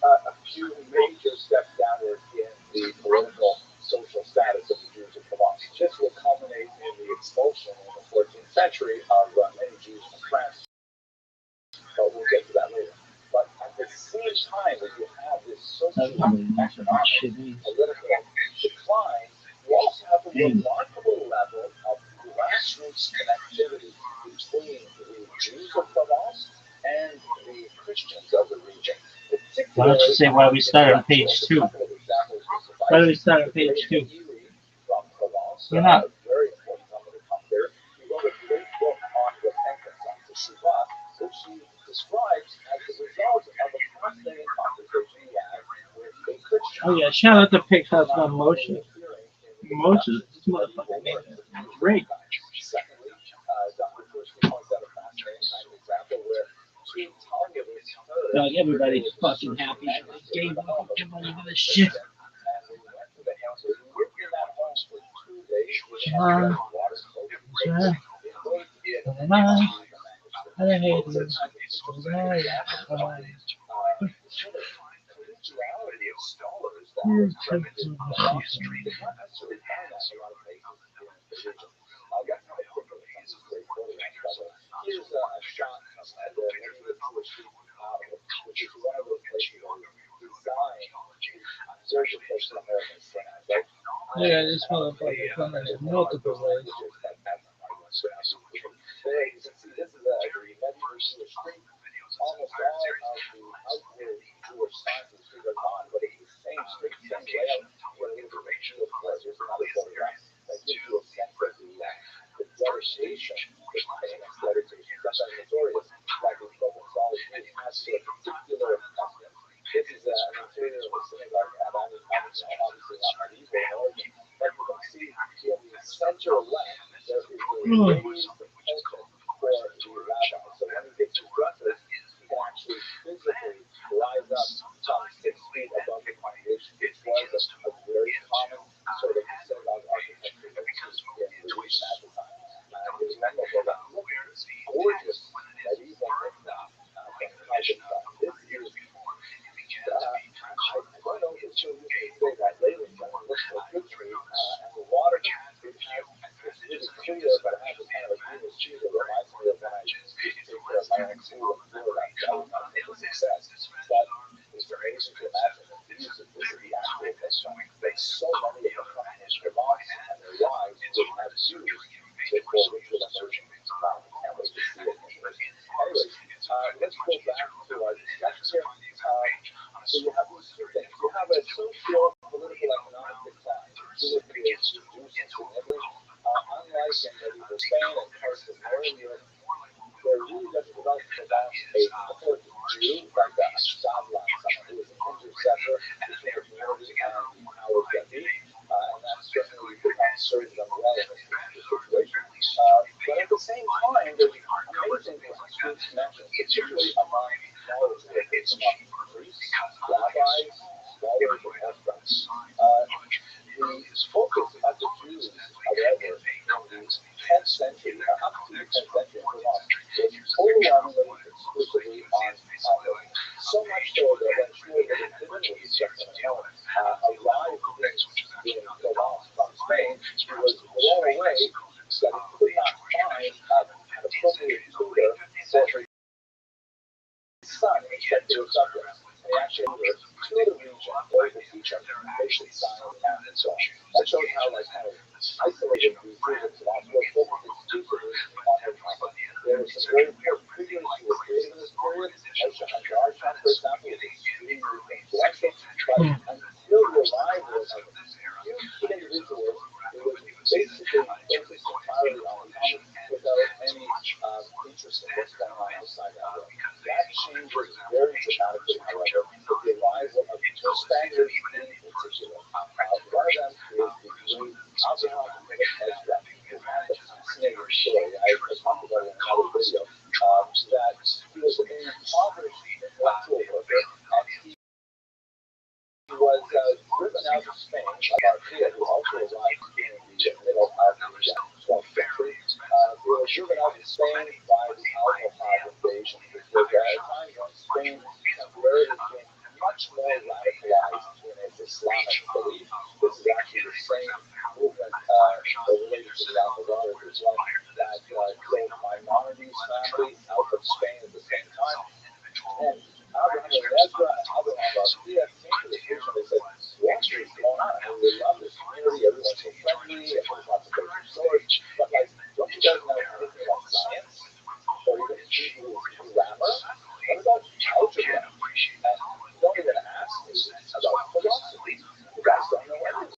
a few major steps downward in the political social status of the Jews of Provence. This will culminate in the expulsion in the 14th century of many Jews from France, but we'll get to that later. But at the same time that you have this social, economic, political decline, you also have a remarkable level of grassroots connectivity between the Jews of Provence and the Christians of the region. Why don't you say why we start on page 2? Why do we start on page 2? You're not. Very important number to come here. He wrote a great book on repentance, on Teshuvah, which he describes as the result of a fascinating conversation he had with a Christian. Oh yeah, shout out to Pickup on Moshe. Moshe, this motherfucker name is great. Secondly, Dr. Kursky points out a fascinating example where two Talmudists heard Like everybody's fucking happy. They gave up money for this shit. and they went to the house. They lived in that home for 2 days. Water individuality of scholars that was present in the history did not necessarily find that in a lot of places in the region. I'll get to it quickly. This is great photographs, by the way. Here's a shot of the medieval Jewish model, which is one of those places where we design search of places in American stands, right? Yeah, this motherfucker coming in multiple ways. There you can see this is the medieval Jewish street. Almost all of the outward Jewish signs of the street are gone, but it's the same street, same layout. What information, of course, here's another photograph that gives you a sense of the dedication, the famous dedication, sometimes notorious, that we focus on has to a particular custom. This is an interior of a synagogue, obviously not medieval in origin, but you can see in the center left, there is a raised pulpit for the rabbi. So when he gets his dresses, he can actually physically rise up some 6 feet above the congregation, which was a very common sort of synagogue architecture that was in the region at the time. Here's one more photo. Look, gorgeous medieval picture from the This is, I don't know if it's still using today, that railing that looks so good to me, and the water, it has, it's really clear, but it has a kind of a greenish hue that reminds me of when I used to take care of my own pool in Florida. That was not a success, but it's very amazing to imagine the views of this, the actual picture, that so many of the companies, their moms and their wives would have views that for ritual immersion. I can't wait to see it. Anyways, let's go back to our discussion here. So you have these two things. You have a social, political, economic decline. Jewish significantly, unlike in medieval Spain and parts of northern Europe, there really doesn't develop a court Jew, like a Sablan, someone who is an intercessor between the community and the powers that be. And that certainly did not serve them well in this particular situation. But at the same time, there's amazing grassroots connections, particularly among knowledge workers, among priests, rabbis, scholars, and Orthodox. The focus of the Jews, however, in the 10th century, up to the 10th century in Provence, was overwhelmingly exclusively on Catholic. So much so that when Shmuel the Rabbinic was just arrived in Provence from Spain, he was blown away that he could not find an appropriate tutor for his son except for his subjects. And he actually moved to the region where he could teach him basic science, math, and so on. That shows how kind of isolated these Jews of Provence were focused exclusively on their topic. There were some very important figures who were created in this period. Moshe Hadarshon, for example, was extremely influential. But until the arrival of few key individuals, it was basically focused entirely on Talmud without any interest in what's going on outside that world. That changes very dramatically, however, with the arrival of two Spaniards in particular. One of them is the great Abraham Ezra, who had a fascinating story. I talked about it in another video, that he was an impoverished intellectual worker, and he was Argonauts of Spain, like Archaea, who also arrived in the middle of the 12th century. They were driven out of Spain by the Almohad invasion, which was at a time when Spain temporarily became much more radicalized in its Islamic belief. This is actually the same movement related to the Almoravids, that drove Maimonides' family out of Spain at the same time. And Abraham and Ezra and Abraham and Archaea came to this vision. They said, what's going on? I mean, we love this community, everyone's so friendly, everyone's lots of great swords, but like, don't you guys know anything about science? Or even Hebrew grammar? What about algebra? And don't even ask me about philosophy. You guys don't know anything.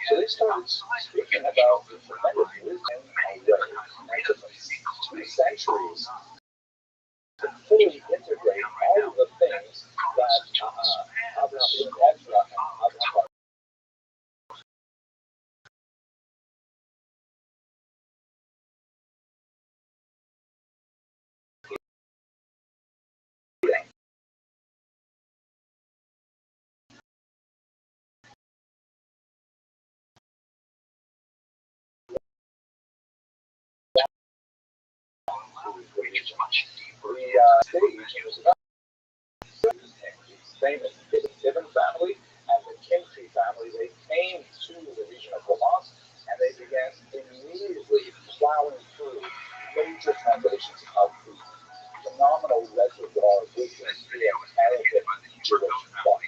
So they started speaking about the tremendous wisdom and way. And it took 2 centuries to fully integrate all of the things that Abraham and Ezra and Abraham the stage was about famous Ibn family and the Kimchi family. They came to the region of Provence and they began immediately plowing through major translations of the phenomenal reservoir of wisdom in Arabic Jewish thought.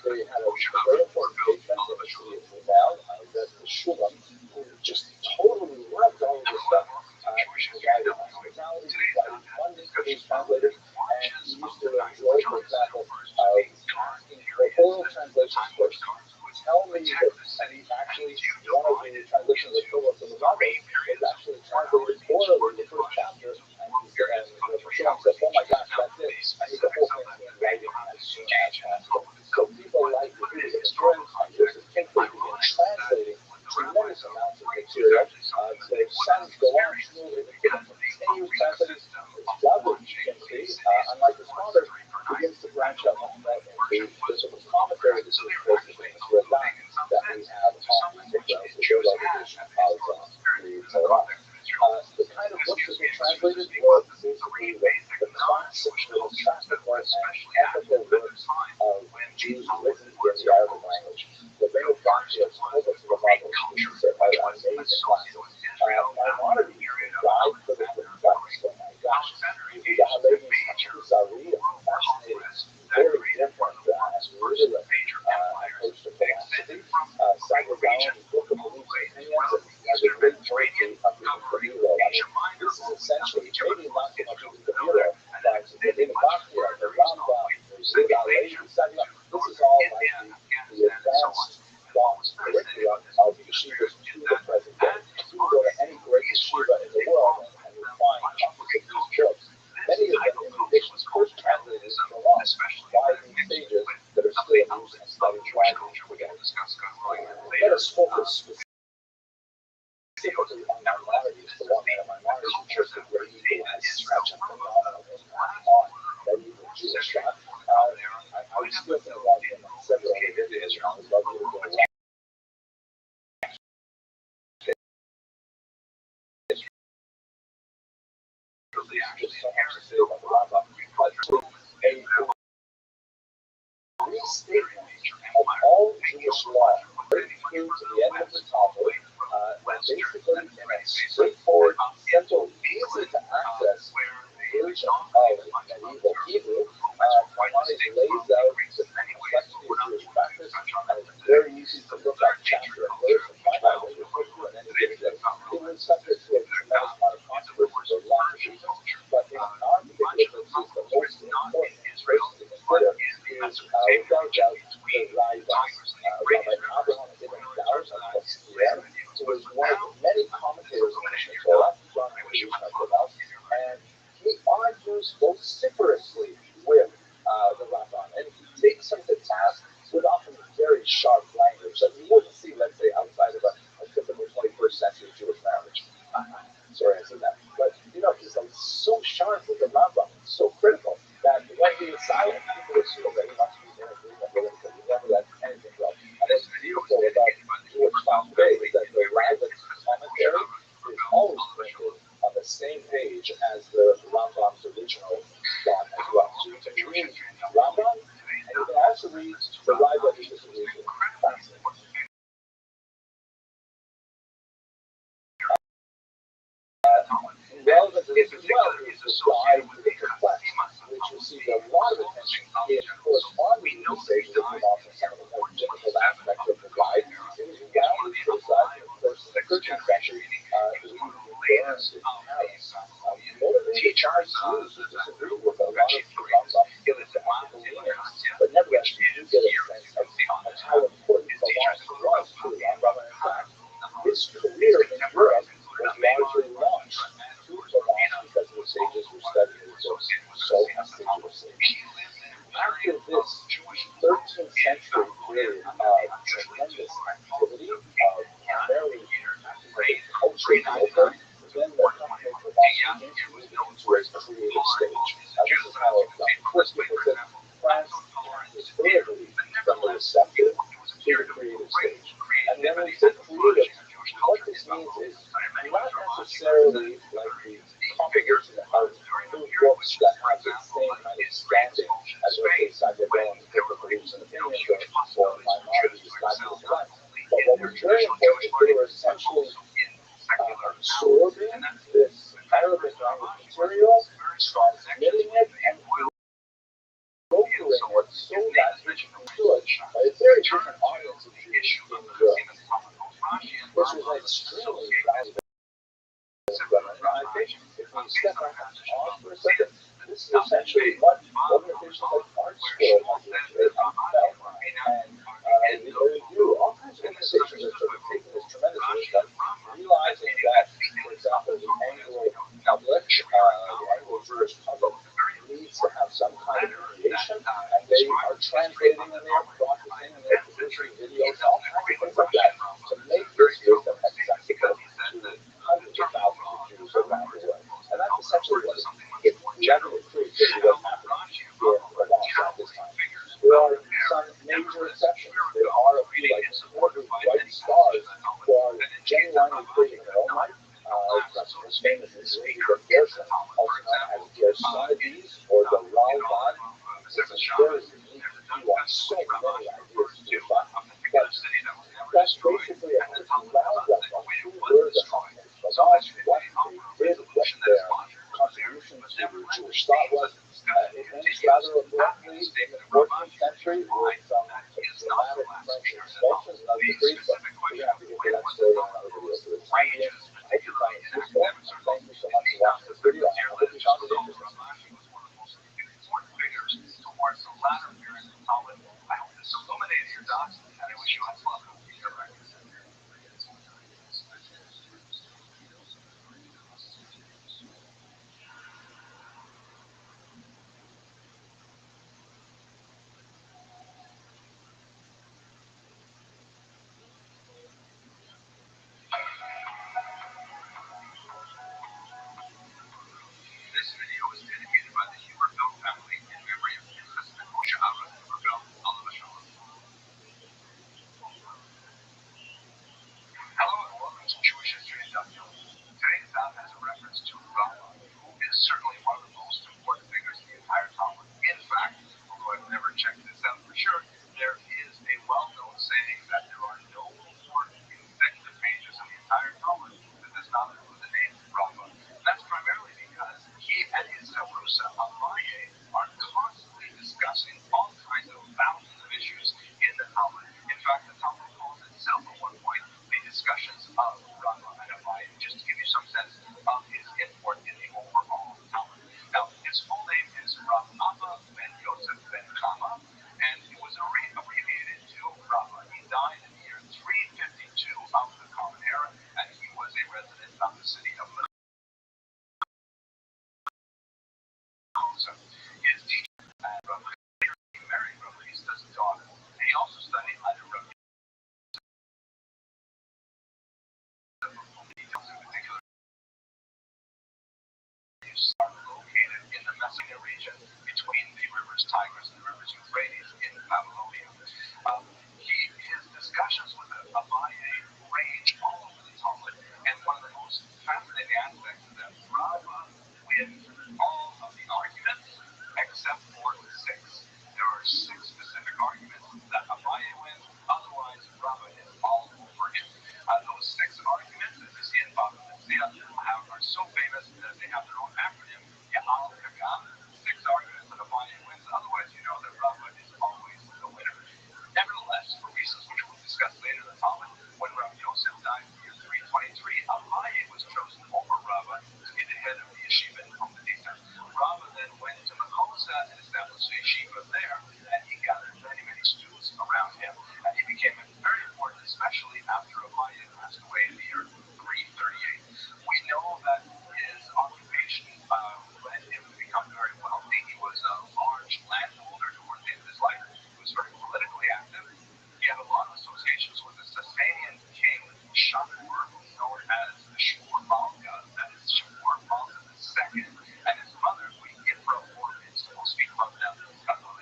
They had a very important patron in the city of Brunel, Rabbi Shulam, who just totally loved all of this stuff. He provided hospitality, he provided funding for these translators, and he used to enjoy, for example, asking for oral translations first. Tell me that, and he actually, one of the translations of Philip of the Rabbi was actually translated orally, the first chapter, and Shulam said, oh my gosh, that's it. I need the whole thing in writing as soon as possible. So people like the historians and Joseph Kinkley began translating tremendous amounts of material. Their sons go on through it, continue translating. Rabbi Kinkley, unlike his father, begins to branch out into physical commentary. This is the famous Rabbi that we have on the Rothschild'S edition of the Torah. The kind of books that we translated were basically the classic philosophical and ethical works of Jews written in the Arabic language. The Ring of Rothschild'S, Prophets of the Bible, are amazing classics. Maimonides died for the books. Oh my gosh. Yahweh's Kuzari, fascinating, very different and really approach to philosophy. Cyberbound, Book of Beliefs and Opinions, as a great poetry of the Kabilo. This is essentially, maybe not so much of the Kabilo, but in Bakhia, the Rambam, the Zidalei, this is all like the advanced thought curriculum of yeshivas to the present day. You can go to any great yeshiva in the world and you'll find copies of these books. Many of them, in addition, first translated from us by these sages that are still in use and studied language today. Let us focus specifically on Maimonides, the one that Maimonides is just a great eagle has such a phenomenal impact on medieval Jewish thought. I was still thinking about him on several other videos, and I would love you to go watch. Just so much to say about the Rambam, but a restatement of all Jewish law, right through to the end of the Talmud, basically in a straightforward, simple, easy to access version of medieval Hebrew. Maimonides lays out the complexity of Jewish practice, and it's very easy to look up chapter and verse and find out what you're supposed to do, and then it was subject to a tremendous amount of controversy for lots of reasons, but in our particular case, the most important trace to consider is, without doubt, the Rabbi Abraham Ibn Dawud al-Qasiyah, who was one of many commentators on the Torah, John and he argues vociferously with the Rabban, and he takes him to task with often very sharp language that you wouldn't see, let's say, outside of a typical 21st century Jewish marriage. Sorry, I said that. But, he's like so always charged with the Rambam. It's so critical that when he is silent, people assume that he must be in agreement with it because he never lets anything go. And what's beautiful about Jewish thought today is that the Rabbi's commentary is always printed on the same page as the Rambam's original thought as well. So you can read Rambam, and you can also read the Rabbi who disagrees with fascinating. Relevant to this as well is the guide to the complex, which receives a lot of attention in corresponding to the sages of Vermont and some of the more difficult aspects of the guide. It was roundly criticized, of course, in the 13th century, it was even banned in Paris. Motivated Jews who disagreed with a lot of the Rambam ethical leanings, but nevertheless, you do get a sense of how important philosophy was to the Rambam. In fact, his career in Europe was largely launched through philosophy because the sages were studying his books so assiduously. After this 13th century period of tremendous activity, primarily culturally open, then the company philosophy moved into a creative stage. This is how Tversky puts it. France is clearly from the receptive to the creative stage. And when we say creative, what this means is not necessarily like the combination of new books that have the same kind of standing as what they decide to go and produce an opinion or minorities, not just left. But what was very important is they were essentially absorbing this Arabic language material, transmitting it, and brokering it so that it could, by a very different audience of Jews in Europe. This was extremely valuable. And I think if we step back and pause for a second, this is essentially what organizations like Art School have been doing and they do all kinds of organizations are sort of taking this tremendous wisdom, realizing that, for example, the Anglo public, the Anglo-Jewish public needs to have some kind of creation, and they are translating and they are processing and they're producing videos, all kinds of things like that, to make this wisdom accessible to hundreds of thousands of Jews around the world. And that's essentially what is generally creativity what's happening in Vermont at this time. There are some major exceptions. There are a few like important white stars who are genuinely creating their own life. Perhaps the most famous is Rabbi, also known as Gersonides or the Ralban. This is very unique. He wants so many ideas to do fun. But that's basically a roundup of who were the founders of what they did, what their contribution to Jewish thought was. It ends rather abruptly in the 14th century with some dramatic French expulsions of the Greeks, but we have to get to that story on another video for this time. I hope you found it useful. Thank you so much for watching this video. I hope you found it interesting. Towards the latter period of Talmud, I hope this illuminated your doubts, and I wish you much luck. This video is dedicated by the Huberfeld family in memory of Chesed Moshe Aaron Huberfeld, Alav Shalom. Hello and welcome to Jewish History in Daf Yomi. Today's daf has a reference to Rabbi, who is certainly one of the most important figures in the entire Talmud. In fact, although I've never checked this out for sure, there is a well-known saying that there are no more consecutive pages in the entire Talmud that does not include the name Rabbi. That's primarily because he and his Chavrusa Abaye are constantly discussing all kinds of thousands of issues in the Talmud. In fact, the Talmud calls itself at one point the discussions of Rabbi and Abaye, just to give you some sense of his import in the overall Talmud. Now, his full name is Rav Abba ben Yosef ben Chama, and it was abbreviated to Rabbi. He died in the year 352 of the Common Era, and he was a resident of the city of Lebanon. His teacher at Rabbi, he married Rabbi Yitzchak's daughter, and he also studied under Rabbi. In particular, discussing the region between the rivers Tigris and the rivers Euphrates in Babylonia. His discussions with Abaye range all over the Talmud, and one of the most fascinating aspects is that Rabba wins all of the arguments except for 6. There are 6 specific arguments that Abaye wins, otherwise Rabba is all over him. Those 6 arguments, as you see in Baba Metzia, are so famous that they have their own acronym, Ya'al Kagam, 6 arguments that Abaye wins, otherwise you know that Rabba is always the winner. Nevertheless, for reasons which we'll discuss later in the Talmud, when Rabbi Yosef died in the year 323, Abaye was chosen over Rabba to be the head of the yeshiva in Komedita. Rabba then went to Makosa and established a yeshiva there, and he gathered many, many students around him, and he became very important, especially after Abaye passed away in the year 338. We know that his occupation led him to become very wealthy. He was a large landholder towards the end of his life. He was very politically active. He had a lot of associations with the Sasanian king Shapur, known as the Shapur Malka, that is Shapur Malka II, and his mother, Queen Yifra, or we'll speak about them in other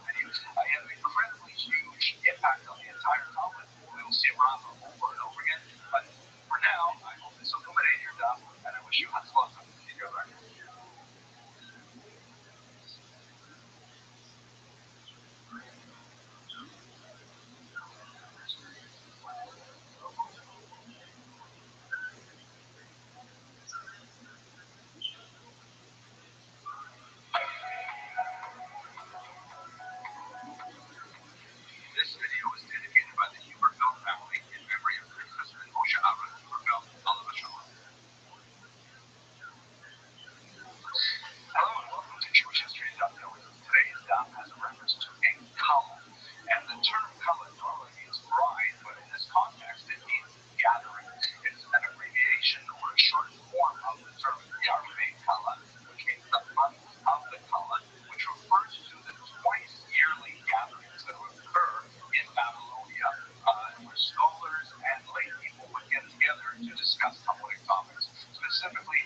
videos. He had an incredibly huge impact on the entire Talmud. We will see Rabba over and over again, but for now, I hope this will illuminate your daf, and I wish you Hatzlacha in your learning. This video is dedicated by the Huberfeld family in memory of their husband Moshe Aaron Huberfeld, Alav Shalom. Hello and welcome to Jewish History Daf. Today's daf has a reference to a kala, and the term kala normally means bride, but in this context it means gathering. It's an abbreviation or a short form of the term Yarmei Kala, which means the month of the kala, which refers to the twice yearly gatherings that would occur in Babylonia, where scholars and lay people would get together to discuss Talmudic topics. Specifically,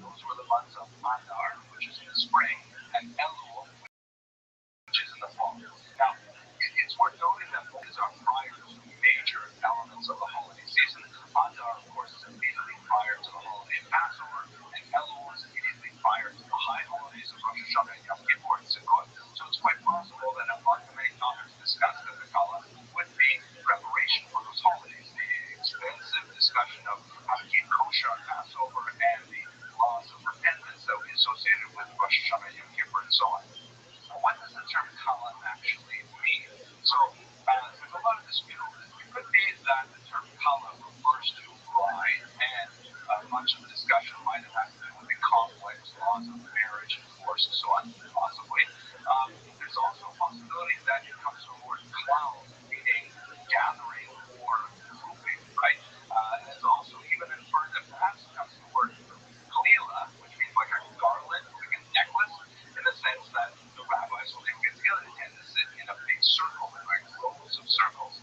those were the months of Adar, which is in the spring, and Elul, which is in the fall. Now, it's worth noting that these are prior to major elements of the holiday season. Adar, of course, is immediately prior to the holiday of Passover, and Elul is immediately prior to the high holidays of Rosh Hashanah and Yom Kippur and Sukkot. So it's quite possible that among the many topics discussed at the Kala would be preparation for those holidays, the extensive discussion of how to keep kosher on Passover and the laws of repentance that we associated with Rosh Hashanah, Yom Kippur, and so on. What does the term kala actually mean? So there's a lot of dispute over this. It could be that the term kala refers to bride, and much of the discussion might have had to do with the complex laws of marriage and divorce and so on, possibly. There's also a possibility that it comes from the word klal, meaning gathering or grouping, right? And it's also even inferred that perhaps it comes from the word kalila, which means like a garland, like a necklace, in the sense that the rabbis, when they would get together, they tend to sit in a big circle, like rows of circles.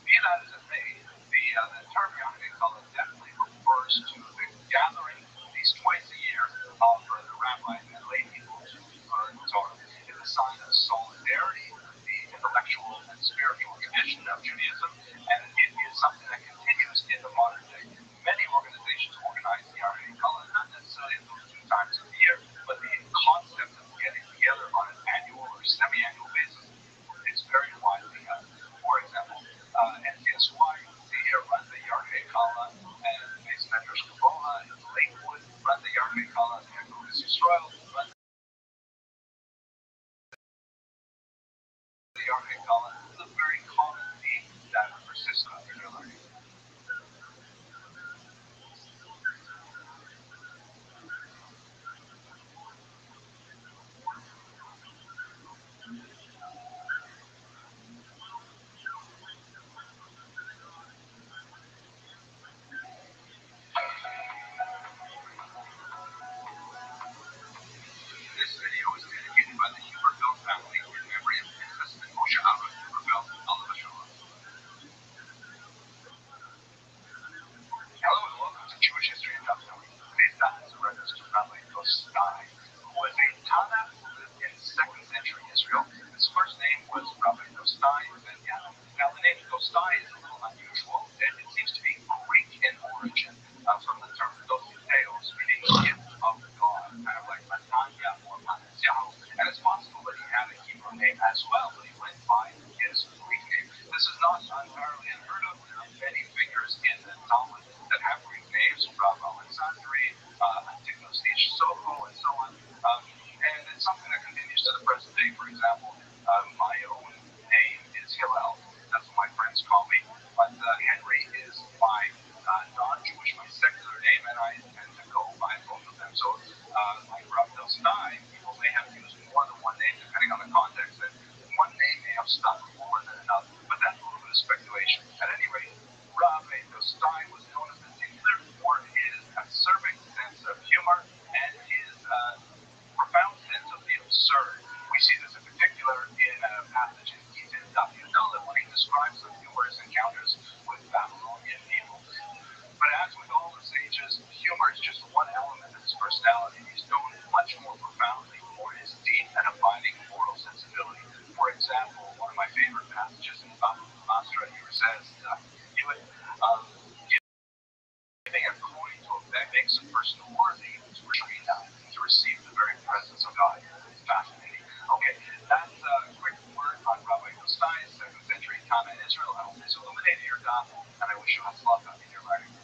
Be that as it may, the term Yahweh Kala definitely refers to the gathering, at least twice a year, of the rabbis and lay people to learn Torah. It's a sign of solidarity with the intellectual and spiritual tradition of Judaism, and it is something that continues in the modern day. Many organizations organize the Yahweh Kala, not necessarily those 2 times a year, but the concept of getting together on an annual or semi-annual basis is very widely held. For example, NCSY, see here, run the Yarmei Kala, and Mason Medrash Gavoha in Lakewood run the Yarmei Kala, and Agudas Yisrael personality is known much more profoundly for his deep and abiding moral sensibility. For example, one of my favorite passages in Baba Basra here says that giving a coin to a beggar makes a person worthy to receive the very presence of God. It's fascinating. Okay, that's a quick word on Rabbi Rothschild'S 2nd century time in Israel. I hope this illuminated your dot, and I wish you luck in your learning.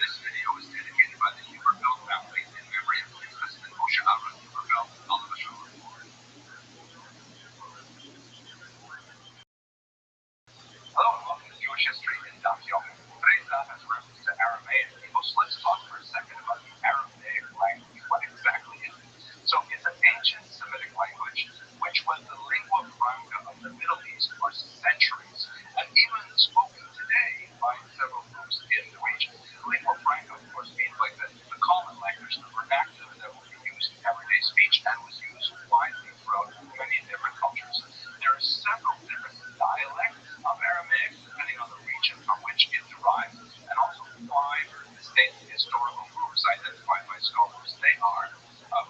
This video is dedicated by the Huberfeld family in memory of His husband Moshe Aaron Huberfeld, Oliver Shalom. Hello and welcome to Jewish History in Daf Yomi. Today's daf has reference to Aramaic people, so let's talk for a second about the Aramaic language. What exactly is it? So it's an ancient Semitic language, which was the lingua franca of the Middle East for centuries, and even spoken today by several groups in the region. Lingua franca, of course, means like the common language, the vernacular that would be used in everyday speech and was used widely throughout many different cultures. There are several different dialects of Aramaic, depending on the region from which it derives, and also 5 distinct historical groups identified by scholars. They are,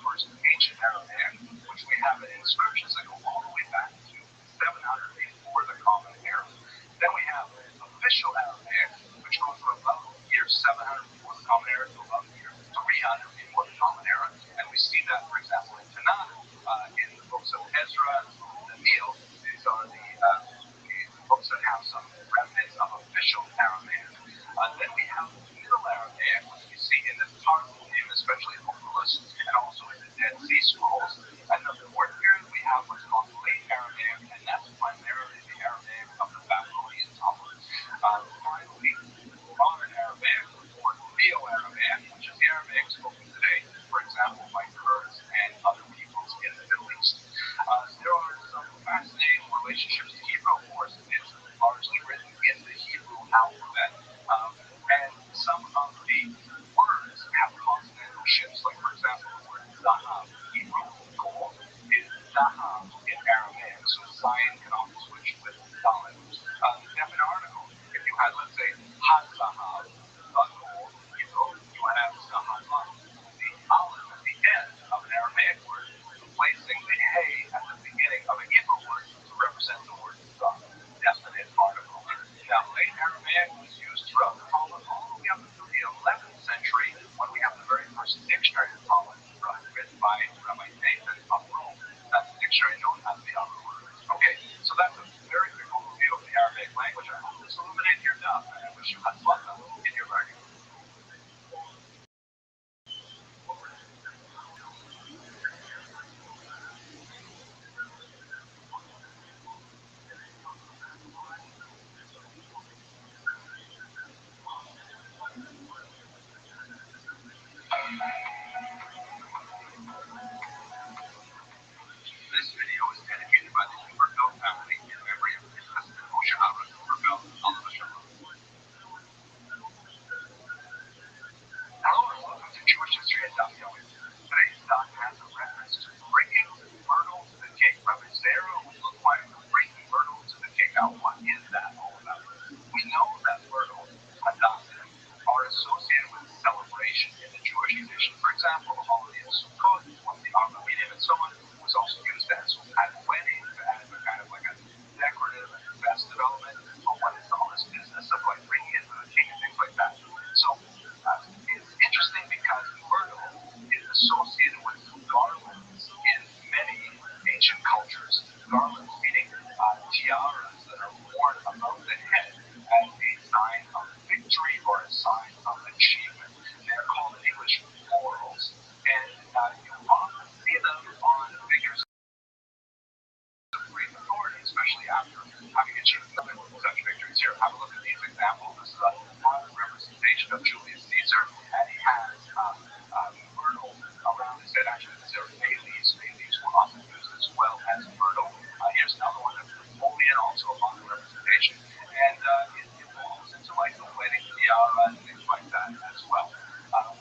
first, ancient Aramaic, which we have in inscriptions that go all the way back to 700 before the Common Era. Then we have official Aramaic, which goes from about the year 700 before the Common Era to about the year 300 before the Common Era, and we see that, for example, in Tanakh, in the books of Ezra, Neil. These are the books that have some remnants of official Aramaic. Then we have Middle Aramaic, which we see in the Targum, especially Oculus, and also in the Dead Sea Scrolls. And the fourth period, we have what's called Late Aramaic, and that's primarily the Aramaic of the Babylonian Talmud. Finally, Modern Aramaic, or Neo-Aramaic, which is the Aramaic spoken today, for example, by Kurds and other peoples in the Middle East. There are some fascinating relationships to Hebrew. Of course, it's largely written in the Hebrew alphabet, and some of the words have consonantal shifts. Like, for example, the word Zahav in Hebrew, gold, is Zahav in Aramaic. So Zion can often switch with Dalet. Definite article. If you had, let's say, Ha-Zahav, the gold, Hebrew, you would have Zahav, the aleph at the end of an Aramaic word, replacing the hey at the beginning of a Hebrew word to represent the word God. Definite article. Now, late Aramaic was used throughout the Talmud all the way up until the 11th century, when we have the very first dictionary of the Talmud, written by Rabbi Nathan of Rome. That's the dictionary known as the Alma. Okay, so that's a very quick overview of the Aramaic language. I hope this illuminated your doubt, and I wish you had fun in your learning. This video is dedicated by the Huberfeld family in memory of His husband Moshe Aaron Huberfeld, Oliver Shalom. Hello and welcome to Jewish History in Daf Yomi. Today's daf has a reference to bringing myrtle to the king. Rabbi Zera was required to bring myrtle to the king. Now, what is that all about? We know that myrtle, hadassim, are associated with celebration in the Jewish tradition. For example, the holiday of Sukkot, one of the Armenian and so on, was also used at weddings, as a kind of like a decorative and festive element. But what is all this business of like bringing it to the king and things like that? So it's interesting because myrtle is associated with garlands in many ancient cultures. Garlands meaning tiaras that are worn above the head as a sign of victory or a sign of achievement. They're called in English laurels, and you often see them on figures of great authority, especially after having achieved such victories. Here, have a look at these examples. This is a modern representation of Julius Caesar, and he has myrtle around his head. Actually, these are bailies. Bailies were often used as well as myrtle. Here's another one of Napoleon, also a modern representation. tradition. And it evolves into like the wedding tiara and things like that as well.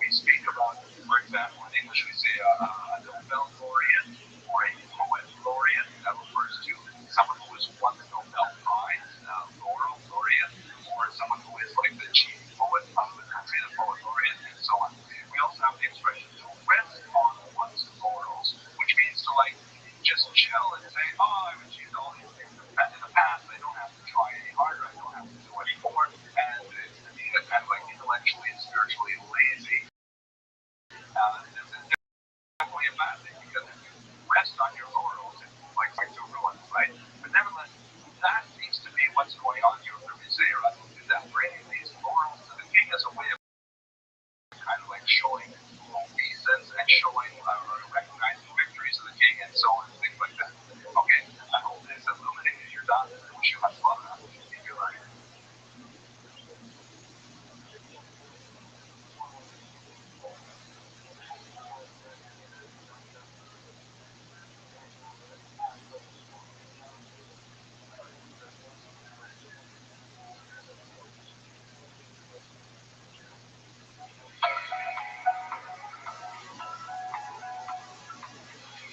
We speak about, for example, in English we say a Nobel laureate or a poet laureate. That refers to someone who has won the Nobel Prize, Laurel laureate, or someone who is like the chief poet of the country, the poet laureate, and so on. We also have the expression to rest on one's laurels, which means to like just chill and say, oh, I've achieved all these things in the past. I don't have to try any harder. I don't have to do any more. And it's to be a kind of like intellectually and spiritually lazy. This is definitely a bad thing because if you rest on your laurels, it's like to ruin, right? But nevertheless, that seems to be what's going on here with the Rizera, is that bringing these laurels to the king as a way of kind of like showing obeisance and showing recognizing victories of the king and so on and things like that. Okay, I hope this illuminated your dots and wish you much luck in your life.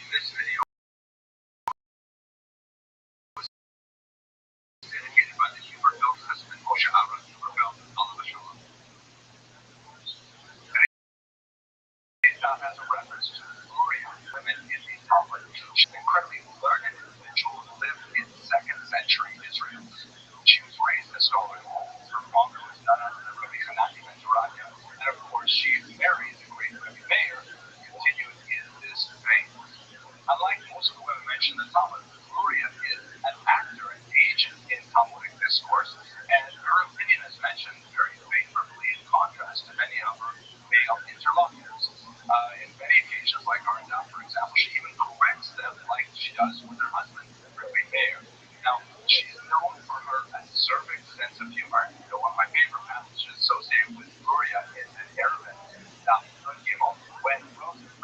This video was dedicated by the Huberfeld husband Moshe Aaron Huberfeld, Allah Shalom. As a reference to Gloria, women in the Talmud. She's an incredibly learned individual who lived in 2nd century Israel. She was raised in a scholarly home. Her father was none other than Rabbi Hanani ben Zerahia, and of course she married the great Rabbi Meir, who continued in this vein. Unlike most of the women mentioned in the Talmud, Gloria is an actor and agent in Talmudic discourse, and her opinion is mentioned very favorably in contrast to many of her male interlocutors. In many occasions, like Arnda, for example, she even corrects them like she does with her husband, Rabbi Meir. Now, she's known for her acerbic sense of humor. You know, one of my favorite passages associated with Gloria is in Arabic. Now, when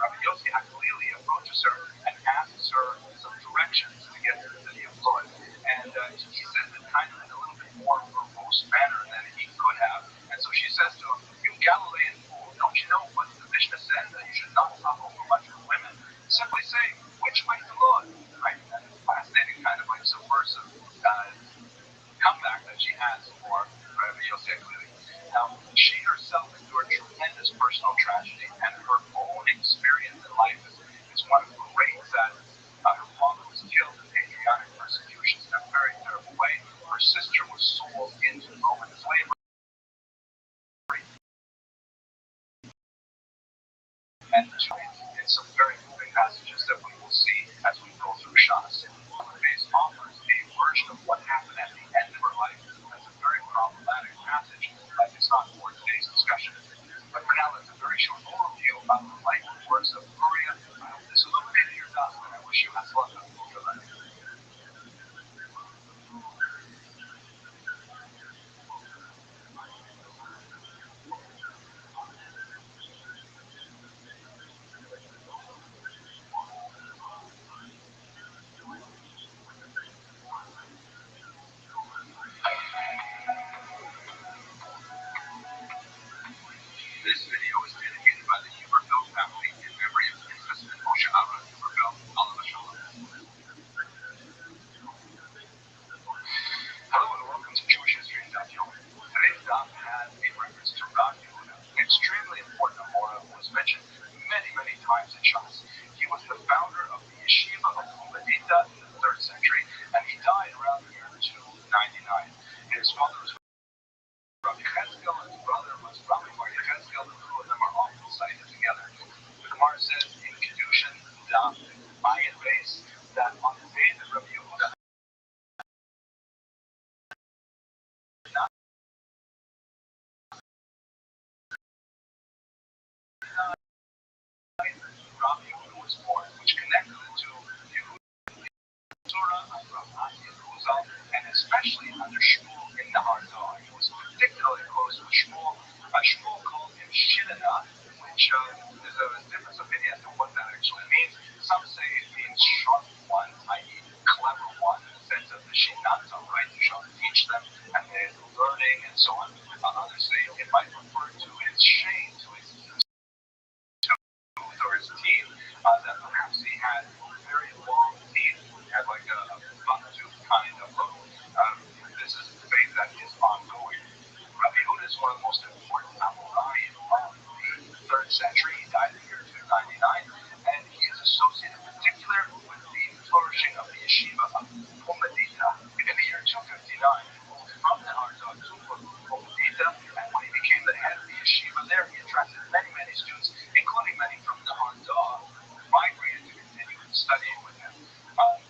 Rabbi Yossi Hakalili approaches her and asks her some directions to get to the city of Lod. And he says it kind of in a little bit more verbose manner than he could have. And so she says to him, you Galilean fool, don't you know what the Mishnah says that you should not talk over much with women? Simply say, which way to Lod? Right? And it's fascinating kind of like subversive comeback that she has for Rabbi Yossi Hakalili. Now, she herself endured tremendous personal tragedy, and her own experience in life is one of the great sadness. Her father was killed in patriotic persecutions in a very terrible way. Her sister was sold into Roman slavery. And in some very moving passages that we will see as we go through Shas. Base offers a version of what happened at the end of her life. That's a very problematic passage, but it's not for today's discussion. But for now, that's a very short overview of the life and works of Gloria. I hope this illuminated your thoughts, and I wish you as luck in your life. This video is dedicated by the Huberfeld family in memory of his husband Moshe Aaron Huberfeld, Allah Shalom. Hello and welcome to Jewish History in Daf Yomi. Today's Daf has a reference to Rabbi, an extremely important Amora who was mentioned many, many times in Shas. He was the founder of the yeshiva of Umadita in the 3rd century, and he died around the year 299. His father was Rabbi Cheskel, and his brother was Rabbi Cheskel. The two of them are often cited together. The Gemara says in Kedushin, Daf, Ayin Beis, that on the day that Rabbi Yehuda Rabbi Yehuda was born, which connected it to Yehuda Torah of Rabbi Yehuda, and especially under Shmuel in the Hardar. He was particularly close with Shmuel. Shmuel called him Shinana, which there's a difference of opinion as to what that actually means. Some say it means sharp one, i.e. clever one, in the sense of the Shinata, right? You shall teach them so on. Others say it might refer to his shame to his tooth or his teeth, that perhaps he had very long teeth, had like a buck tooth kind of look. This is a debate that is ongoing. Rabbi Yehuda is one of the most important Amoraim of the 3rd century. He died in the year 299, and he is associated in particular with the flourishing of the yeshiva of Pumbedita in the year 259. From the Harzah to Pumbedita, and when he became the head of the yeshiva there, he attracted many, many students, including many from the Harzah, who migrated to continue studying with him.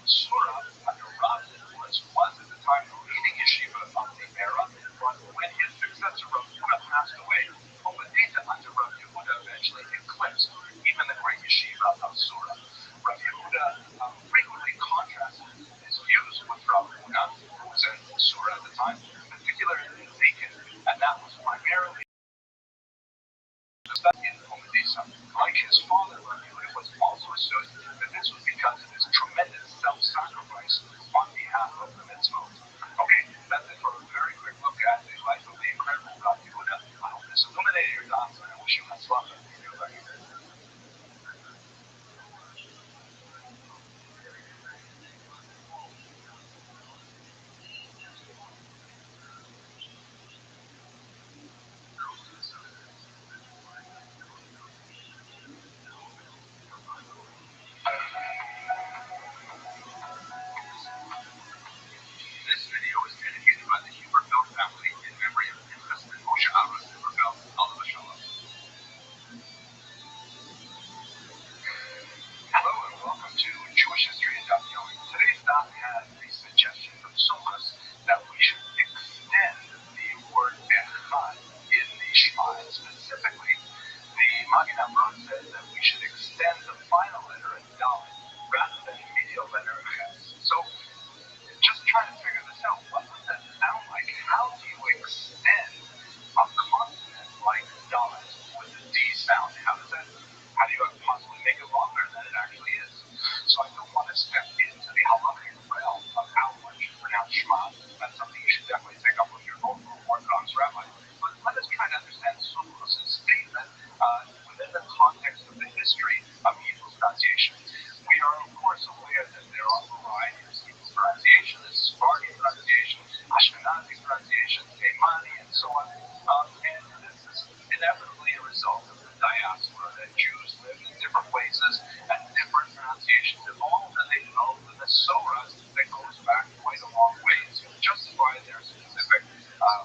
Surah, under Rabbi, was at the time the leading yeshiva of the era, but when his successor Rabbi Yehuda passed away, Pumbedita under Rabbi Yehuda eventually eclipsed even the great yeshiva of Surah. Rabbi Yehuda frequently contrasted his views with Rabbi Yehuda, who was in Surah at the time, in particular in Deacon, and that was primarily in Pumbedita. Like his father, Rabbi Yehuda was also associated that this was because of his tremendous self-sacrifice on behalf of the mitzvot. Okay, that's it for a very quick look at the life of the incredible Rabbi Yehuda. I hope this illuminated your thoughts, and I wish you much luck. This video is dedicated by the Huberfeld family in memory of President Moshe Aaron Huberfeld, Alav Shalom. Hello and welcome to Jewish History and Daf Yomi. Today's daf has a suggestion from Somas that we should extend the word Echad in the Shema. Specifically, the Magen Avraham says that we should extend the final letter in Dalet rather than the medial letter Ches. So, just trying to figure this out. What does that sound like? How do you extend a consonant like Dalet with a D sound? How do you possibly make it longer than it actually is? So I don't want to step into the halachic realm of how one should pronounce Shema. That's something you should definitely take up with your local Orthodox rabbi. But let us try to understand Sophos' statement within the context of the history of Hebrew pronunciation. We are, of course, aware that there are varieties of Hebrew pronunciation. There's Sephardi pronunciation, Ashkenazi pronunciation, Teimani, and so on. And this is inevitably a result of the diaspora, that Jews live in different places and different pronunciations evolved, and they developed the Masorah that goes back quite a long way to justify their specific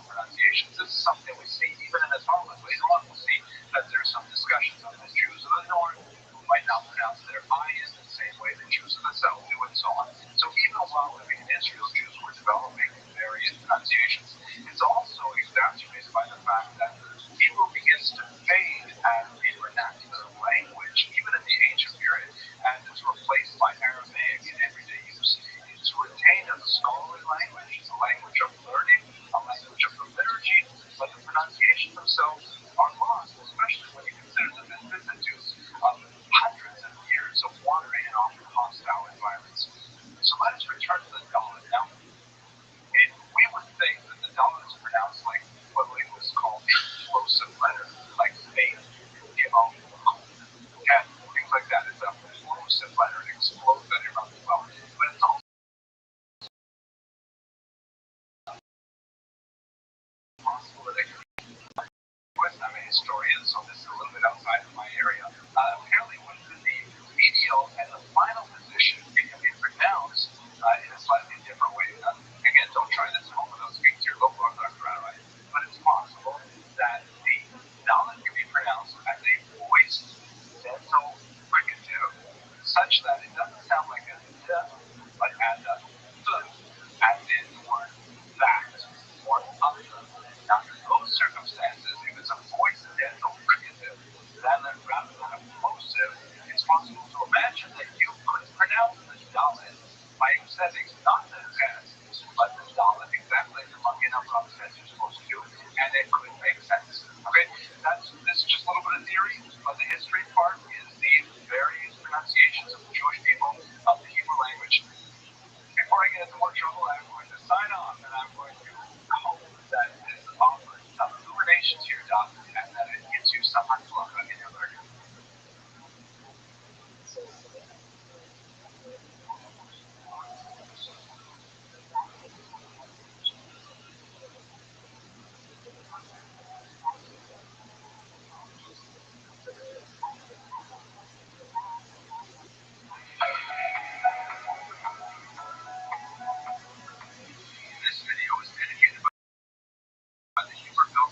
pronunciations. This is something we see even in the Talmud. Later on, we'll see that there's some discussions of the Jews of the North who might not pronounce their I in the same way the Jews of the South do, and so on. So even while living in Israel, Jews were developing various pronunciations. It's also exacerbated by the fact that Hebrew begins to fade as a vernacular language, even in the ancient period, and is replaced by Aramaic in everyday use. It's retained as a scholarly language. It's a language of learning, a language of the liturgy, but the pronunciations themselves are lost, especially when you consider the vicissitudes of hundreds of years of wandering in often hostile environments. So let us return to the Dalet. Now, we would think that the Dalet is pronounced like what linguists call the explosive letter, like faith, and things like that. It's a explosive letter. It explodes at your mouth as well. But it's also possible that it could be. I'm a historian, so this is a little bit outside of my area. Apparently, when the medial and the final position, it can be pronounced in a slightly different way. Again, don't try this at home without speaking to your local Orthodox rabbi, but it's possible that the Dalet can be pronounced as a voiced dental fricative, such that it doesn't sound like a d, but as a th, as in the word that or other. Now, in those circumstances, if it's a voiced dental fricative, then rather than a plosive, it's possible to imagine that you could pronounce the Dalet by accenting not the S, but the Dalet exactly as the Magen Avraham says you're supposed to do, and it could make sense. Okay, this is just a little bit of theory, but the history part is the various pronunciations of the Jewish people of the Hebrew language. Before I get into more trouble, I'm going to sign off, and I'm going to hope that this offer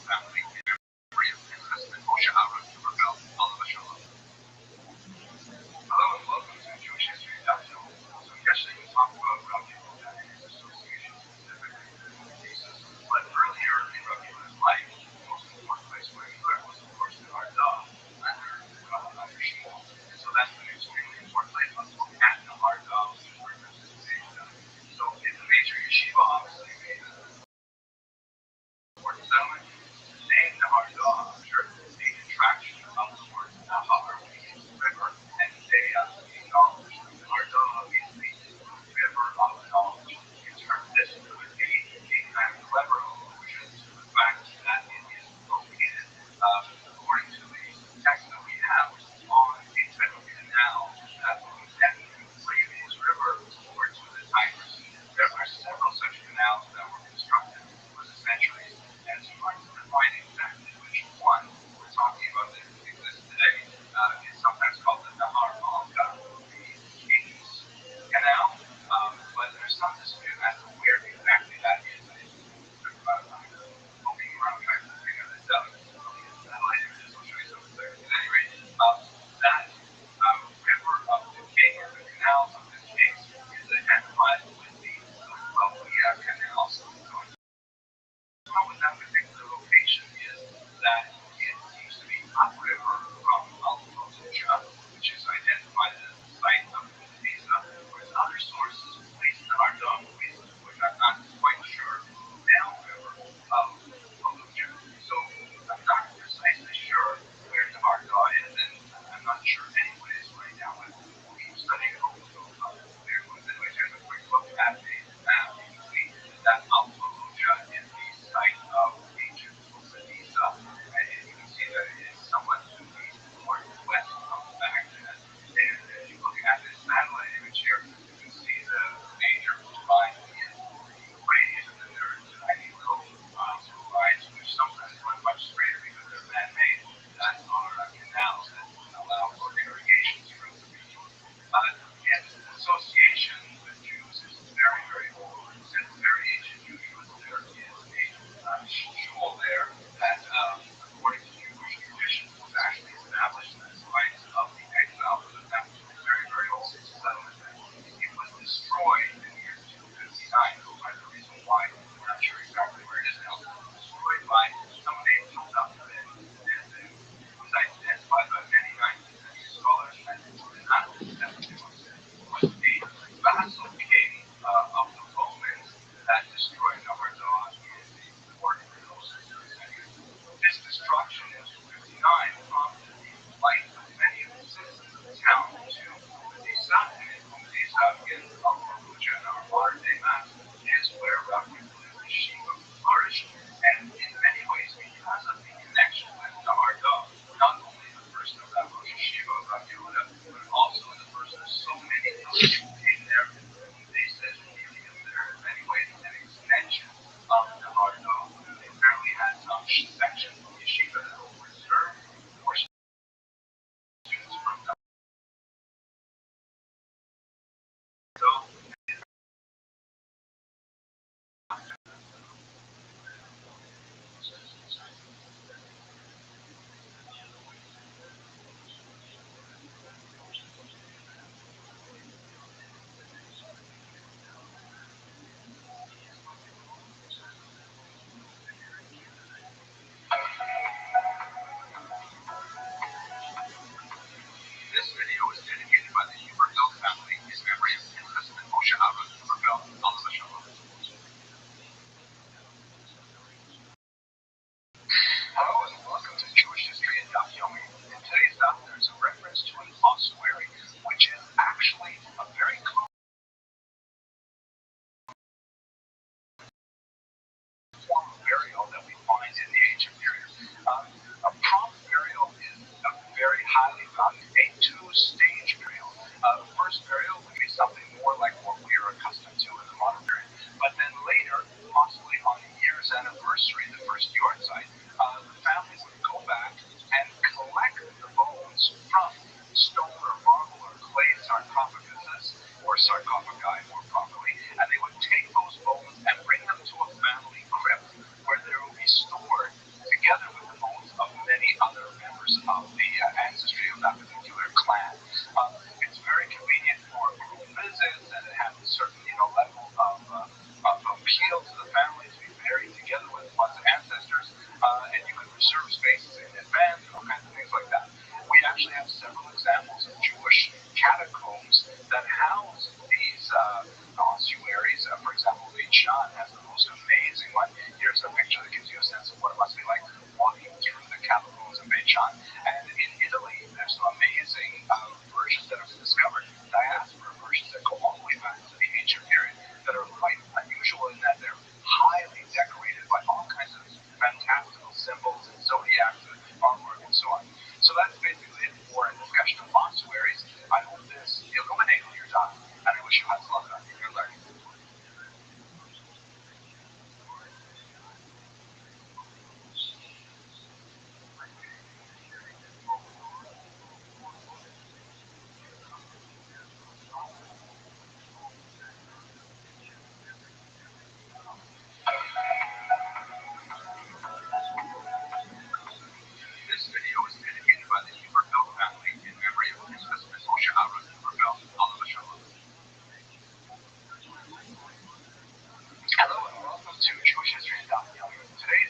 family, and husband Moshe Aaron Rebel, Oliver Shalom. Hello and welcome to Jewish History Daftino. So yesterday we talked about Rabbi and his association specifically with Jesus. But earlier in Rabbi's life, the most important place where he learned was, of course, the Arda under Shmuel. And so that's an extremely important place. Let's look at the Arda, which is referenced in today's study. So in the major yeshiva, obviously, made an important settlement. The name Nahar sure, the contraction of the word Nahar, meaning river, and Dea, meaning knowledge. Nahar means the river of knowledge. In terms, this could be a kind of clever allusion to the fact that it is located, according to the text that we have, on a type of canal that will connect the Euphrates River over to the Tigris. There are several such canals that were constructed over the centuries, and it's hard to define exactly which one we're talking about that exists today. It's sometimes called the Nahar Malka, the King's Canal, but there's some dispute as to where exactly that is. Poking around trying to figure this out. Satellite images, I'll show you some there. At any rate, that river of the king, or the canal of the kings, is identified with the canals. How with that particular location is that it seems to be upriver from Al-Fallujah, which is identified as the site of Pisa, whereas other sources place the Ardon, which I'm not quite sure, downriver of Fallujah. So I'm not precisely sure where the Ardon is, and I'm not sure anyone is right now. But we'll keep studying it. Hopefully we'll clear ones. Anyway, here's a quick look at a map. You can see that Al-Fallujah is the site of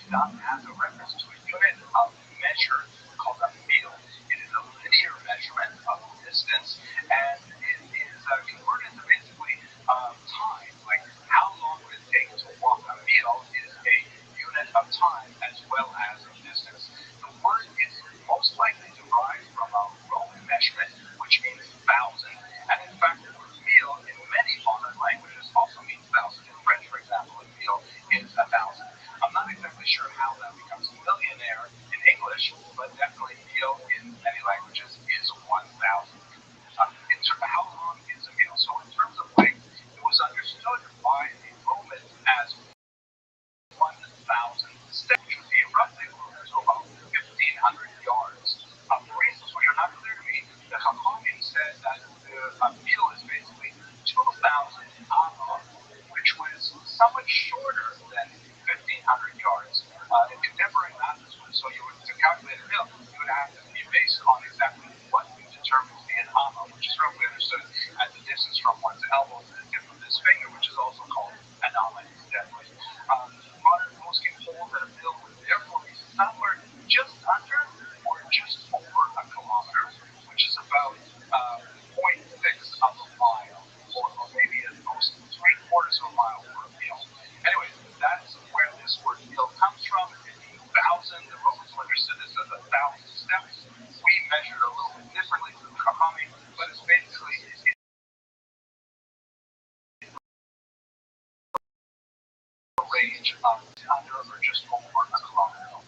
done as a reference to a unit of measure called a meal. It is a linear measurement of distance, and it is converted to basically time. Like how long would it take to walk a meal is a unit of time as well as of distance. The word is most likely derived from a Roman measurement, which means thousand. And in fact, the word meal in many modern languages also means thousand. In French, for example, a meal is 1,000. I'm not exactly sure how that becomes millionaire in English, but definitely meal in many languages is 1,000. In terms of how long is a meal? So in terms of length, it was understood by the Romans as 1,000 steps, which would be roughly equivalent to about 1,500 yards. For reasons which are not clear to me, the Chachamim said that the meal is basically 2,000 amma, which was somewhat shorter than 1,500 yards. In contemporary math, so you would, to calculate a meal, you would have to be based on exactly what you determine to be an amma, which is roughly understood as the distance from one's elbow to the tip of his finger, which is also called an amma incidentally. Modern posting hold that a meal would therefore be somewhere just under or just over a kilometer, which is about 0.6 of a mile, or maybe at most 3/4 of a mile for a meal. Anyway, that's where this word meal comes from. 1,000, the Romans understood this as 1,000 steps. We measured a little bit differently through the Chachamim, but it's basically a range of under or just over a kilometer.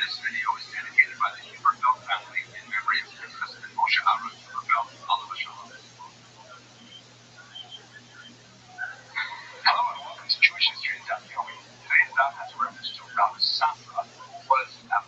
This video is dedicated by the Huberfeld family in memory of their husband Moshe Aaron Huberfeld, Oliver Shalom. Hello and welcome to Jewish History in Daf Yomi. Today's daf has a reference to Rabbi Safra, who was a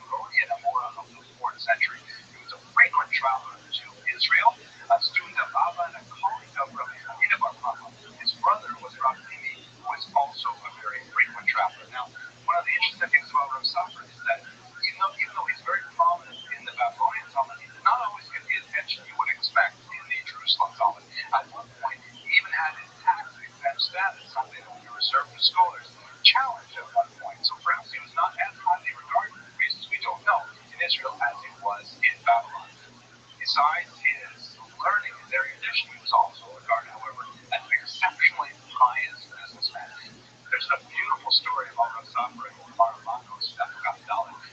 Babylonian Amora of the 4th century. He was a frequent traveler to Israel, a student of Abba and a colleague of Rabbi Hanina bar Papa. His brother was Rabbi, who was also a very frequent traveler. Now, one of the interesting things about Rabbi Safra is that even though he's very prominent in the Babylonian Talmud, he did not always get the attention you would expect in the Jerusalem Talmud. At one point, he even had his tax-exempt status, something that would be reserved for scholars, challenged at one point. So perhaps he was not as highly regarded, for reasons we don't know, in Israel as he was in Babylon. Besides his learning and erudition, he was also regarded, however, as an exceptionally pious businessman. There's a beautiful story about Rav Safra in Maramanos,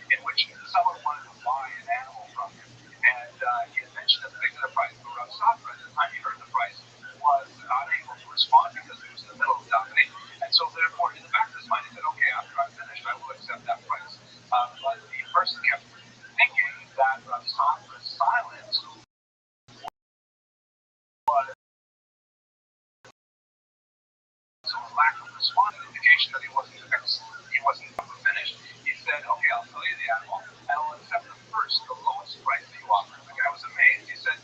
in which someone wanted to buy an animal from him, and he had mentioned a particular price, but Rav Safra, at the time he heard the price, was unable to respond because he was in the middle of davening, and so therefore, in the back of his mind, he said, okay, after I'm finished, I will accept that price. But the person kept thinking that Rav Safra's silence was a lack of response, an indication that he wasn't finished. He said, okay, I'll sell you the animal, and I'll accept the lowest price that you offer. The guy was amazed. He said,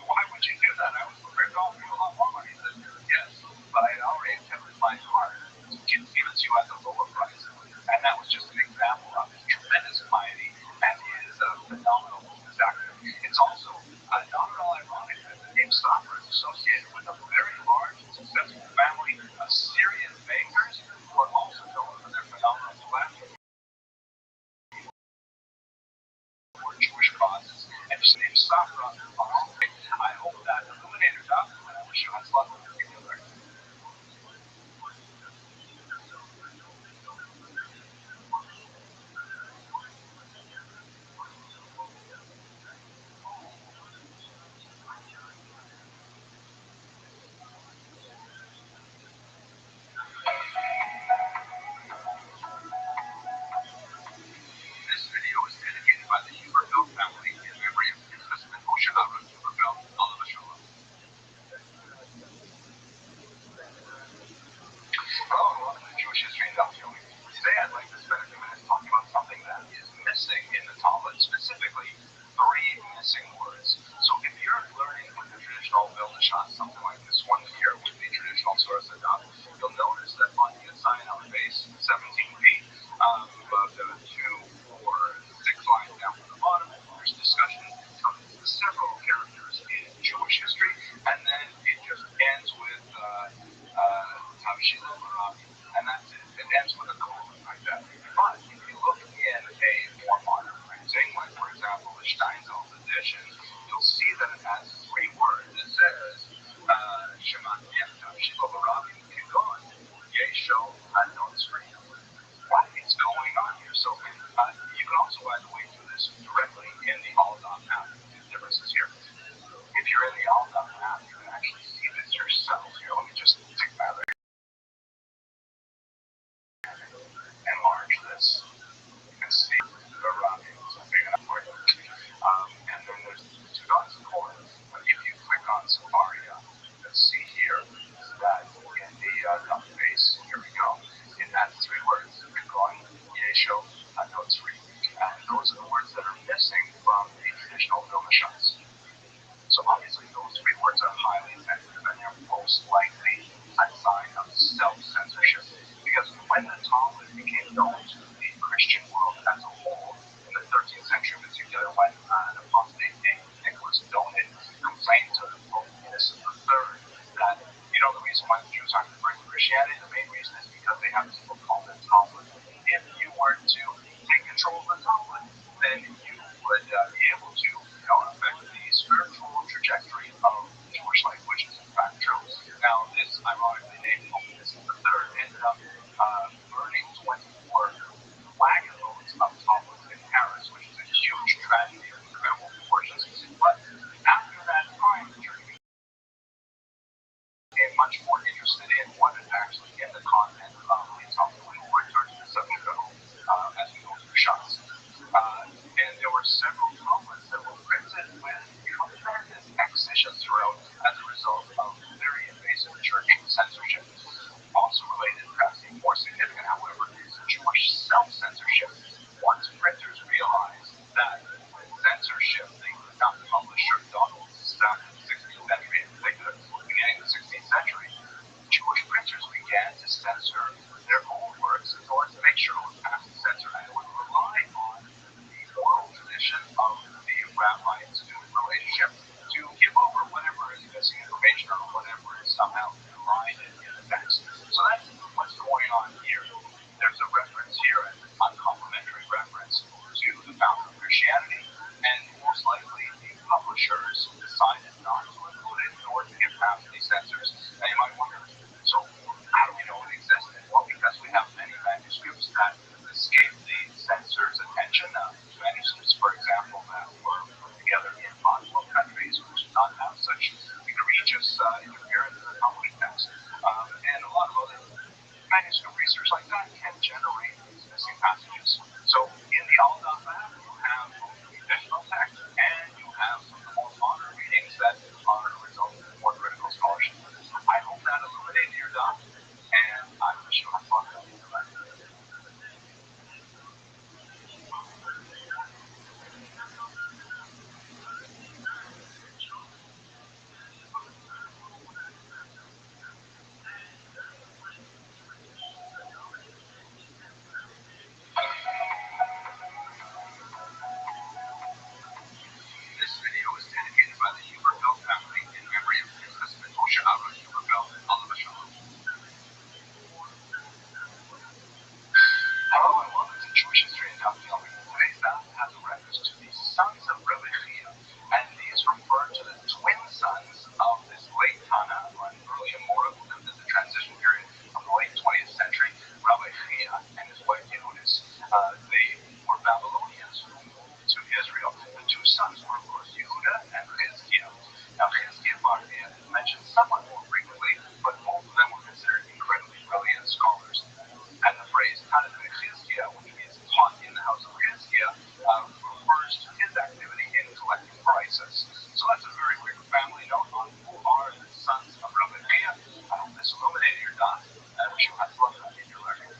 why would you do that? I was prepared to offer you a lot more money. He said, yes, but I had already accepted my heart to give it to you at the lower price. And that was just an example of his tremendous piety and his phenomenal business acumen. It's also not at all ironic that the name Safra is associated with a very large and successful family of Syrian bakers who are also known shot something like this one here with the traditional source setup, you'll notice that on the inside on the base, 17 feet, above the 2 or 6 lines down from the bottom, there's discussion of several characters in Jewish history, and then it just ends with Rabbi, and that's it. It ends with a colon like that. But if you look in a more modern printing, like for example the Rothschild'S edition, you'll see that it has 3 words. It says Shema Rabbi Kigon Yesho Hanosri. What is going on here? So you can also, by the way, do this directly in the Aldam app. The differences here. If you're in the Aldam app, you can actually see this yourself. Here, let me just take that out. Enlarge this. You can see the Rabbi. So big enough for you. And then there's 2 dots, of course. But if you click on Safari, you can see here that in the base, here we go. It has 3 words. Kigon, Yesho, Hanosri. And those are the words that are missing from the traditional Rothschild'S. So obviously those 3 words are highly sensitive, and they're most likely a sign of self-censorship. Because when the Talmud became known to the Christian world as a whole in the 13th century, particularly when an apostate named Nicholas Donin complained to Pope Innocent III that, the reason why the Jews aren't converting to Christianity, the main reason is because they have this book called the Talmud. If you were to take control of the Talmud, then you would be able to affect the spiritual trajectory of Jewish life, which is in fact true. Now, this ironically named Pope Innocent III ended up burning 24 wagon loads of Talmuds in Paris, which is a huge tragedy of incredible proportions. But after that time, the church became much more interested in what is actually in the content of the Talmud. We will return to the subject as we go through shots. And there were several Talmuds that were printed with tremendous excisions throughout as a result of very invasive church censorship. Also related, perhaps even more significant, however, is Jewish self-censorship. Once printers realized that censorship, they could not publish certain documents back in the 16th century, in particular, beginning of the 16th century, Jewish printers began to censor their own works in order to make sure it was passed the censor, and it would rely on the oral tradition of the rabbi-student relationship to give over whatever is missing information or whatever is somehow divided in the text. So that's what's going on here. There's a reference here, an uncomplimentary reference to the founder of Christianity, and most likely the publishers decided not to include it in order to get past these censors. Now you might wonder, so how do we know it existed? Well, because we have many manuscripts that escaped the censor's attention. Manuscripts, for example, that were put together in Muslim countries which did not have such egregious interference in the Talmudic text. And a lot of other manuscript research like that can generate these missing passages. So in the Aldam app, you have the traditional text and you have some of the more modern readings that are a result of more critical scholarship. I hope that illuminated your doubt, and I wish you fun reading the rest. This video is dedicated by the Huberfeld family in memory of his husband Moshe Aaron Huberfeld, Alav Shalom. Hello and welcome to Jewish History and Daf Yomi. Today's daf has a reference to the sons of Rabbi, and these refer to the twin sons of this late Tana, or an early Amora, who lived in the transition period of the late 20th century, Rabbi and his wife Yehunis. They were Babylonians who moved to Israel. The 2 sons were, of course, Yehuda and Chizkiah. Now, Chizkiah is mentioned somewhat more frequently, but both of them were considered incredibly brilliant scholars. And the phrase Tana de Chizkiah, which means taught in the house of Chizkiah, refers to his activity in collecting prices. So that's a very quick family note on who are the sons of Rabbi. I hope this illuminated your dots, and I wish you had fun in your learning.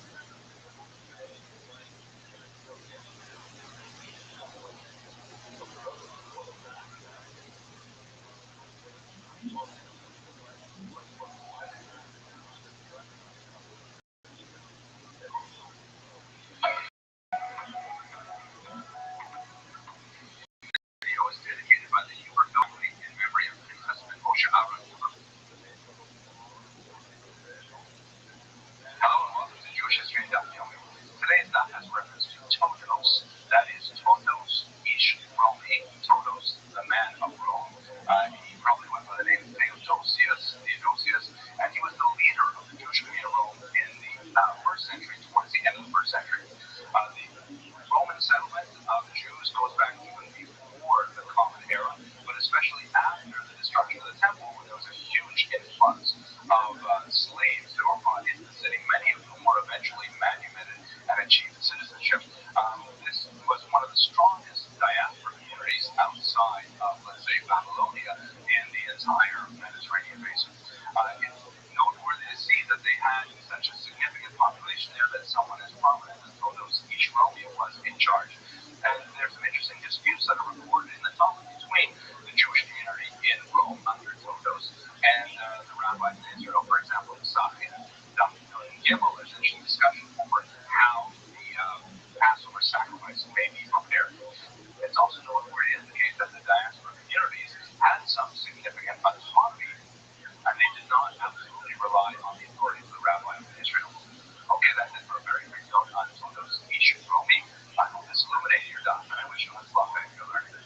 rabbis in Israel. For example, in Safia, Gimel, there's an interesting discussion over how the Passover sacrifice may be prepared. It's also noteworthy to indicate that the diaspora communities had some significant autonomy, and they did not absolutely rely on the authority of the rabbi of Israel. Okay, that's it for a very quick note on those issues. Romy, I hope this illuminated your doubt, and I wish you much luck in your learning.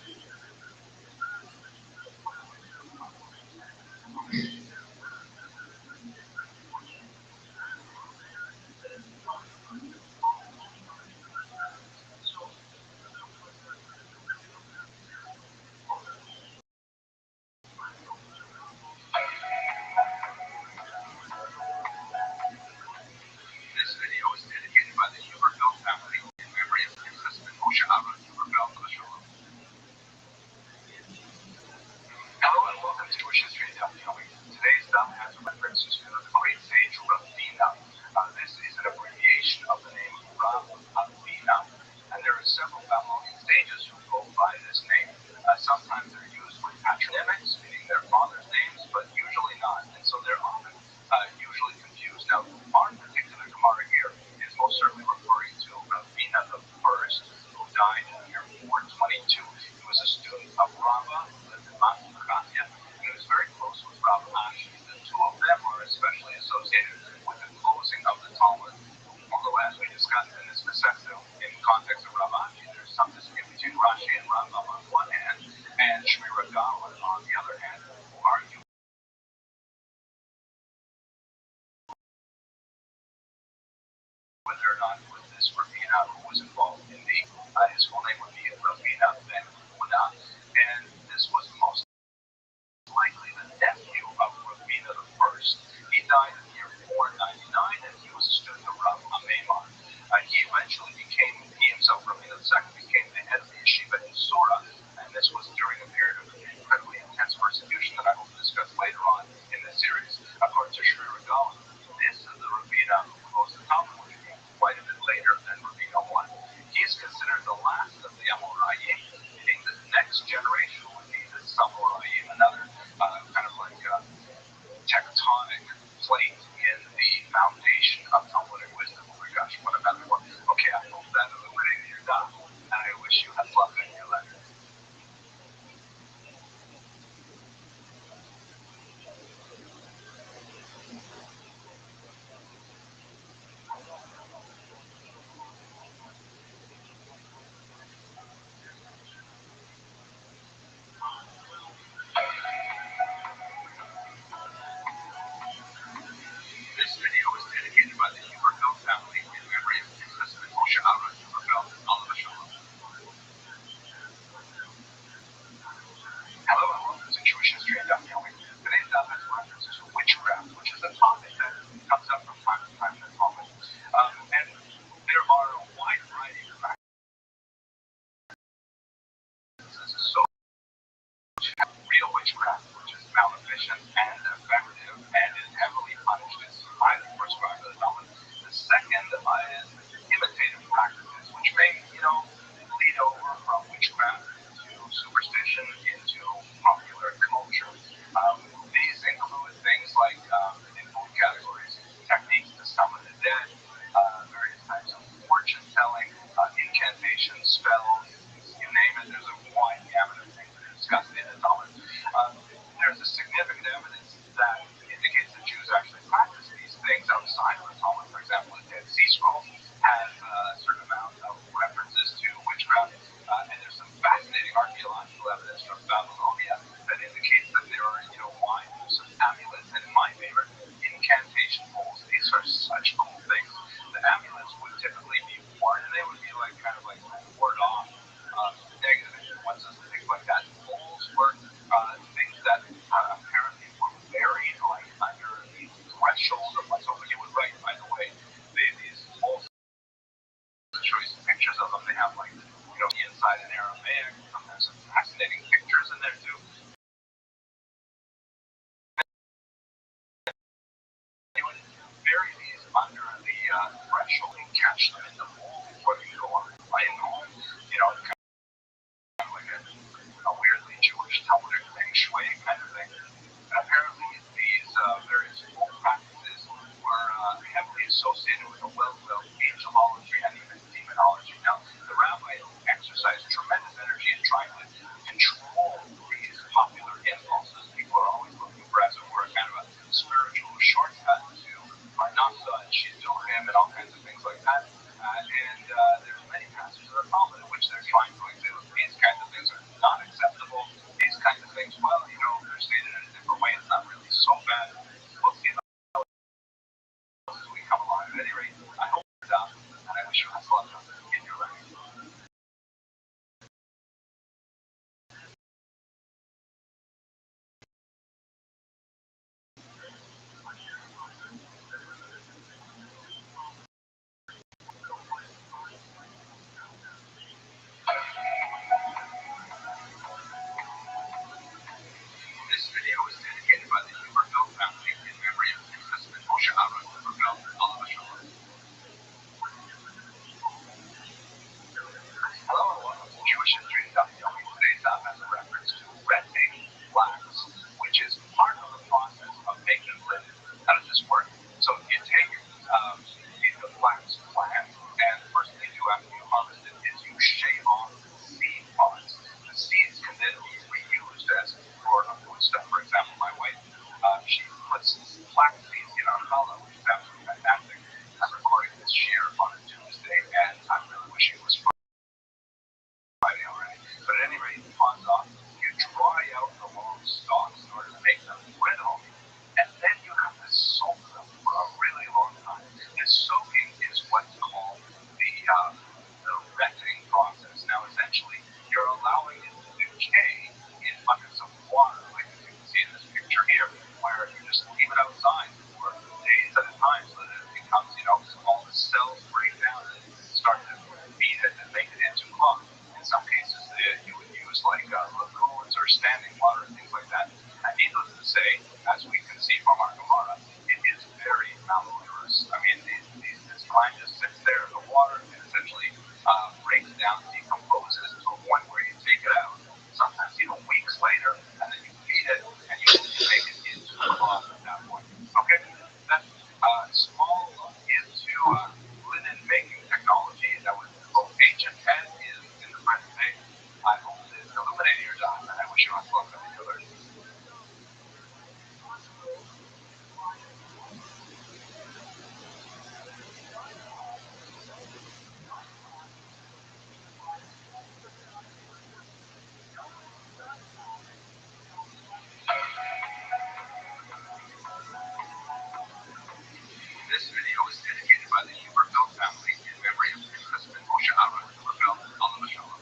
This video is dedicated by the Huberfeld family in memory of Princess Moshe Aaron Huberfeld. Hello and welcome to Jewish History in Daf Yomi. Today's daf has references to the great sage Rabbi. This is an abbreviation of the name Rabbi, and there are several Babylonian sages who go by this name. Sometimes they're used with patronymics, meaning their father's names, but usually not, and so they're often usually confused. Now, our particular Gemara here is most certainly referring to Rabbi the first, who died in the year 422. He was a student of Rabbi, and he was very close with Rabbi Ashi. The two of them are especially associated with the closing of the Talmud. Although, as we discussed in this Masechta, in context of Rabbi Ashi, there's some dispute between Rashi and Rambam on one hand, and Shmi Regawa on the other hand, who argue whether or not this Rabina who was involved in the his full name would be Rabina ben Huna, and this was most likely the nephew of Rabina the first. He died in the year 499, and he was a student of Rabbi Amemon. He eventually he himself, Rabina the second, became the head of the yeshiva in Sura, and this was during a period of incredibly intense persecution that I will discuss later on in this series. According to Shri Regawa, this is the Rabina who closed the Talmud, which came quite a bit later than Rabina I. He is considered the last of the Amoraim, meaning the next generation would be the Samoraim, another kind of like tectonic plate in the foundation of Talmudic wisdom. Oh my gosh, what a metaphor. Okay, I hope that illuminated your doubt, and I wish you had luck in your letter. This video is dedicated by the Huberfeld family in memory of Princess Moshe Aaron Huberfeld. Hello and welcome to Jewish History in Daf Yomi. Today's daf has references to witchcraft, which is a topic that comes up from time to time in the Talmud. And there are a wide variety of practices. So, real witchcraft, which is maleficent and effective and is heavily punished, is highly prescribed by the Talmud. The second is imitative practices, which may, lead over from witchcraft into superstition, into popular culture. These include things like, in both categories, techniques to summon the dead, various types of fortune telling, incantations, spells, you name it. There's a wide gamut of things that are discussed in the Talmud. There's a significant evidence that indicates that Jews actually practice these things outside of the Talmud. For example, the Dead Sea Scrolls has a certain amount of references to witchcraft, and there's some fascinating archaeological evidence from Babylonia that indicates that there are, wide use of amulets, and my favorite, incantation bowls. These are such cool things. The amulets would typically be worn, and they would be kind of ward off negative influences and things like that. Bowls were things that apparently were buried under the threshold of so when you would write, by the way, these bowls, I'll show you some pictures of them. They have the inside in Aramaic. Sometimes some fascinating pictures in there too. You would bury these under the threshold and catch them in the bowl before they go on flying home. Kind of like a weirdly Jewish Talmudic feng shui kind of thing. And apparently these various luck in your life. This video is dedicated by the Huberfeld family in memory of their husband Moshe Aaron Huberfeld, Alav Shalom. Hello and welcome to Jewish History Yomi. Today's daf has a reference to renting flax, which is part of the process of making linen. How does this work? So you take the flax plant, and the first thing you do after you harvest it is you shave off the seed pods. The seeds can then be reused as for a foodstuff. For example, my wife, she puts flax seeds in our challah, which is absolutely fantastic. I'm recording this shear on a Tuesday, and I'm really wishing it was Friday already. But at any rate, the pods off, you dry out the long stalks in order to make them brittle, and then you have to soak them for a really long time. This soaking is what's called the retting process. Now, essentially, you're allowing it to decay in buckets of water, like you can see in this picture here, where you just leave it outside for days at a time so that it becomes, all the cells break down and start to feed it and make it into cloth. In some cases, you would use lagoons or standing water and things like that. And needless to say, as we can see from our Gemara, it is very malodorous. I mean, this slime just sits there in the water and essentially breaks down, decomposes to a point where you take it out, sometimes even weeks later, and then you feed it and you make it into a cloth at that point. Okay? That's a small look into linen making technology that was both ancient and is in the present day. I hope it illuminated your job, and I wish you much luck on your learning. This video is dedicated by the Huberfeld family in memory of their husband Moshe Aaron Huberfeld, Alav Shalom.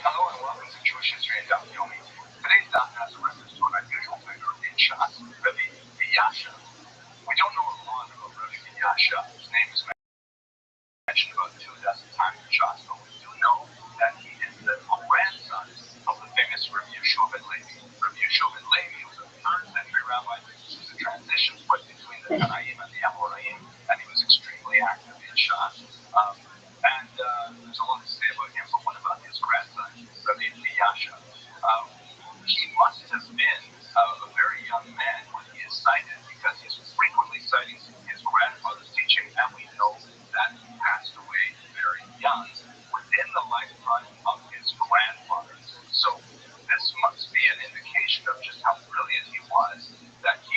Hello and welcome to Jewish History Yomi. Today's daf has a reference to an unusual figure in Shas, Rabbi. We don't know a lot about Rabbi. His name is mentioned about 2 dozen times in Shas, but we do know that he is the grandson of the famous Rabbi Yeshua ben Levi. Rabbi Yeshua ben Levi was a 3rd century rabbi. He was a transition point between the Tanaim and the Amoraim, and he was extremely active in Shas. There's a lot to say about him, but what about his grandson, Rabbi Yasha? He must have been a very young man when he is cited, because he's frequently citing his grandfather's teaching, and we know that he passed away very young within the lifetime of his grandfather. So this must be an indication of just how brilliant he was, that he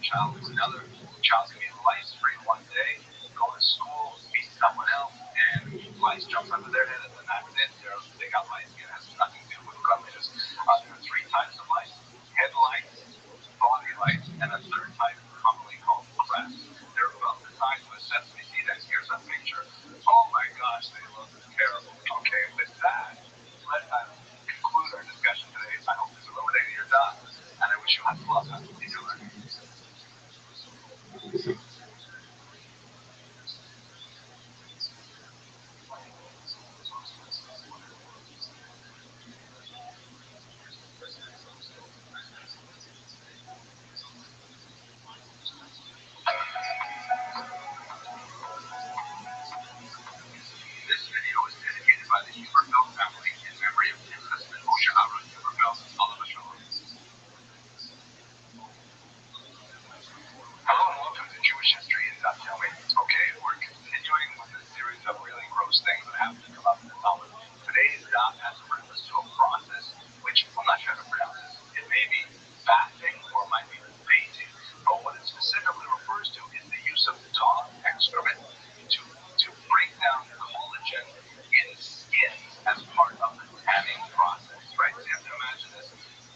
child to another. The child's gonna be lice-free one day, go to school, meet someone else, and lice jumps under their head, and then that's it. They got lice. It has nothing to do with cleanliness. There are three types of lice: head lice, body lice, and a third type commonly called crest. They're about the size of a sesame seed. Here's a picture. Oh my gosh, they look terrible. Okay, with that, let's conclude our discussion today. I hope this illuminated your thoughts, and I wish you lots of luck in your learning. This video is dedicated by the Huberfeld family in memory of his husband Moshe Aaron Huberfeld, Alav Shalom. Hello and welcome to Jewish History in Daf Yomi. Okay, we're continuing with a series of really gross things that happen to come up in the Talmud. Today's daf has a reference to a process which I'm not sure how to pronounce this. It may be bathing or it might be baiting, but what it specifically refers to is the use of dog excrement to break down collagen in skins as part of the tanning process, right? So you have to imagine this.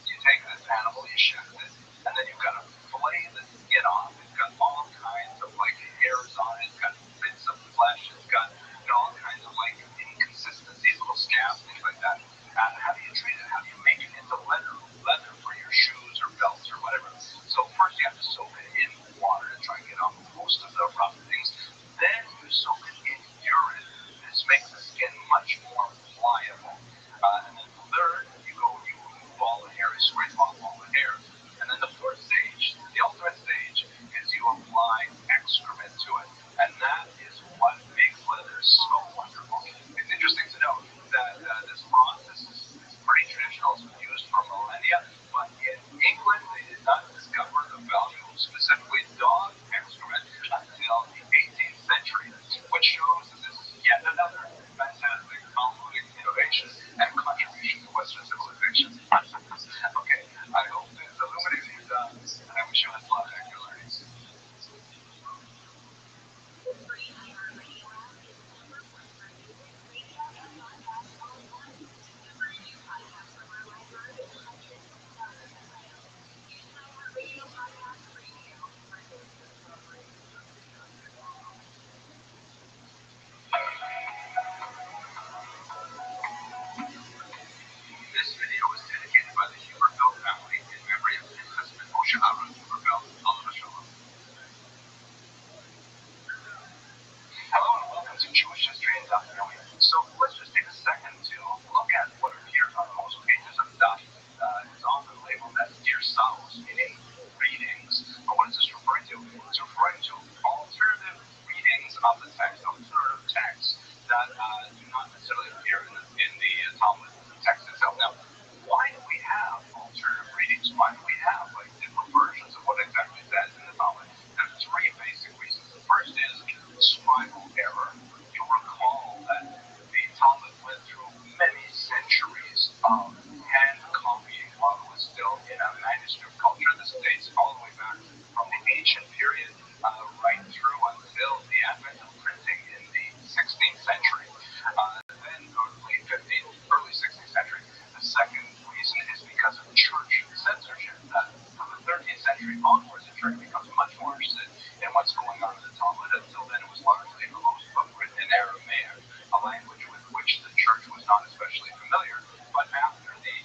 You take this animal, you shaft it, and then you've got to fillet the skin off. It's got all kinds of like hairs on it. It's got bits of flesh. It's got all kinds of like inconsistencies, little scabs, things like that. And how do you treat it? How do you make it into leather for your shoes or belts or whatever? So first you have to soak it in water to try and get off most of the rough things. Then you soak it in urine. This makes the skin much more pliable. And then third, you remove all the hair, you scrape off all the hair. And then the fourth stage, the ultimate stage, is you apply excrement to it. And that is what makes leather so wonderful. It's interesting to note that this process is pretty traditional. It's been used for millennia. But in England, they did not discover the value of specifically dog excrement until the 18th century, which shows that this is yet another fantastic Talmudic innovation and contribution to Western civilization. Okay, I hope this illuminated your thoughts, and I wish you lots of luck in your learning. This video is dedicated by the Huberfeld family in memory of his husband Moshe Aaron Huberfeld, Alav Shalom. Hello and welcome to Jewish History in Daf Yomi. So let's just take a second to look at what appears on most pages of Daf. It's often labeled as Dear Saos, meaning readings. But what is this referring to? It's referring to alternative readings of the text, alternative texts that do not necessarily appear in the Talmud text itself. Now, why do we have alternative readings? Why do we have like different versions of what exactly says in the Talmud? There are three basic reasons. The first is scribal error. You'll recall that the Talmud went through many centuries of hand copying while it was still in a manuscript culture. This dates all the way back from the ancient period right through until the advent of printing in the 16th century. Then, or late 15th, early 16th century. The second reason is because of church censorship. From the 13th century onwards, the church becomes much more interested in what's going on in the Talmud. Until then, it was largely a closed book written in Aramaic, a language with which the church was not especially familiar. But after the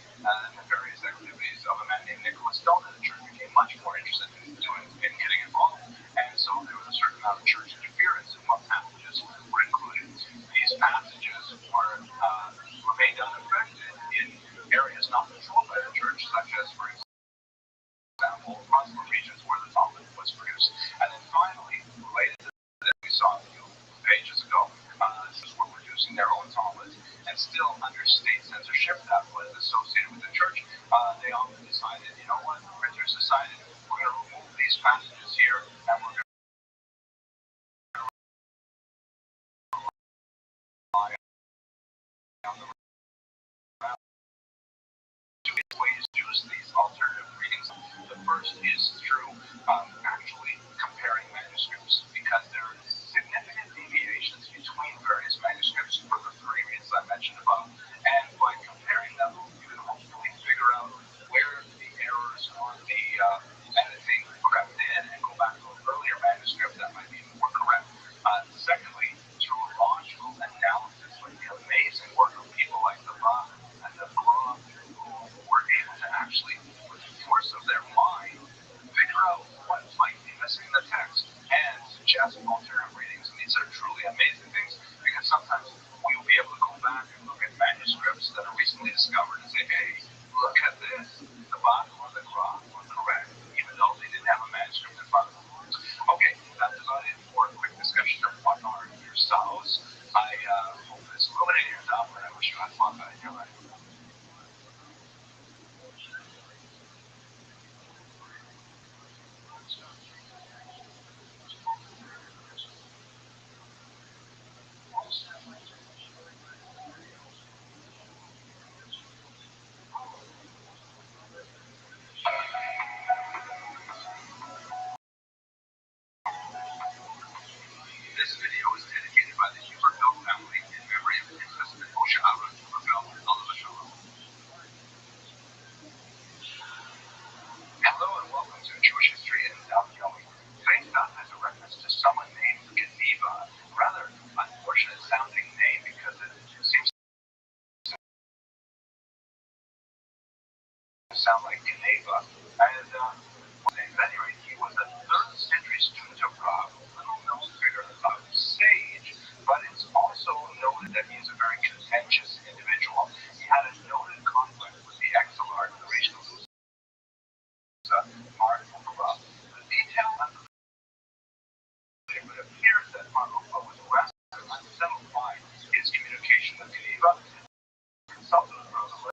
nefarious activities of a man named Nicholas Stone, the church became much more interested in getting involved. And so there was a certain amount of church interference in what passages were included. These passages were made unaffected in areas not controlled by the church, such as, for example, Muslim regions where the Talmud was produced. And then finally, related to that, we saw a few pages ago, were producing their own Talmuds, and still under state censorship that was associated with the church, they often decided, you know what, the printers decided, we're going to remove these passages here, and we're going to rely on the two ways to use these alternative readings. The first is through Geneva. And at any rate, he was a 3rd century student of Rob, little known figure of sage, but it's also noted that he is a very contentious individual. He had a noted conflict with the Exarch, the Rothschild'S, Mark Rob. The detail of the it appears that Marco was rather unsettled by his communication with Geneva, consulted with Rosa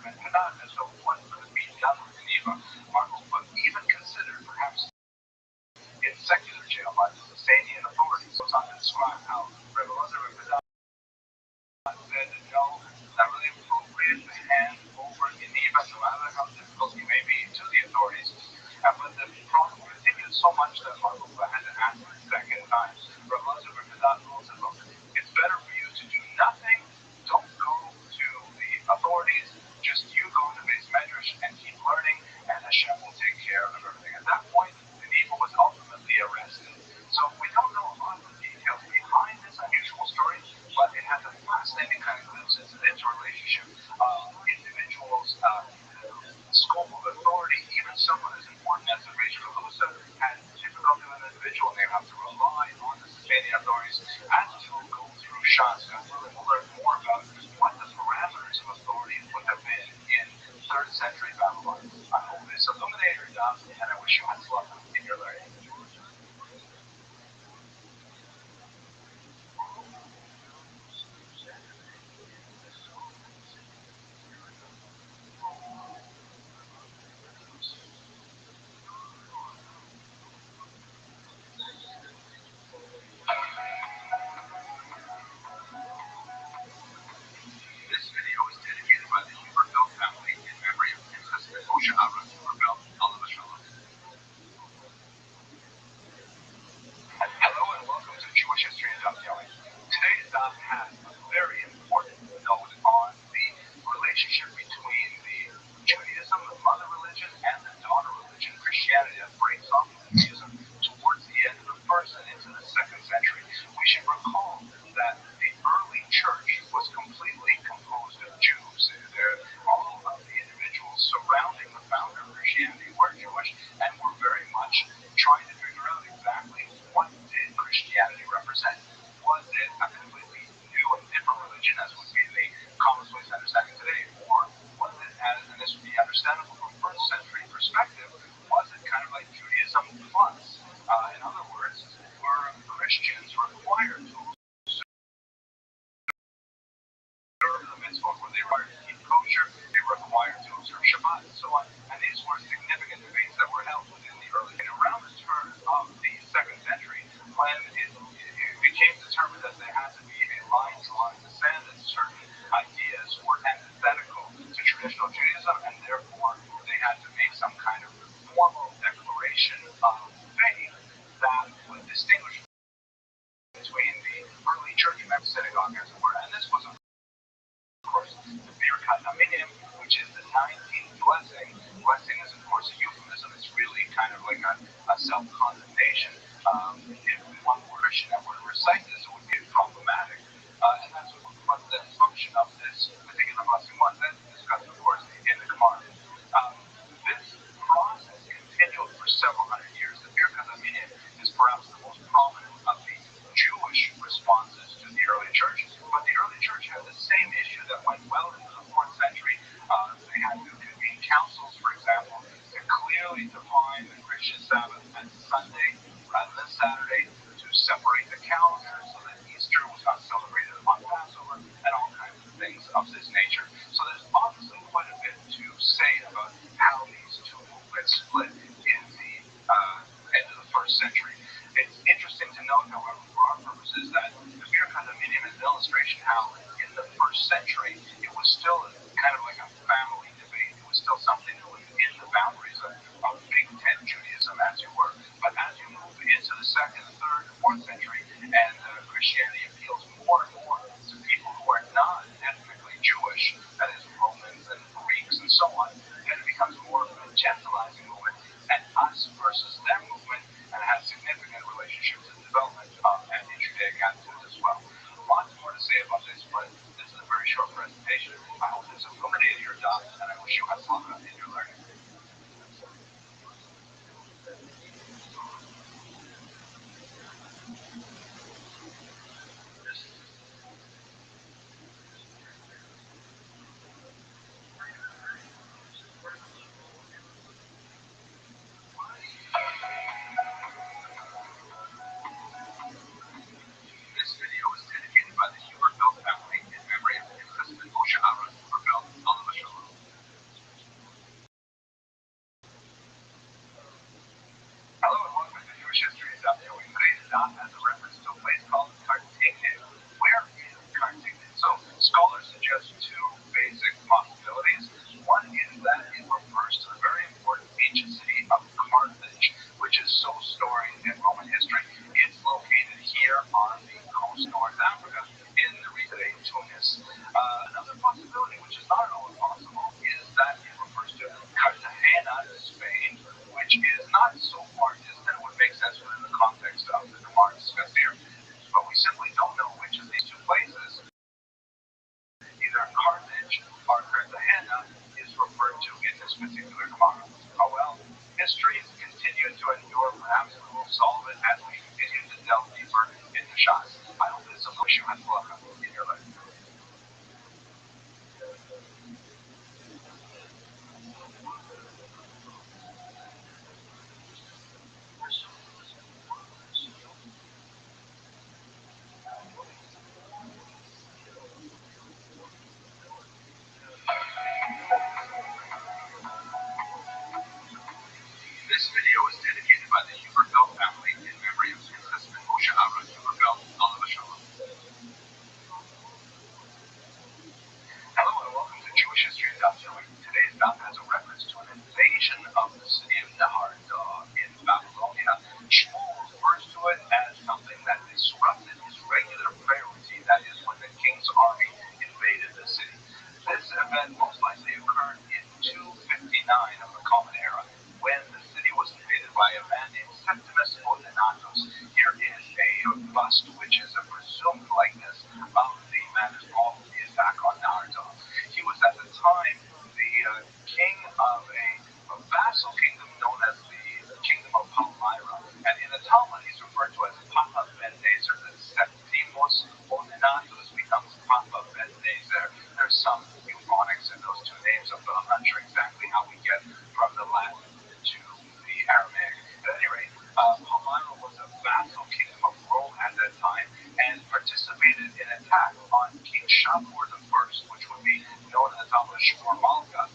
and Canaan as to what could be done with Geneva. Marco even considered perhaps in secular jail by the Sasanian authorities. So it's on to describe how Rabbi said no, not really appropriate to hand over Geneva, no matter how difficult he may be, to the authorities. But the problem continued so much that Marco had to ask a second time. Rabbi said, look, it's better for you to do nothing. Don't go to the authorities. Just you go to base medrash and keep learning, and Hashem will take care of everything. At that point, Geneva was ultimately arrested. So we don't know a lot of the details behind this unusual story, but it has a fascinating kind of glimpse into the interrelationship of individuals, scope of authority, even someone as important as the Rachel Lusa had difficulty with an individual, and they have to rely on the Sasanian authorities as to go through Shasta. We'll learn more about what the parameters of authority would have been in 3rd century Babylon. I hope this illuminated your doubts, and I wish you much luck in your learning. This video is dedicated by the Huberfeld family in memory of Princess Moshe Aaron Huberfeld, Allah Shalom. Hello and welcome to Jewish History in Daf Yomi. Today's daf has a very important note on the relationship between the Judaism, the mother religion, and the daughter religion, Christianity, that breaks off from Judaism towards the end of the 1st and into the 2nd century. We should recall that the early church was completely composed of Jews. All of the individuals surrounding the founder of Christianity were Jewish and were very much trying to figure out exactly what did Christianity represent. Was it a completely new and different religion, as would be the commonest way to understand it today, or was it, and this would be understandable from 1st century perspective, was it kind of like Judaism plus? In other words, were Christians required to observe the mitzvot, were they required to keep kosher, they were required to observe Shabbat, and so on? And these were significant debates that were held within the early. And around the turn of the 2nd century, when it became determined that there had to be a line drawn in the sand, that certain ideas were antithetical to traditional Judaism, and therefore they had to make some kind of formal declaration of faith that would distinguish between the early church and the synagogue, as it were. And this was, of course, the Birkat Haminim, which is the 19th blessing. Blessing is, of course, a euphemism. It's really kind of like a self-condemnation. If one were Christian and were to recite this, it would be problematic. And that's what the function of this particular blessing was. That's discussed, of course, in the Gemara. This process continued for several hundred years. The Birkat Haminim is perhaps the most prominent of the Jewish responses to the early church, but the early church had the same issue that went well into the 4th century. They had to convene councils, for example, to clearly define the Christian Sabbath as Sunday rather than Saturday, to separate the calendar so that Easter was not celebrated on Passover, and all kinds of things of this nature. So there's obviously quite a bit to say about how these two movements split in the end of the 1st century. It's interesting to note, however, for our purposes, that the Birkat Haminim is an illustration how in the 1st century it was still kind of like a family debate. It was still something that was in the boundaries of Big Ten Judaism, as you were. But as you move into the 2nd, 3rd, 4th century, and Christianity appeals more and more to people who are not ethnically Jewish, that is Romans and Greeks and so on, then it becomes more of a gentilizing movement, and us versus them movement, and it has significant relationships and development and Judaic attitudes as well. Lots more to say about this, but this is a very short presentation. I hope this illuminated your doubts, and I wish you had fun in your learning. Hello and welcome to Jewish History is Up. Today's dot has a reference to a place called Carthage. Where is Carthage? So scholars suggest two basic possibilities. One is that it refers to the very important ancient city of Carthage, which is so storied in Roman history. It's located here on the coast of North Africa in the region of Tunis. Another possibility, which is not at all impossible, is that it refers to Cartagena, Spain, which is not so far distant, would make sense within the context of the Gemara discussed here. But we simply don't know which of these two places, either Carthage or Cartagena, is referred to in this particular Gemara. Oh well, mysteries continue to endure. Perhaps we will solve it as we continue to delve deeper into Shas. I hope this will wish you Hatzlacha in your life. This video is dedicated by the Huberfeld family in memory of his husband Moshe Aaron Huberfeld. Alav Shalom. Hello and welcome to Jewish History and Daf. Today's daf has a reference to an invasion of the city of Nahar in Babylonia. Shmuel refers to it as something that disrupted his regular prayer routine, that is, when the king's army invaded the city. This event most likely occurred in 259 of the Common Era, when the city was invaded by a man named Septimus Odenatus. Here is a bust, which is a presumed likeness of the man involved in the attack on Nahar. He was at the time the king of a vassal kingdom known as the Kingdom of Palmyra. And in the Talmud, he's referred to as Papa Ben Nezer. The Septimus Odenatus becomes Papa Ben Nezer. There's some euphonics in those two names, but I'm not sure exactly how we get from the Latin to the Aramaic. At any rate, Palmyra was a vassal kingdom of Rome at that time and participated in an attack on King Shapur I, which would be known in the Talmud as Shapur Malka,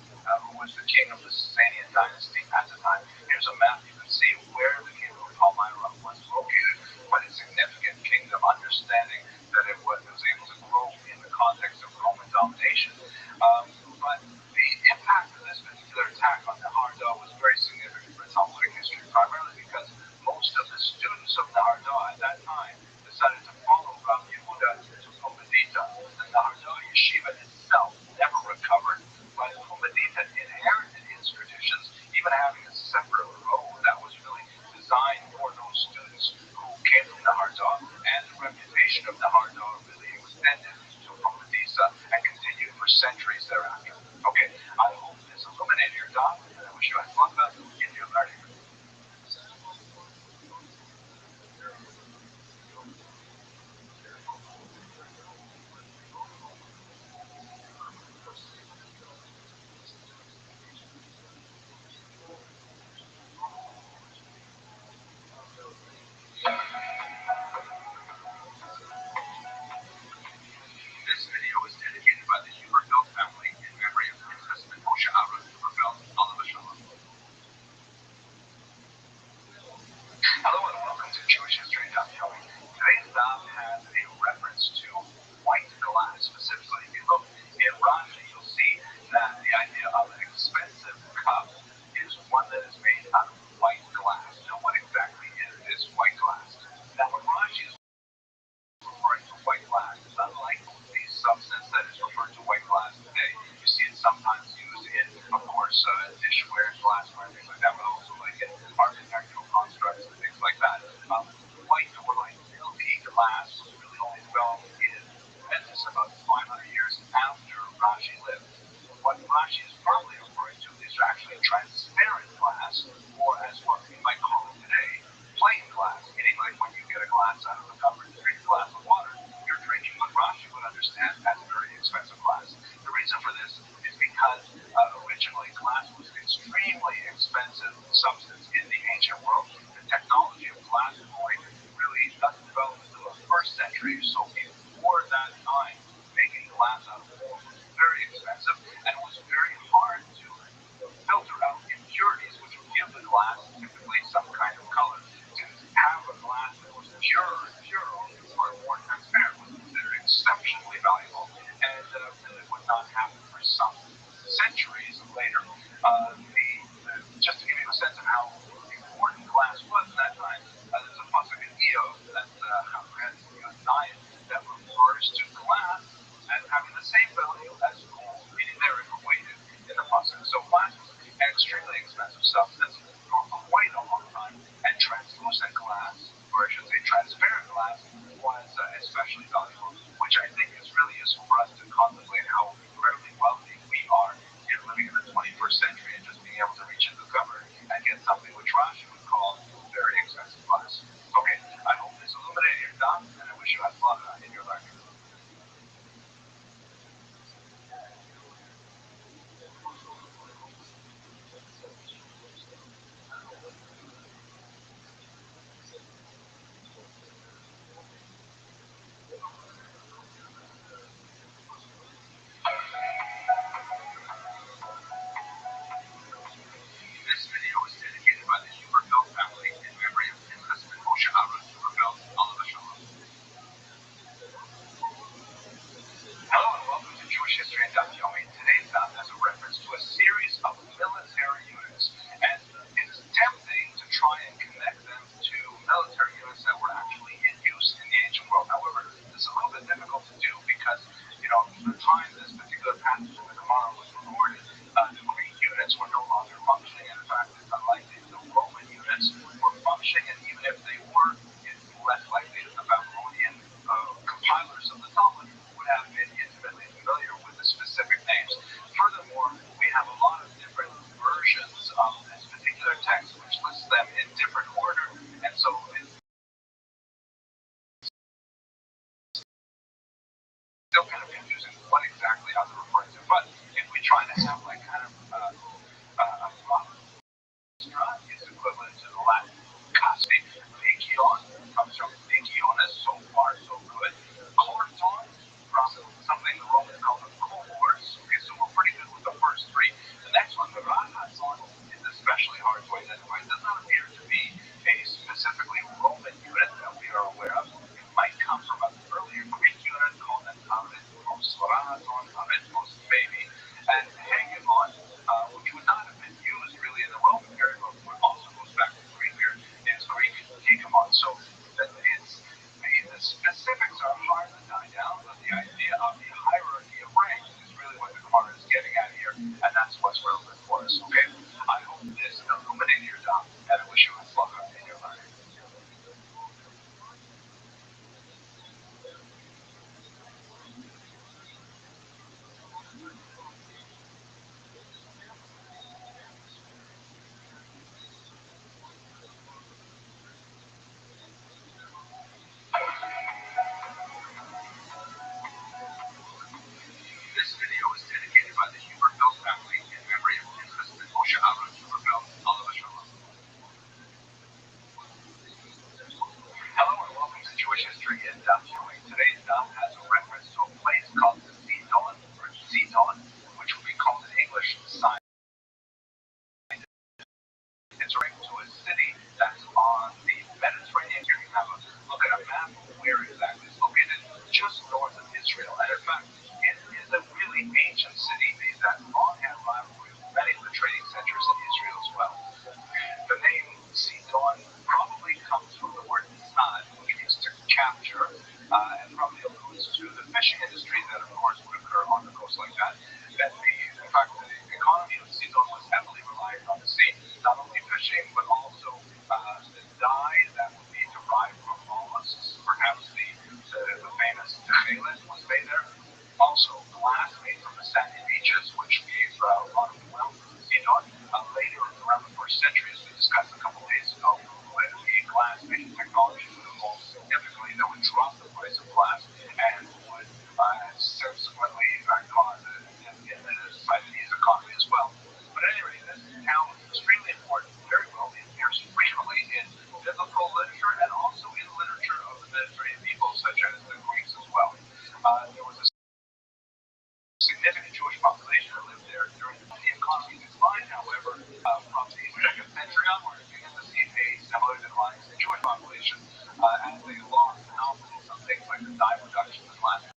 who was the king of the Sasanian dynasty at the time. Here's a map. You can see where the kingdom of Palmyra was located. Quite a significant kingdom, understanding that it was able to grow in the context of Roman domination. But the impact of this particular attack on Nahar was very significant for Talmudic history, primarily because most of the students of Nahar at that time decided to follow Rabbi Yehuda to Pumbedita. The Nahar yeshiva itself never recovered, but Pumbedita inherited its traditions, even having a separate road that glass, typically some kind of color. To have a glass that was pure or more transparent was considered exceptionally valuable, and really would not happen for some centuries later. Just to give you a sense of how important glass was at that time, there's a pasuk in Iyov that has nine that refers to glass as having the same value as gold, meaning they're equated in the pasuk. So glass was an extremely expensive substance for quite a long time, and translucent glass, or I should say transparent glass, was especially valuable, which I think is really useful for us to contemplate how incredibly wealthy we are here living in the 21st century and just being able to reach into the cupboard and get something which Rashi would call very expensive glass. Okay, I hope this illuminated your thoughts, and I wish you had fun in your learning. This video is dedicated by the Huberfeld family in memory of Pinchas and Moshe Aaron Huberfeld, Alav Shalom. Hello and welcome to Jewish History and Daf Yomi. Today's daf has a reference to a series of military units, and it's tempting to try and connect them to military units that were actually in use in the ancient world. However, this is a little bit difficult to do because, the time this particular passage of the Gemara was recorded, the Greek units were no longer functioning. In fact, it's unlikely the Roman units were functioning, and even if they were, it's less likely that the Babylonian compilers of the Talmud would have been intimately familiar with the specific names. Furthermore, we have a lot of different versions of this particular text, which lists them in different order, and so it's still kind of confusing what exactly how they're referring to. But if we try to have like kind of a rough is equivalent to the Latin caspi. Legion comes from legionis, so far so good. Corton from something the Romans called a cohorts. Okay, so we're pretty good with the first three. The next one, the Rahazon, is especially hard to identify. It does not appear to be a specifically Roman unit that we are aware of. It might come from an earlier Greek unit called an Arithmos, Rahazon, Arithmos, maybe, and Hegemon, which would not have been used really in the Roman period, but also goes back to the Greek period, is Greek Hegemon. So the specifics are hard to tie down, but the idea of the hierarchy of ranks is really what the Gemara is getting at here, and that's what's relevant for us, okay? I hope this illuminated your doubt, and as they lost out on some things like the dye reduction and last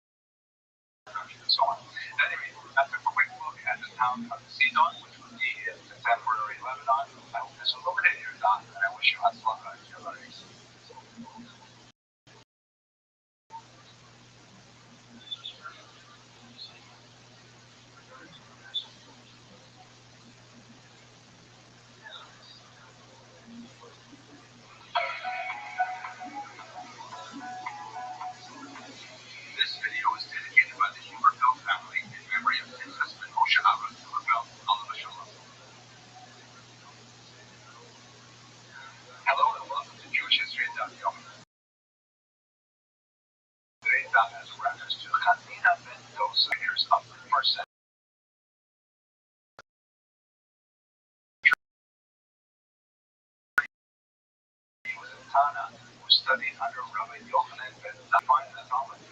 reduction and so on. Anyway, that's a quick look at the town of Sidon, which would be in contemporary Lebanon. I hope this illuminated your thoughts, and I wish you hatzlacha in your learning. This video is dedicated by the Huberfeld family in memory of Husband Moshe Aaron Huberfeld, Alav Shalom. Hello and welcome to Jewish History and Daf. Today's daf has a reference to Chazina ben Dosa years of the first century. He was in Tana, who studied under Rabbi Yochanan ben Zakkai in the Talmud.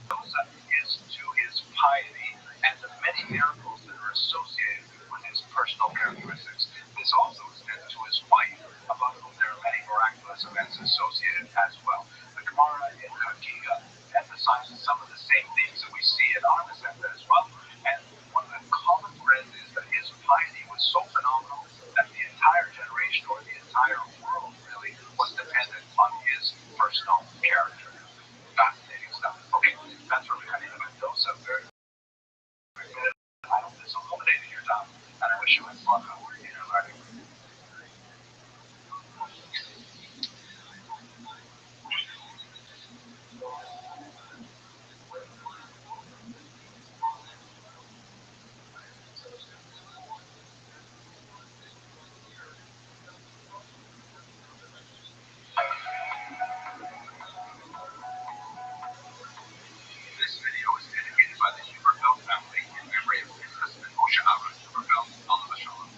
Dosa is to his piety and the many miracles that are associated with his personal characteristics. This also extends to his wife, about whom there are many miraculous events associated as well. The Gemara in Chagiga emphasizes some of the same things that we see in our Masechta as well. And one of the common threads is that his piety was so phenomenal that the entire generation, or the entire world really, was dependent on his personal character. Fascinating stuff. Okay, that's where we kind of Mendoza. Very good. I hope this illuminated your thoughts, and I wish you much luck in your learning. This video is dedicated by the Huberfeld family in memory of his husband Moshe Aaron Huberfeld, Alav Shalom.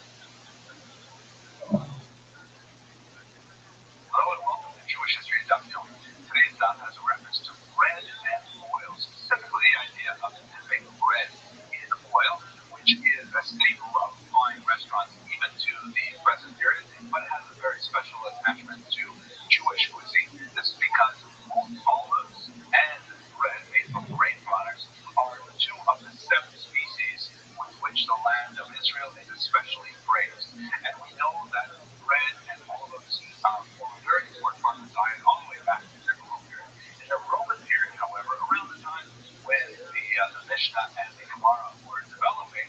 Hello and welcome to Jewish History and Daf. Today's daf has a reference to bread and oil, specifically the idea of dipping bread in oil, which is a staple of fine restaurants even to the present period, but it has a very special attachment to Jewish cuisine. This is because both olives and bread made from grain products are two of the 7 species with which the land of Israel is especially praised. And we know that bread and olives form a very important part of the diet all the way back to the Roman period. In the Roman period, however, around the time when the Mishnah and the Gemara were developing,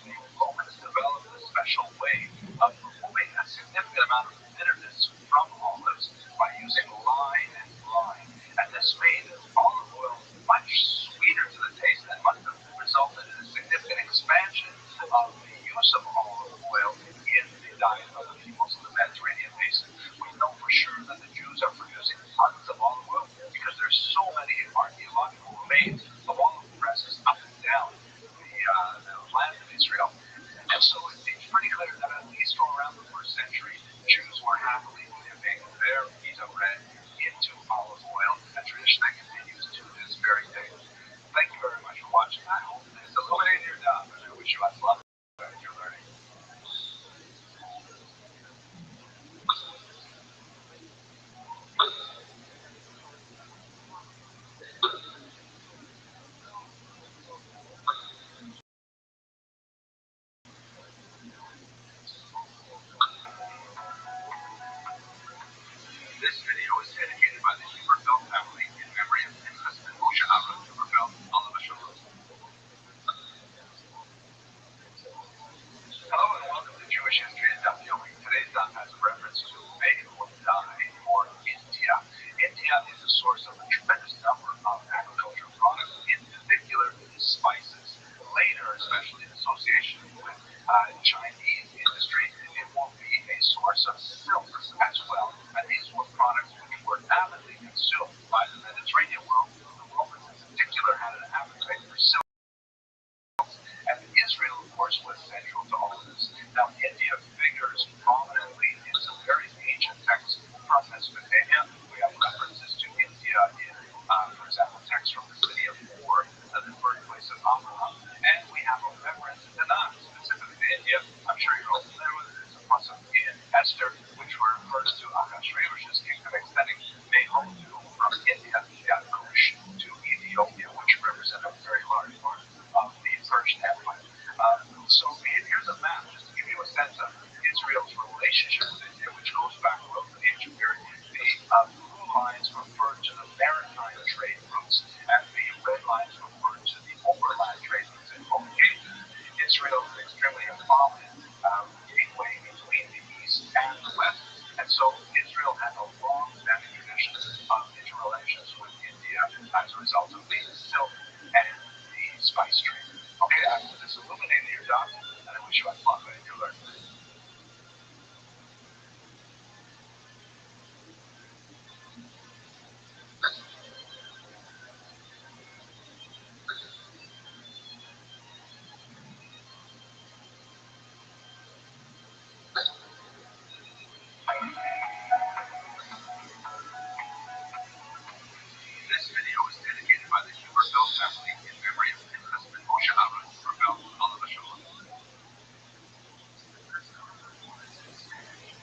the Romans developed a special way of removing a significant amount of bitterness from olives by using lime and brine. And this made olive oil much sweeter to the taste and must have resulted in a significant expansion of the use of olive oil in the diet of the peoples of the Mediterranean basin. We know for sure that the Jews are producing tons of olive oil because there's so many archaeological remains of olive presses up and down the land of Israel. And so it seems pretty clear that at least from around the 1st century, Jews were happily dipping their pita bread into olive oil, a tradition that continues to this very day. Thank you very much for watching. I hope this illuminated your doubt, and I wish you much luck in your learning. This video is dedicated by the Huberfeld family in memory of his husband Moshe Aaron Huberfeld, Alav Shalom. Hello and welcome to Jewish History and Daf. Today's daf has a reference to May or Dye or India. India is a source of a tremendous number of agricultural products, in particular spices. Later, especially in association with Chinese industry, it will be a source of silks as well. And these were products which were avidly consumed by the Mediterranean world. The Romans in particular had an appetite for silk. And Israel, of course, was central to all of this. Now, India figures prominently in some very ancient texts from Mesopotamia. We have references to India in, for example, texts from the city of Ur, the birthplace of Abraham. And we have a reference to Tanakh, specifically to India. I'm sure you're all familiar with it. It's a plus in Esther, which refers to Ahasuerus' kingdom extending may hold you from India, Kush, to Ethiopia, which represent a very large part of the Persian Empire. So here's a map, just to give you a sense of Israel's relationship with India, which goes back well to the ancient period. The blue lines refer to the maritime trade routes, and the red lines refer to the overland trade routes. In both cases, Israel is an extremely prominent gateway between the East and the West, and so Israel has a long-standing tradition of interrelations with India as a result of the silk and the spice trade. Okay, I hope this illuminated your doubts, and I wish you luck in your learning. This video is dedicated by the Huberfeld family in memory of their husband Moshe Aaron Huberfeld, Alav Shalom.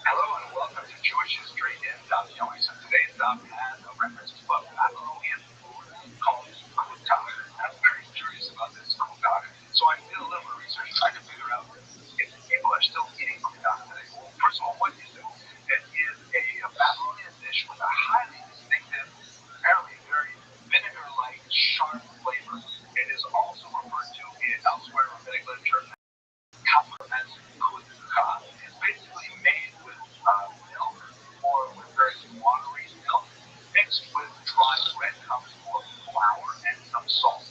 Hello and welcome to Jewish History in Daf Yomi. So today's Daf has a reference to a Babylonian food called kutach. I'm very curious about this kutach, so I did a little bit of research trying to figure out if people are still eating kutach today. First of all, what you do, it is a Babylonian dish with a highly distinctive, apparently very vinegar-like, sharp flavor. It is also referred to in elsewhere in rabbinic literature as kutcha. It's basically made with milk or with very watery milk mixed with dry breadcrumbs or flour and some salt.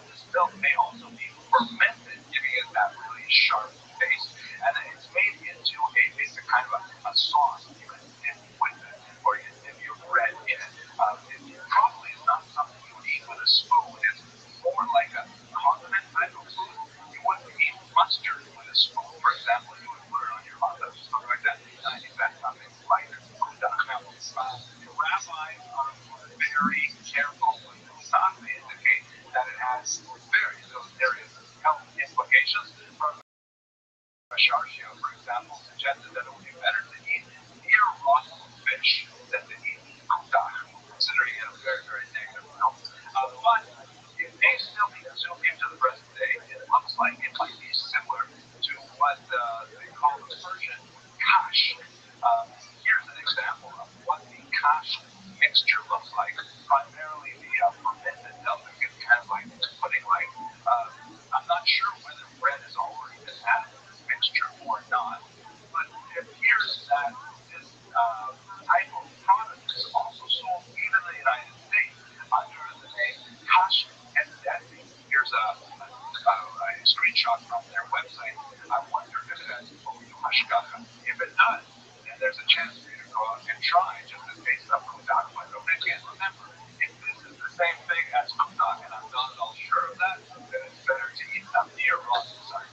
This milk may also be fermented, giving it that really sharp taste, and then it's made into a basic kind of a sauce. You can dip with it, or you dip your bread in it. It probably is not something you would eat with a spoon. It's more like a condiment type of food. You wouldn't eat mustard with a spoon, for example. You would put it on your hot dog, something like that. I think that's something like kutach. Now, the rabbis are very careful with kutach. They indicate that it has very deleterious health implications. Sharshia, for example, suggested that it would be better to eat near-raw fish than to eat kutach, considering it a very, very negative health. But it may still be consumed into the present day. It looks like it might be similar to what they call the Persian kash. Here's an example of what the kash mixture looks like. Primarily the fermented milk. It's kind of like putting like, I'm not sure whether bread has already been added to this mixture or not, but it appears that this type of product is also sold even in the United States under the name kash and Desi. Here's a screenshot from their website. I wonder if it has Oyu Hashgacha. If it does, then there's a chance for you to go out and try just a taste of kutach. But again, remember, if this is the same thing as kutach, and I'm not at all sure of that, then it's better to eat some near raw side.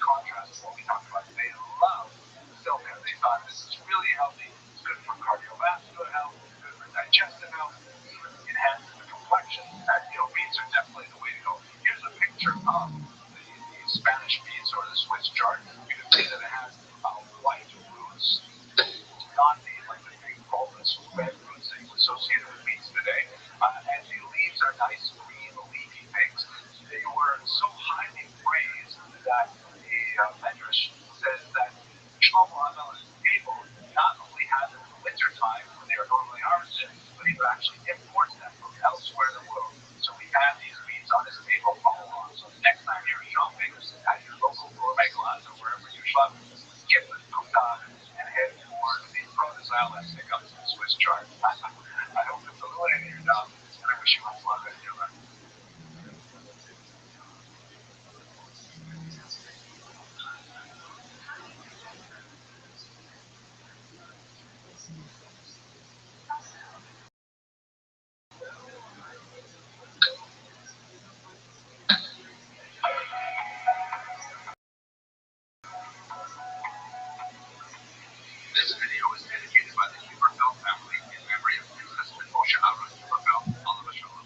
contrast to what we talked about, they love silver. They thought this is really healthy. It's good for cardiovascular health. It's good for digestive health. Enhances the complexion. Beets are definitely the way to go. Here's a picture of the Spanish beets or the Swiss chard. You can see that it has white roots, not the big bulbous red roots that you associate with beets today. And the leaves are nice green leafy things. They were so highly praised that the Medrash says that Shlomo HaMelech's table not only had them in the winter time when they are normally harvested, but he would actually import them from elsewhere in the world. So we had these beets on his table all along. So next time you're shopping at your local gourmet glass or wherever you shop, skip the Kutan and head for the produce aisle and pick up some Swiss chard. I hope it's illuminating your job, and I wish you much luck at your learning. This video is dedicated by the Huberfeld family in memory of your husband Moshe Aaron Huberfeld, Oliver Shalom.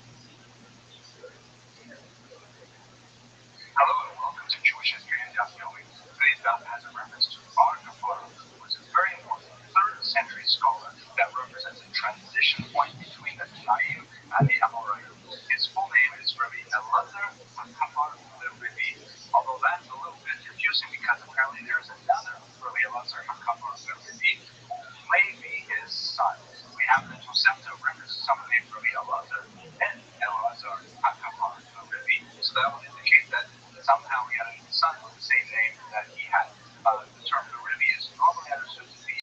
Hello and welcome to Jewish History and Daf Yomi. Today's daf has a reference to Bar Kapara, who was a very important 3rd century scholar that represents a transition point between the Tanaim and the Amoraim. His full name is Rabbi Elazar HaKapar Rabbi, although that's a little bit confusing because apparently there is another Rabbi Elazar HaKapar Rabbi who may be his son. We have the Tosefta reference to someone named Rabbi Elazar and Elazar HaKapar Rabbi, so that would indicate that somehow he had a son with the same name that he had. The term the Rabbi is normally understood to be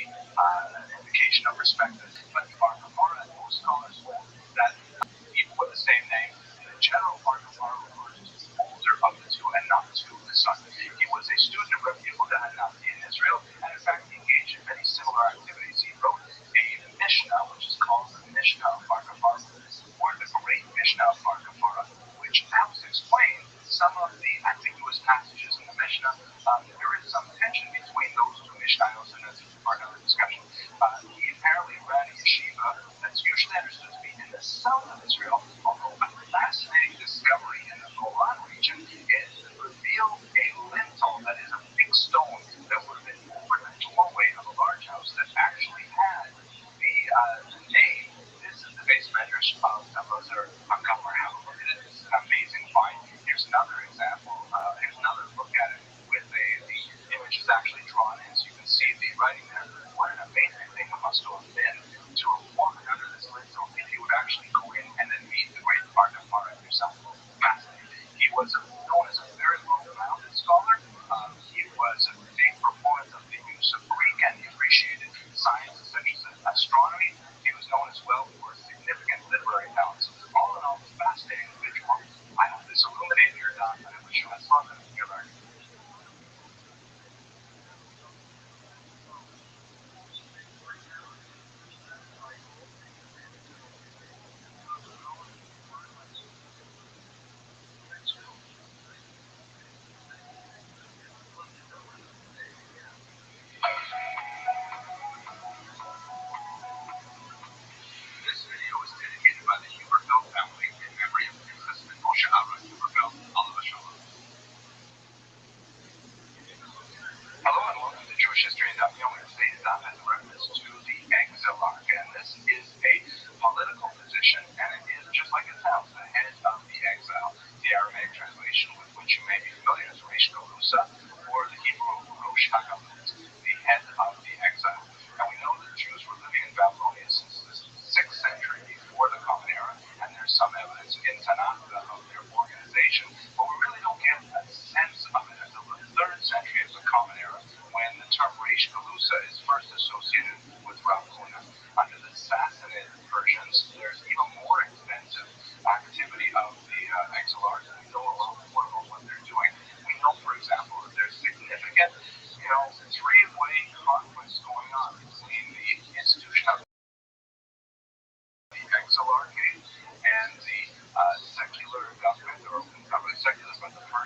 an indication of respect. But Bar Kapara, most scholars hold that even with the same name, the general Bar Kapara refers to the older of the two and not to the son. He was a student of Rabbi Yehuda HaNasi in Israel, and in fact he engaged in many similar activities. He wrote a Mishnah, which is called the Mishnah of Bar Kapara, or the Great Mishnah of Bar Kapara, which helps explain some of the ambiguous passages in the Mishnah. There is some tension between those two Mishnayos, and that's for another discussion. He apparently ran a yeshiva that's usually understood to be in the south of Israel, although a fascinating discovery in the Golan region is revealed a lintel that is a big stone that would have been over the doorway of a large house that actually had the name. This is the base medrash of Elazar HaKapar. Have a look at it. This is an amazing find. Here's another example. Here's another look at it with the image is actually drawn in, so you can see the writing there. What an amazing thing it must have been to have walked under this lintel if you would actually go in and then meet the great Bar Kapara yourself. Fascinating. He was known as a very well-rounded scholar. He was a big proponent of the use of Greek, and he appreciated sciences such as astronomy. He was known as well for significant literary talents. All in all, fascinating.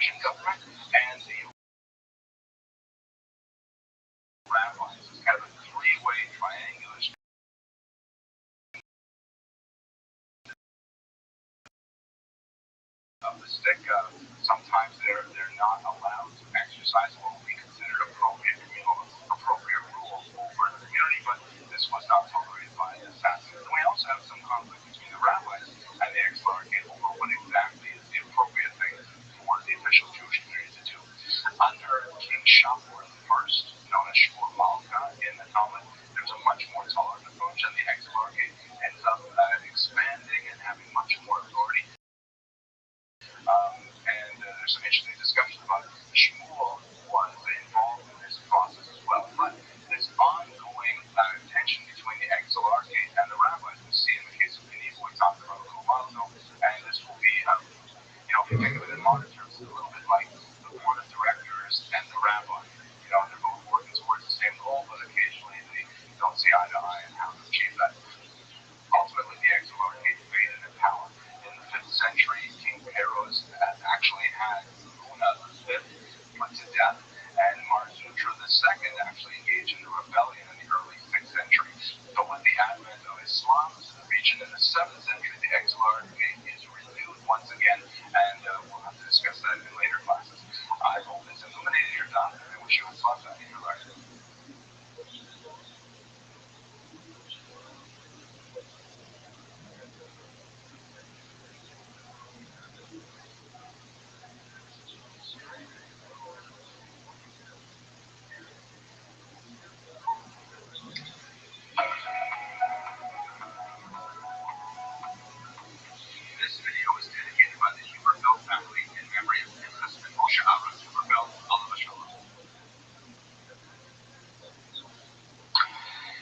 Persian government and the rabbis. It's kind of a three-way triangular of the stick. Sometimes they're not allowed to exercise what would be considered appropriate rules over the community, but this was not tolerated by the assassins. And we also have some conflict between the rabbis and the ex-Largate over what exactly is the appropriate thing for the official Jewish community to do. Under King Shapur I, known as Shmuel Malka in the Talmud, there's a much more tolerant approach, and the ex-Largate ends up expanding and having much more authority. And there's some interesting discussion about Shmuel was involved in this process as well. But this ongoing tension between the ex-Largate and the rabbis, we see in the case of Geneva, we talked about a little while ago, and this will be, if you think of it in modern terms, it's a little bit like the board of directors and the rabbi. They're both working towards the same goal, but occasionally they don't see eye to eye on how to achieve that. Ultimately, the ex-Largate faded in power. In the 5th century, King Peros actually had Luna V put to death, and Marzutra II actually engaged in a rebellion in the early 6th century. So with the advent of Islam to the region in the 7th century, the ex-Largate is renewed once again, and we'll have to discuss that in later classes. I hope this illuminated your thought, and I wish you a fun in your life. This video is dedicated by the Huberfeld family in memory of their husband Moshe Aaron Huberfeld, Alav Shalom.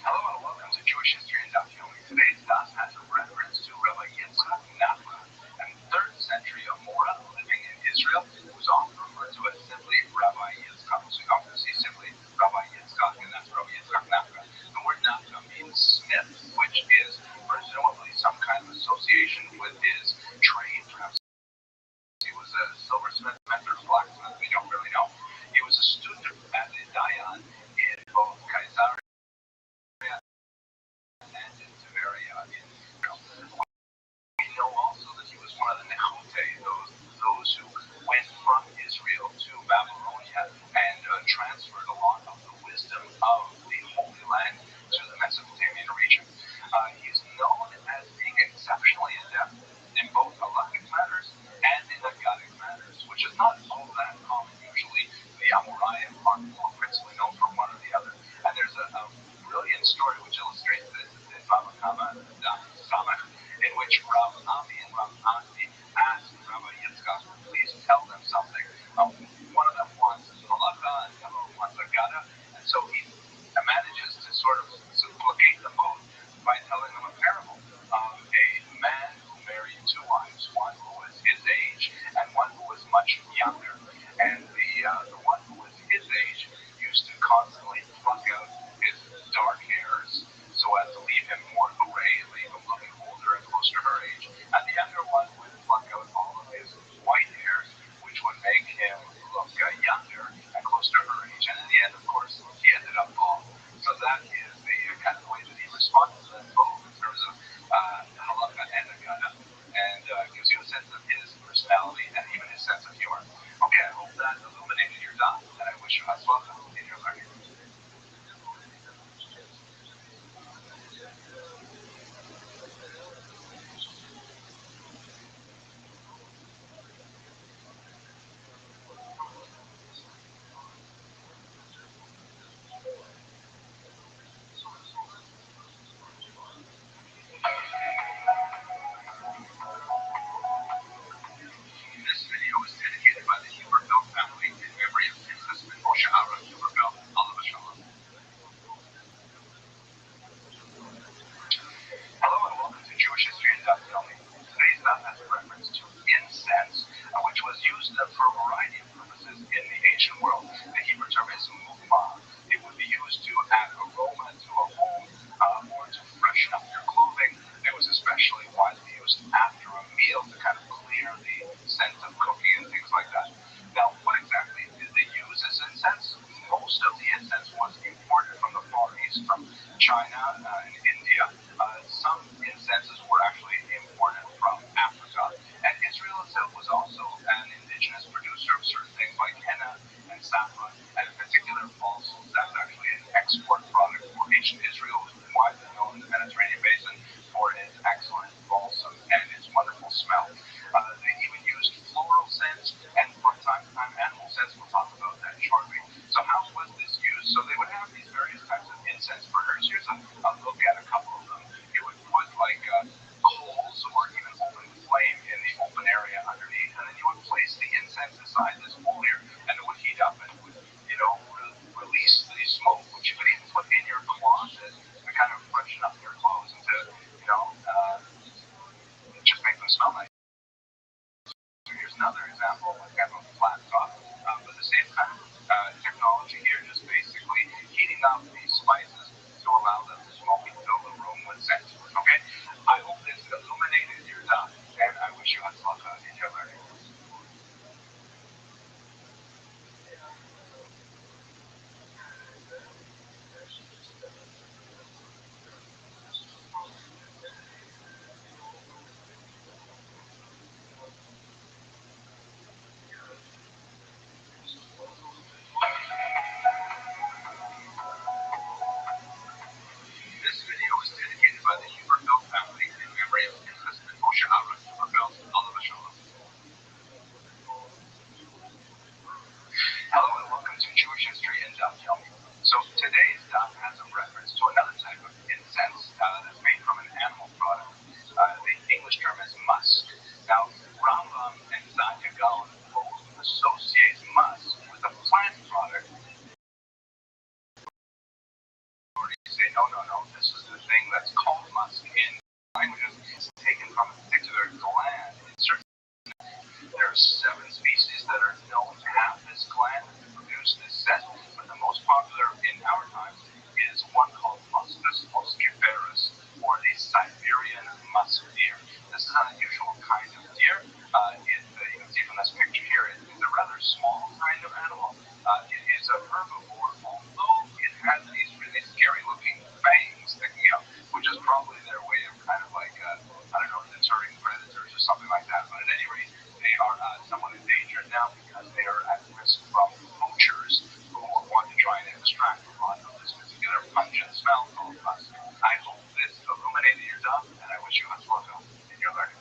Hello and welcome to Jewish History and Daf Yomi. Today's Daf has a reference to Rabbi Yitzchak Nachman, a 3rd century Amora living in Israel, who is often referred to as simply Rabbi Yitzchak. So you often see simply Rabbi Yitzchak, and that's Rabbi Yitzchak Nachman. The word Nachman means smith, which is presumably some kind of association with his trade. Perhaps he was a silversmith, mentor, blacksmith, we don't really know. He was a student at the Dayan in both Caesarea and in Tiberia in Israel. We know also that he was one of the Nechote, those who went from Israel to Babylonia and transferred a lot of the wisdom of the Holy Land to the Mesopotamian region. He's known as being exceptionally adept in both halachic matters and in Aggadic matters, which is not all that common. Usually, the Amoraim are more principally known for one or the other. And there's a brilliant story which illustrates this in Baba Kama Samach, in which Rav Ami and Rav Asi asked Rabbi Yitzchak, please tell them something. One of them wants halacha, and the other one wants Aggada, and so he manages to sort of supplicate them both by telling them a parable of a man who married 2 wives, one who was his age and one who was much younger. And the one who was his age used to constantly pluck out his dark hairs so as to leave him more gray, leave him looking older and closer to her age. And the younger one would pluck out all of his white hairs, which would make him look younger and closer to her age. And in the end, of course, he ended up bald. So that is the kind of way that he responds to them both in terms of halacha and Aggada, and gives you a sense of his personality and even his sense of humor. Okay, I hope that illuminated your thought, and I wish you hatzlacha in your learning. This video is dedicated by the Huberfeld family in memory of their husband Moshe Aaron Huberfeld, Alav Shalom. Hello and welcome to Jewish History and Daf Yomi. Today's Daf has a reference to incense, which was used for a variety of purposes in the ancient world. The Hebrew term is mukma. It would be used to add aroma to a home or to freshen up your clothing. It was especially widely used after a meal to kind of clear the sense of cooking and things like that. Now, China and India. Some incenses were actually imported from Africa, and Israel itself was also an indigenous producer of certain things like henna and saffron, and in particular balsams. That's actually an export product for ancient Israel. It was widely known in the Mediterranean basin for its excellent balsam and its wonderful smell. They even used floral scents and from time to time animal scents. We'll talk about that shortly. So how was this used? So they would have these various types of incense burners. Here's a look at a couple of them. It would put like coals or even open flame in the open area underneath, and then you would place the incense inside this hole here, and it would heat up and would, release the smoke, which you could even put in your closet to kind of freshen up your clothes and to, just make them smell nice. So here's another example, kind of a flat top, but the same kind of technology here, just basically heating up these spices to allow them to smoke and fill the room with scent. Okay? I hope this illuminated your time, and I wish you lots of luck in your learning. This video is dedicated by the Huberfeld family in memory of Husband Moshe Aaron Huberfeld, Alav Shalom. Hello and welcome to Jewish History in Daf Yomi. So today's Daf has a reference to another type of incense that's made from an animal product. The English term is musk. Now, Rambam and Zanya Gaon both associate musk with a plant product. Say, no, this is the thing that's called musk in languages. It's taken from a particular gland. There are 7 species that are known to have this gland to produce this scent, but the most popular in our times is one called Muscus musciferus, or the Siberian musk deer. This is an unusual kind of deer. You can see from this picture here, it is a rather small kind of animal. It is a herbivore, although it has these really scary-looking fangs sticking out, which is probably their way of kind of like, deterring predators or something like that. But at any rate, they are somewhat endangered now because they are at risk from poachers who want to try and extract a lot of this particular pungent smell called musk. I hope this illuminated your job, and I wish you much luck in your learning.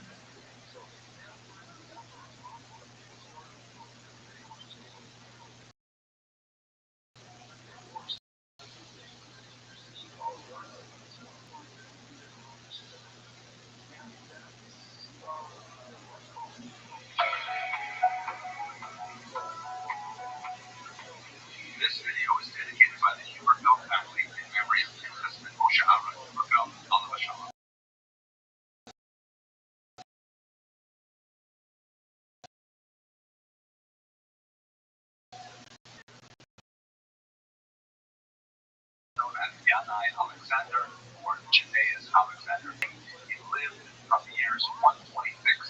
This video is dedicated by the Huberfeld family in memory of Husband Moshe Aaron Huberfeld, Alav Shalom. Known as Yanai Alexander or Janaeus Alexander. He lived from the years 126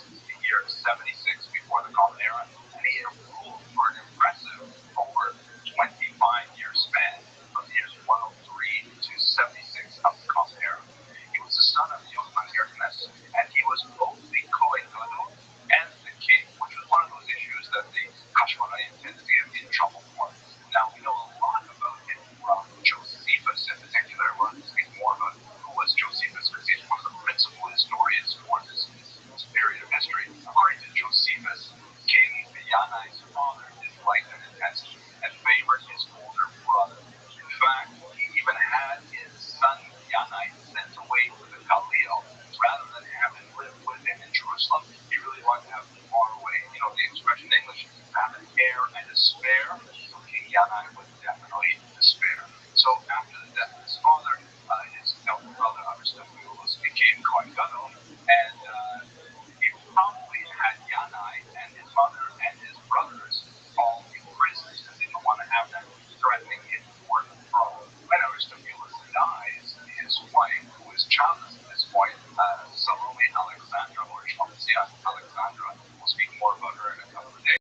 to the year 76 before the Common Era, and he ruled for an impressive over 25-year span from the years 103 to 76 of the Common Era. He was the son of Yochanan Gerknes, and he was both the Kohen Gadol and the king, which was one of those issues that the Hashmonaim tended to get in trouble for. Now, we know a lot about him from Josephus in particular. We'll speak more about who was Josephus, because he's one of the principal historians for this period of history. According to Josephus, King Yanai's father disliked him intensely and favored his older brother. In fact, he even had his son Yanai sent away to the Galil rather than have him live with him in Jerusalem. He really wanted to have him far away. You know the expression in English, have an heir and a spare. So King Yanai would definitely despair. So after the death of his father, his elder brother Aristobulus became Kohen Gadol, and he probably had Yanai and his mother and his brothers all imprisoned because they didn't want to have them threatening his fourth throne. When Aristobulus dies, his wife, who is childless at this point, Salome Alexandra, or Shamsia Alexandra, we'll speak more about her in a couple of days.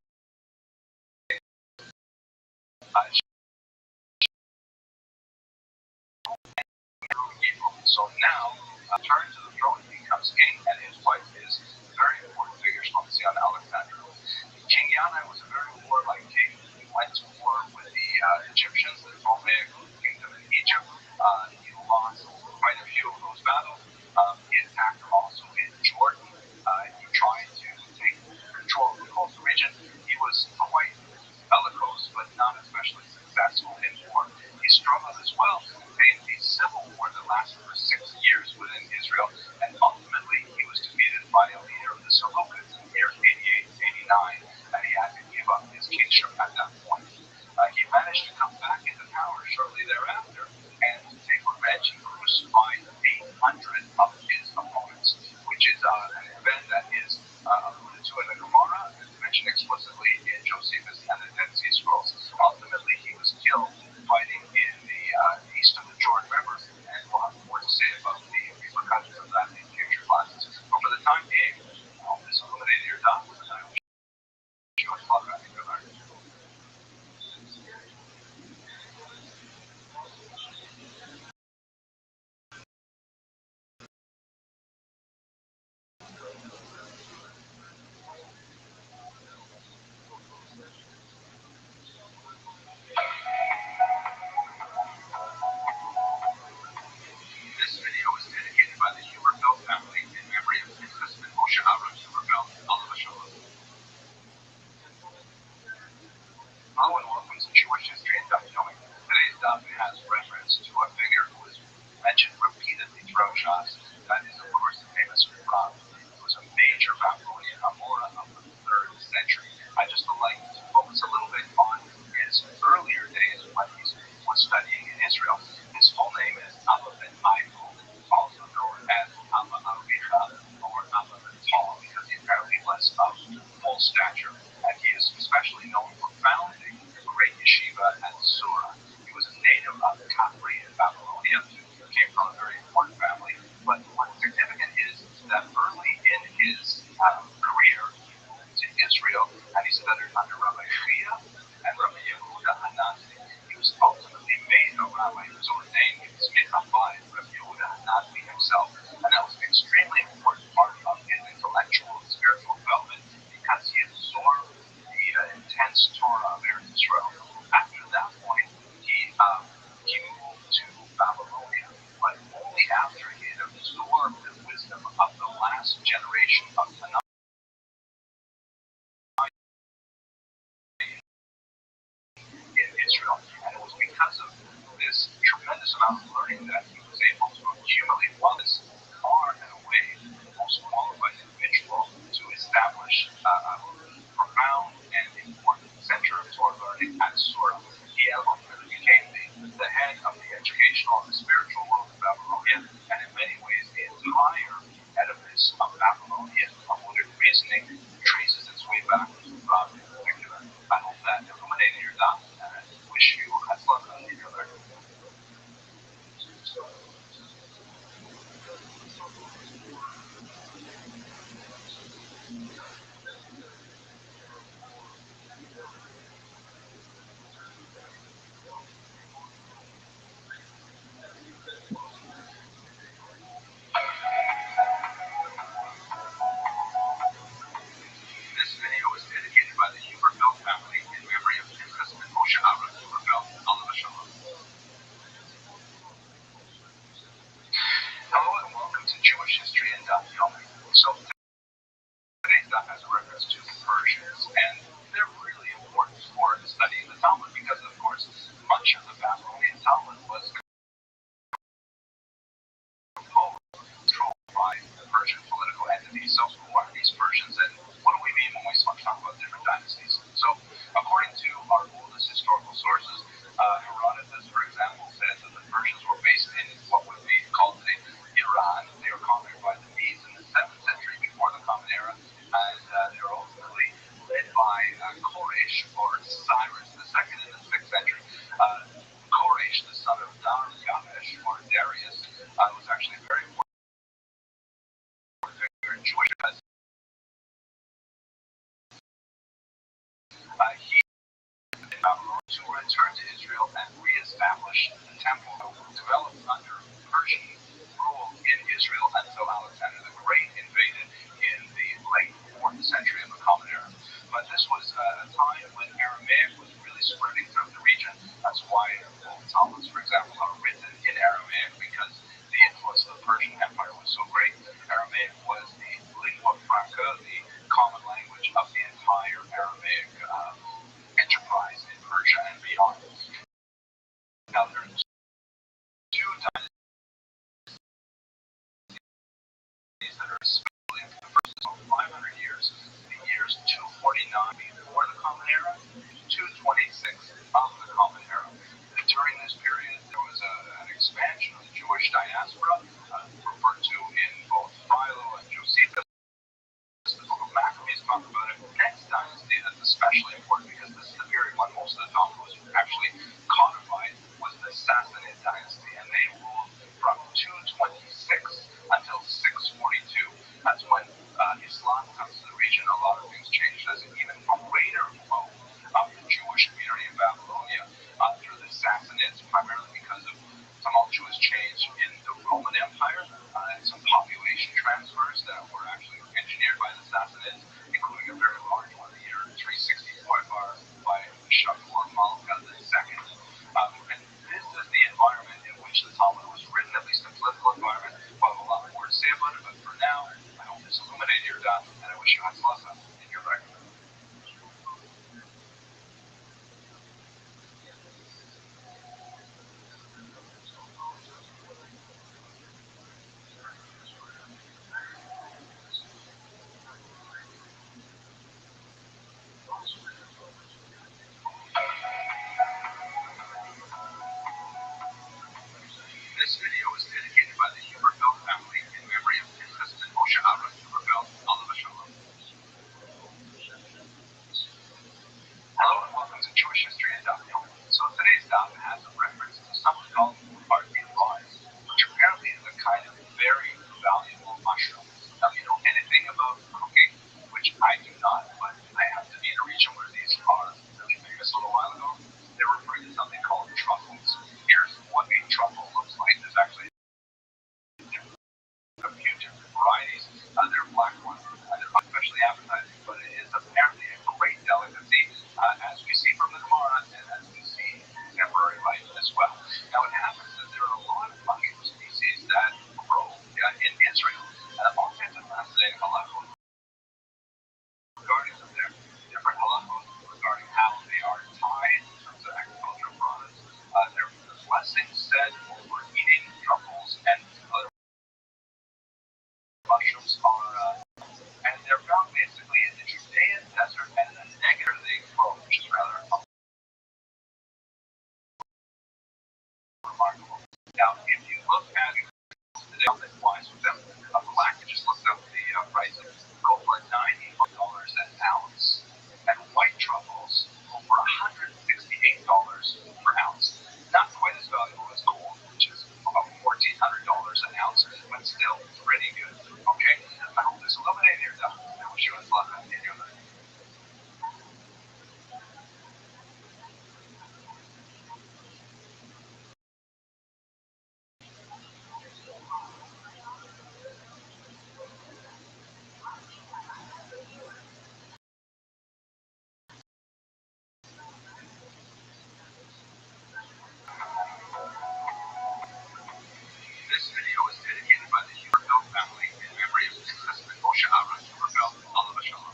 now, turn to the throne, he becomes king, and his wife is very important figure, Shlomo Alexander. King Yanai was a very warlike king. He went to war with the Egyptians, the Ptolemaic kingdom in Egypt. He lost quite a few of those battles. He attacked them also in Jordan. He tried to take control of the coastal region. He was quite bellicose, but not especially successful in war. He struggled as well to contain a civil war that lasted for 6 years within Israel, and ultimately he was defeated by a leader of the Seleucids in the year 88-89, and he had to give up his kingship at that point. He managed to come back into power shortly thereafter, and to take revenge, he crucified 800 of his opponents, which is an event that is alluded to in the Gemara and mentioned explicitly in Josephus and the Dead Sea Scrolls. Ultimately, he was killed fighting in the east of the Jordan River, and we'll have more to say about the repercussions of that in future classes. But for the time being, this is illuminating your thoughts, and I wish you much luck on your learning. This video is dedicated by the Huberfeld family in memory of Princess Moshe Aaron Huberfeld, Alav Shalom. Hello and welcome to Jewish History and Daf Yomi. Today's daf has reference to a figure who is mentioned repeatedly throughout Shas. That is, of course, the famous Rabbi, who was a major Babylonian Amora of the 3rd century. I just would like to focus a little bit on his earlier days when he was studying in Israel. His full name is Abba ben Michael, also known as Abba Aricha or Abba ben Tall, because he apparently was of full stature. And he is especially known for founding the great yeshiva at Sura. He was a native of Capri in Babylonia. He came from a very important family. But what's significant is that early in his career, he moved to Israel and he studied under Rabbi Chia and Rabbi Yehuda Hanasi. He was ultimately made a rabbi. He was ordained. He was Mikam by Rabbi Yehuda Hanasi himself. And that was an extremely important part of his intellectual and spiritual development because he absorbed the intense Torah of Eretz Israel. After that point, he moved to Babylonia, but only after he had absorbed the wisdom of the last generation of Tanakh in Israel. And it was because of this tremendous amount of learning that he was able to accumulate this far and away the most qualified individual to establish a profound and important center of Torah learning at Sura. He ultimately became the head of the educational and the spiritual world of Babylonia, and in many ways the entire edifice of Babylonian Talmudic reasoning traces its way back to Rabbi in particular. I hope that illuminated your thoughts, and I wish you luck on your learning. This video is dedicated by the Huberfeld family in memory of Princess Moshe Aaron Huberfeld, Alav Shalom. Hello and welcome to Jewish History and Daf Yomi. So today's daf has a reference to the Persians, and they're really important for studying the Talmud because, of course, much of the Babylonian Talmud was controlled by the Persian political entities. So who are these Persians, and what do we mean when we talk about different dynasties? So according to our oldest historical sources, Herodotus, for example, says that the Persians were based in what would be called today Iran. They were conquered by the Medes in the 7th century before the Common Era, and they were ultimately led by Koresh or Cyrus II in the 6th century. Koresh, the son of Darius or Darius, was actually a very important figure in Jewish history. He to return to Israel and reestablish the temple developed under Persian rule in Israel until Alexander the Great invaded in the late 4th century of the Common Era. But this was a time when Aramaic was really spreading throughout the region. That's why the Talmuds, for example, are written in Aramaic, because the influence of the Persian Empire was so great. Aramaic was the lingua franca, the common language of the entire Aramaic enterprise in Persia and beyond. Now, there are two dynasties that are especially the first is over 500 years, the years 249 before the Common Era, 226 of the Common Era. During this period, there was an expansion of the Jewish diaspora, referred to in both Philo and Josephus. The book of Maccabees talk about it. The next dynasty that's especially important, because this is the period when most of the Talmud was actually codified, was the Sassanid dynasty, and they ruled from 226 until 642. That's when Islam comes to the region. A lot of things changed. There's an even greater flow of the Jewish community in Babylonia through the Sassanids, primarily because of tumultuous change in the Roman Empire and some population transfers that were actually engineered by the Sassanids, including a very large one in the year 364 by Shakur Malka II. And this is the environment in which the Talmud was written, at least the political environment. We'll have a lot more to say about it, but for now, I hope this illuminated your dot, and I wish you Hatzlacha in your life. This video is dedicated by the Huberfeld family in memory of Pinchas and Moshe Aaron Huberfeld, Alav Shalom. Hello and welcome to Jewish History in Daf Yomi. So today's daf has a reference to something called artin vines, which apparently is a kind of very valuable mushroom. Now, if you know anything about cooking, which I do not, but I have to be in a region where these are really famous a little while ago, they're referring to something called truffles. Here's what a truffle looks like. There's actually a few different varieties. They're black ones, they're not especially appetizing, but it is apparently a great delicacy, as we see from the Gemara and as we see in contemporary life as well. Now, what happens is there are a lot of mushroom species that grow in Israel, and all kinds of fascinating halachos regarding them. There are different halachos regarding how they are tied in terms of agricultural products. There are blessings said over eating truffles and other mushrooms and they're found basically in the Judean desert and in the Negev they grow, which is rather remarkable. Now, if you look at the wise with them, black, you just looked up the prices, go for $90 an ounce, and white truffles go for $168 per ounce. Not quite as valuable as gold, which is about $1,400 an ounce, but still pretty good. Okay? I hope this illuminated your stuff. I wish you luck in your life. This video is dedicated by the Huberfeld family in memory of Pinchas and Moshe Aaron Huberfeld, Alav Shalom.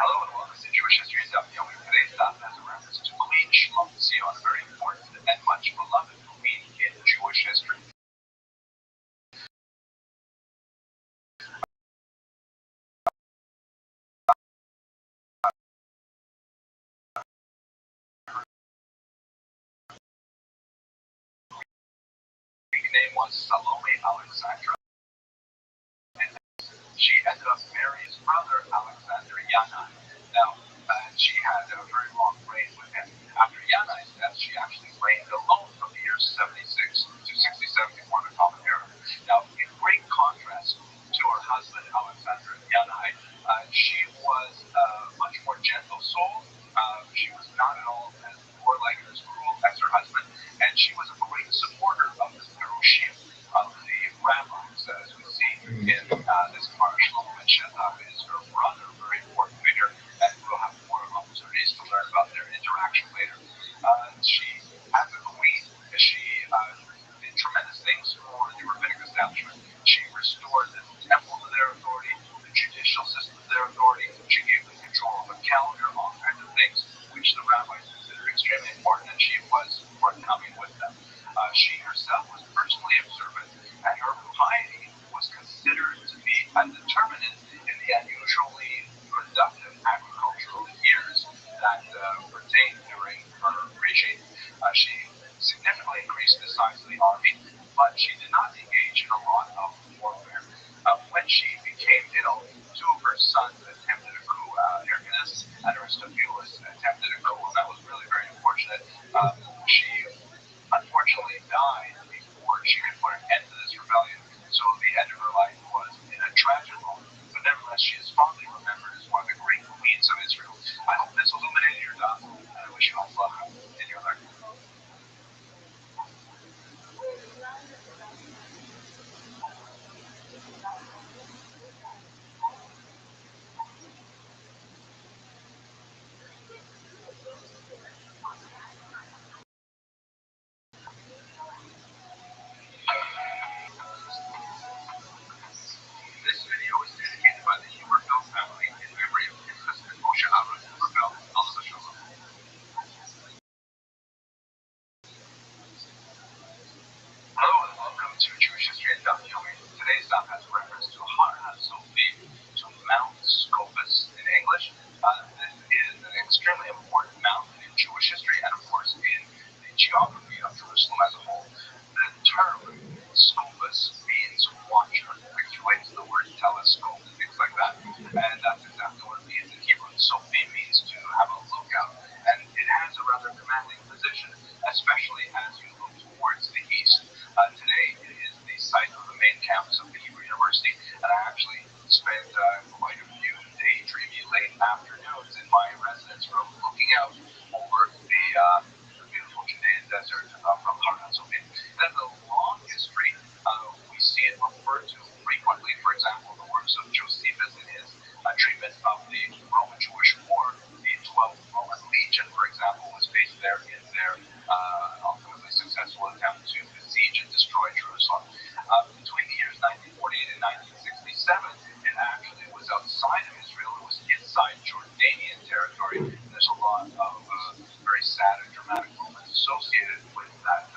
Hello and welcome to Jewish History in Daf Yomi. Today's daf has a reference to Queen Shlomo Zion, a very important and much beloved queen in Jewish history. Her name was Salome Alexandra, and she ended up marrying his brother Alexander Yanai. Now, she had a very long reign with him. After Yanai's death, she actually reigned alone from the years 76 to 67 before the Common Era. Now, in great contrast to her husband Alexander Yanai, she was a much more gentle soul. She was not at all as warlike and as cruel as her husband, and she was a great supporter telescope and things like that. And that's exactly what it means in Hebrew. Sofim means to have a lookout. And it has a rather commanding position, especially as you look towards the east. Today, it is the site of the main campus of the Hebrew University, and I actually spent quite a few daydreamy late afternoons in my residence room looking out over the beautiful Judean desert from Har Hatzofim. It has a long history. We see it referred to frequently. For example, the works of Josephus in his treatment of the Roman-Jewish War. The 12th Roman Legion, for example, was based there in their ultimately successful attempt to besiege and destroy Jerusalem. Between the years 1948 and 1967, it actually was outside of Israel. It was inside Jordanian territory. And there's a lot of very sad and dramatic moments associated with that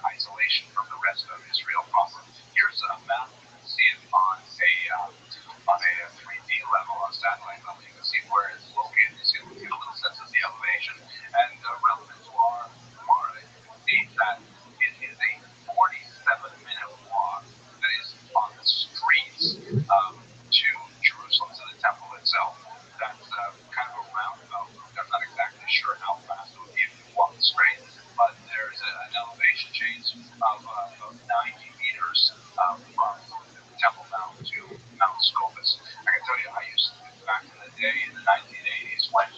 isolation from the rest of Israel proper. Here's a map. You can see it on a 3D level, on satellite level. You can see where it's located. You see a little sense of the elevation. And relevant to our tomorrow, you can see that it is a 47-minute walk that is on the streets to Jerusalem, to the temple itself. That's kind of a roundabout route. I'm not exactly sure how fast it would be if you walk straight, but there's an elevation change of 90 meters from the Temple Mount to Mount Scopus. I can tell you, I used to, back in the day, in the 1980s, when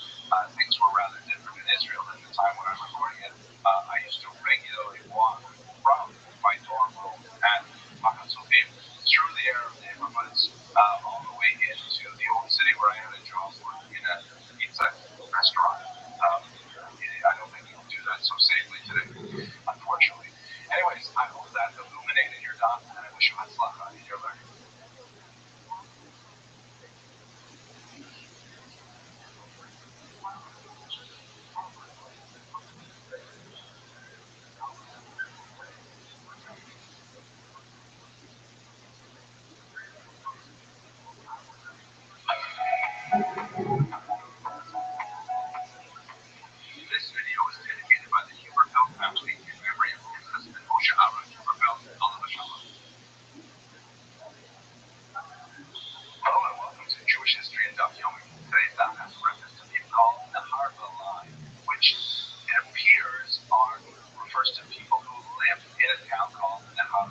things were rather different in Israel at the time when I'm recording it, I used to regularly walk from my dorm room at Har Hatzofim through the Arab neighborhoods all the way into the old city where I had a job working in a pizza restaurant. I don't think you can do that so safely today, unfortunately. Anyways, I hope that illuminated your dot, and I wish you hatzlacha in your learning. This video is dedicated by the Huberfeld family in memory of his husband Moshe Aaron Huberfeld, Alav Shalom. Hello and welcome to Jewish History and Daf Yomi. Today's daf has a reference to people called the Harba line, which it appears refers to people who lived in a town called Nahar.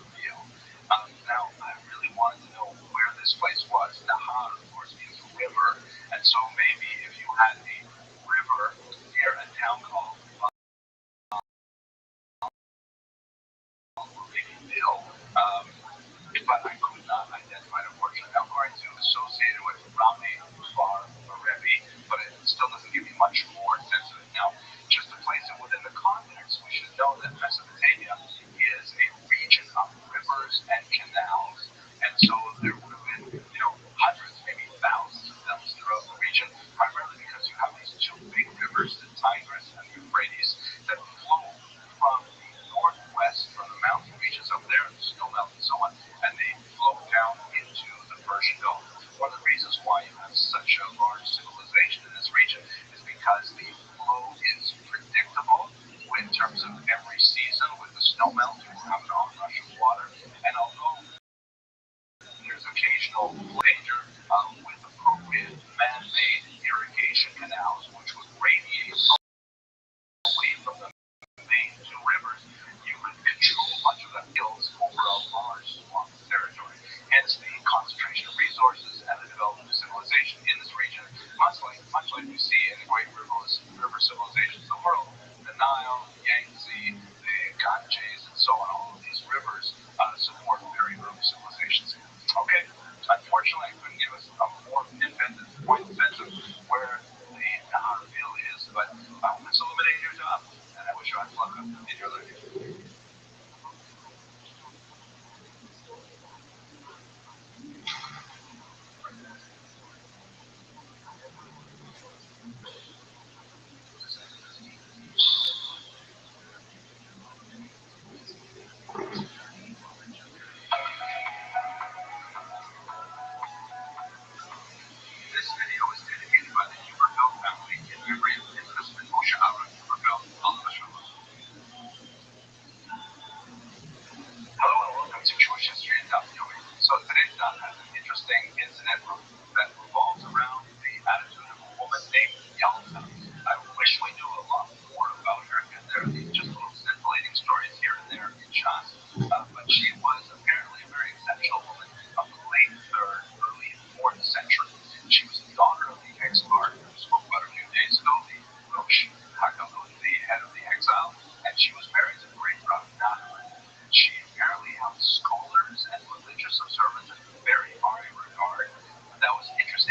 Now, I really wanted to know where this place was. Nahar, of course, means river, and so maybe if you had a river near a town called Bill, but I could not identify it, unfortunately. I'm going to associate it with Rabbi or Rabbi, but it still doesn't give me much more sense of it. Now, just to place it within the context, we should know that Mesopotamia is a region of rivers and canals, and so there would have been, hundreds, maybe thousands of them throughout the region, primarily because you have these two big rivers, the Tigris and the Euphrates, that flow from the northwest, from the mountain regions up there, the snow melt and so on, and they flow down into the Persian Gulf. One of the reasons why you have such a large civilization in this region is because the flow is predictable in terms of every season. With the snow melt, you have an onrush of water, and although there's occasional danger with appropriate man-made irrigation canals, which would radiate away from the main two rivers, you could control much of the hills over a large swath of territory. Hence the concentration of resources and the development of civilization in this region, much like we see in the great river civilizations of the world, the Nile, the Yangtze, the Ganges, and so on. All of these rivers support very early civilizations. Okay, unfortunately, I couldn't give us a more pinpoint sense of where the Nahar is, but I hope it's illuminating your job, and I wish you luck in your learning. This video is dedicated by the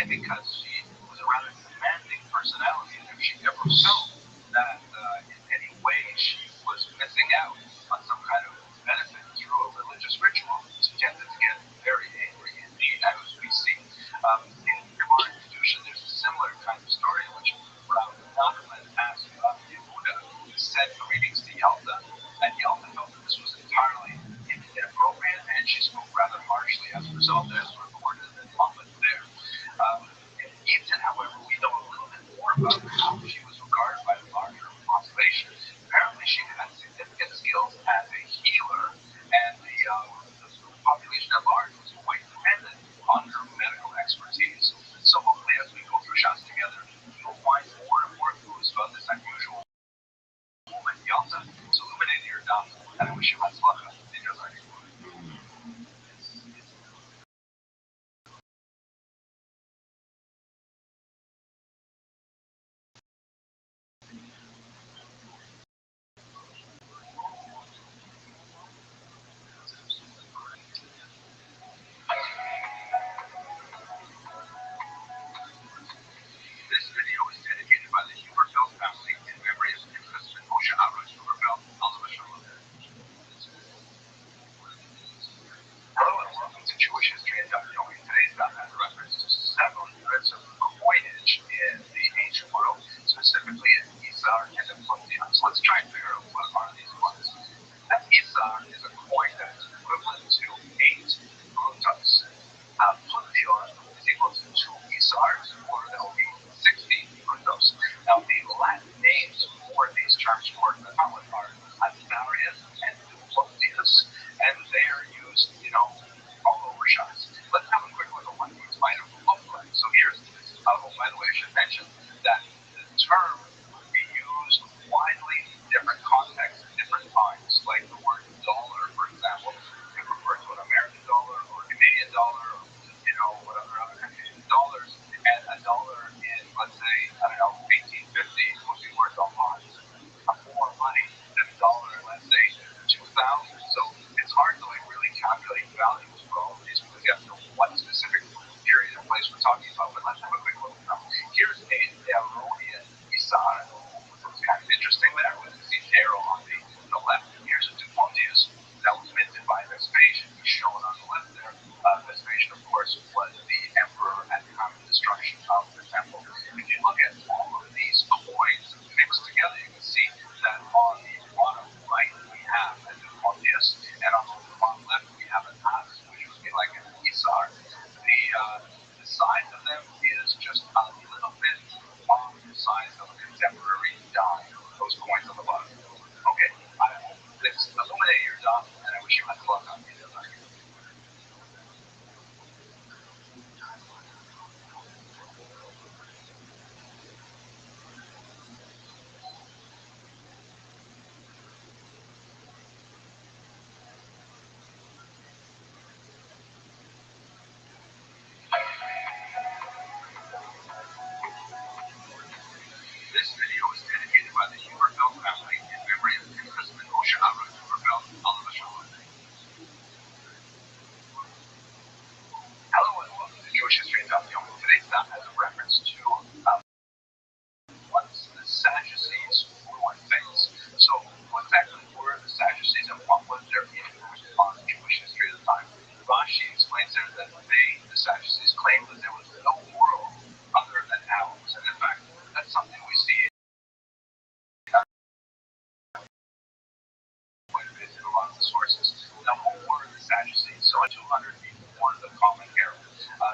and because she was a rather demanding personality, and if she ever felt that in any way she was missing out on some kind of benefit through a religious ritual, she tended to get very angry indeed, as we see. In Gemara and Kedusha, there's a similar kind of story in which Nachman asked Yehuda to send greetings to Yalta, and Yalta felt that this was entirely inappropriate, and she spoke rather harshly as a result, as recorded in the Talmud there. In Egypt, however, we know a little bit more about how she was regarded by the larger population. Apparently, she had significant skills as a healer, and the population at large was quite dependent on her medical expertise. So hopefully, as we go through Shas together, you'll find more and more clues about this unusual woman, Yalta. So illuminating your daf, and I wish you hatzlacha in your learning. This video is dedicated by the Huberfeld family in memory of Nicholas and Moshe Aaron Huberfeld, Alva Shalom. Hello and welcome to Jewish History and Daf Yomi. Today's daf has a reference to several units of coinage in the ancient world, specifically in Isar and in Plutzion. So let's try and figure out what are these ones. An Isar is a coin that is equivalent to 8 grutas. Plutzion is equal to 2 Isars, or that will be 60 grutos. Now, the Latin names for these terms for the Talmud are Atharius and Plutzius, and they are used, all over shots. Let's have a quick look at what these might have looked like. So here's, by the way, I should mention that the term would be used widely in different contexts at different times, like the word dollar, for example, could refer to an American dollar or a Canadian dollar, or, whatever other countries use dollars, and a dollar in, let's say, 1850 would be worth a lot more money than a dollar in, let's say, 2000. So it's hard to really calculate values for all of these because you have to know what specific period and place we're talking about. But let's have a quick look now. Here's a Neronian Isar. It's kind of interesting there. We can see Nero on the left. Here's a Dupontius that was minted by Vespasian. He's shown on the left there. Vespasian, of course, was the emperor at the time of the destruction of the temple. If you look at all of these coins mixed together, you can see that on the bottom right we have a Dupontius, and on the bottom left we have an As, which would be like an Isar. The size of them is just a little bit off the size of a contemporary dime, those coins on the bottom. Okay, I hope this illuminated your dime, and I wish you had luck on your learning. This video is dedicated by the Huberfeld family in memory of Nicholas and Moshe Aaron Huberfeld, Alva Shalom. Hello and welcome to Jewish History and Daf Yomi. Today's daf has a reference to once the Sadducees ruined things. So what exactly were the Sadducees and what was their influence on Jewish history at the time? Rashi explains there that the Sadducees, claimed that there was no world other than ours. And in fact, that's something we see quite a bit in a lot of the sources. Now, what were the Sadducees? So in 200 before the Common Era,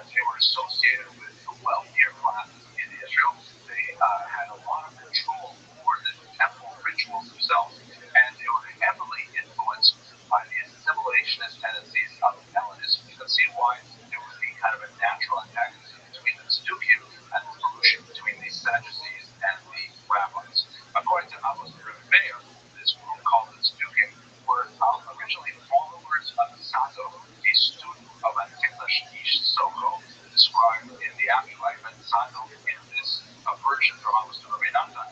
they were associated with the wealthier classes in Israel. They had a lot of control over the temple rituals themselves, and they were heavily influenced by the assimilationist tendencies of Hellenism. You can see why there would be kind of a natural antagonism between the Tzdukim and the collusion between the Sadducees and the rabbis. According to Amos Rabbi, this group called the Tzdukim were originally followers of Sadok, a student of Antiklash Ish Soko, described in the afterlife. And Sadok, in this version from Amos Rabbi Natan,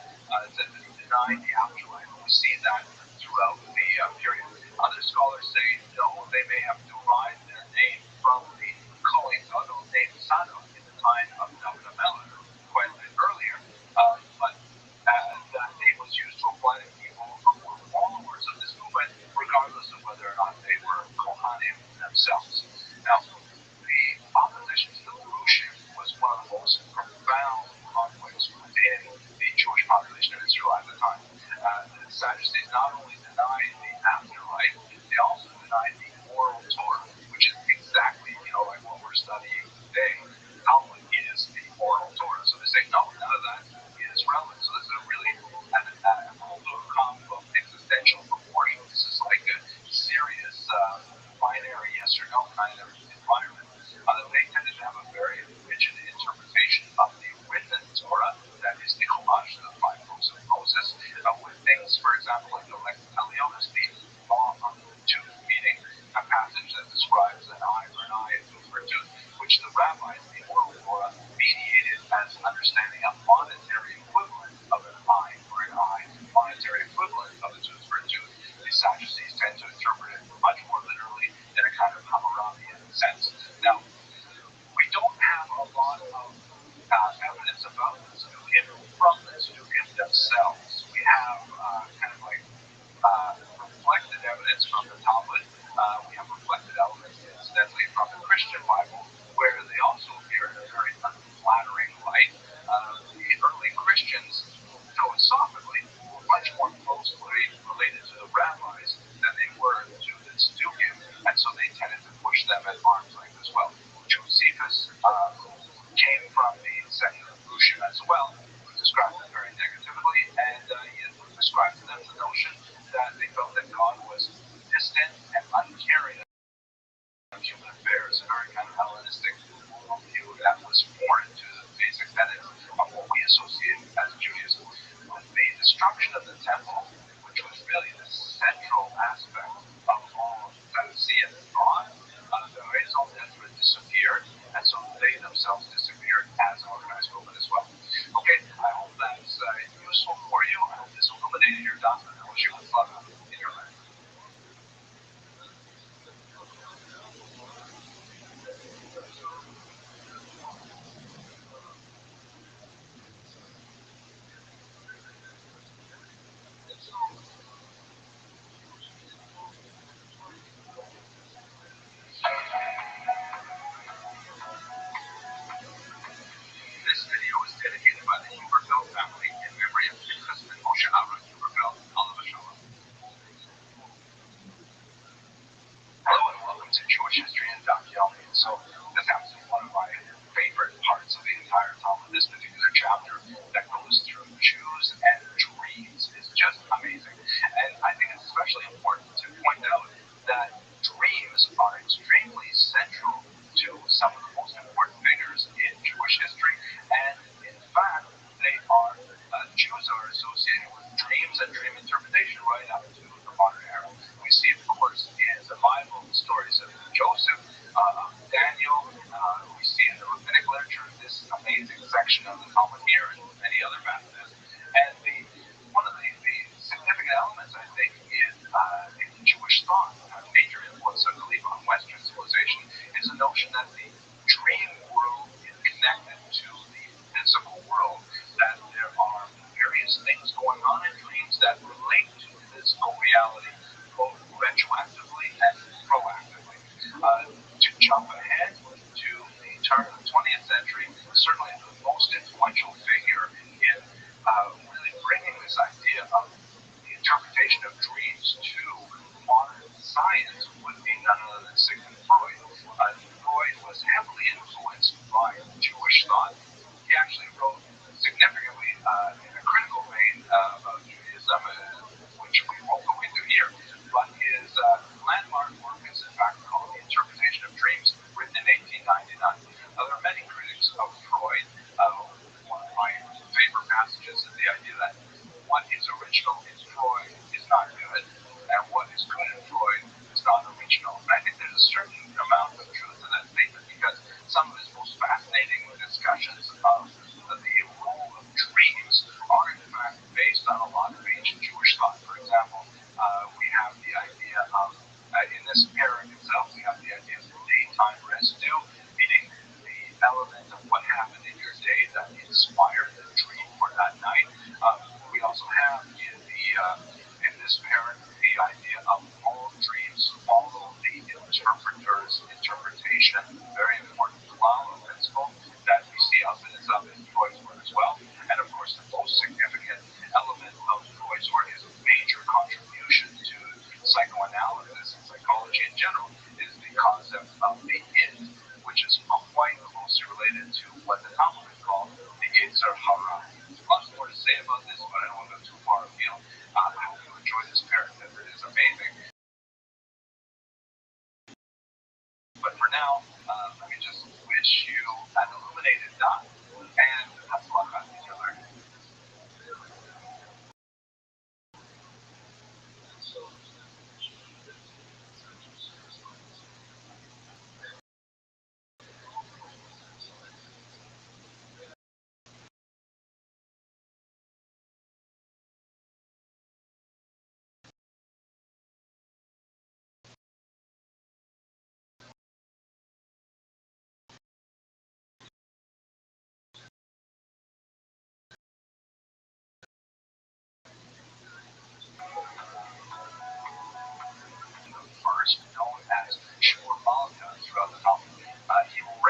said that he denied the afterlife. We see that throughout the period. Other scholars say no, they may have derived their name from the Kohen Gadol named Sadok in the time of as understanding a monetary equivalent of an eye for an eye, monetary equivalent of a tooth for a tooth. The Sadducees tend to interpret it much more literally in a kind of Hammurabian sense. Now, we don't have a lot of evidence about the Tzdukim from the Tzdukim themselves. We have kind of like reflected evidence from the Talmud. We have reflected elements, incidentally, from the Christian Bible, where they also appear in a very unflattering light. The early Christians, philosophically, were much more closely related to the rabbis than they were to the Tzdukim, and so they tended to push them at arm's length as well. Josephus, who came from the sect of Lucian as well, described them very negatively, and he described to them the notion that they felt that God was distant and uncaring of human affairs, a very kind of Hellenistic worldview that was foreign to the basic tenets of what we associate as Judaism. With the destruction of the temple, which was really the central aspect of all Sadducean thought, the raison d'etre disappeared, and so they themselves disappeared as organized movement as well. Okay, I hope that's useful for you. I hope this illuminated your document. I wish you would love it in your life. This video is dedicated by the Huberfeld family in memory of Pinchas and Moshe Aaron Huberfeld, Alav Shalom. Hello and welcome to Jewish History in Daf Yomi. So this happens to be one of my favorite parts of the entire Talmud. This particular chapter that goes through Jews and dreams is just amazing. And I think it's especially important to point out that dreams are extremely central to some of the most important figures in Jewish history. And in fact, they are Jews are associated with dreams and dream interpretation right up to the modern era. We see, of course, in the Bible the stories of Joseph, Daniel. We see in the rabbinic literature this amazing section of the Talmud here and many other passages. And one of the significant elements, I think, in Jewish thought, a major influence, I believe, on Western civilization, is the notion that the dream world is connected to the physical world, that there are various things going on in dreams that relate to physical reality, both retroactively and proactively. To jump ahead to the turn of the 20th century, certainly the most influential figure in really bringing this idea of the interpretation of dreams to modern science would be none other than Sigmund Freud. Freud was heavily influenced by Jewish thought. He actually wrote significantly in a critical vein of Judaism, which we won't go into here, but his landmark work is in fact called The Interpretation of Dreams, written in 1899. Now, there are many critics of Freud. One of my favorite passages is the idea that what is original in Freud is not good, and what is good in Freud is not original. And I think there's a certain amount of truth to that statement, because some of his most fascinating discussions of the role of dreams are in fact based on a lot of ancient Jewish thought. For example, we have the idea of, in this parak itself, we have the idea of the daytime residue, meaning the element of what happened in your day that inspired the dream for that night. We also have in this parak the idea of all dreams follow the interpreter's interpretation, very important flower principle that we see up in Freud's work as well. And of course, the most significant element of Freud's work, is a major contribution to psychoanalysis and psychology in general, is the concept of the id, which is quite closely related to what the Talmud would call the Yetzer Hara. Lots more to say about this, but I don't want to go too far afield. I hope you enjoy this parak, because it is amazing. But for now, let me just wish you an illuminated dot, and have a lot of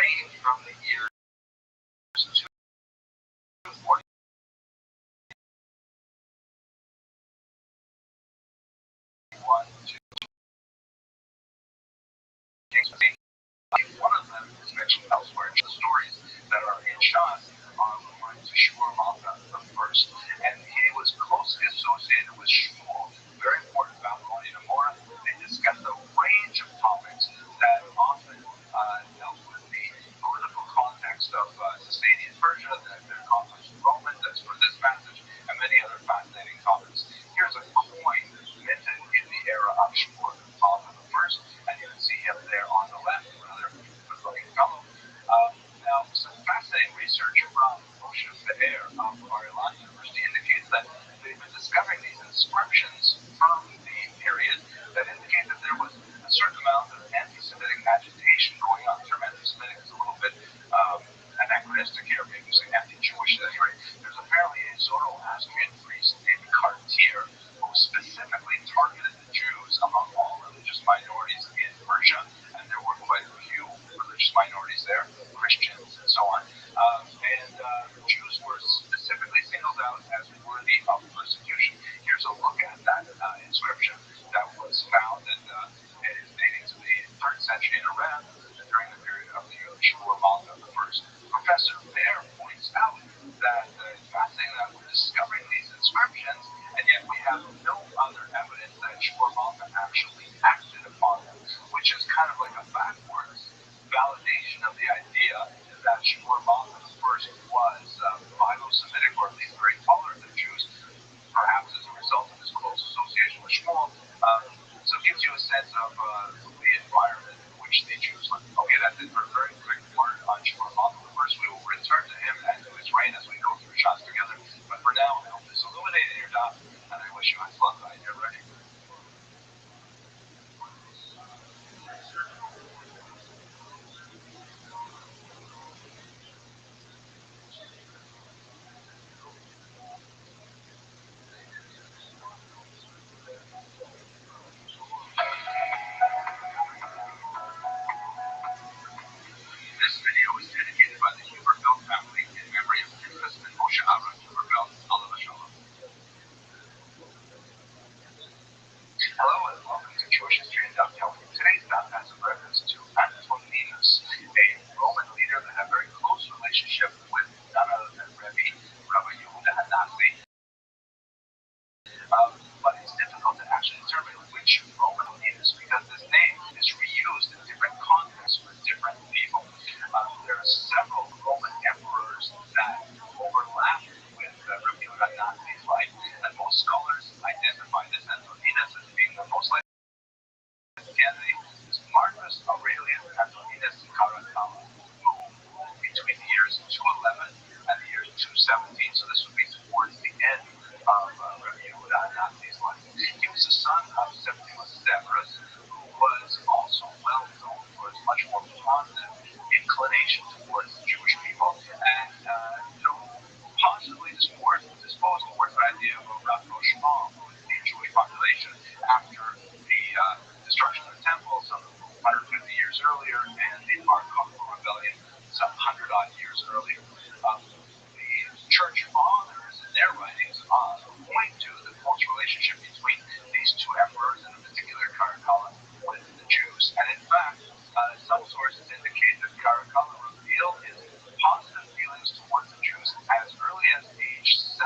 reigned from the years 241 to King's. One of them is mentioned elsewhere. The stories that are in Shas are referring to Shmuel Malka the first, and he was closely associated with Shmuel, very important Babylonian Amora. They discussed a range of topics that often dealt with the political context of Sasanian Persia, their conflicts with Romans, that's for this passage, and many other fascinating topics. Here's a coin minted in the era of Shmuel Malka the first, and you can see him there on the left. Fellow. Now, some fascinating research from Moshe Be'er of Bar-Ilan University indicates that they've been discovering these inscriptions from the period that indicate that there was a certain amount of anti-Semitic agitation going on. The term anti-Semitic is a little bit anachronistic here, maybe saying anti-Jewish. That's right. There's apparently a Zoroastrian priest named Kartir who specifically targeted the Jews among all religious minorities in Persia, and there were quite a few religious minorities there, Christians and so on. Jews were specifically singled out as worthy of persecution. Here's a look at that inscription that was found and is dating to the 3rd century in Iran during the period of Shmuel Malka the first. Professor Bear points out that it's fascinating that we're discovering these inscriptions, and yet we have no other evidence that Shmuel Malka actually acted upon them, which is kind of like a backwards validation of the idea that Shmuel Malka the first was Philo-Semitic, or at least very tolerant of Jews, perhaps as a result of his close association with Shmuel. So it gives you a sense of the environment in which the Jews lived. Okay, that's it for a very quick word on Shmuel Malka the first. We will return to him and to his reign as we go through shots together. But for now, I hope this illuminated your daf, and I wish you a fun night. You're ready. This video is dedicated by the Huberfeld family in memory of Pinchas and Moshe Aaron Huberfeld. Alav Shalom. Hello and welcome to Jewish History and Daf Yomi. Today's daf has a reference to Antoninus, a Roman leader that had a very close relationship with none other than Rabbi Yehuda Hanasi. But it's difficult to actually determine which Roman leaders because this name is reused in different contexts with different people. There are several Roman emperors that overlap with Rabbi Yehuda Hanasi's life, and most scholars identify this Antoninus as being the most likely candidate. Is Marcus Aurelius Antoninus Caracalla, who ruled between the years 211 and the years 217. So this would be towards the end of Rabbi Yehuda Hanasi's life. He was the son of Septimus Severus, who was also well known for his much more positive inclination towards the Jewish people, and possibly disposed towards the idea of a rapprochement with the Jewish population after the destruction of the temple some 150 years earlier and the Bar Kokhba rebellion some 100-odd years earlier. The church fathers in their writings point to the close relationship between these two emperors, and in particular Caracalla, with the Jews. And in fact, some sources indicate that Caracalla revealed his positive feelings towards the Jews as early as age 7.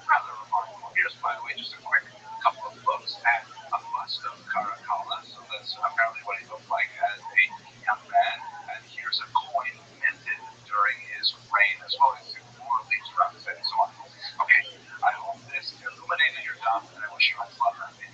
Rather remarkable. Here's, by the way, just a quick couple of looks at a bust of Caracalla. So that's apparently what he looked like as a young man. And here's a coin minted during his reign, as well as more leaves represent and so on. Okay, I hope this illuminated your daf, and I wish you a pleasant day.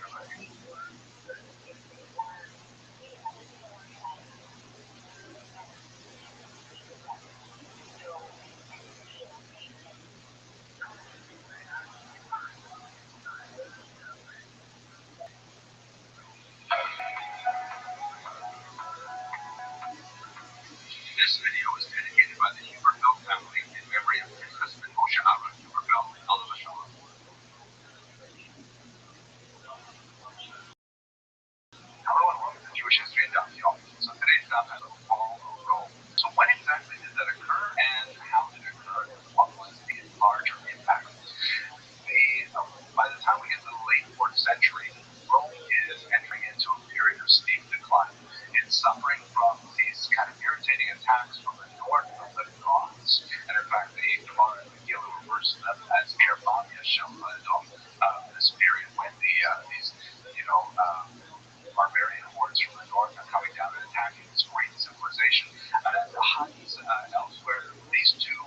This video is dedicated by the Huberfeld family in memory of Pinchas and Moshe Aaron Huberfeld. Alav Shalom. Hello and welcome to Jewish History and Daf Yomi. So today's daf has a fall of Rome. So when exactly use them as air pockets, this period when these, barbarian hordes from the north are coming down and attacking this great civilization. The Huns elsewhere, these two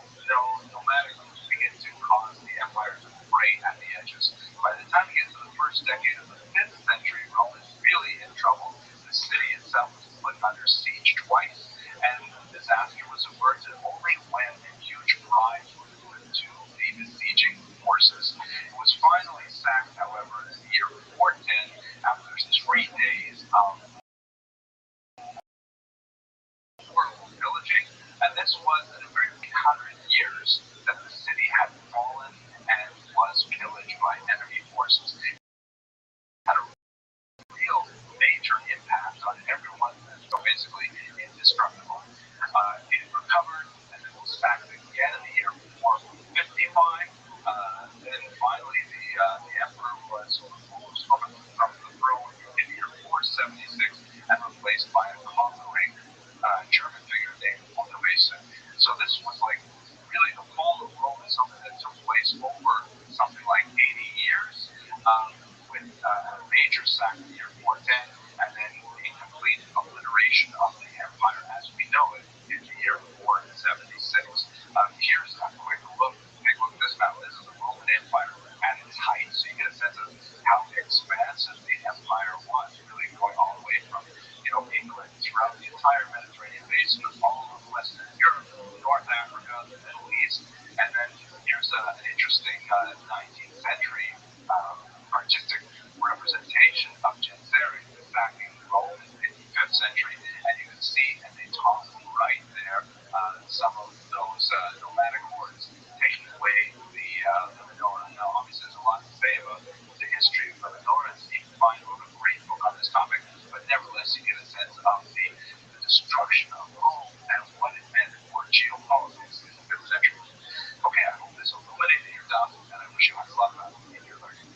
nomadic groups begin to cause the empire to fray at the edges. By the time we get to the first decade of the 5th century, Rome is really in trouble. The city itself was put under siege twice, and the disaster was averted only when huge bribes were put to the besieging forces. It was finally sacked, however, in the year 410 after 3 days of horrible pillaging, and this was in a very 100 years that the city had fallen and was pillaged by enemy forces. It had a real major impact on everyone, so basically indestructible. It recovered and then was sacked again in the year 455. Then finally the emperor was removed from the throne in the year 476 and replaced by a conquering German figure named Ottavation. So this was like really the fall of Rome is something that took place over something like 80 years, with a major sack in the year 410 and then incomplete obliteration of the empire as we know it in the year 476. Here's a quick look. Take a look at this map. This is the Roman Empire at its height, so you get a sense of how expansive the empire was, really going all the way from England throughout the entire Mediterranean basin, all of Western Europe, North Africa, the Middle East, and then here's an interesting 19th century artistic representation of Genseric attacking Rome in the 5th century, and you can see in the top right there some of those nomadic hordes taking away the menorah. Now, obviously, there's a lot to say about the history of the menorah, and you can find a great book on this topic, but nevertheless, you get a sense of the destruction of Rome and what it meant for geopolitics in the 5th century. Okay, I hope this illuminated your doubt, and I wish you much luck in your learning.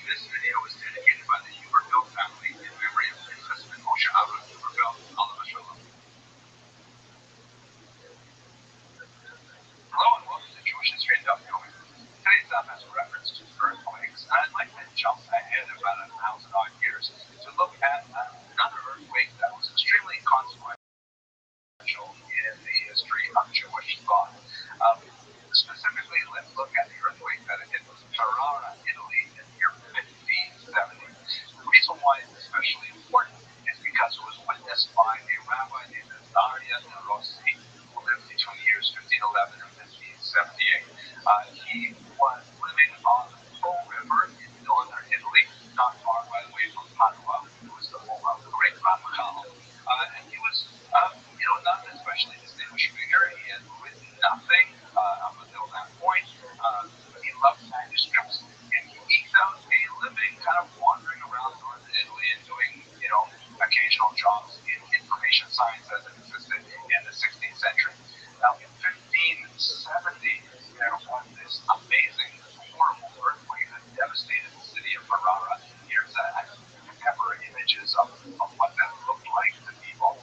This video is dedicated by the Huberfeld family in memory of Princess Moshe Aaron Huberfeld, Alav Shalom. Hello and welcome to Jewish History and Documentary. Today's daf has a reference to earthquakes, and I'd like to jump ahead about 1,000 odd years to look at another earthquake that was extremely consequential in the history of Jewish thought. Specifically, let's look at the earthquake that hit Ferrara, Italy in the year 1570. The reason why it's especially important is because it was witnessed by a rabbi named Daria de Rossi, who lived between the years 1511 and 1578. He was living on the Po River in northern Italy, not far, by the way, from Padua, who was the home of the great Raphael. And he was, not an especially distinguished figure. He had written nothing up until that point. He loved manuscripts, and he eked out a living kind of wandering around northern Italy and doing, occasional jobs in information science as it existed in the 16th century. Now, in 1570, there was this amazing, horrible earthquake that devastated the city of Ferrara. Here's contemporary images of what that looked like to people.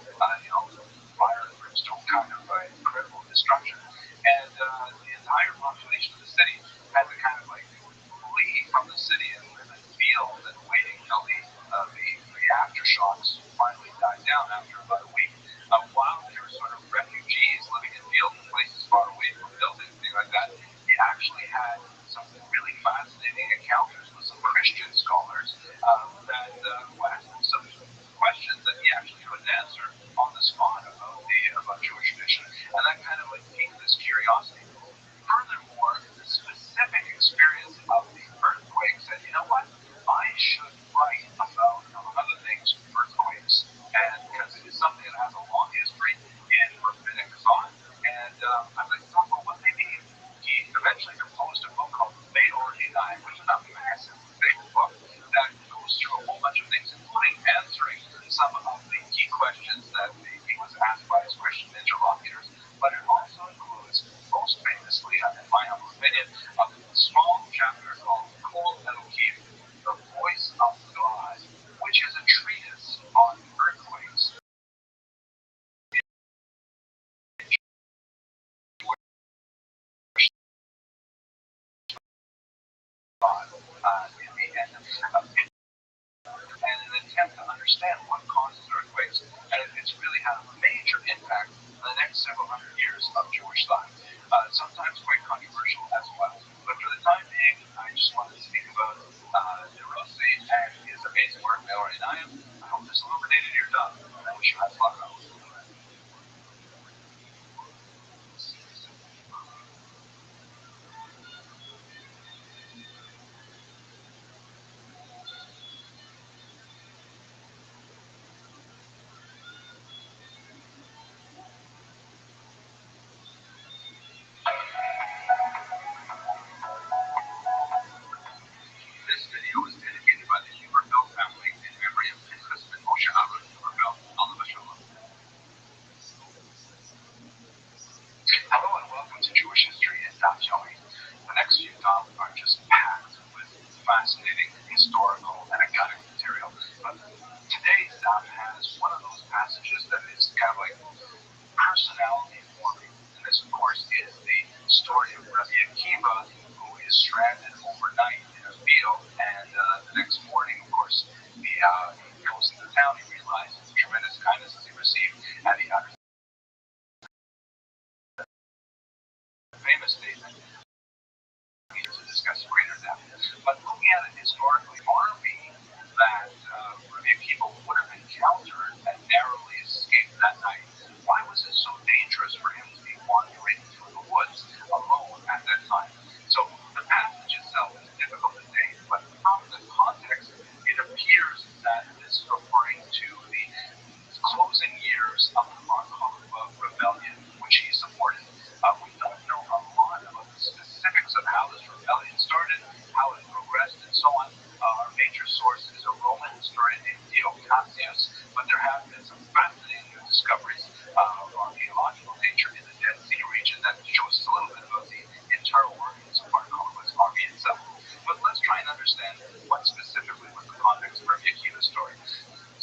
Fire and brimstone kind of incredible destruction. And the entire population of the city had to kind of flee from the city and live in fields and waiting until the aftershocks finally died down after about a week. While they were sort of refugees living in fields and places far away from buildings and things like that, he actually had some really fascinating encounters with some Christian scholars that asked him some questions that he actually couldn't answer on the spot about Jewish tradition, and that kind of piqued this curiosity. Furthermore, the specific experience of the earthquake said, you know what, I should write about, among other things, earthquakes, and because it is something that has a long history in rabbinic thought, and I'd like to talk about what they mean. He eventually composed a book called Meor Hinai, which is a massive, big book that goes through a whole bunch of things, including answering understand what causes earthquakes, and it's really had a major impact on the next several hundred years of Jewish life. Sometimes quite controversial as well. But for the time being, I just wanted to speak about Rossi and his amazing work, Meor Einayim. I hope this illuminated your thought, and I wish you had luck. This video is dedicated by the Huberfeld family in memory of Pinchas and Moshe Aaron Huberfeld, Alav Shalom. Hello and welcome to Jewish History in Daf Yomi. The next few Daf are just packed with fascinating historical and academic material. But today's Daf has one of those passages that is kind of like personality forming. And this, of course, is the story of Rabbi Akiva, who is stranded overnight in a field, and the next morning, of course, he goes into town, he realizes the tremendous kindness he received, and he utters a famous statement to discuss greater depth. But looking at it historically, army that Rabbi Akiva would have encountered and narrowly escaped that night, why was it so dangerous for him to be wandering through the woods alone at that time? So the passage itself is difficult to date, but from the context, it appears that this is referring to the closing years of the Bar Kokhba rebellion, which he supported. We don't know a lot about the specifics of how this rebellion started, how it progressed, and so on. Our major source is a Roman historian named Cassius, but there have been some fascinating new discoveries of archaeological nature in the Dead Sea region that shows us a little bit about the internal workings of Bar Kokhba's army itself. But let's try and understand what specifically was the context of Rabbi Akiva's story.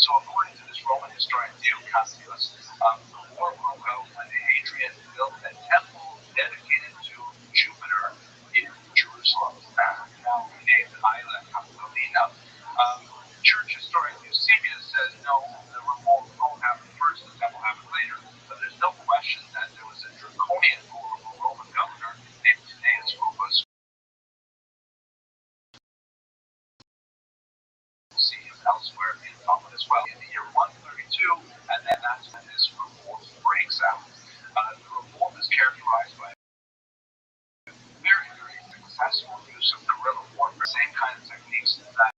So according to this Roman historian Cassius, the war broke out when Hadrian built a temple dedicated to Jupiter in Jerusalem, now named Isla Capitolina. Church historian Eusebius says no, the revolt won't happen first, the temple happened later. But there's no question that there was a draconian rule of a Roman governor named Cnaeus Rufus. We'll see him elsewhere in Rome as well in the year 132, and then that's when this revolt breaks out. The revolt is characterized by very, very successful use of guerrilla warfare, same kind of techniques that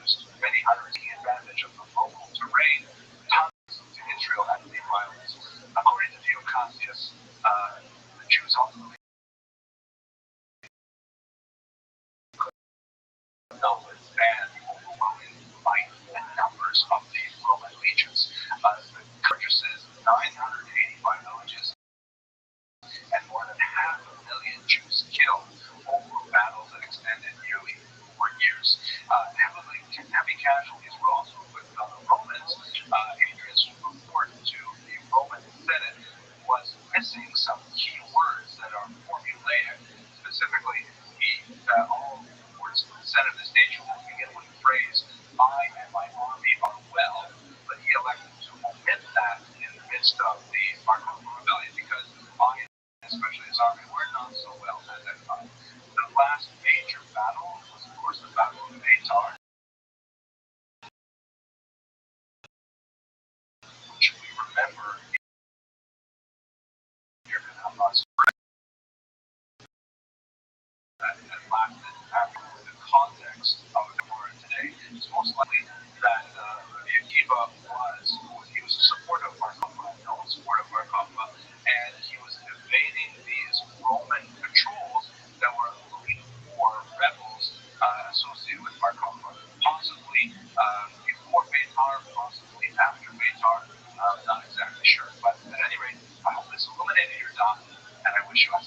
used many hunters taking advantage of the local terrain, tons to Israel and the violence. According to Cassius, the Jews ultimately could not withstand the overwhelming might and numbers of the Roman legions. The purchases 985 villages and more than 500,000 Jews killed over battles that extended nearly 4 years. Heavy casualties were also inflicted on the Romans. Hadrian's report to the Roman Senate was missing some key words that are formulaic. Specifically, all words said of this nature will begin with the phrase, "I and my army are well," but he elected to omit that in the midst of the Bar Kokhba rebellion because I, especially his army, were not so well at that time. The last major battle was, of course, the Battle of Beitar, which we remember here in Hamas that lasted after the context of the war today. It's most likely that Rabbi Akiva he was a supporter of Bar Kokhba, known supporter of Bar Kokhba, and he was evading these Roman patrols that were looking for rebels associated with Bar Kokhba. Possibly before Beitar, possibly after Beitar, not exactly sure. But at any rate, I hope this illuminated your thought, and I wish you a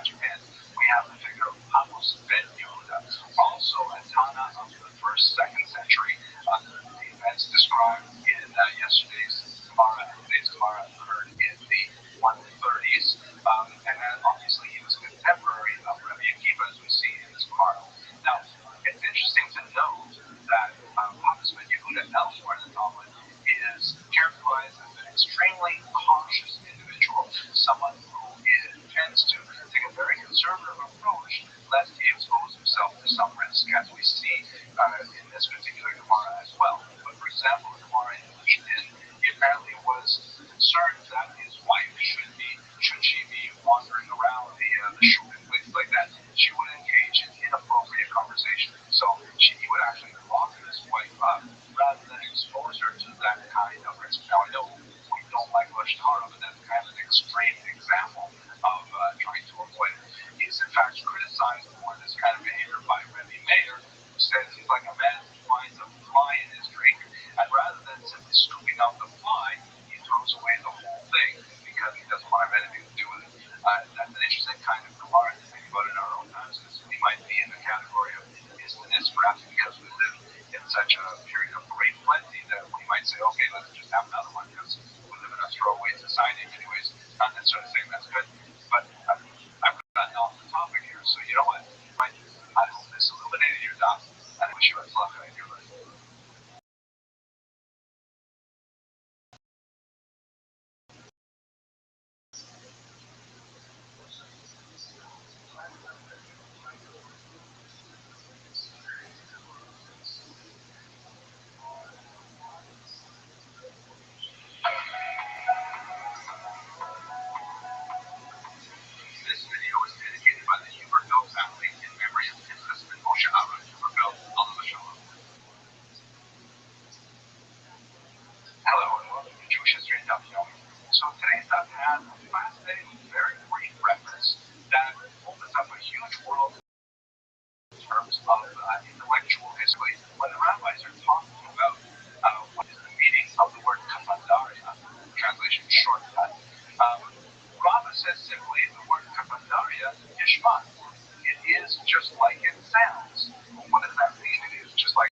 Japan, we have the figure of Amos ben Yehuda, also a Tana of the second century. The events described in yesterday's Gemara and today's Gemara occurred in the 130s, and then obviously he was a contemporary of Rabbi Akiva, as we see in this Gemara. Now, it's interesting to note that Amos ben Yehuda elsewhere in the Talmud is characterized as an extremely cautious individual, someone who tends to take a very conservative approach lest he expose himself to some risk, as we see in this particular Gemara as well. But for example, the Gemara in which he apparently was concerned that his wife should she be wandering around the shul and places like that, she would engage in inappropriate conversation. So he would actually lock his wife up rather than expose her to that kind of risk. Now I know we don't like Rosh Hashanah, but that's kind of an extreme example of trying to avoid it. He's in fact criticized for this kind of behavior by Rabbi Meir, who says he's like a man who finds a fly in his drink, and rather than simply scooping out the fly, he throws away the whole thing because he doesn't want to have anything to do with it. That's an interesting kind of Gemara to think about in our own times, because we might be in the category of isness, perhaps because we live in such a period of great plenty that we might say, okay, let's just have another one because we live in a throwaway society anyways. Not necessarily saying that's good, but I've gotten off the topic here, so you know what? I hope this illuminated your doubts, and I wish you luck in your life. This video is dedicated by the Huberfeld family in memory of his husband Moshe Aaron Huberfeld, Alav Shalom. Hello and welcome to Jewish History and Daf Yomi. So today's Daf has a fascinating, very brief reference that opens up a huge world in terms of intellectual history. When the rabbis are talking about what is the meaning of the word kafandaria, translation shortcut, Rabbi says simply the word kafandaria is shma. It is just like it sounds. What does that mean? It is just like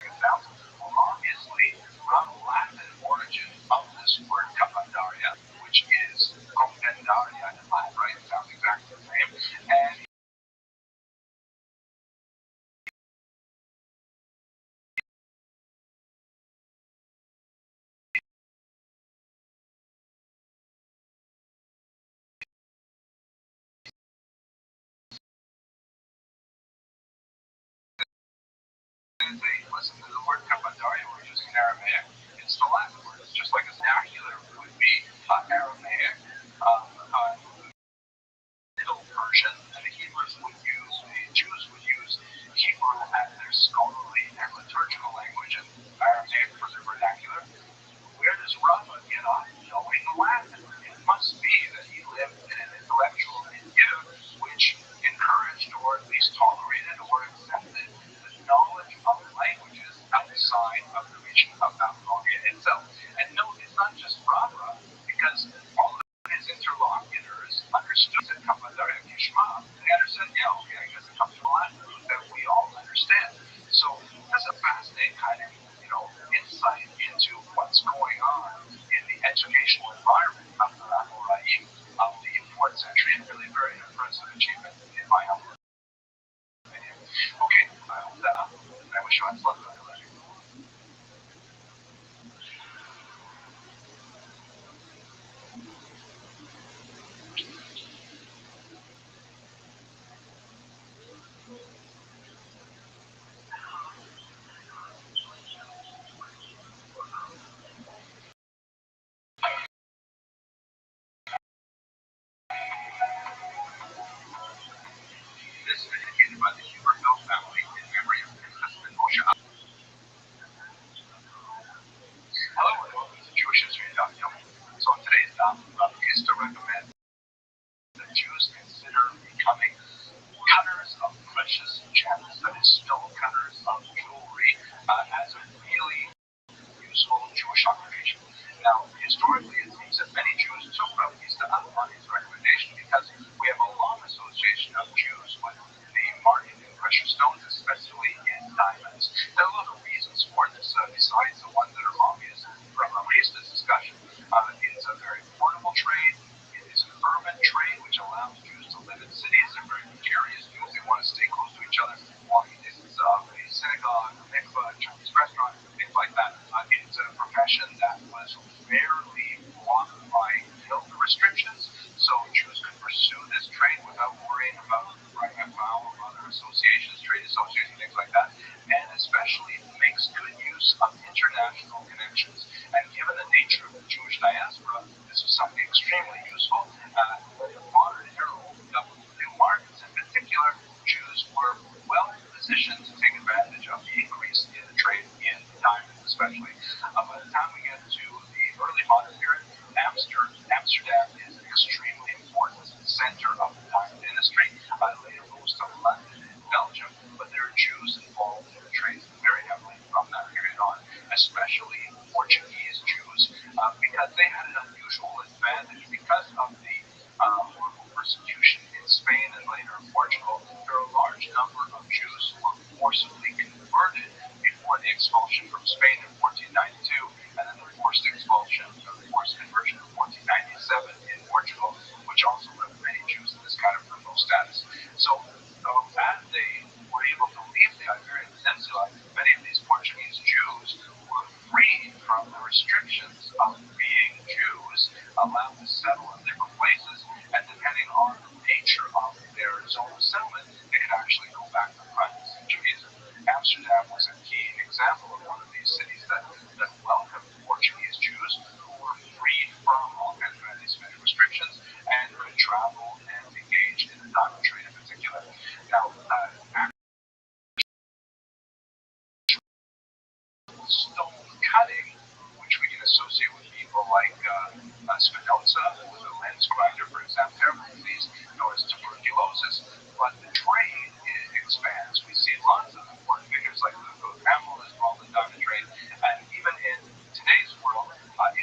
it sounds. Well, obviously, the Latin origin of this word kafandaria, which is compendaria in Latin, right? It sounds exactly the same. And listen to the word kapandaria we're using in Aramaic. It's the Latin word. It's just like a vernacular would be Aramaic, Middle Persian, and the Jews would use Hebrew as their scholarly and liturgical language, and Aramaic for their vernacular. Where does Rabbi get off knowing Latin? It must be that he lived in an intellectual milieu which encouraged, or at least tolerated, or accepted the knowledge of languages outside of the region of Babylonia itself. And note, it's not just Rabbi, because all of his interlocutors understood that Kapandaria Kishma. They understood, yeah, okay, I guess it comes from Latin that we all understand. So that's a fascinating kind of, insight into what's going on in the educational environment of the Amoraim of the 4th century, and really very impressive achievement in my humble opinion. Okay, I hope that up, and I wish you luck with it. This is dedicated by the Huberfeld family in memory of his husband Moshe Aaron. Hello and welcome to Jewish History and Daf Yomi. So in today's Daf, Rabbi is to recommend that Jews consider becoming cutters of precious gems, that is, stone cutters of jewelry, as a really useful Jewish occupation. Now, historically, it seems that many Jews took Rabbi to up on his recommendation because each other. Walking distance of a synagogue, a mikvah, a Chinese restaurant, things like that. It's a profession that was rarely blocked by health restrictions, so Jews could pursue this trade without worrying about running afoul of other associations, trade associations, things like that, and especially makes good use of international connections. And given the nature of the Jewish diaspora, this is something extremely useful. The modern era opened up new markets. In particular, Jews were well positioned to take advantage of the increase in the trade in diamonds, especially. By the time we get to the early modern period, Amsterdam is an extremely important center of the diamond industry. Later moves to London and Belgium, but there are Jews involved in the trade very heavily from that period on, especially Portuguese Jews, because they had an unusual advantage because of the horrible persecution in Spain and later in Portugal. There are a large number of Jews who were forcibly converted before the expulsion from Spain in 1492, and then the forced expulsion, the forced conversion in 1497 in Portugal, which also left many Jews in this kind of limbo status. So as they were able to leave the Iberian Peninsula, many of these Portuguese Jews were freed from the restrictions of being Jews, allowed to settle in different places, and depending on the nature of their zone of settlement, they could actually go back to practicing Judaism. Amsterdam was a key example of one of these cities that welcomed Portuguese Jews who were freed from all kinds of anti-Semitic restrictions and could travel and engage in the diamond trade in particular. Now, stone cutting, which we can associate with people like Spinoza, who was a lens grinder, for example, terrible disease known as tuberculosis, but the trade expands. We see lots of important figures like Lugo Camel is involved in the diamond trade, and even in today's world,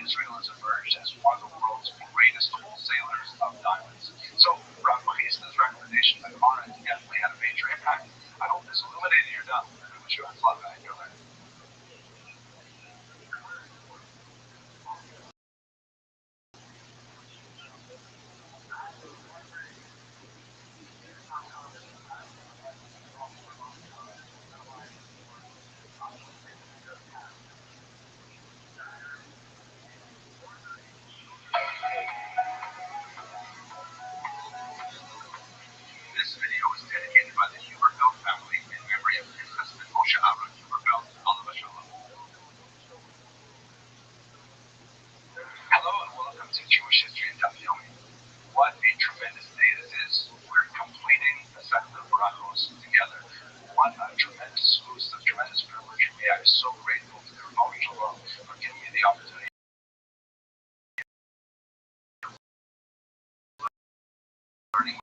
Israel has emerged as one of the world's greatest wholesalers of diamonds. So Rabbi recommendation by Mara definitely had a major impact. I hope this illuminated your doubt. I wish you a lot of that. This video is dedicated by the Huberfeld family in memory of his husband Moshe Aaron Huberfeld, Alav Shalom. Hello and welcome to Jewish History and Daf Yomi. What a tremendous day this is. We're completing the second of Barachos together. What a tremendous boost, a tremendous privilege for me. I'm so grateful to the Rothschild'S for giving me the opportunity. Learning.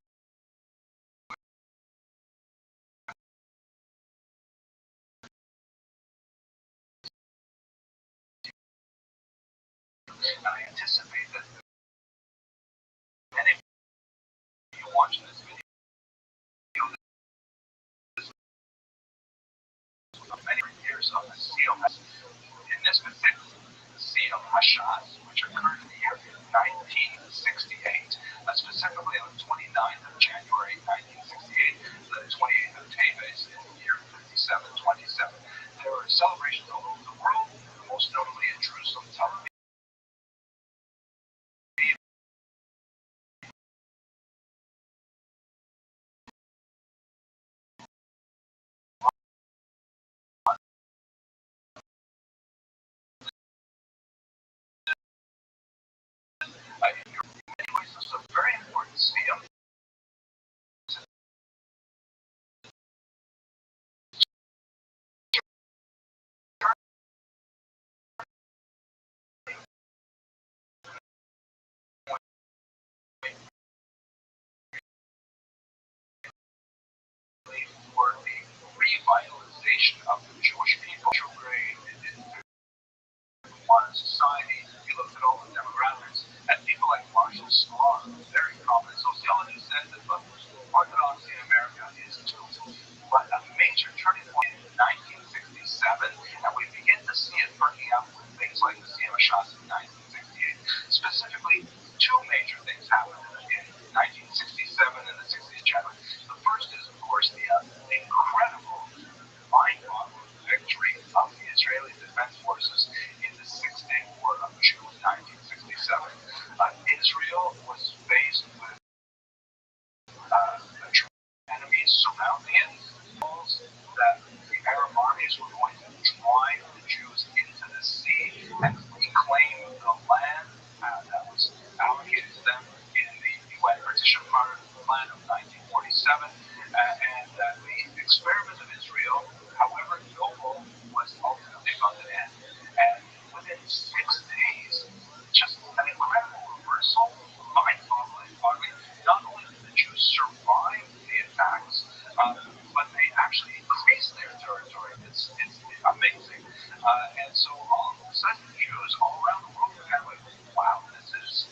And I anticipate that many of you watching this video, many years of the seal. In this particular, the seal Hashas, which occurred in the year 1968, specifically on the 29th of January 1968, the 28th of Teves in the year 5727. There were celebrations all over the world, most notably in Jerusalem, Tel Aviv. In many ways, this is a very important seal. For the revitalization of the Jewish people, modern society. You looked at all the demographics, and people like Marshall Smart, very prominent sociologist, said that Orthodoxy in America is doomed. But a major turning point in 1967, and we begin to see it perking up with things like the Siyam Hashas in 1968. Specifically, two major things happened in 1967 and the 60th January. The first is, of course, the the end calls that the Arab armies were going to drive the Jews into the sea and reclaim the land that was allocated to them in the UN partition plan of 1947, and the experiment of Israel, however noble, was ultimately found an end. And within 6 days, just an incredible reversal, mind-boggling. Not only did the Jews survive the attacks, but they actually increased their territory. It's amazing. And so all of a sudden, Jews all around the world are kind of like, wow, this is,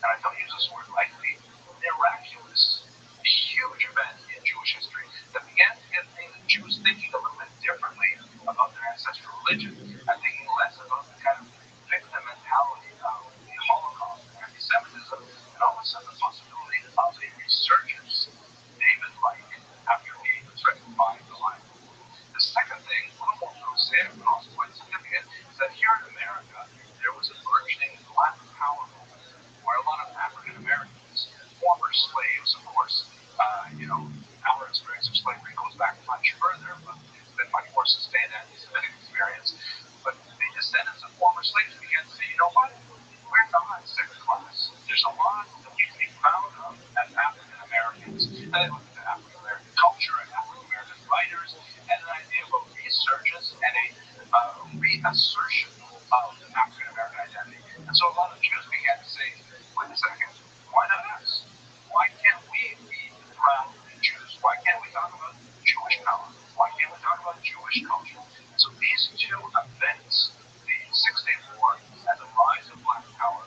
and I don't use this word lightly, miraculous, huge event in Jewish history that began to get the Jews thinking a little bit differently about their ancestral religion and thinking less about the kind of victim mentality of the Holocaust, anti-Semitism, and all of a sudden the possibility of a resurgence, David-like, after being threatened by Goliath. The second thing, a little more prosaic but also quite significant, is that here in America, there was a burgeoning Black Power movement where a lot of African Americans, former slaves, of course, our experience of slavery goes back much further, but it's been much more sustained anti-Semitic experience. But the descendants of former slaves began to say, you know what? We're not second class. There's a lot that we can be proud of as African Americans. And they looked at African American culture and African American writers, and an idea of a resurgence and a reassertion of African American identity. And so a lot of Jews began to say, wait a second, why not us? Why can't we be proud Jews? Why can't we talk about Jewish power? Why can't we talk about Jewish culture? And so these two events, the 6-Day War and the rise of Black Power,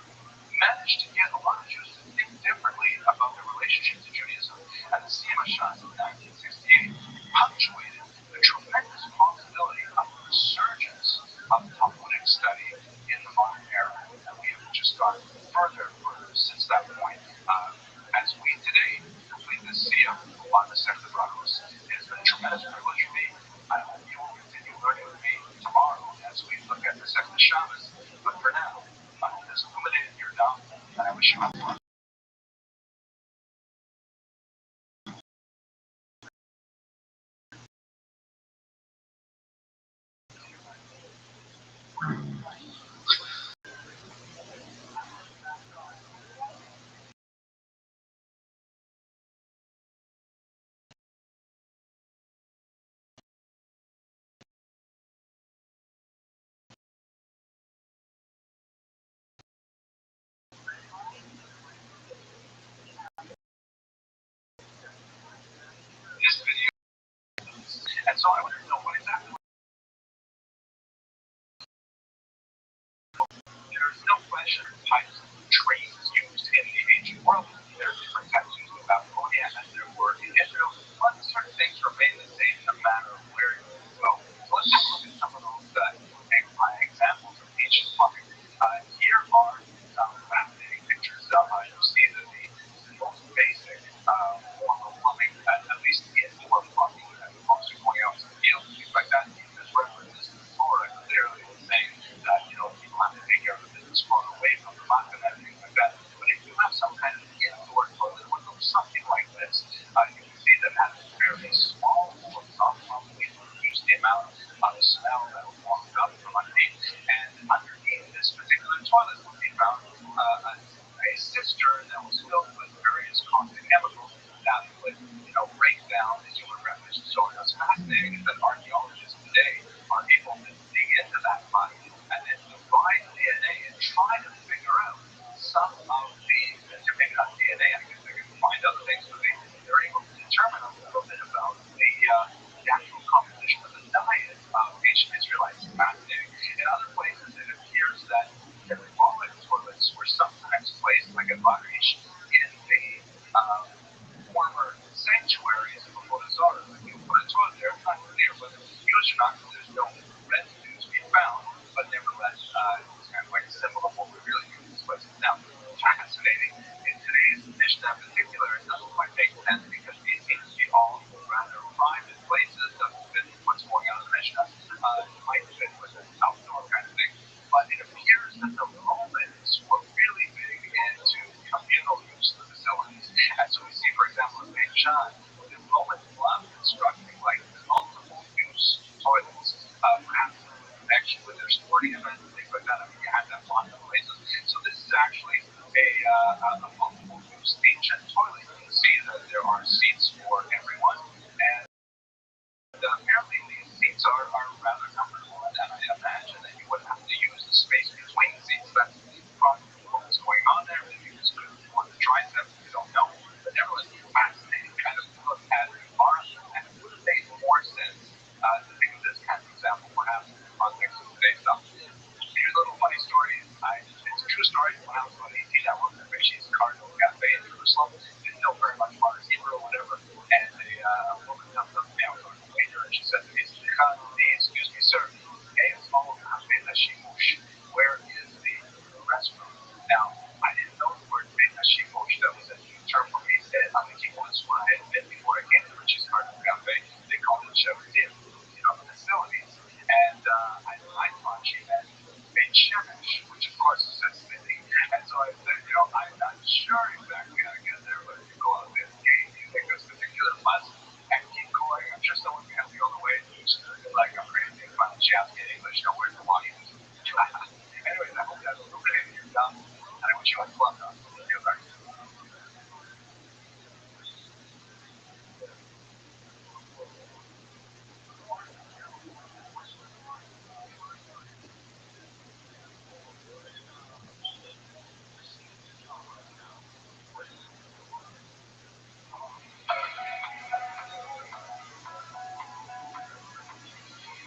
managed to get a lot of Jews to think differently about their relationship to Judaism. And the Siyum Hashas of 1968 punctuated the tremendous possibility of a resurgence of Talmudic study in the modern era. And we have just gone further and further since that point. As we today complete this Siyum on the Sect of Rothschild'S. It has been a tremendous privilege for me. I hope you will continue learning with me tomorrow as we look at the Sect of Shabbos. But for now, I hope this illuminated your doubt, and I wish you well. This video, and so I want to know what exactly. There's no question types of trades used in the ancient world. There are different types used in Babylonia as there were in Israel, but certain things remain the same no matter where you go. So let's take a look at some of those examples of ancient plumbing. Here are some fascinating pictures. You'll see that the most basic form of plumbing, at least indoor plumbing, as opposed to going out to the field and things like that, is references to the Torah clearly saying that, people have to take care of the business far away from the market and things like that. But if you have some kind of indoor toilet, what looks something like this, you can see that it has a fairly small hole of some probably to reduce the amount of smell that will walk up from underneath. And underneath this particular toilet would be found a cistern that was filled with various caustic chemicals that would, break down the human refuse. So what's fascinating is that archaeologists today are able to dig into that mud and then divide DNA and try to figure out some of the, maybe not DNA, I guess they can find other things, but they're able to determine a little bit about the actual composition of the diet of ancient Israelites. Fascinating. In other places, it appears that symbolic toilets were sometimes placed, like a Barish, in the former sanctuaries of Avodah Zarah. Like you put a toilet there, it's not clear whether it was used or not, because there's no residues being found, but nevertheless, it's kind of like a symbol of what we really use these places. Now, fascinating, in today's Mishnah in particular, it doesn't quite make sense because these seem to be all rather private places, doesn't fit what's going on in the Mishnah. It might fit with an outdoor kind of thing, but it appears that the Romans were really big into communal use of the facilities. And so we see, for example, in St. John, the Romans loved constructing a multiple-use ancient toilet. You can see that there are seats for everyone, and apparently these seats are rather comfortable, and I imagine that you would have to use the space between the seats. That's probably what was going on there. Maybe it was good for the triceps, we don't know. But nevertheless, it's fascinating kind of look at the environment, and it would have made more sense to think of this kind of example, perhaps in the context of today's stuff. Here's a little funny story. It's a true story. When I was about 18, I worked at Rabbi's Cardinal Cafe in Jerusalem. Didn't know very much about Hebrew or whatever. And a woman comes up to me, I was on the waiter, and she said to me, excuse me, sir, where is the restroom? Now, I didn't know the word Shimush. That was a new term for me. On the kibbutz, when I had been before I came to Rabbi's Cardinal Cafe, they called it Shevatim, facilities. And I thought she meant Beit Shemesh, which of course is a city. And so I said, I'm not sure exactly how to get there, but if you go out this gate, you take this particular bus and keep going. I'm sure someone's going to be on the way. Like I'm crazy. Finally, she asked me in English, where's the washroom? Anyways, I hope that's a little bit of your job, and I wish you a club on.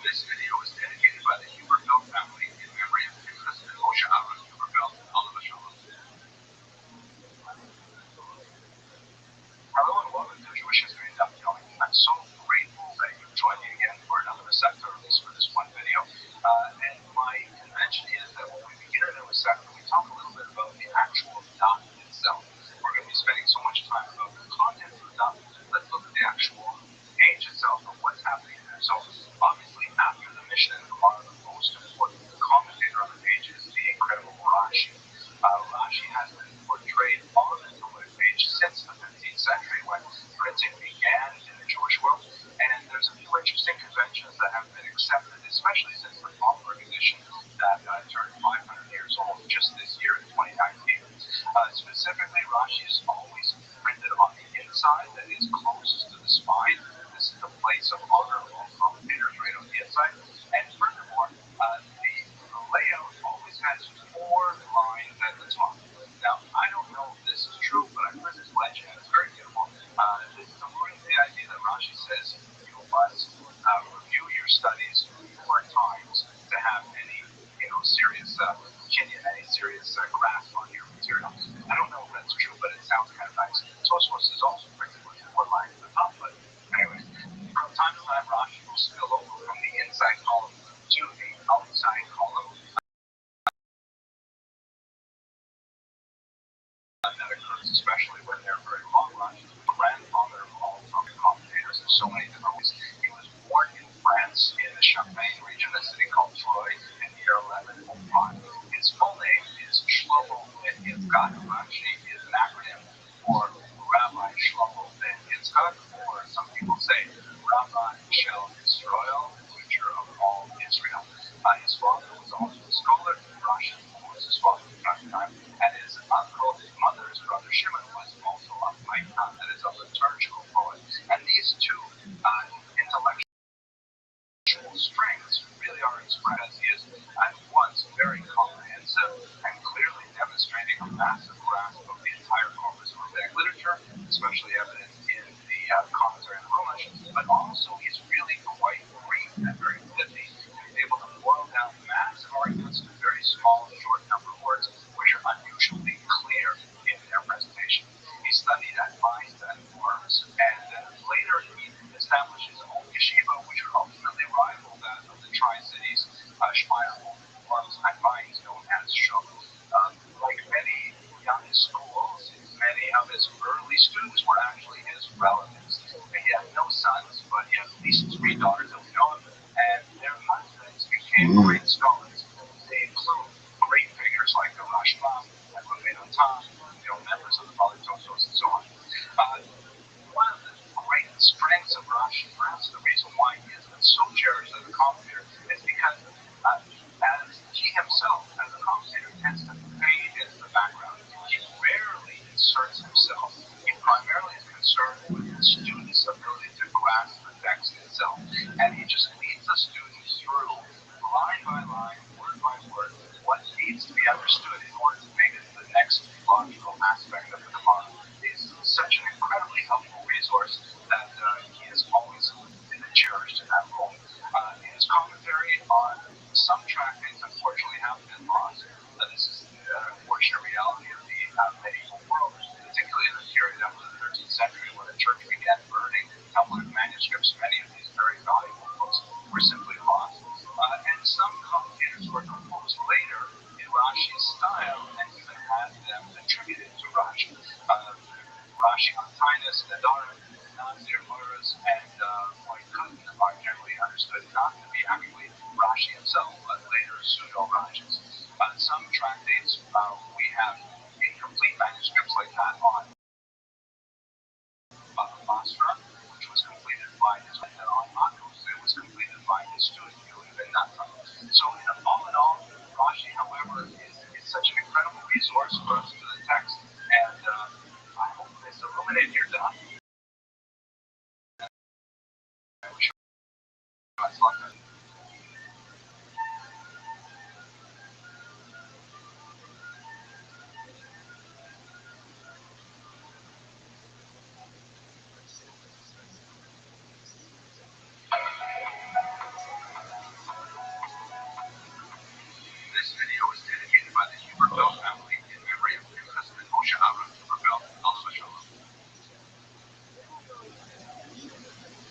This video is dedicated by the Huberfeld family in memory of President Moshe Aaron Huberfeld, Oliver Shalom. Hello and welcome to Jewish History in Daf Yomi. I'm so grateful that you joined me again for another sector, at least for this one video. And my convention is that when we begin another sector, we talk a little bit about the actual daf itself. We're going to be spending so much time about the content of the daf. Let's look at the actual page itself and what's happening there. So obviously, after the Mishnah and the Gemara, the most important commentator on the page is the incredible Rashi. Rashi has been portrayed on the Talmudic page since the 15th century when printing began in the Jewish world. And there's a few interesting conventions that have been accepted, especially since the Talmud edition that turned 500 years old just this year in 2019. Specifically, Rashi is always printed on the inside that is closest to the spine. This is the place of honor of all commentators, right on the inside. And furthermore, the layout always has 4 lines at the top. Now, I don't know if this is true, but I've heard this legend. It's very beautiful. This is alluding to the idea that Rashi says you must review your studies 4 times to have any, serious any serious grasp on your material. I don't know if that's true, but it sounds kind of nice. Tosfos is also printed with 4 lines at the top, but anyway, from time to time, Rashi will spill over from the inside column to the outside column. That occurs especially when they're very long Rashi. The grandfather of all commentators, there's so many different ways. He was born in France, in the Champagne region, a city called Troyes, in the year 1105. His full name is Shlomo ben Yitzchak, who actually is an acronym for Rabbi Shlomo ben Yitzchak, or some people say Rabbi Shel Israel, teacher of all Israel. His father was also a scholar. Rashi was his father from time to time, and his mother's brother Shimon was also a Paitan, that is a liturgical poet. And these two intellectual strengths really are expressed as he is at once very comprehensive and clearly demonstrating a massive grasp of the entire corpus of rabbinic literature, especially evident in the commentary on the Chumash, but also he's really quite brief and very pithy. He's able to boil down massive arguments to very small, short number of words, which are unusually clear in their presentation. He studied at Mainz and Worms, and later he established his own yeshiva, which would ultimately rival that of the Tri-Cities, Shmaya, Worms, and Mainz, known as Shul. Like many young schools, many of his early students were actually his relatives. He had no sons, but he had at least 3 daughters that we know of, and their husbands became great scholars. They include great figures like the Rashbam and Rabbi Natan, members of the Father Tosfos, and so on. One of the great strengths of Rashi, perhaps the reason why he has been so cherished as a commentator, is because as he himself, as a commentator, tends to fade into the background. He rarely concerned with the student's ability to grasp the text itself. And he just leads the students through, line by line, word by word, what needs to be understood in order to make it to the next logical aspect of the Gemara. It's such an incredibly helpful resource that he has always been cherished in that role. His commentary on some tractates, unfortunately, have been lost. This is the unfortunate reality of the medieval world, particularly in the period after the 13th century when the church began burning Talmudic manuscripts. Many of these very valuable books were simply lost. And some commentators were composed later in Rashi's style and even had them attributed to Rashi. Rashi on Tinus, Nadara, Nazir, Muras, and Moed are generally understood not to be actually Rashi himself, but later pseudo-Rashis. Some tractates we have incomplete manuscripts like that on Basra, which was completed by his and on Matos, it was completed by his student, Ibn Natan. So all in all, Rashi, however, is such an incredible resource for us to the text, and I hope this illuminated your doubt. I wish I was lucky. This video is dedicated by the Huber-Bell family in memory of new husband Moshe Avram Huber-Bell, Alva Shalom.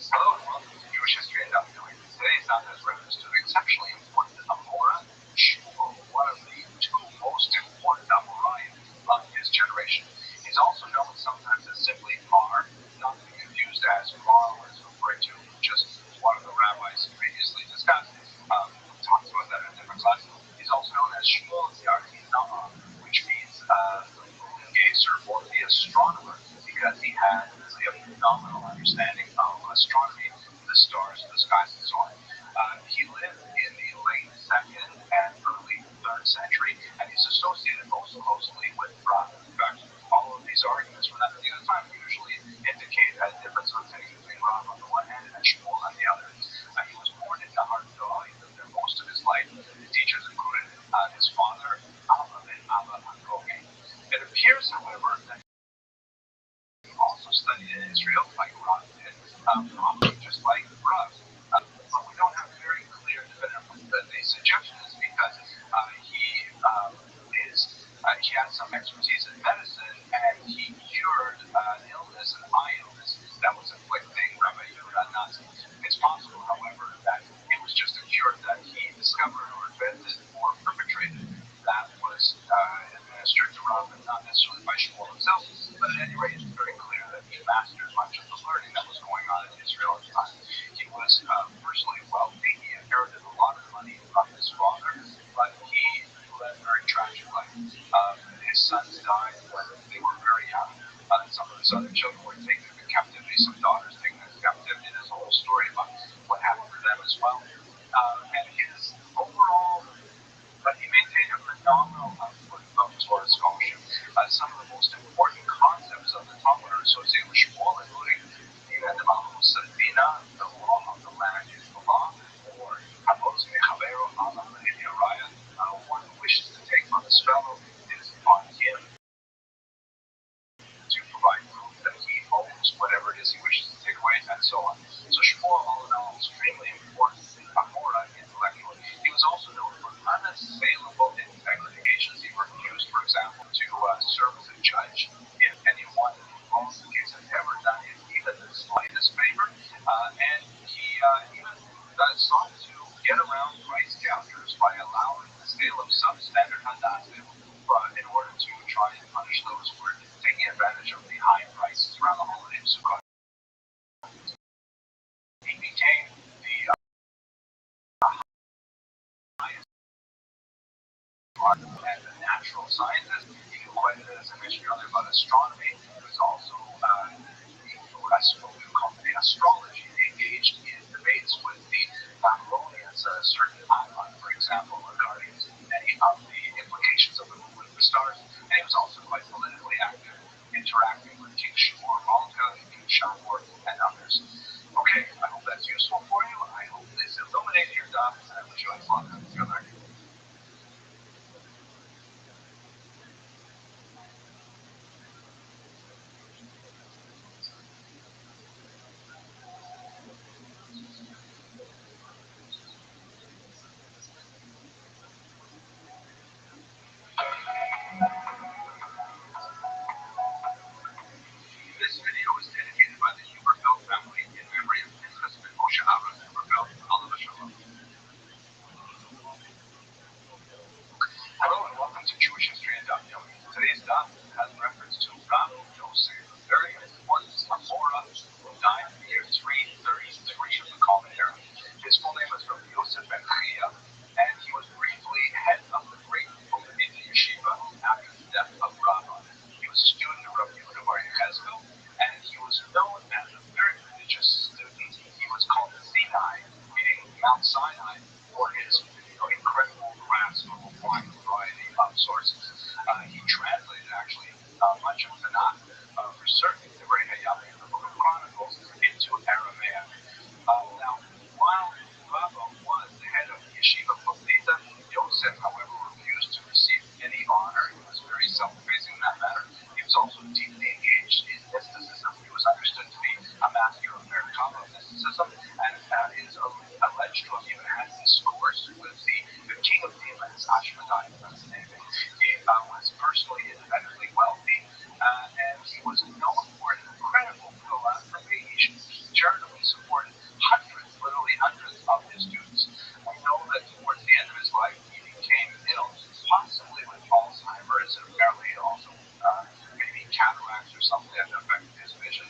Hello and welcome to Jewish History and Daf Yomi. Today's daf has reference to the exceptionally important Amora Shmuel, one of the two most important Amoraim of his generation. He's also known sometimes as simply Mar, not to be confused as Mar was referred to just one of the rabbis previously discussed. We talked about that in a different class. He's also known as Shmuel Yarkinama, which means the moon gazer or the astronomer, because he had a phenomenal understanding of astronomy, the stars, the skies, and so on. He lived in the late 2nd and early 3rd century, and he's associated most closely with Rabbi. In fact, all of these arguments from that particular time usually indicate a difference between Rabbi on the one hand and Shmuel on the other. He was born in Nahar-Dor. He lived there most of his life. The teachers included his father, Abba and Abba Hakomi. It appears, however, that he also studied in Israel, like Rav did, probably just like Rav. But we don't have very clear definitive. The suggestion is because he had some expertise in medicine, and he cured an illness, an eye illness, that was afflicting Rabbi Yehuda Nazi. It's possible, however, that it was just a cure that he discovered or invented or perpetrated that was administered to Rav and not necessarily by Shmuel himself. But at any rate, it's very clear that he mastered much of the learning that was going on in Israel at the time. He was personally wealthy. He inherited a lot of money from his father, but he led a very tragic life. His sons died when they were very young. Some of his other children were taken into captivity, some daughters taken into captivity. There's a whole story about what happened to them as well. And his overall, but he maintained a phenomenal output of Torah scholarship. Some of the most important concepts of the Talmud are associated with Shmuel, including the Malchus Adina, the law of the land is the law, or Habos Mechavero Alam Raya. One who wishes to take from his fellow, it is upon him to provide proof that he owns whatever it is he wishes to take away, and so on. So Shmuel, all in all, extremely important Amora intellectually. He was also known for unassailable integrity. He refused, for example, to serve as a judge if anyone involved in the case had ever done him even the slightest favor, and he even sought to get around price gougers by allowing the sale of substandard hadasim in order to try and punish those who were taking advantage of the high prices around the holiday of Sukkot. He became the highest and a natural scientist. He knew quite a bit, as I mentioned earlier, about astronomy. He was also the astrology. He engaged in debates with the Babylonians, a certain Ammon, for example, regarding many of the implications of the movement of the stars. And he was also quite politically active, interacting with King Shmuel Malka. He Okay, I hope that's useful for you. I hope this illuminated your doubts, and I wish you a lot of your learning. This video is dedicated by the Huberfeld family in memory of Pinchas ben Moshe Aaron Huberfeld, Alav Shalom. Hello and welcome to Jewish History and Daf Yomi. Today's Daf has reference to Rabbi Yosef, a very important Amora who died in the year 333 of the Common Era. His full name was Rabbi Yosef ben Chia, and he was briefly head of the great Talmidei Yeshiva after the death of Rabbi. He was a student of Rabbi Yehuda bar Yechezkel, and he was known as a very religious student. He was called Sinai, meaning Mount Sinai, for his incredible grasp of a wide variety of sources. He translated actually much of Tanakh, for certain Divrei Hayam in the Book of Chronicles, into Aramaic. Now, while Rabbi was the head of the Yeshiva Potlita, Yosef, however, refused to receive any honor. He was very self-effacing in that matter. He was also deeply engaged in mysticism. He was understood to be a master of Merkava mysticism, and is alleged to have even had discourse with the king of demons, Ashmedai, that's his name. He was personally independently wealthy, and he was known for an incredible philanthropy. He charitably supported hundreds, literally hundreds of his students. We know that towards the end of his life, he became ill, possibly with Alzheimer's, and apparently also maybe cataracts or something that affected his vision.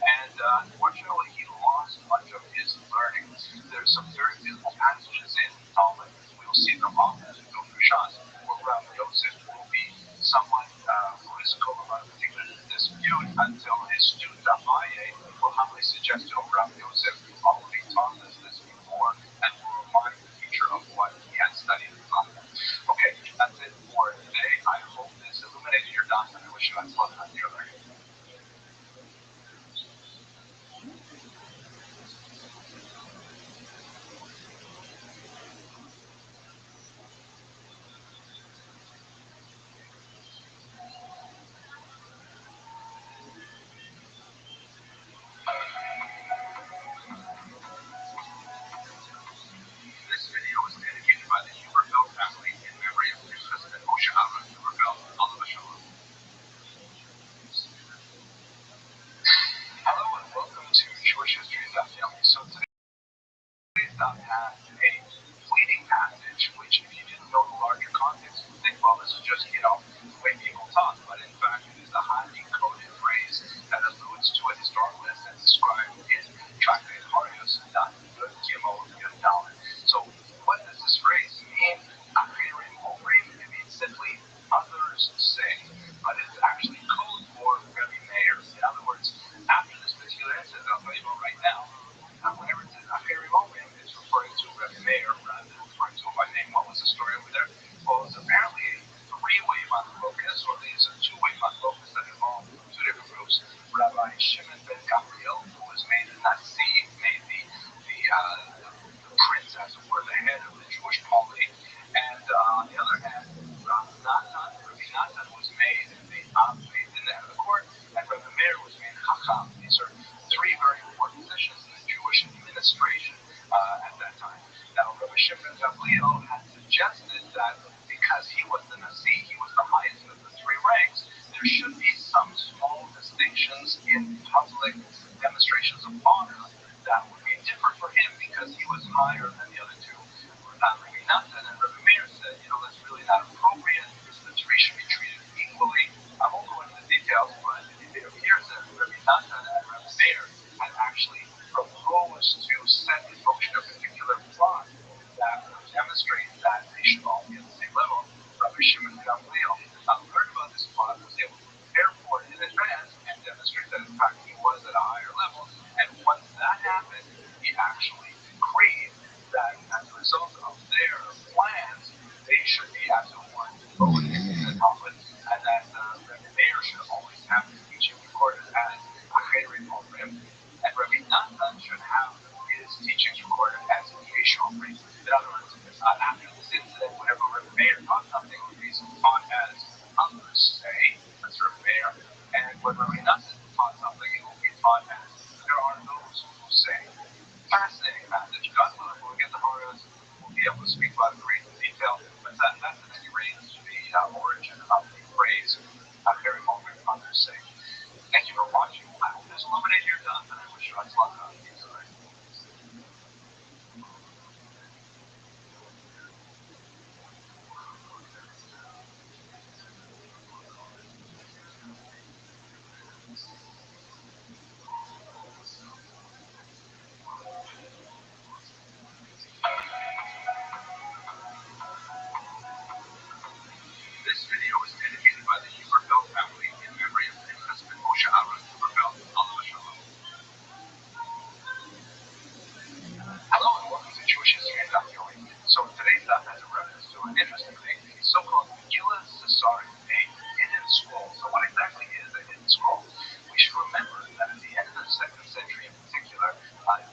And unfortunately, he lost much of his learning. There's some very beautiful passages in Talmud. We will see them often as we go through Shas, where Rabbi Yosef will be somewhat quizzical about a particular dispute until his student Abaye will humbly suggest to him, Rabbi Yosef already taught us this before, and will remind the teacher of what he had studied in Talmud. Okay, that's it for today. I hope this illuminated your doubts, and I wish you a lot of your learning. This video is dedicated by the Huberfeld family in memory of Pinchas ben Moshe Aaron Huberfeld, Alav Shalom. Hello and welcome to Jewish History and Daf Yomi. So today's Daf has a fleeting passage, which if you didn't know the larger context, you would think, well, this is just, the way people talk. But in fact, it is a highly coded phrase that alludes to a historical instance described in Tractate Harios, Daf Yud Gimel Yud Dalet. So what does this phrase mean? Achirim Omrim, it means simply others say, but it's actually code for Rabbi Meir. In other words, after this particular incident I'll tell you about right now, whenever it says Achirim Omrim, it's referring to Rabbi Meir rather than referring to him by name. What was the story over there? Well, it's apparently a three-way machlokas, or at least a two-way machlokas that involved two different groups. Rabbi Shimon ben Gamliel, who was made the Nasi, made the prince, as it were, the head of the Jewish polity, and on the other hand, Rabbi Natan was made the head of the court, and Rabbi Meir was made Chacham. These are three very important positions in the Jewish administration at that time. Now, Rabbi Shimon ben Gamliel had suggested that because he was the Nasi, he was the highest of the three ranks, there should be some small distinctions in public demonstrations of honor that would be different for him because he was higher than the other two. Rabbi Natan and Rabbi Meir said, that's really not appropriate. The three should be treated equally. I won't go into the details, but it appears that Rabbi Natan and Rabbi Meir had actually proposed to set in motion a particular plot that would demonstrate that they should all be at the same level. Rabbi Shimon ben Gamliel learned about this plot, was able to prepare for it in advance, and demonstrate that in fact he was at a higher level. And once that happened, he actually decreed that as a result of their plans, they should be as it were devoted in the Talmud, and that Rabbi Meir should always have his teaching recorded as Achirim Omrim, and Rabbi None should have his teachings recorded as occasional free. In other words, after this incident, whenever Rabbi Meir taught something, it would be taught as others say, that's Rabbi Meir, and when Rabbi Nassim taught something, it will be taught as there are those who say. Fascinating passage. God willing, when we get the Horus, we'll be able to speak about it in great detail, but that's at any rate the origin of the phrase, very moment others say. Thank you for watching. I hope this illuminated your done, and I wish you lots of luck on these. This video is dedicated by the Huberfeld family in memory of their husband Moshe Aaron Huberfeld, Allah Shalom. Hello and welcome to Jewish History and Documentary. So today's daf has a reference to an interesting thing, the so-called Megillah Caesarim, a hidden scroll. So what exactly is a hidden scroll? We should remember that at the end of the 2nd century in particular,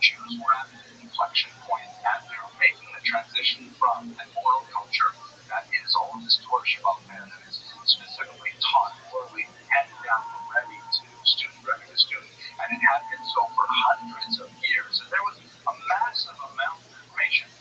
Jews were at an inflection point and they were making the transition from an oral culture that is all this Torah Shabbat man that is specifically taught orally, handed down from Rabbi to student, and it had been so for hundreds of years. And there was a massive amount of information,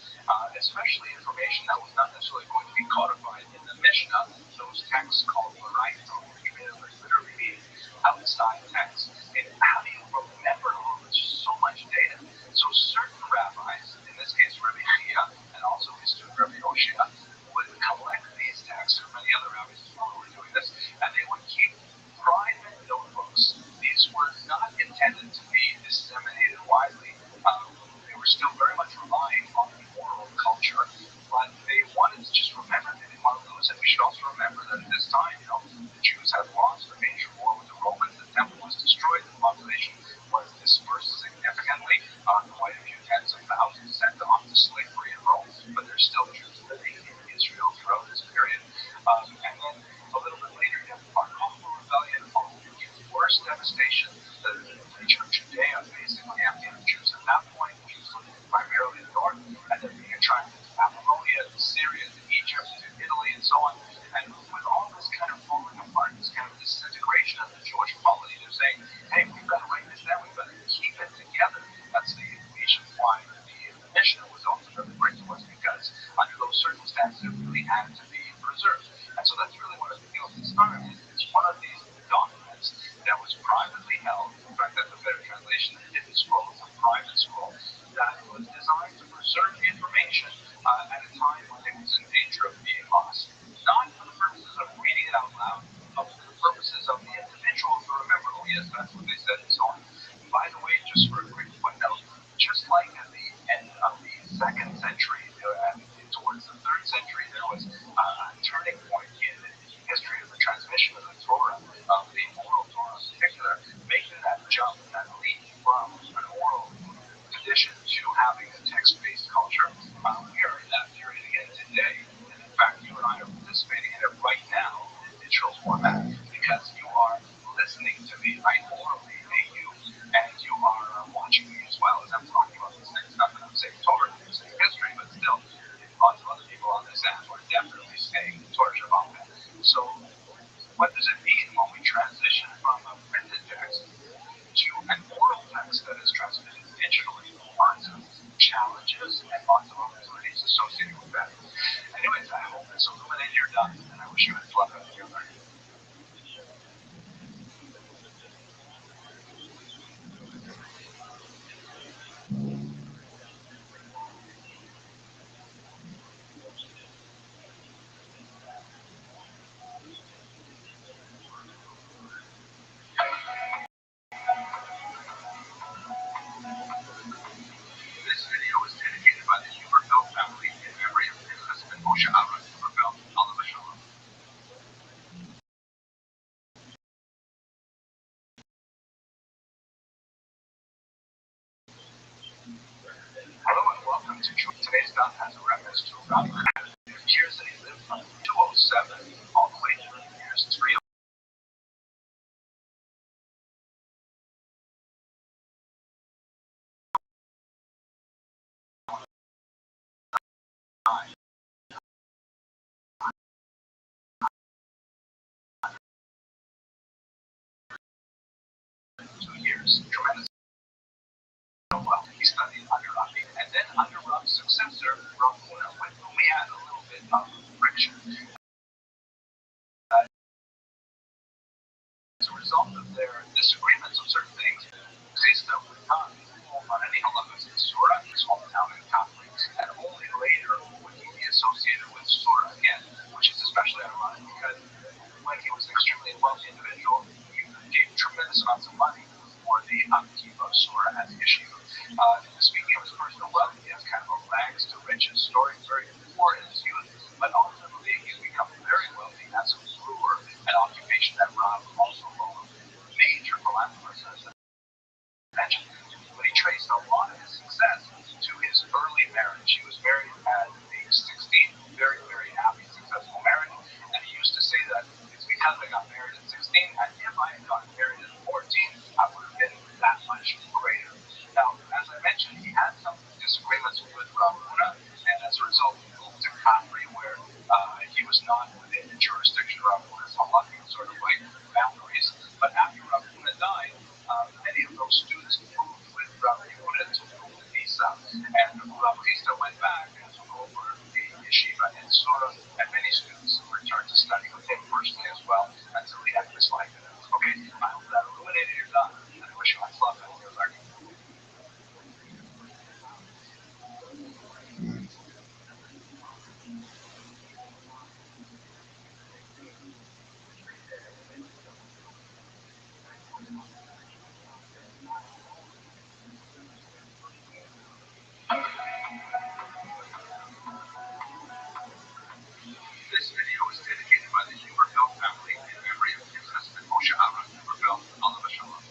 especially information that was not necessarily going to be codified in the Mishnah, those texts called L'Raito, which literally means outside texts. And how do you remember all of this? So much data. So certain rabbis, in this case Rabbi Chia, and also his student Rabbi Oshia, would collect these texts, or many other rabbis as well were doing this, and they would keep private notebooks. These were not intended to be disseminated widely. They were still very much relying on the oral culture, but they wanted to just remember. They didn't want to lose it. We should also remember that at this time, the Jews had lost a major war with the Romans. The temple was destroyed. The population was dispersed significantly. Quite a few tens of thousands sent off to slavery in Rome, but there's still Jews living in Israel throughout this period. And then a little bit later, you have the Bar Kokhba rebellion, following the worst devastation. The region of Judea basically empty of Jews at that point. Jews living primarily in the north, and then being attracted to Babylonia, to Syria, to Egypt, to Italy, and so on. And with all this kind of falling apart, this kind of disintegration of the Jewish polity, they're saying, hey, we've got to write this down, we've got to keep it together. That's the reason why the Mishnah was ultimately written, was because under those circumstances it really had to be preserved. And so that's really what a Megillah Caesarim is. It's one of these documents that was privately held. In fact, that's a better translation than hidden scroll. It's a private scroll that was designed to preserve the information at a time when it was in danger of being lost. Not for the purposes of reading it out loud, but for the purposes of the individual to remember, oh yes, that's what they said, and so on. By the way, just for a quick footnote, just like at the end of the 2nd century, and towards the 3rd century, there was a turning point in the history of the transmission of the Torah, of the oral Torah in particular, making that jump, that leap from an oral tradition to having a text-based culture. We are in that period again today, and in fact, you and I are participating in it right now in digital format, because you are listening to me, right, orally, you, and you are watching me as well as I'm talking about these things. Not that I'm saying Torah, I'm saying history, but still, lots of other people on this app are definitely saying Torah Shabbat. So, what does it mean when we transition from a printed text to an oral text that is transmitted digitally? Lots of challenges and lots of opportunities associated with that. Anyways, I hope this illuminated your done, and I wish you had fun with your learning. This video is dedicated by the Huberfeld family in memory of their husband Moshe Aaron Huberfeld, Allah Shalom. Hello and welcome to today's daf has a reference to Rabbi. It appears that he lived from 207 all the way through the years 300. successor, Rabbi, with whom he had a little bit of friction. As a result of their disagreements on certain things, Krista would not hold on any halachas in Surah, his hometown in Catholic, and only later would he be associated with Surah again, which is especially ironic because when he was an extremely wealthy individual, he gave tremendous amounts of money for the upkeep of Surah as issue. Speaking of his personal wealth, he has kind of a rags to riches story, very poor in his youth, but ultimately he's become very wealthy as a brewer, an occupation that Rob also owns. Major philanthropist, as I mentioned, but he traced a lot of his success to his early marriage. He was married at age 16, very, very happy, successful marriage, and he used to say that it's because I got married at 16, and if I had gotten married at 14, I would have been that much greater. Now, as I mentioned, he had some disagreements with Ravuna, and as a result, he moved to Capri, where he was not within the jurisdiction of Ravuna's halachic sort of like boundaries. But after Ravuna died, many of those students moved with Ravuna to Pisa, and Ravista went back and took over the yeshiva in Surah, and many students returned to study with him personally as well until the end of his life. Okay, I hope that illuminated your thought, and I wish you much luck in your learning. This video is dedicated by the Huberfeld family in memory of His husband Moshe Aaron Huberfeld, Alav Shalom.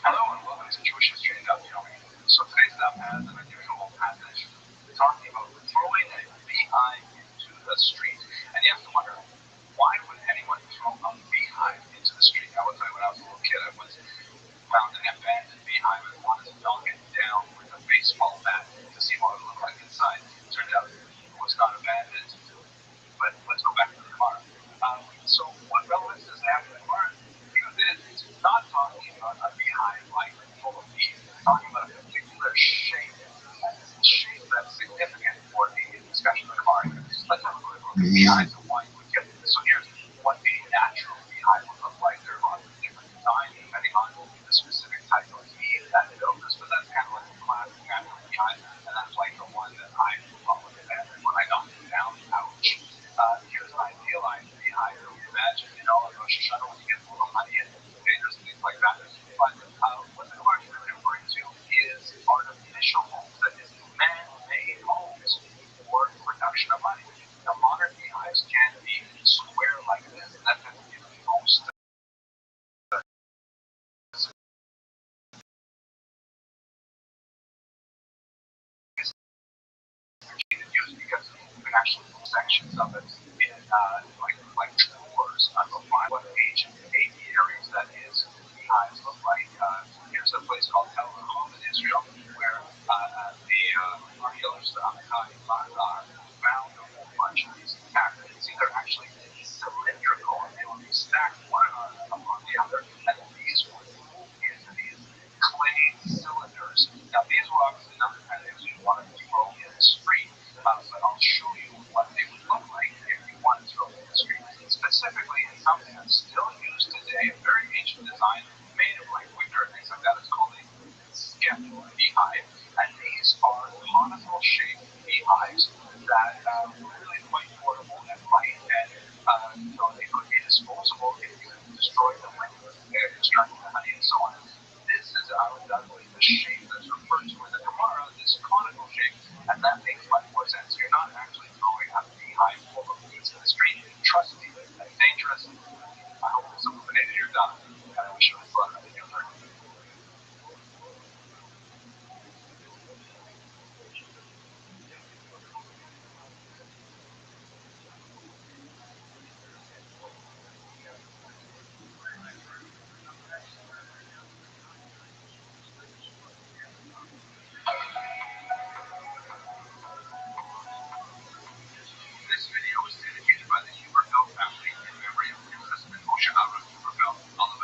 Hello and welcome to Jewish History and Daf Yomi. So today's daf has an unusual passage talking about throwing a beehive into the street. And you have to wonder, why would anyone throw a beehive into the street? I will tell you, when I was a little kid, I once found an abandoned beehive and wanted to knock it down with a baseball bat to see what it would look like inside. It turned out it was not abandoned, but let's go back to the Gemara. So what relevance does that have to the Gemara? Because it's not talking about a beehive like full of bees. It's talking about a particular shape. And it's a shape that's significant for the discussion of the Gemara. Let's have a quick look at beehives and why you would get this. So here's what a natural beehive would look like. There are lots of different designs depending on the specific type of bee that built this, but that's kind of like a classic natural beehive, and that's like the one that I probably abandoned when I knocked it down. Ouch. Here's an idealized beehive that we imagine, in Rosh Hashanah when you get a little honey and potatoes and things like that. But what the Gemara is really referring to is artificial homes, that is, man-made homes for production of honey. Now, modern beehives can be square like this, and that tends to be the most used because you can actually put sections of it in like drawers. What ancient apiaries that is beehives look like. Here's a place called Tel Aviv in Israel where the archaeologists at Amitai found a whole bunch of these intact. You can see they're actually cylindrical, and they would be stacked one upon the other, and these would move into these clay cylinders. Now, these were obviously not the kind of things you wanted to throw in the street, but I'll show you what they would look like if you wanted to throw them in the street. Specifically, it's something that's still used today, a very ancient design made of like wicker and things like that. It's called a skip beehive, and these are conical-shaped beehives that were really quite portable and light, and they could be disposable if you destroyed them when you were extracting the honey and so on. This is undoubtedly the shape that's referred to in the Gemara, this conical shape, and that makes much more sense. You're not actually throwing a beehive full of bees in the street. Trust me, that's dangerous. I hope this illuminated your thought, and I wish you much luck in your learning. This video is dedicated by the Huberfeld family in memory of His husband Moshe Aaron Huberfeld, Alav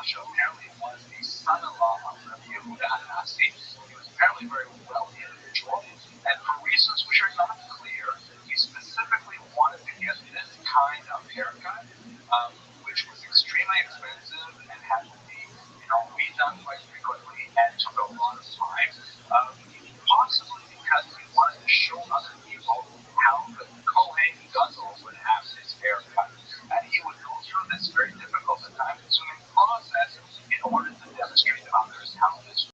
Moshe apparently was the son-in-law of Rabbi Yehuda Hanasi. He was apparently a very wealthy individual, and for reasons which are not clear, he specifically wanted to get this kind of haircut, which was extremely expensive and had to be, redone quite frequently and took a lot of time. Possibly because he wanted to show other people how the Kohen Gadol would have his haircut, and he would go through this very difficult and time-consuming process in order to demonstrate to others how this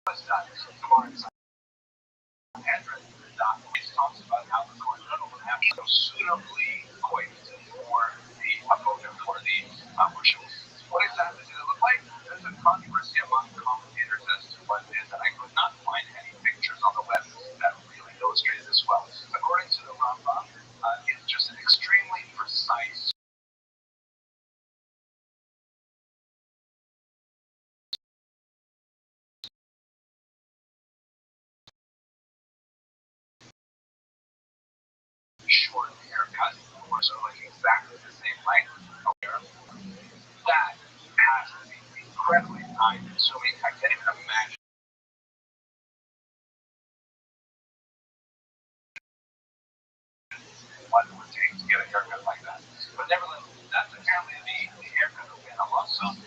was done. It talks about how the Kohen Gadol would have suitably coiffed for the opponent, for the ritual. What exactly did it look like? There's a controversy among commentators as to what it is, and I could not find any pictures on the web that really illustrated this well. According to the Rabbi, it's just an extremely precise short haircut, or so like exactly the same length of hair. That has to be incredibly time consuming. I can't even imagine what it would take to get a haircut like that. But nevertheless, that's apparently the haircut of Ben also. And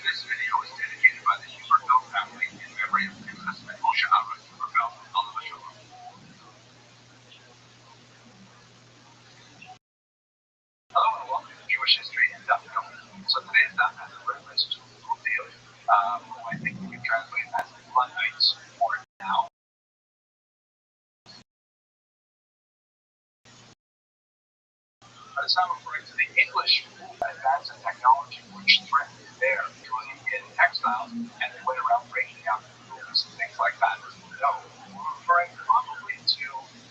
this video is dedicated by the Huberfeld family in memory of Princess Moshe Huberfeld, Oliver Shalom. Hello and welcome to Jewish History in Daf Yomi. So today's Daf has a reference to Ruthil, who I think we can translate as Luddites or now. But it's not referring to the English advance in technology which threatened there, including in textiles, and they went around breaking down looms and things like that. No, we're referring probably to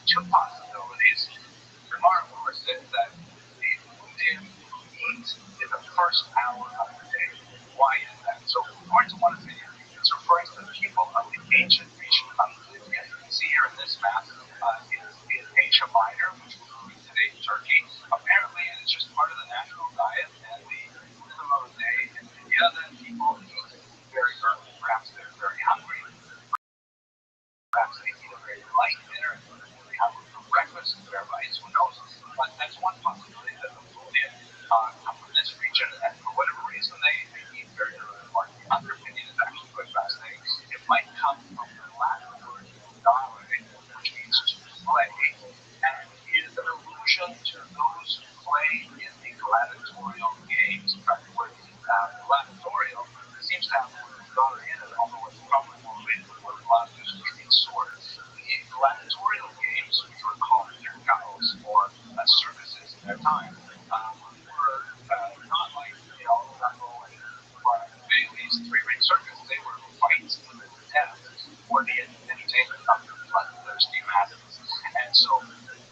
two possibilities. The Gemara, of course, says that the Ludim eat in the first hour of the day. Why is that? So, according to one opinion, it's referring to the people of the ancient region of Libya. You see here in this map is Asia Minor, which would be today Turkey. Apparently, it's just part of the national diet and the rhythm of the day in India that people eat very early. Perhaps they're very hungry. Perhaps they eat a very light dinner and they have for breakfast and their rice. Who knows? But that's one possibility that the food come from this region, and for whatever reason, they eat very early in the morning. The other opinion is actually quite fascinating. It might come from the Latin word dare, which means to play, and is an allusion to those who play in the gladiatorial games. In fact, the word gladiatorial seems to have the word dare in it, although it's probably more related to the word gladius, which means sword. The gladiatorial games, which were called gaos, or circuses in their time, were not like, Rumble and Bailey's three-ring circus. They were fights to the death for the entertainment of the bloodthirsty masses. And so,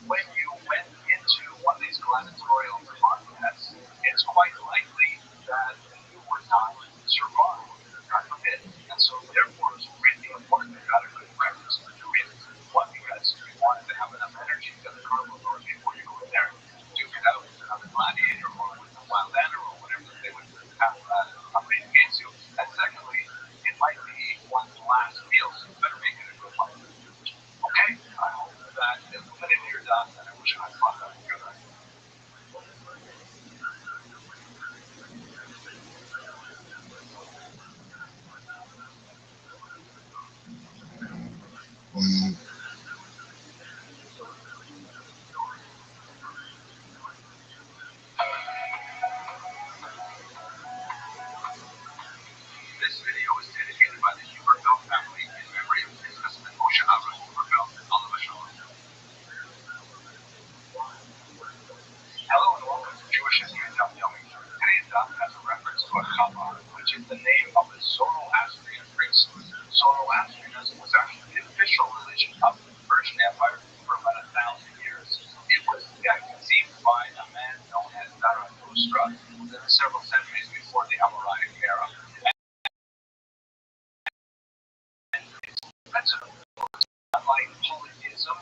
when you went into one of these gladiatorial contests, it's quite likely that you were not survive. God forbid. And so, therefore, it's really important that you got a good breakfast for two reasons. One, because you wanted to have enough energy to get the carnivore doors before you go in there and duke it out with another gladiator or with a wild animal or whatever they would have played against you. And secondly, it might be one's last meal, so you better make it a good one. Okay, I hope that illuminated your doubts, and I wish I had thought that together. This video is dedicated by the Huberfeld family in memory of Princess Moshe Huberfeld, Oliver Shalom. Hello and welcome to Jewish History in Daf Yomi. Today's Daf has a reference to a Chabad, which is the name of the Zoroastrian priest. Zoroastrianism was actually the official religion of Persian Empire for about 1,000 years. It was conceived by a man known as Zarathustra several centuries before the Amorite era. And its principle was unlike polytheism,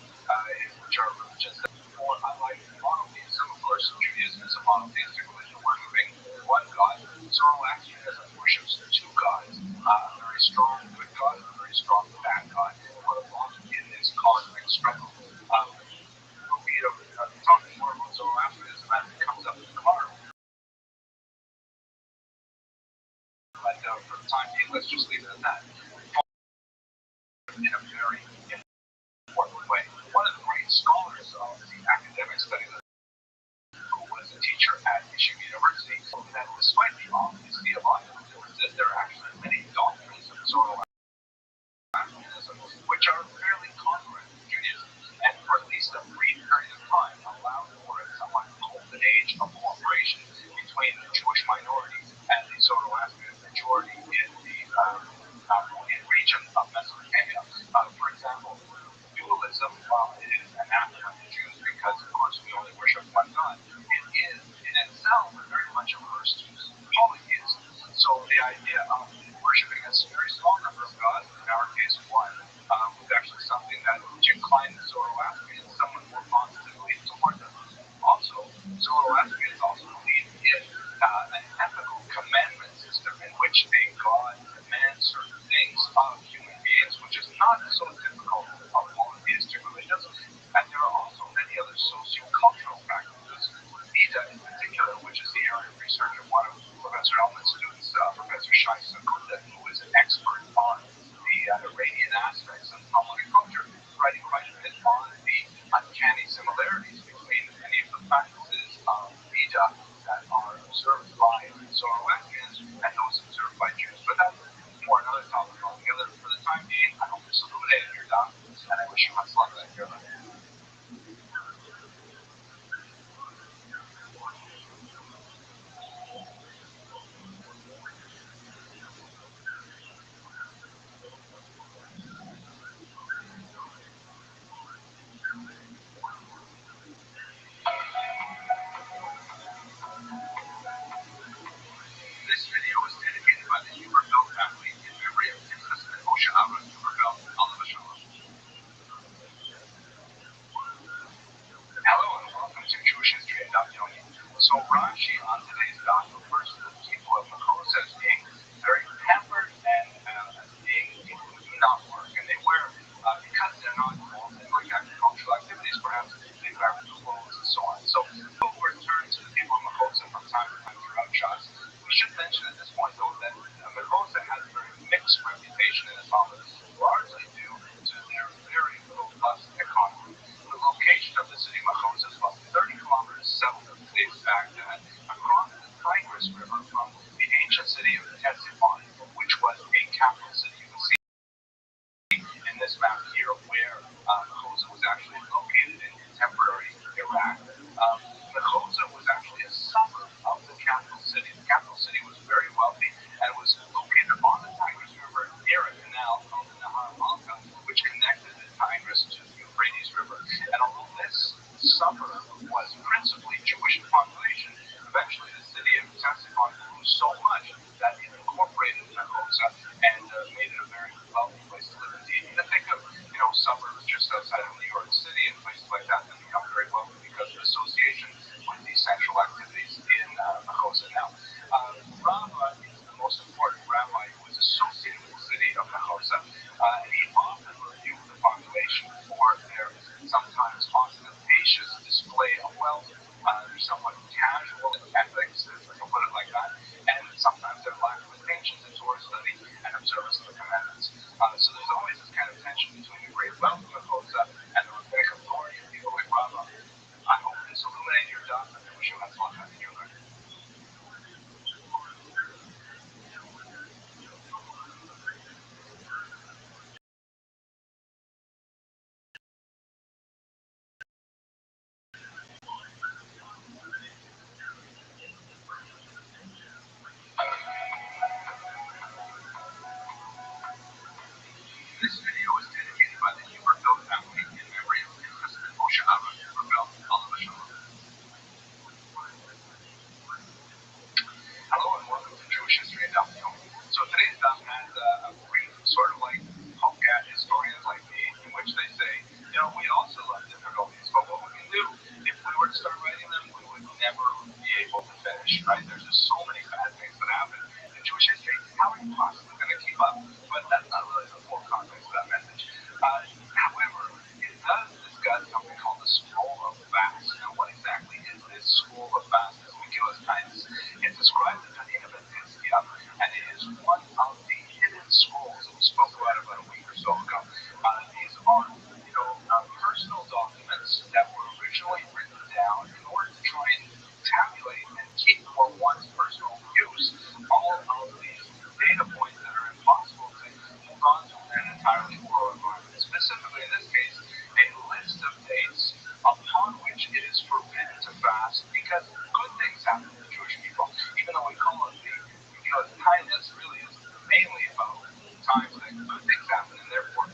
which are religions that, or unlike monotheism, of course, Judaism is a monotheistic religion worshiping one God. Zoroastrianism worships two gods, a very strong good God and a very strong bad God, or often in this cosmic struggle. We'll be talking more about Zoroastrianism as it comes up tomorrow. But for the time being, let's just leave it at that. In a very important way. One of the great scholars of the academic studies, who was a teacher at Yeshiva University, that despite the obvious theological differences, there are actually many doctrines of Zoroastrianism which are fairly congruent with Judaism, and for at least a brief period of time allowed for a somewhat golden age of cooperation between the Jewish minority and the Zoroastrian majority in the region of Mesopotamia. For example, dualism, while it is anathema to Jews because, of course, we only worship one God, it is in itself very much averse to polytheism. So the idea of worshiping a very small number of gods, in our case one, was actually something that inclined the Zoroastrians somewhat more positively toward them. Also, Zoroastrians also believe in an ethical commandment system in which a god demands certain things of human beings, which is not so typical of polytheistic religions. And there are also many other socio-cultural practices, Ida in particular, which is the area of research of one of Professor Elman's students, Professor Shai Sakunda, who is an expert on the Iranian aspects of Talmudic culture, writing quite a bit on the uncanny similarities between many of the practices of Ida that are observed by Zoroastrians and those observed by Jews. But that's more another topic altogether. For the time being, I hope this illuminated your doubt, and I wish you much luck with your life. This video is dedicated by the Huberfeld family in memory of Pinchas and Moshe Aaron Huberfeld, Alav Shalom. Hello and welcome to Jewish History and Dafyomi. So Rashi on today's daf refers to the people of Makosa as being very pampered and as being people who do not work, and they wear, because they're not involved in like agricultural activities, perhaps they wear clothes and so on. So we'll return to the people of Makosa from time to time throughout Shas. We should mention at this point though that Makosa has a very mixed reputation in the Talmud, largely due to their very robust economy. The location of the city of Makosa is about 30 kilometers south of today's Baghdad, across the Tigris River from the ancient city of Ctesiphon, which was a capital city. You can see in this map here where Makosa was actually located in contemporary Iraq. Makosa was actually a suburb of the capital city. The capital city was very wealthy and was located on the Tigris River near a canal called the Nahar Malka, which connected the Tigris to the Euphrates River. And although this suburb was principally Jewish in population, eventually the city of Ctesiphon grew so much that it incorporated Makosa and made it a very wealthy place to live. Indeed, you can think of suburbs just outside of New York City and places like that that become very wealthy because of association with 24-hour environment. Specifically, in this case, a list of dates upon which it is forbidden to fast because good things happen to the Jewish people. Even though we call it the time list, really is mainly about times that good things happen, and therefore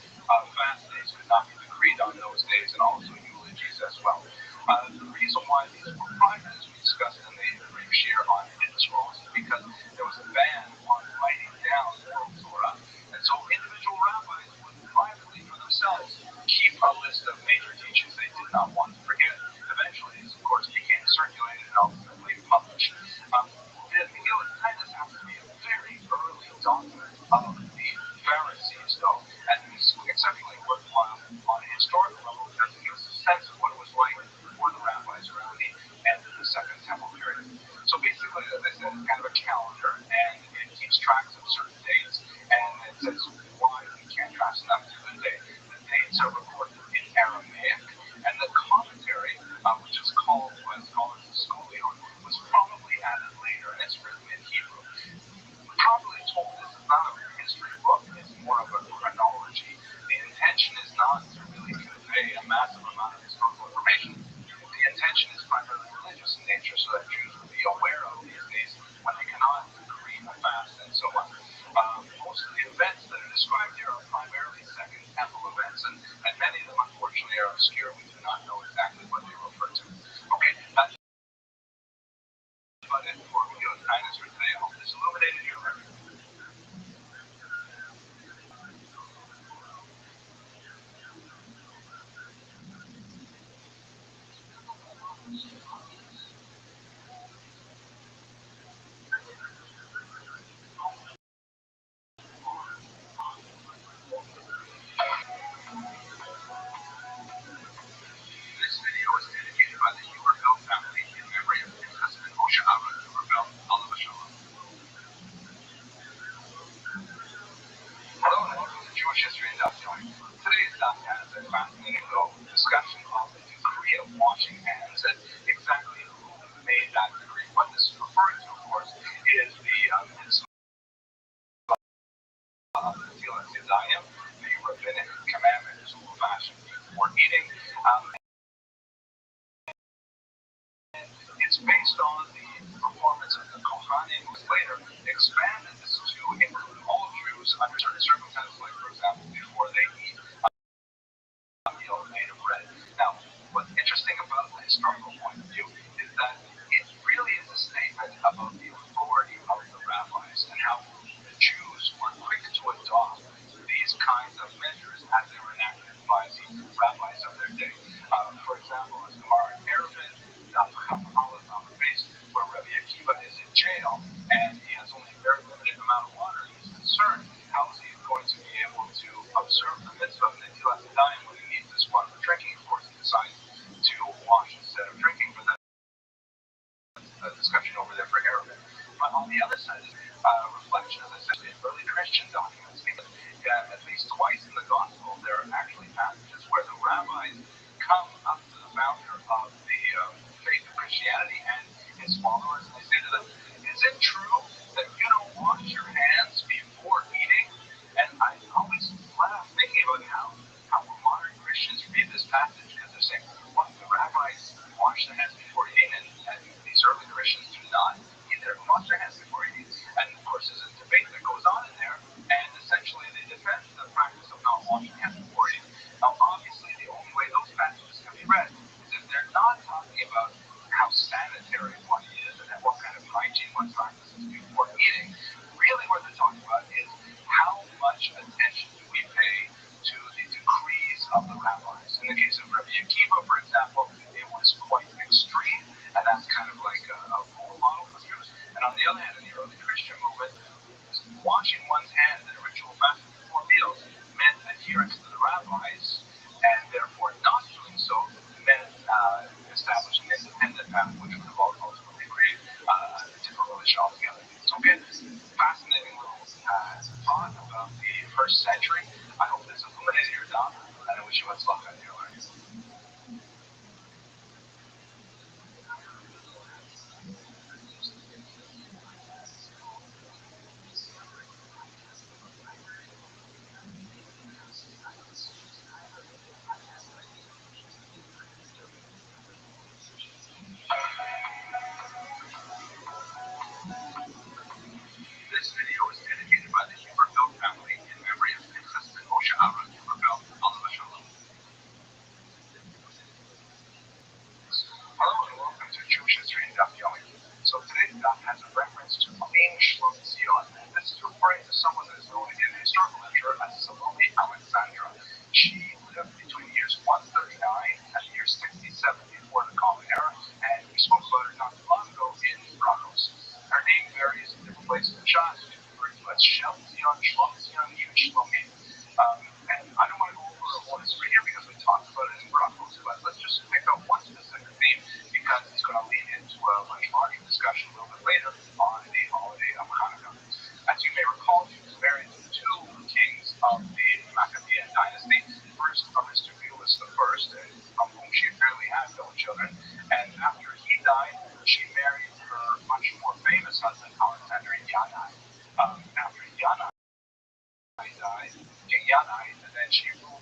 fast days could not be decreed on those days, and also eulogies as well. The reason why these were private, as we discussed in the brief share on hidden scrolls, is because there was a ban on writing down oral Torah, and so individual rabbis would privately for themselves keep a list of major teachings they did not want to forget. Eventually, these, of course, became circulated and ultimately published. The Megillah Titus happens to be a very early document of the Pharisees, though, and it's exceptionally worthwhile on a historical level because it gives a sense of what it was like for the rabbis around the end of the Second Temple period. So basically, as I said, it's kind of a calendar, and it keeps track of certain dates, and it says why we can't fast on that particular day. The dates are recorded in Aramaic, and the commentary, which is called by scholars of Scholion, was probably added later, and it's written in Hebrew. Probably told this is not a history book, it's more of a chronology. The intention is not to really convey a massive amount of historical information. The intention is primarily religious in nature, so that Jews will be aware of these days when they cannot agree a fast and so on. Most of the events that are described here are primarily Second Temple events, and many of them, unfortunately, are obscure. We do not know exactly what they refer to. Okay, that's about it for Megillah Titus for today. I hope this illuminated your learning. This video is dedicated by the Huberfeld family in memory of their husband Moshe Aaron Huberfeld, Alav Shalom. Hello and welcome to Jewish History in Daf Yomi. Today's Daf has a fascinating little discussion of the decree of washing hands and exactly who made that decree. What this is referring to, of course, is the mitzvah of the Netilas Yadayim, the rabbinic commandment to fashion before eating. It's based on the performance of the Kohanim, who later expanded this to include all Jews under certain circumstances, like, for example, before they eat a meal made of bread. Now, what's interesting about the historical point of view is that it really is a statement about the authority of the rabbis and how the Jews were quick to adopt these kinds of measures as they were enacted by the rabbis of their day. For example, in Gemara in Eruvin, where Rabbi Akiva is in jail and he has only a very limited amount of water, he's concerned how is he going to be able to observe the mitzvah of Netilas Yadayim when he needs this water for drinking. Of course, he decides to wash instead of drinking, but that's a discussion over there for Eruvin. But on the other side, reflection, as I said, in early Christian documents, because at least twice in the Gospel, there are actually passages where the rabbis come up to the founder of the faith of Christianity and his followers, and they say to them, is it true that you don't wash your hands before eating? And I always laugh thinking about how modern Christians read this passage, because they're saying, well, the rabbis wash their hands before eating, and these early Christians do not either wash their hands before eating. And of course, there's a debate that goes on in there, and essentially they defend the practice of not washing hands before eating. Now, obviously, the only way those passages can be read is if they're not talking about how sanitary one is and what kind of hygiene one practices before eating. Really, what they're talking about is how much attention do we pay to the decrees of the rabbis. In the case of Rabbi Akiva, for example, it was quite extreme, and that's kind of like a role model for Jews. And on the other hand, in the early Christian movement, washing one's hands in a ritual fashion before meals meant adherence to the rabbis, and therefore not doing so meant establishing an independent path, which would ultimately create a different religion altogether. Okay, fascinating little thought about the first century. I hope this illuminated your thought, and I wish you much luck on your learning.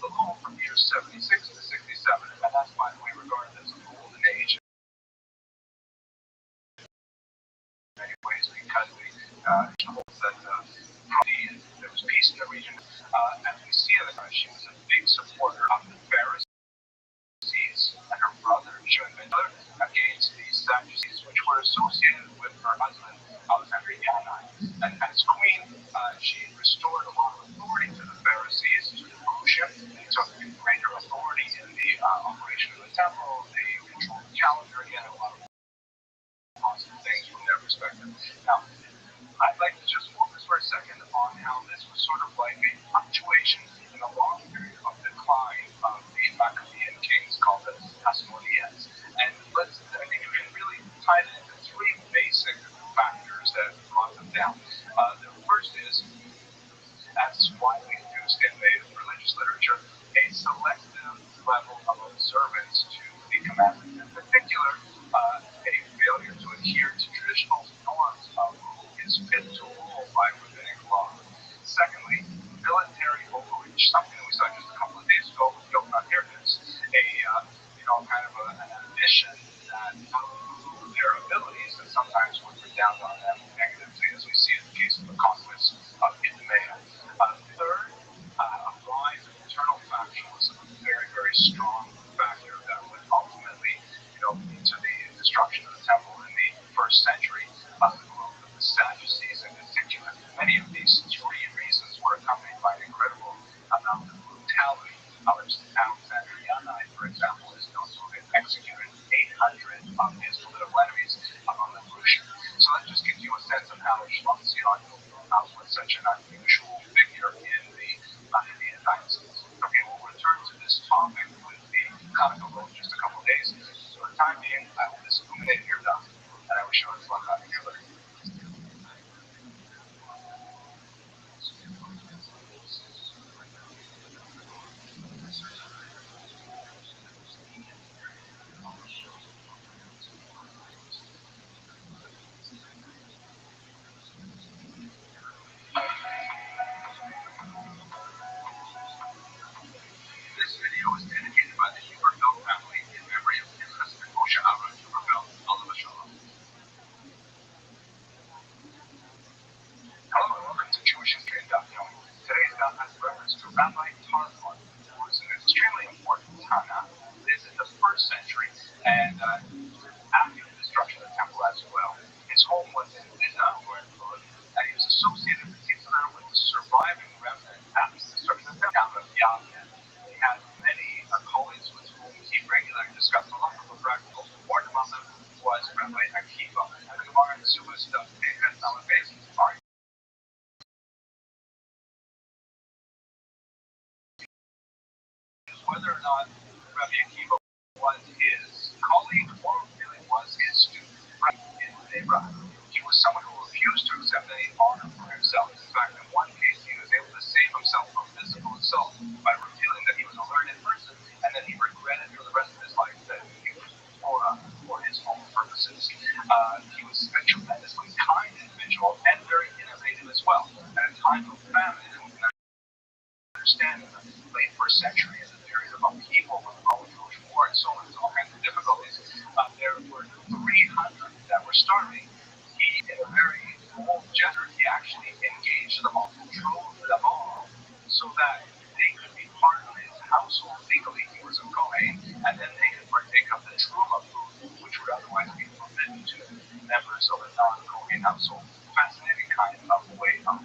alone from years 76 to 67, and that's why we regard it as a golden age in many ways, because we holds that there was peace in the region. As we see in the she was a big supporter of the Pharisees and her brother, she and mother, against the Sadducees, which were associated with her husband, Alexander Yanai. And as queen, she restored a lot of authority to the Pharisees, to the rulership. They took greater authority in the operation of the temple. They controlled the calendar, again, a lot of positive things from their perspective. Now, I'd like to just focus for a second on how this was sort of like a fluctuation in a long period of decline of the Maccabean kings called the Hasmoneans. And I think we can really tie it into three basic factors that brought them down. The first is, as widely used in the religious literature, a selective level of observance to the commandments. In particular, a failure to adhere to traditional norms of who is fit to rule by rabbinic law. Secondly, military overreach, something that we saw just a couple of days ago with Yom Hirtz, kind of an ambition that outgrew their abilities and sometimes would redound on them negatively, as we see in the case of the conquest of Idumea. Third, a rise of internal faction was a very, very strong factor that would ultimately, lead to the destruction of the temple in the first century. The growth of the Sadducees in particular. Many of these three reasons were accompanied by an incredible amount of brutality. Alexander Yanai, for example, is known to have executed 800 of his political enemies among the Russian. So that just gives you a sense of how Rothschild was such an unusual figure in the Maccabean dynasties. Okay, we'll return to this topic with the Canonical in just a couple of days. So for the time being, I will just illuminate here done, and I will show it to together. This video is dedicated by the Huberfeld family in memory of Pinchas and Moshe Aaron Huberfeld, Alav Shalom. Hello and welcome to Jewish History and Daf Yomi. Today's daf has reference to Rabbi Tarfon, who was an extremely important Tana, lived in the first century and after the destruction of the temple as well. His home was in Lida, or in Lod, and he was associated in particular with the surviving remnant after the destruction of the town of Yavne. He had many colleagues with whom he regularly discussed a lot of the practical. One among them was Rabbi Akiva, and the Gemara in Sumas does whether or not Rabbi Akiva was his colleague or really was his student. In Rabbi, he was someone who refused to accept any honor for himself. In fact, in one case, he was able to save himself from physical assault by revealing that he was a learned person, and then he regretted for the rest of his life that he was Torah for his own purposes. He was a tremendously kind individual and very innovative as well. At a time of famine, and we can understand in the late first century, as a period of upheaval with the Roman Jewish War and so on, all kinds of difficulties, there were 300 that were starving. He, in a very bold gesture, he actually engaged them all, controlled them all, so that they could be part of his household legally. He was a Kohen, and then they could partake of the truma food, which would otherwise be forbidden to members of a non-Kohen household. Fascinating kind of way of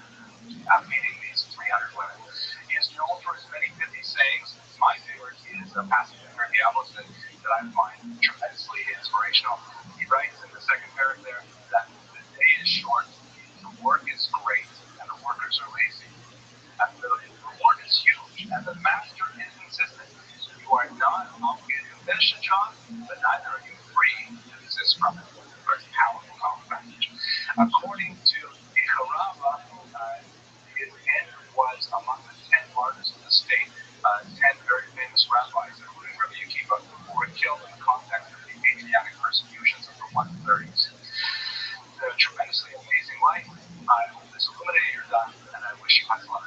feeding these 300 women. He is known for his many pithy sayings. My favorite is a passage in Rabbi that I find tremendously inspirational. He writes in the second paragraph there that the day is short, the work is great, and the workers are lazy. And the reward is huge, and the master is insistent. You are not obligated to finish the job, but neither are you free to desist from it. Very powerful passage. According to Rabbi, his end was among the 10 martyrs of the state, 10 very famous rabbis, including Rabbi Akiva, who were killed in the context of the Asiatic persecutions of the 130s. The tremendously amazing life. I hope this illuminated your done, and I wish you much luck.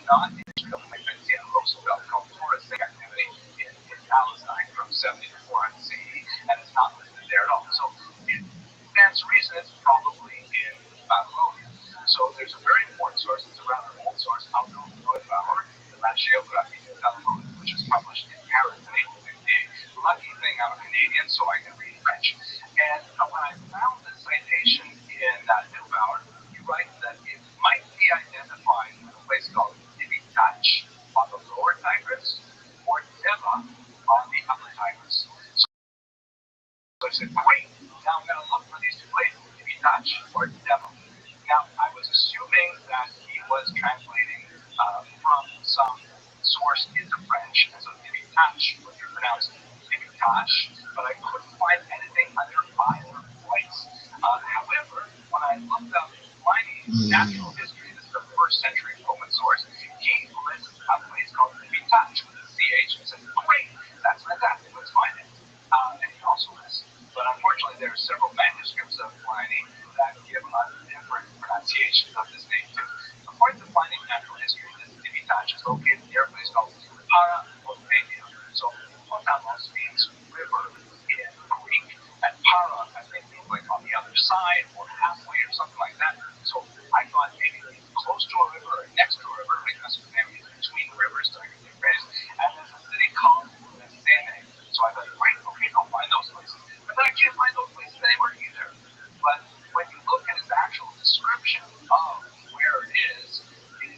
not in Roosevelt called touristic activity in Palestine from 70 to 400 CE, and it's not listed there at all. So it stands to reason it's probably in Babylonia. So there's a very important source, it's a rather old source, the Rabbi, which was published in Paris in 1858. Lucky thing I'm a Canadian, so I can read French. And when I found this citation in Neubauer, he writes that it might be identified with a place called Dach on the lower Tigris or Deva on the upper Tigris. So I said, great, now I'm going to look for these two places, Dach or Deva. Now, I was assuming that he was translating from some source into French, and so Dach would be pronounced Dach, but I couldn't find anything under either place. However, when I looked up Pliny's natural history, this is the first century Roman source, he lists a place called Dach with a CH, and said, great, that's fantastic, let's find it. And he also lists, but unfortunately there are several manuscripts of Pliny that give us different pronunciations of this name too. According to Pliny's natural history, this Dach is located near a place called Para-Potamia. So Potamos means river in Greek, and Para, I think, means like on the other side or halfway or something like that. So I thought maybe close to a river or next to a river, like Mesopotamia is between the rivers, so I could get raised. And there's a city called Messene. So I thought, great, okay, I'll find those places. But then I can't find those places anywhere either. But when you look at his actual description of where it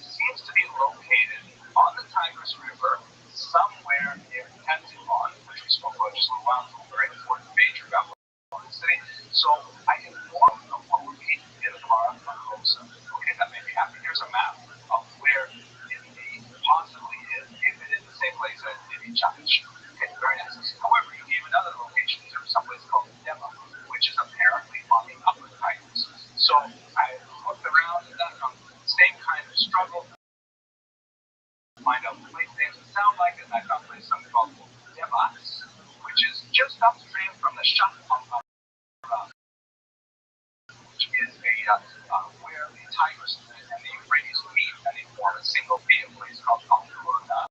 seems to be located on the Tigris River, somewhere near Tenzilon, which we spoke about just a little while ago, a very important major Babylonian city. So I informed of what would be in Para-Potamia. Okay, that may be happening. Here's a map of where it possibly is, if it is the same place as Dach. Okay, very nice. However, you gave another location to someplace called Deva, which is apparently on the upper Tigris. So I looked around and done the same kind of struggle to find out place names that sound like it. And I found a place something called Devas, which is just upstream from the Shah which is where the Tigris and the Euphrates meet and they form a single field place called Al-Qurna.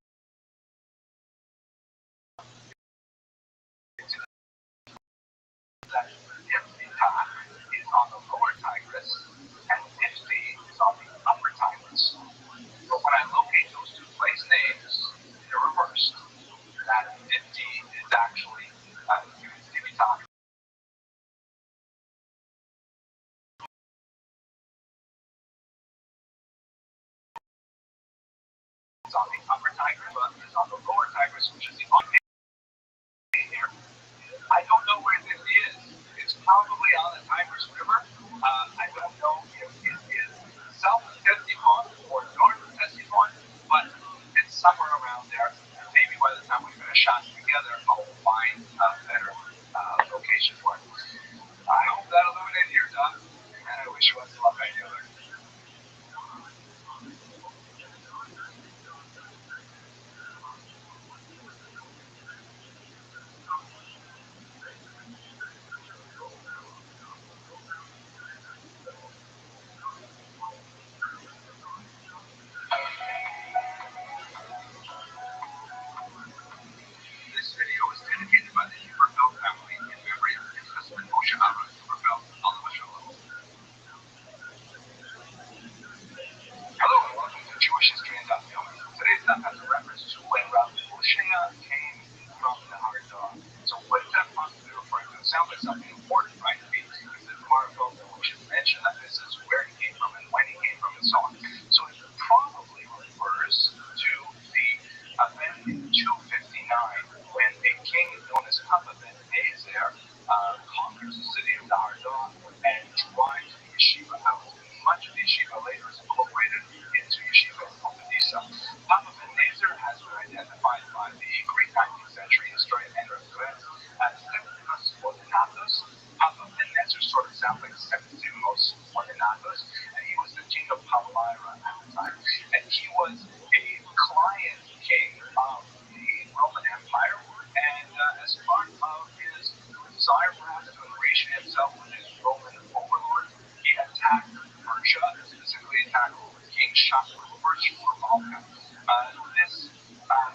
That Ifta is on the lower Tigris and Ifti is on the upper Tigris. But when I locate those two place names, they're reversed. That Ifti is actually Ifta. It's on the upper Tigris, but it's on the lower Tigris, which is the here. I don't know where this is. It's probably on the Tigris River. I don't know if it is south of Testimon or north of Testimon, but it's somewhere around there. And maybe by the time we finish shots together, I'll find a better location for it. I hope that illuminated your doc, and I wish you was luck any other. This video is dedicated by the Huberfeld family in memory of its husband Moshe Aaron Huberfeld, Allah Shalom. Hello and welcome to Jewish History and Film. Today's daf has a reference to when Rabbi came from the Hardar. So what is that possibly referring to? It sounds like something important, right? Because the Gemara felt that we should mention that this is where he came from and when he came from and so on. So it probably refers to the event in 259 when a king known as Ben Ezer conquers the city of Nahardon and drives the yeshiva out. Much of the yeshiva later is incorporated into yeshiva of Medisa. Ben Ezer has been identified by the Greek 19th century historian Andrew as Septimus Ordinatus. Ben Ezer sort of sounds like Septimus Ordinatus, and he was the king of Palmyra at the time. And he was a client king of the Roman Empire, and as part of his desire perhaps to ingratiate himself with his Roman overlord, he attacked Persia, and specifically attacked King Shapur I much for Malka. This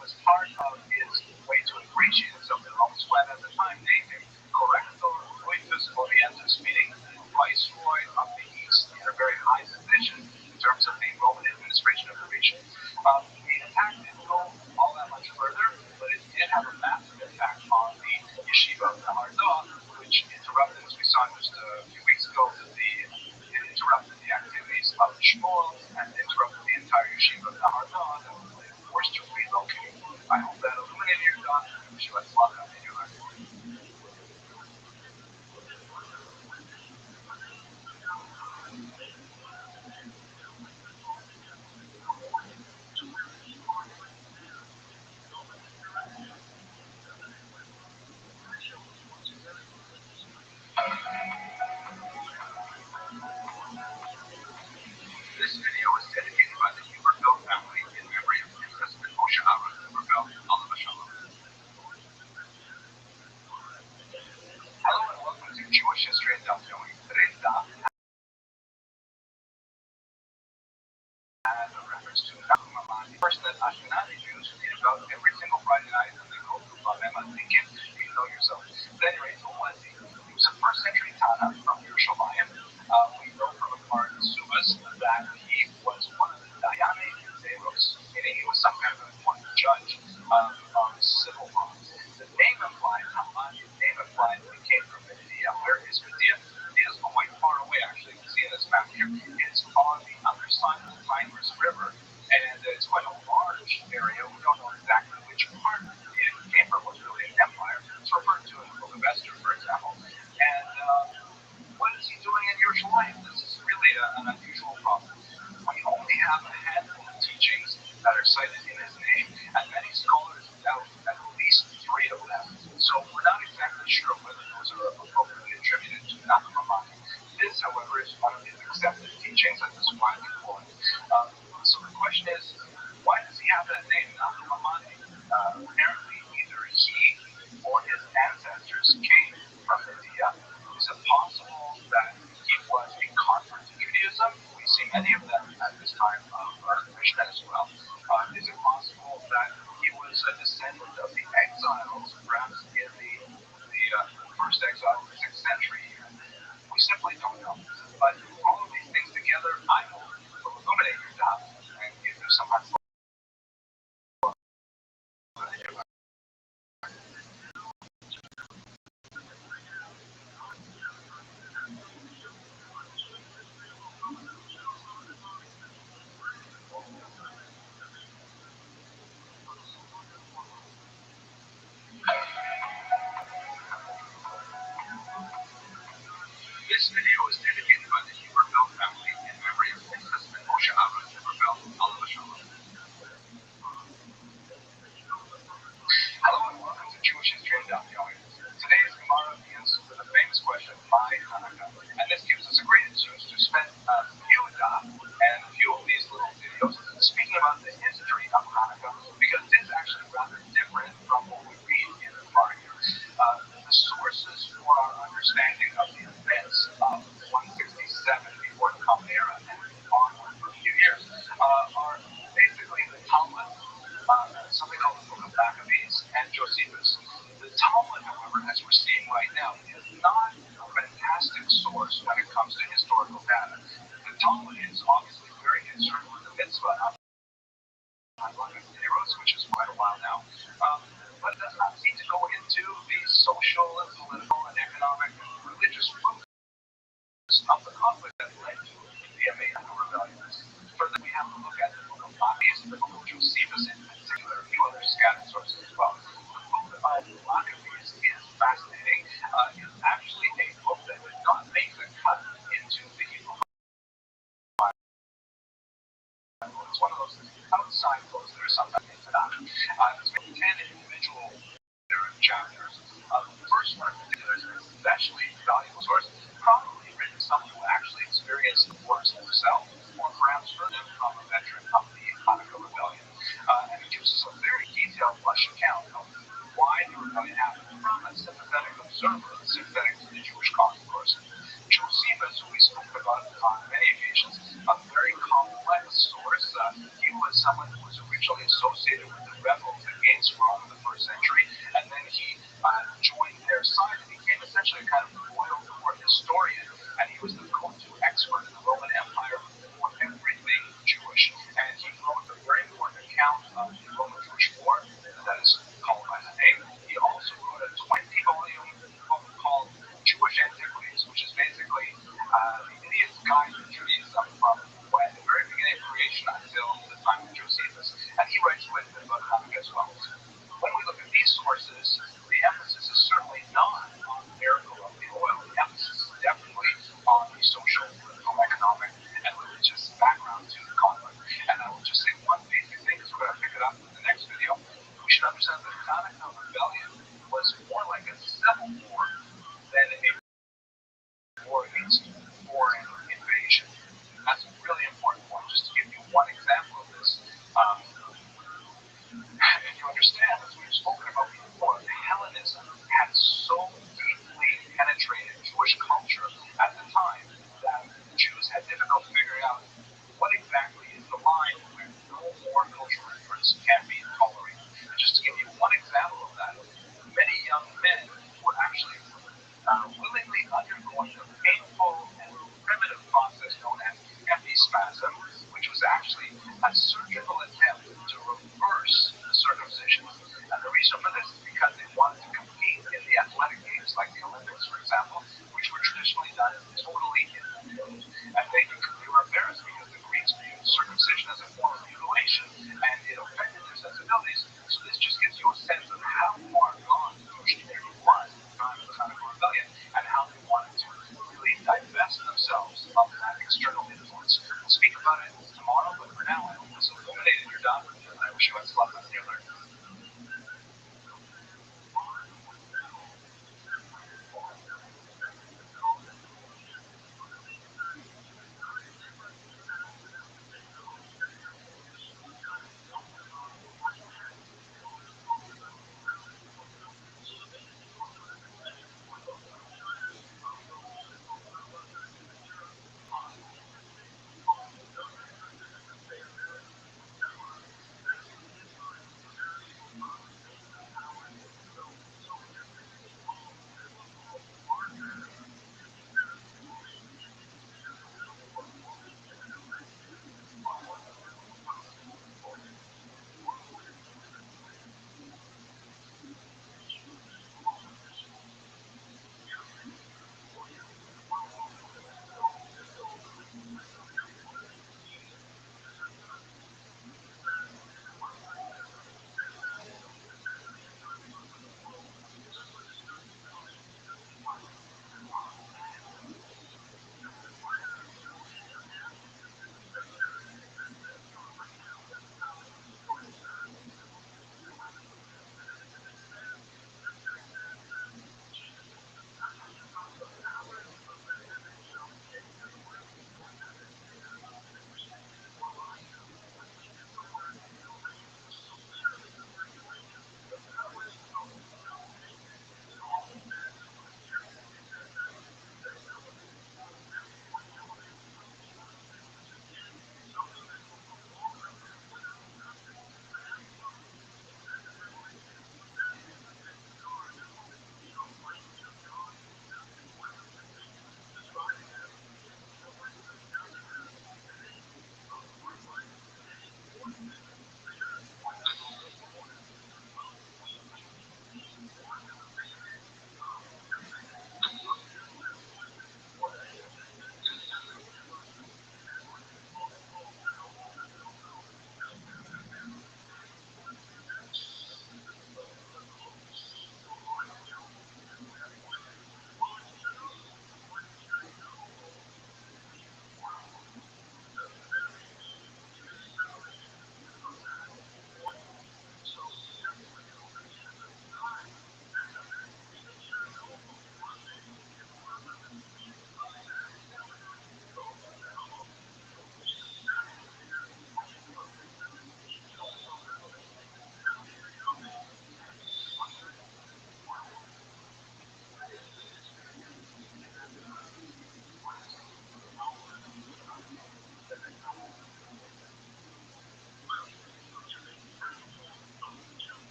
was part of his way to ingratiate himself in Rome, who at the time named him Corrector Coitus Orientis, meaning Viceroy of the East, in a very high position in terms of the Roman administration of the region. The attack didn't go all that much further, but it did have a massive impact on the yeshiva of the Hardah, which interrupted, as we saw just a few weeks ago, it interrupted the activities of the Shmuel and interrupted the entire yeshiva of the Hardah that was forced to relocate. I hope that illuminated your thought. I wish you lots of luck in your life. This video is dedicated by the Huberfeld family in memory of President Moshe Aaron Huberfeld, Alav Shalom. Hello and welcome to Jewish History and Daf Yomi. Today's daf has a reference to Nachum Amani, a person that Ashkenazi Jews read about every single Friday night and they go to Bavema thinking you know yourself. But anyway, who was he? He was a first century Tana from Yerushalayim. We know from Gemara Subas that he was one of the Dayane Zeros, meaning he was some kind of important judge of civil law. The name implied, Hamani's name implied that he came from Medea. Where is Medea? Medea is quite far away, actually. You can see in this map here. It's on the other side of the Tigris River, and it's quite a large area. We don't know exactly which part it came from. It was really an empire. It's referred to in the Book of Esther, for example. And what is he doing in Yerushalayim? This is really an unusual problem. We only have a handful of teachings that are cited in his name, and many scholars doubt at least 3 of them. So we're not exactly sure whether those are appropriately attributed to Nachum Amani. This, however, is one of his accepted teachings, and this is why we call it. So the question is, why does he have that name, Nachum Amani? Apparently, either he or his ancestors came from Medea. Is it possible that he was a convert to Judaism? We see many of them at this time of Mishnah as well. Is it possible that he was a descendant of the exiles, perhaps in the first exile of the 6th century? We simply don't know. But all of these things together, I hope, will illuminate your doubt and give you some help. This video is dedicated by the Huberfeld family in memory of President Moshe Aaron Huberfeld, Alav Shalom. Hello and welcome to Jewish History and Daf Yomi. Today's Gemara begins with a famous question, why Hanukkah? And this gives us a great excuse to spend a few daf and a few of these little videos speaking about the history of Hanukkah, because this is actually rather different from what we read in the Gemara here. The sources for our understanding of the events of 167 before the Common Era and onward for a few years are basically the Talmud, something called the Book of Maccabees, and Josephus. The Talmud, however, as we're seeing right now, is not a fantastic source when it comes to historical data. The Talmud is obviously very concerned with the mitzvah of which is quite a while now, but does not seem to go into the social and political and economic and religious roots of the conflict that led to the Amazing Rebellion. Further, we have to look at the Book of Maccabees and the Book of Josephus in particular, a few other scattered sources as well. The Book of Maccabees is fascinating. It's actually a book that did not make the cut into the Hebrew Bible. It's one of those outside books that are sometimes in Tanakh. It's got 10 individual chapters. The first one in particular is an especially valuable source, probably written by someone who actually experienced the wars himself, or perhaps heard them from a veteran of the Hanukkah Rebellion. And it gives us a very detailed, lush account of why the rebellion happened from a sympathetic observer, sympathetic to the Jewish cause, of course. Josephus, who we spoke about on many occasions, a very complex source. He someone who was originally associated with the rebels against Rome in the first century, and then he joined their side and became essentially a kind of royal court historian, and he was the go-to expert in the Roman Empire for everything Jewish. And he wrote a very important account of the Roman-Jewish War that is called by his name. He also wrote a 20-volume book called Jewish Antiquities, which is basically the idiot's guide to Judaism from the very beginning of creation until the time of Josephus. And he writes quite a bit about Hanukkah as well. When we look at these sources, the emphasis is certainly not on the miracle of the oil. The emphasis is definitely on the social, political, economic, and religious background to the conflict. And I will just say one basic thing, because we're going to pick it up in the next video. We should understand that the Hanukkah rebellion was more like a civil war than a war against foreign invasion. That's a really important point. Just to give you one example of this, if you understand, as we've spoken about before, Hellenism had so deeply penetrated Jewish culture at the time that the Jews had difficulty figuring out what exactly is the line where no more cultural difference can be tolerated. And just to give you one example of that, many young men were actually willingly undergoing a painful and primitive process known as epispasm, which was actually a surgical attempt to reverse the circumcision. And the reason for this is because they wanted to compete in the athletic games, like the Olympics, for example, which were traditionally done totally in the nude. And they were embarrassed because the Greeks viewed circumcision as a form of mutilation, and it affected their sensibilities. So this just gives you a sense of how far gone the Jewish community was at the time of the Hanukkah rebellion, and how they wanted to really divest themselves of that external influence. We'll speak about it tomorrow, but for now, I hope this illuminated your doctrine, and I wish you much luck with your learning.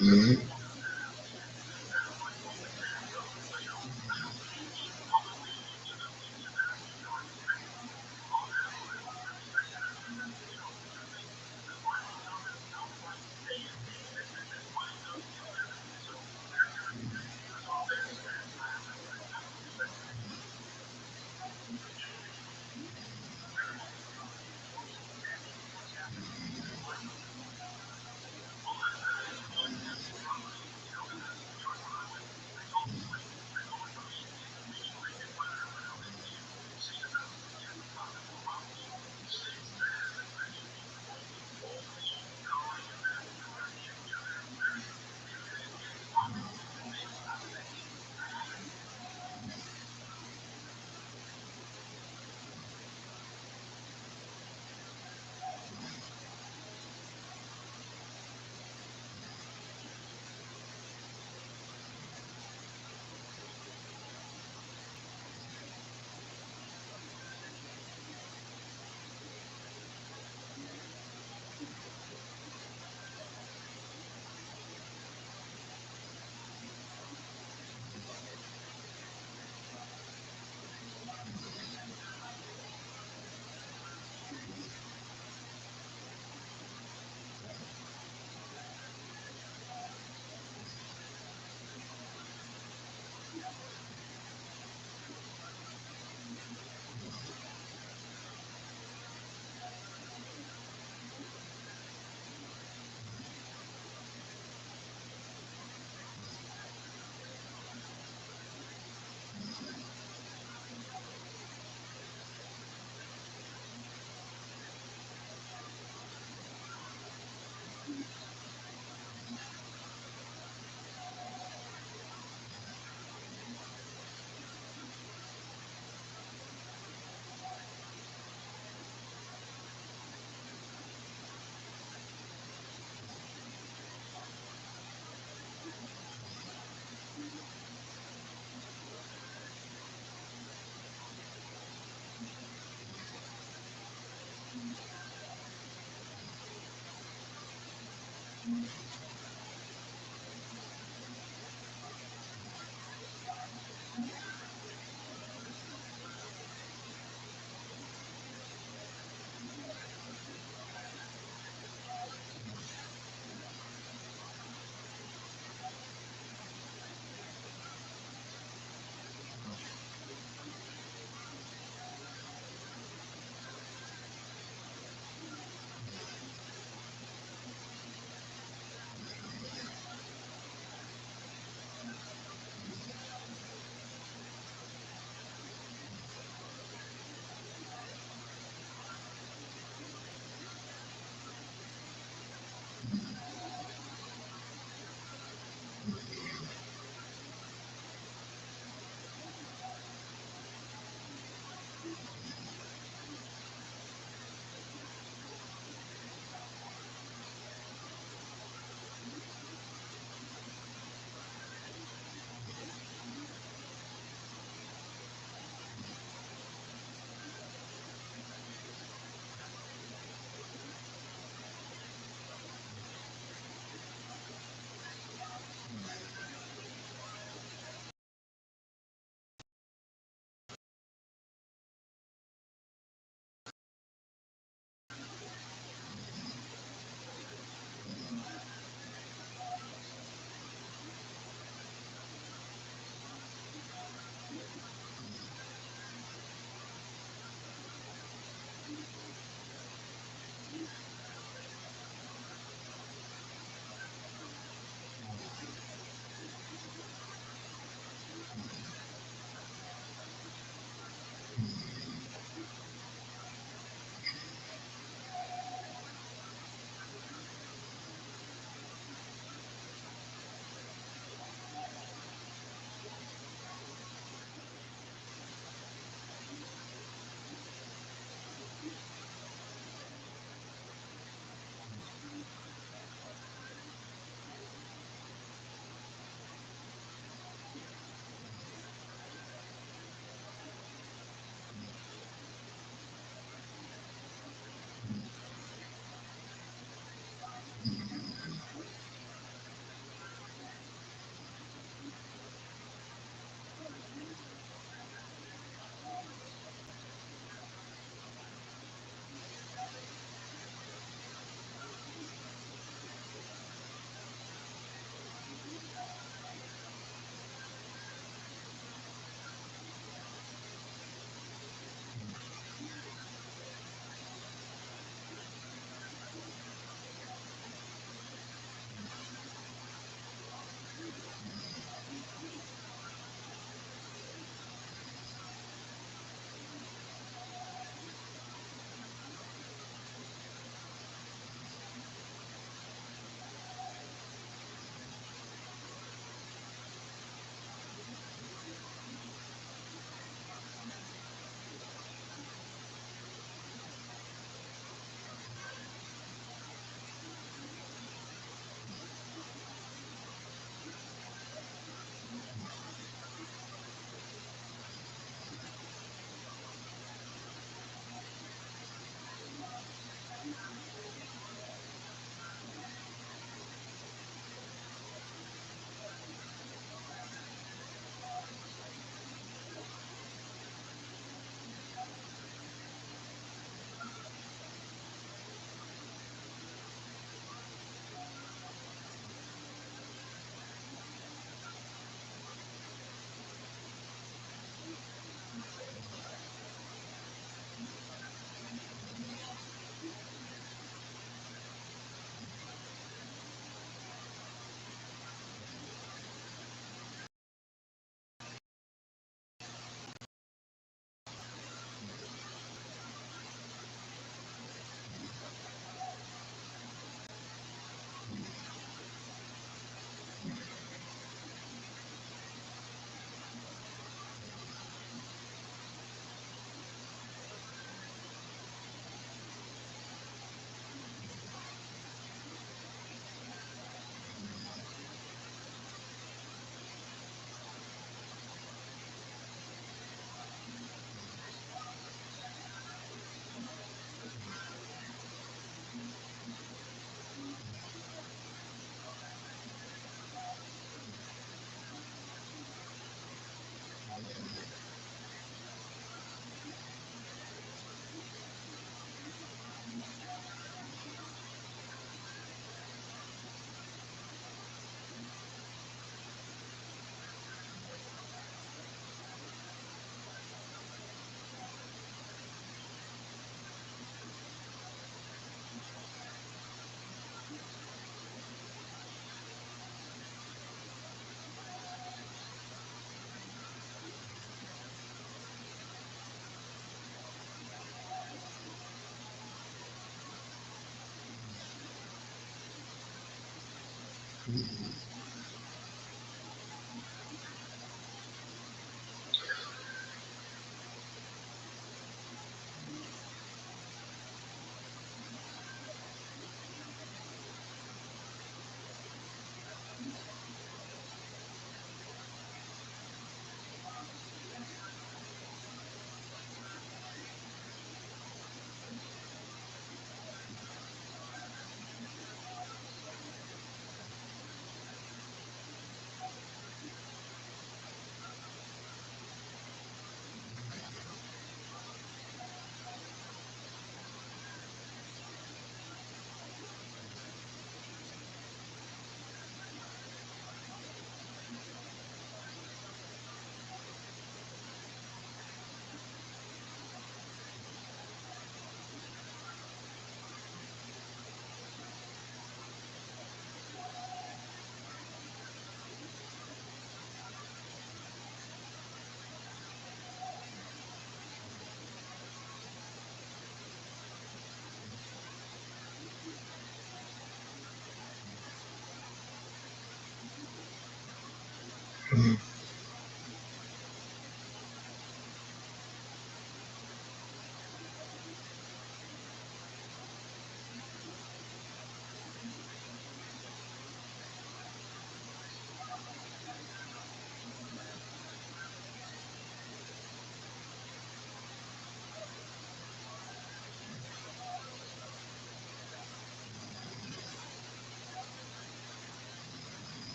Mhm.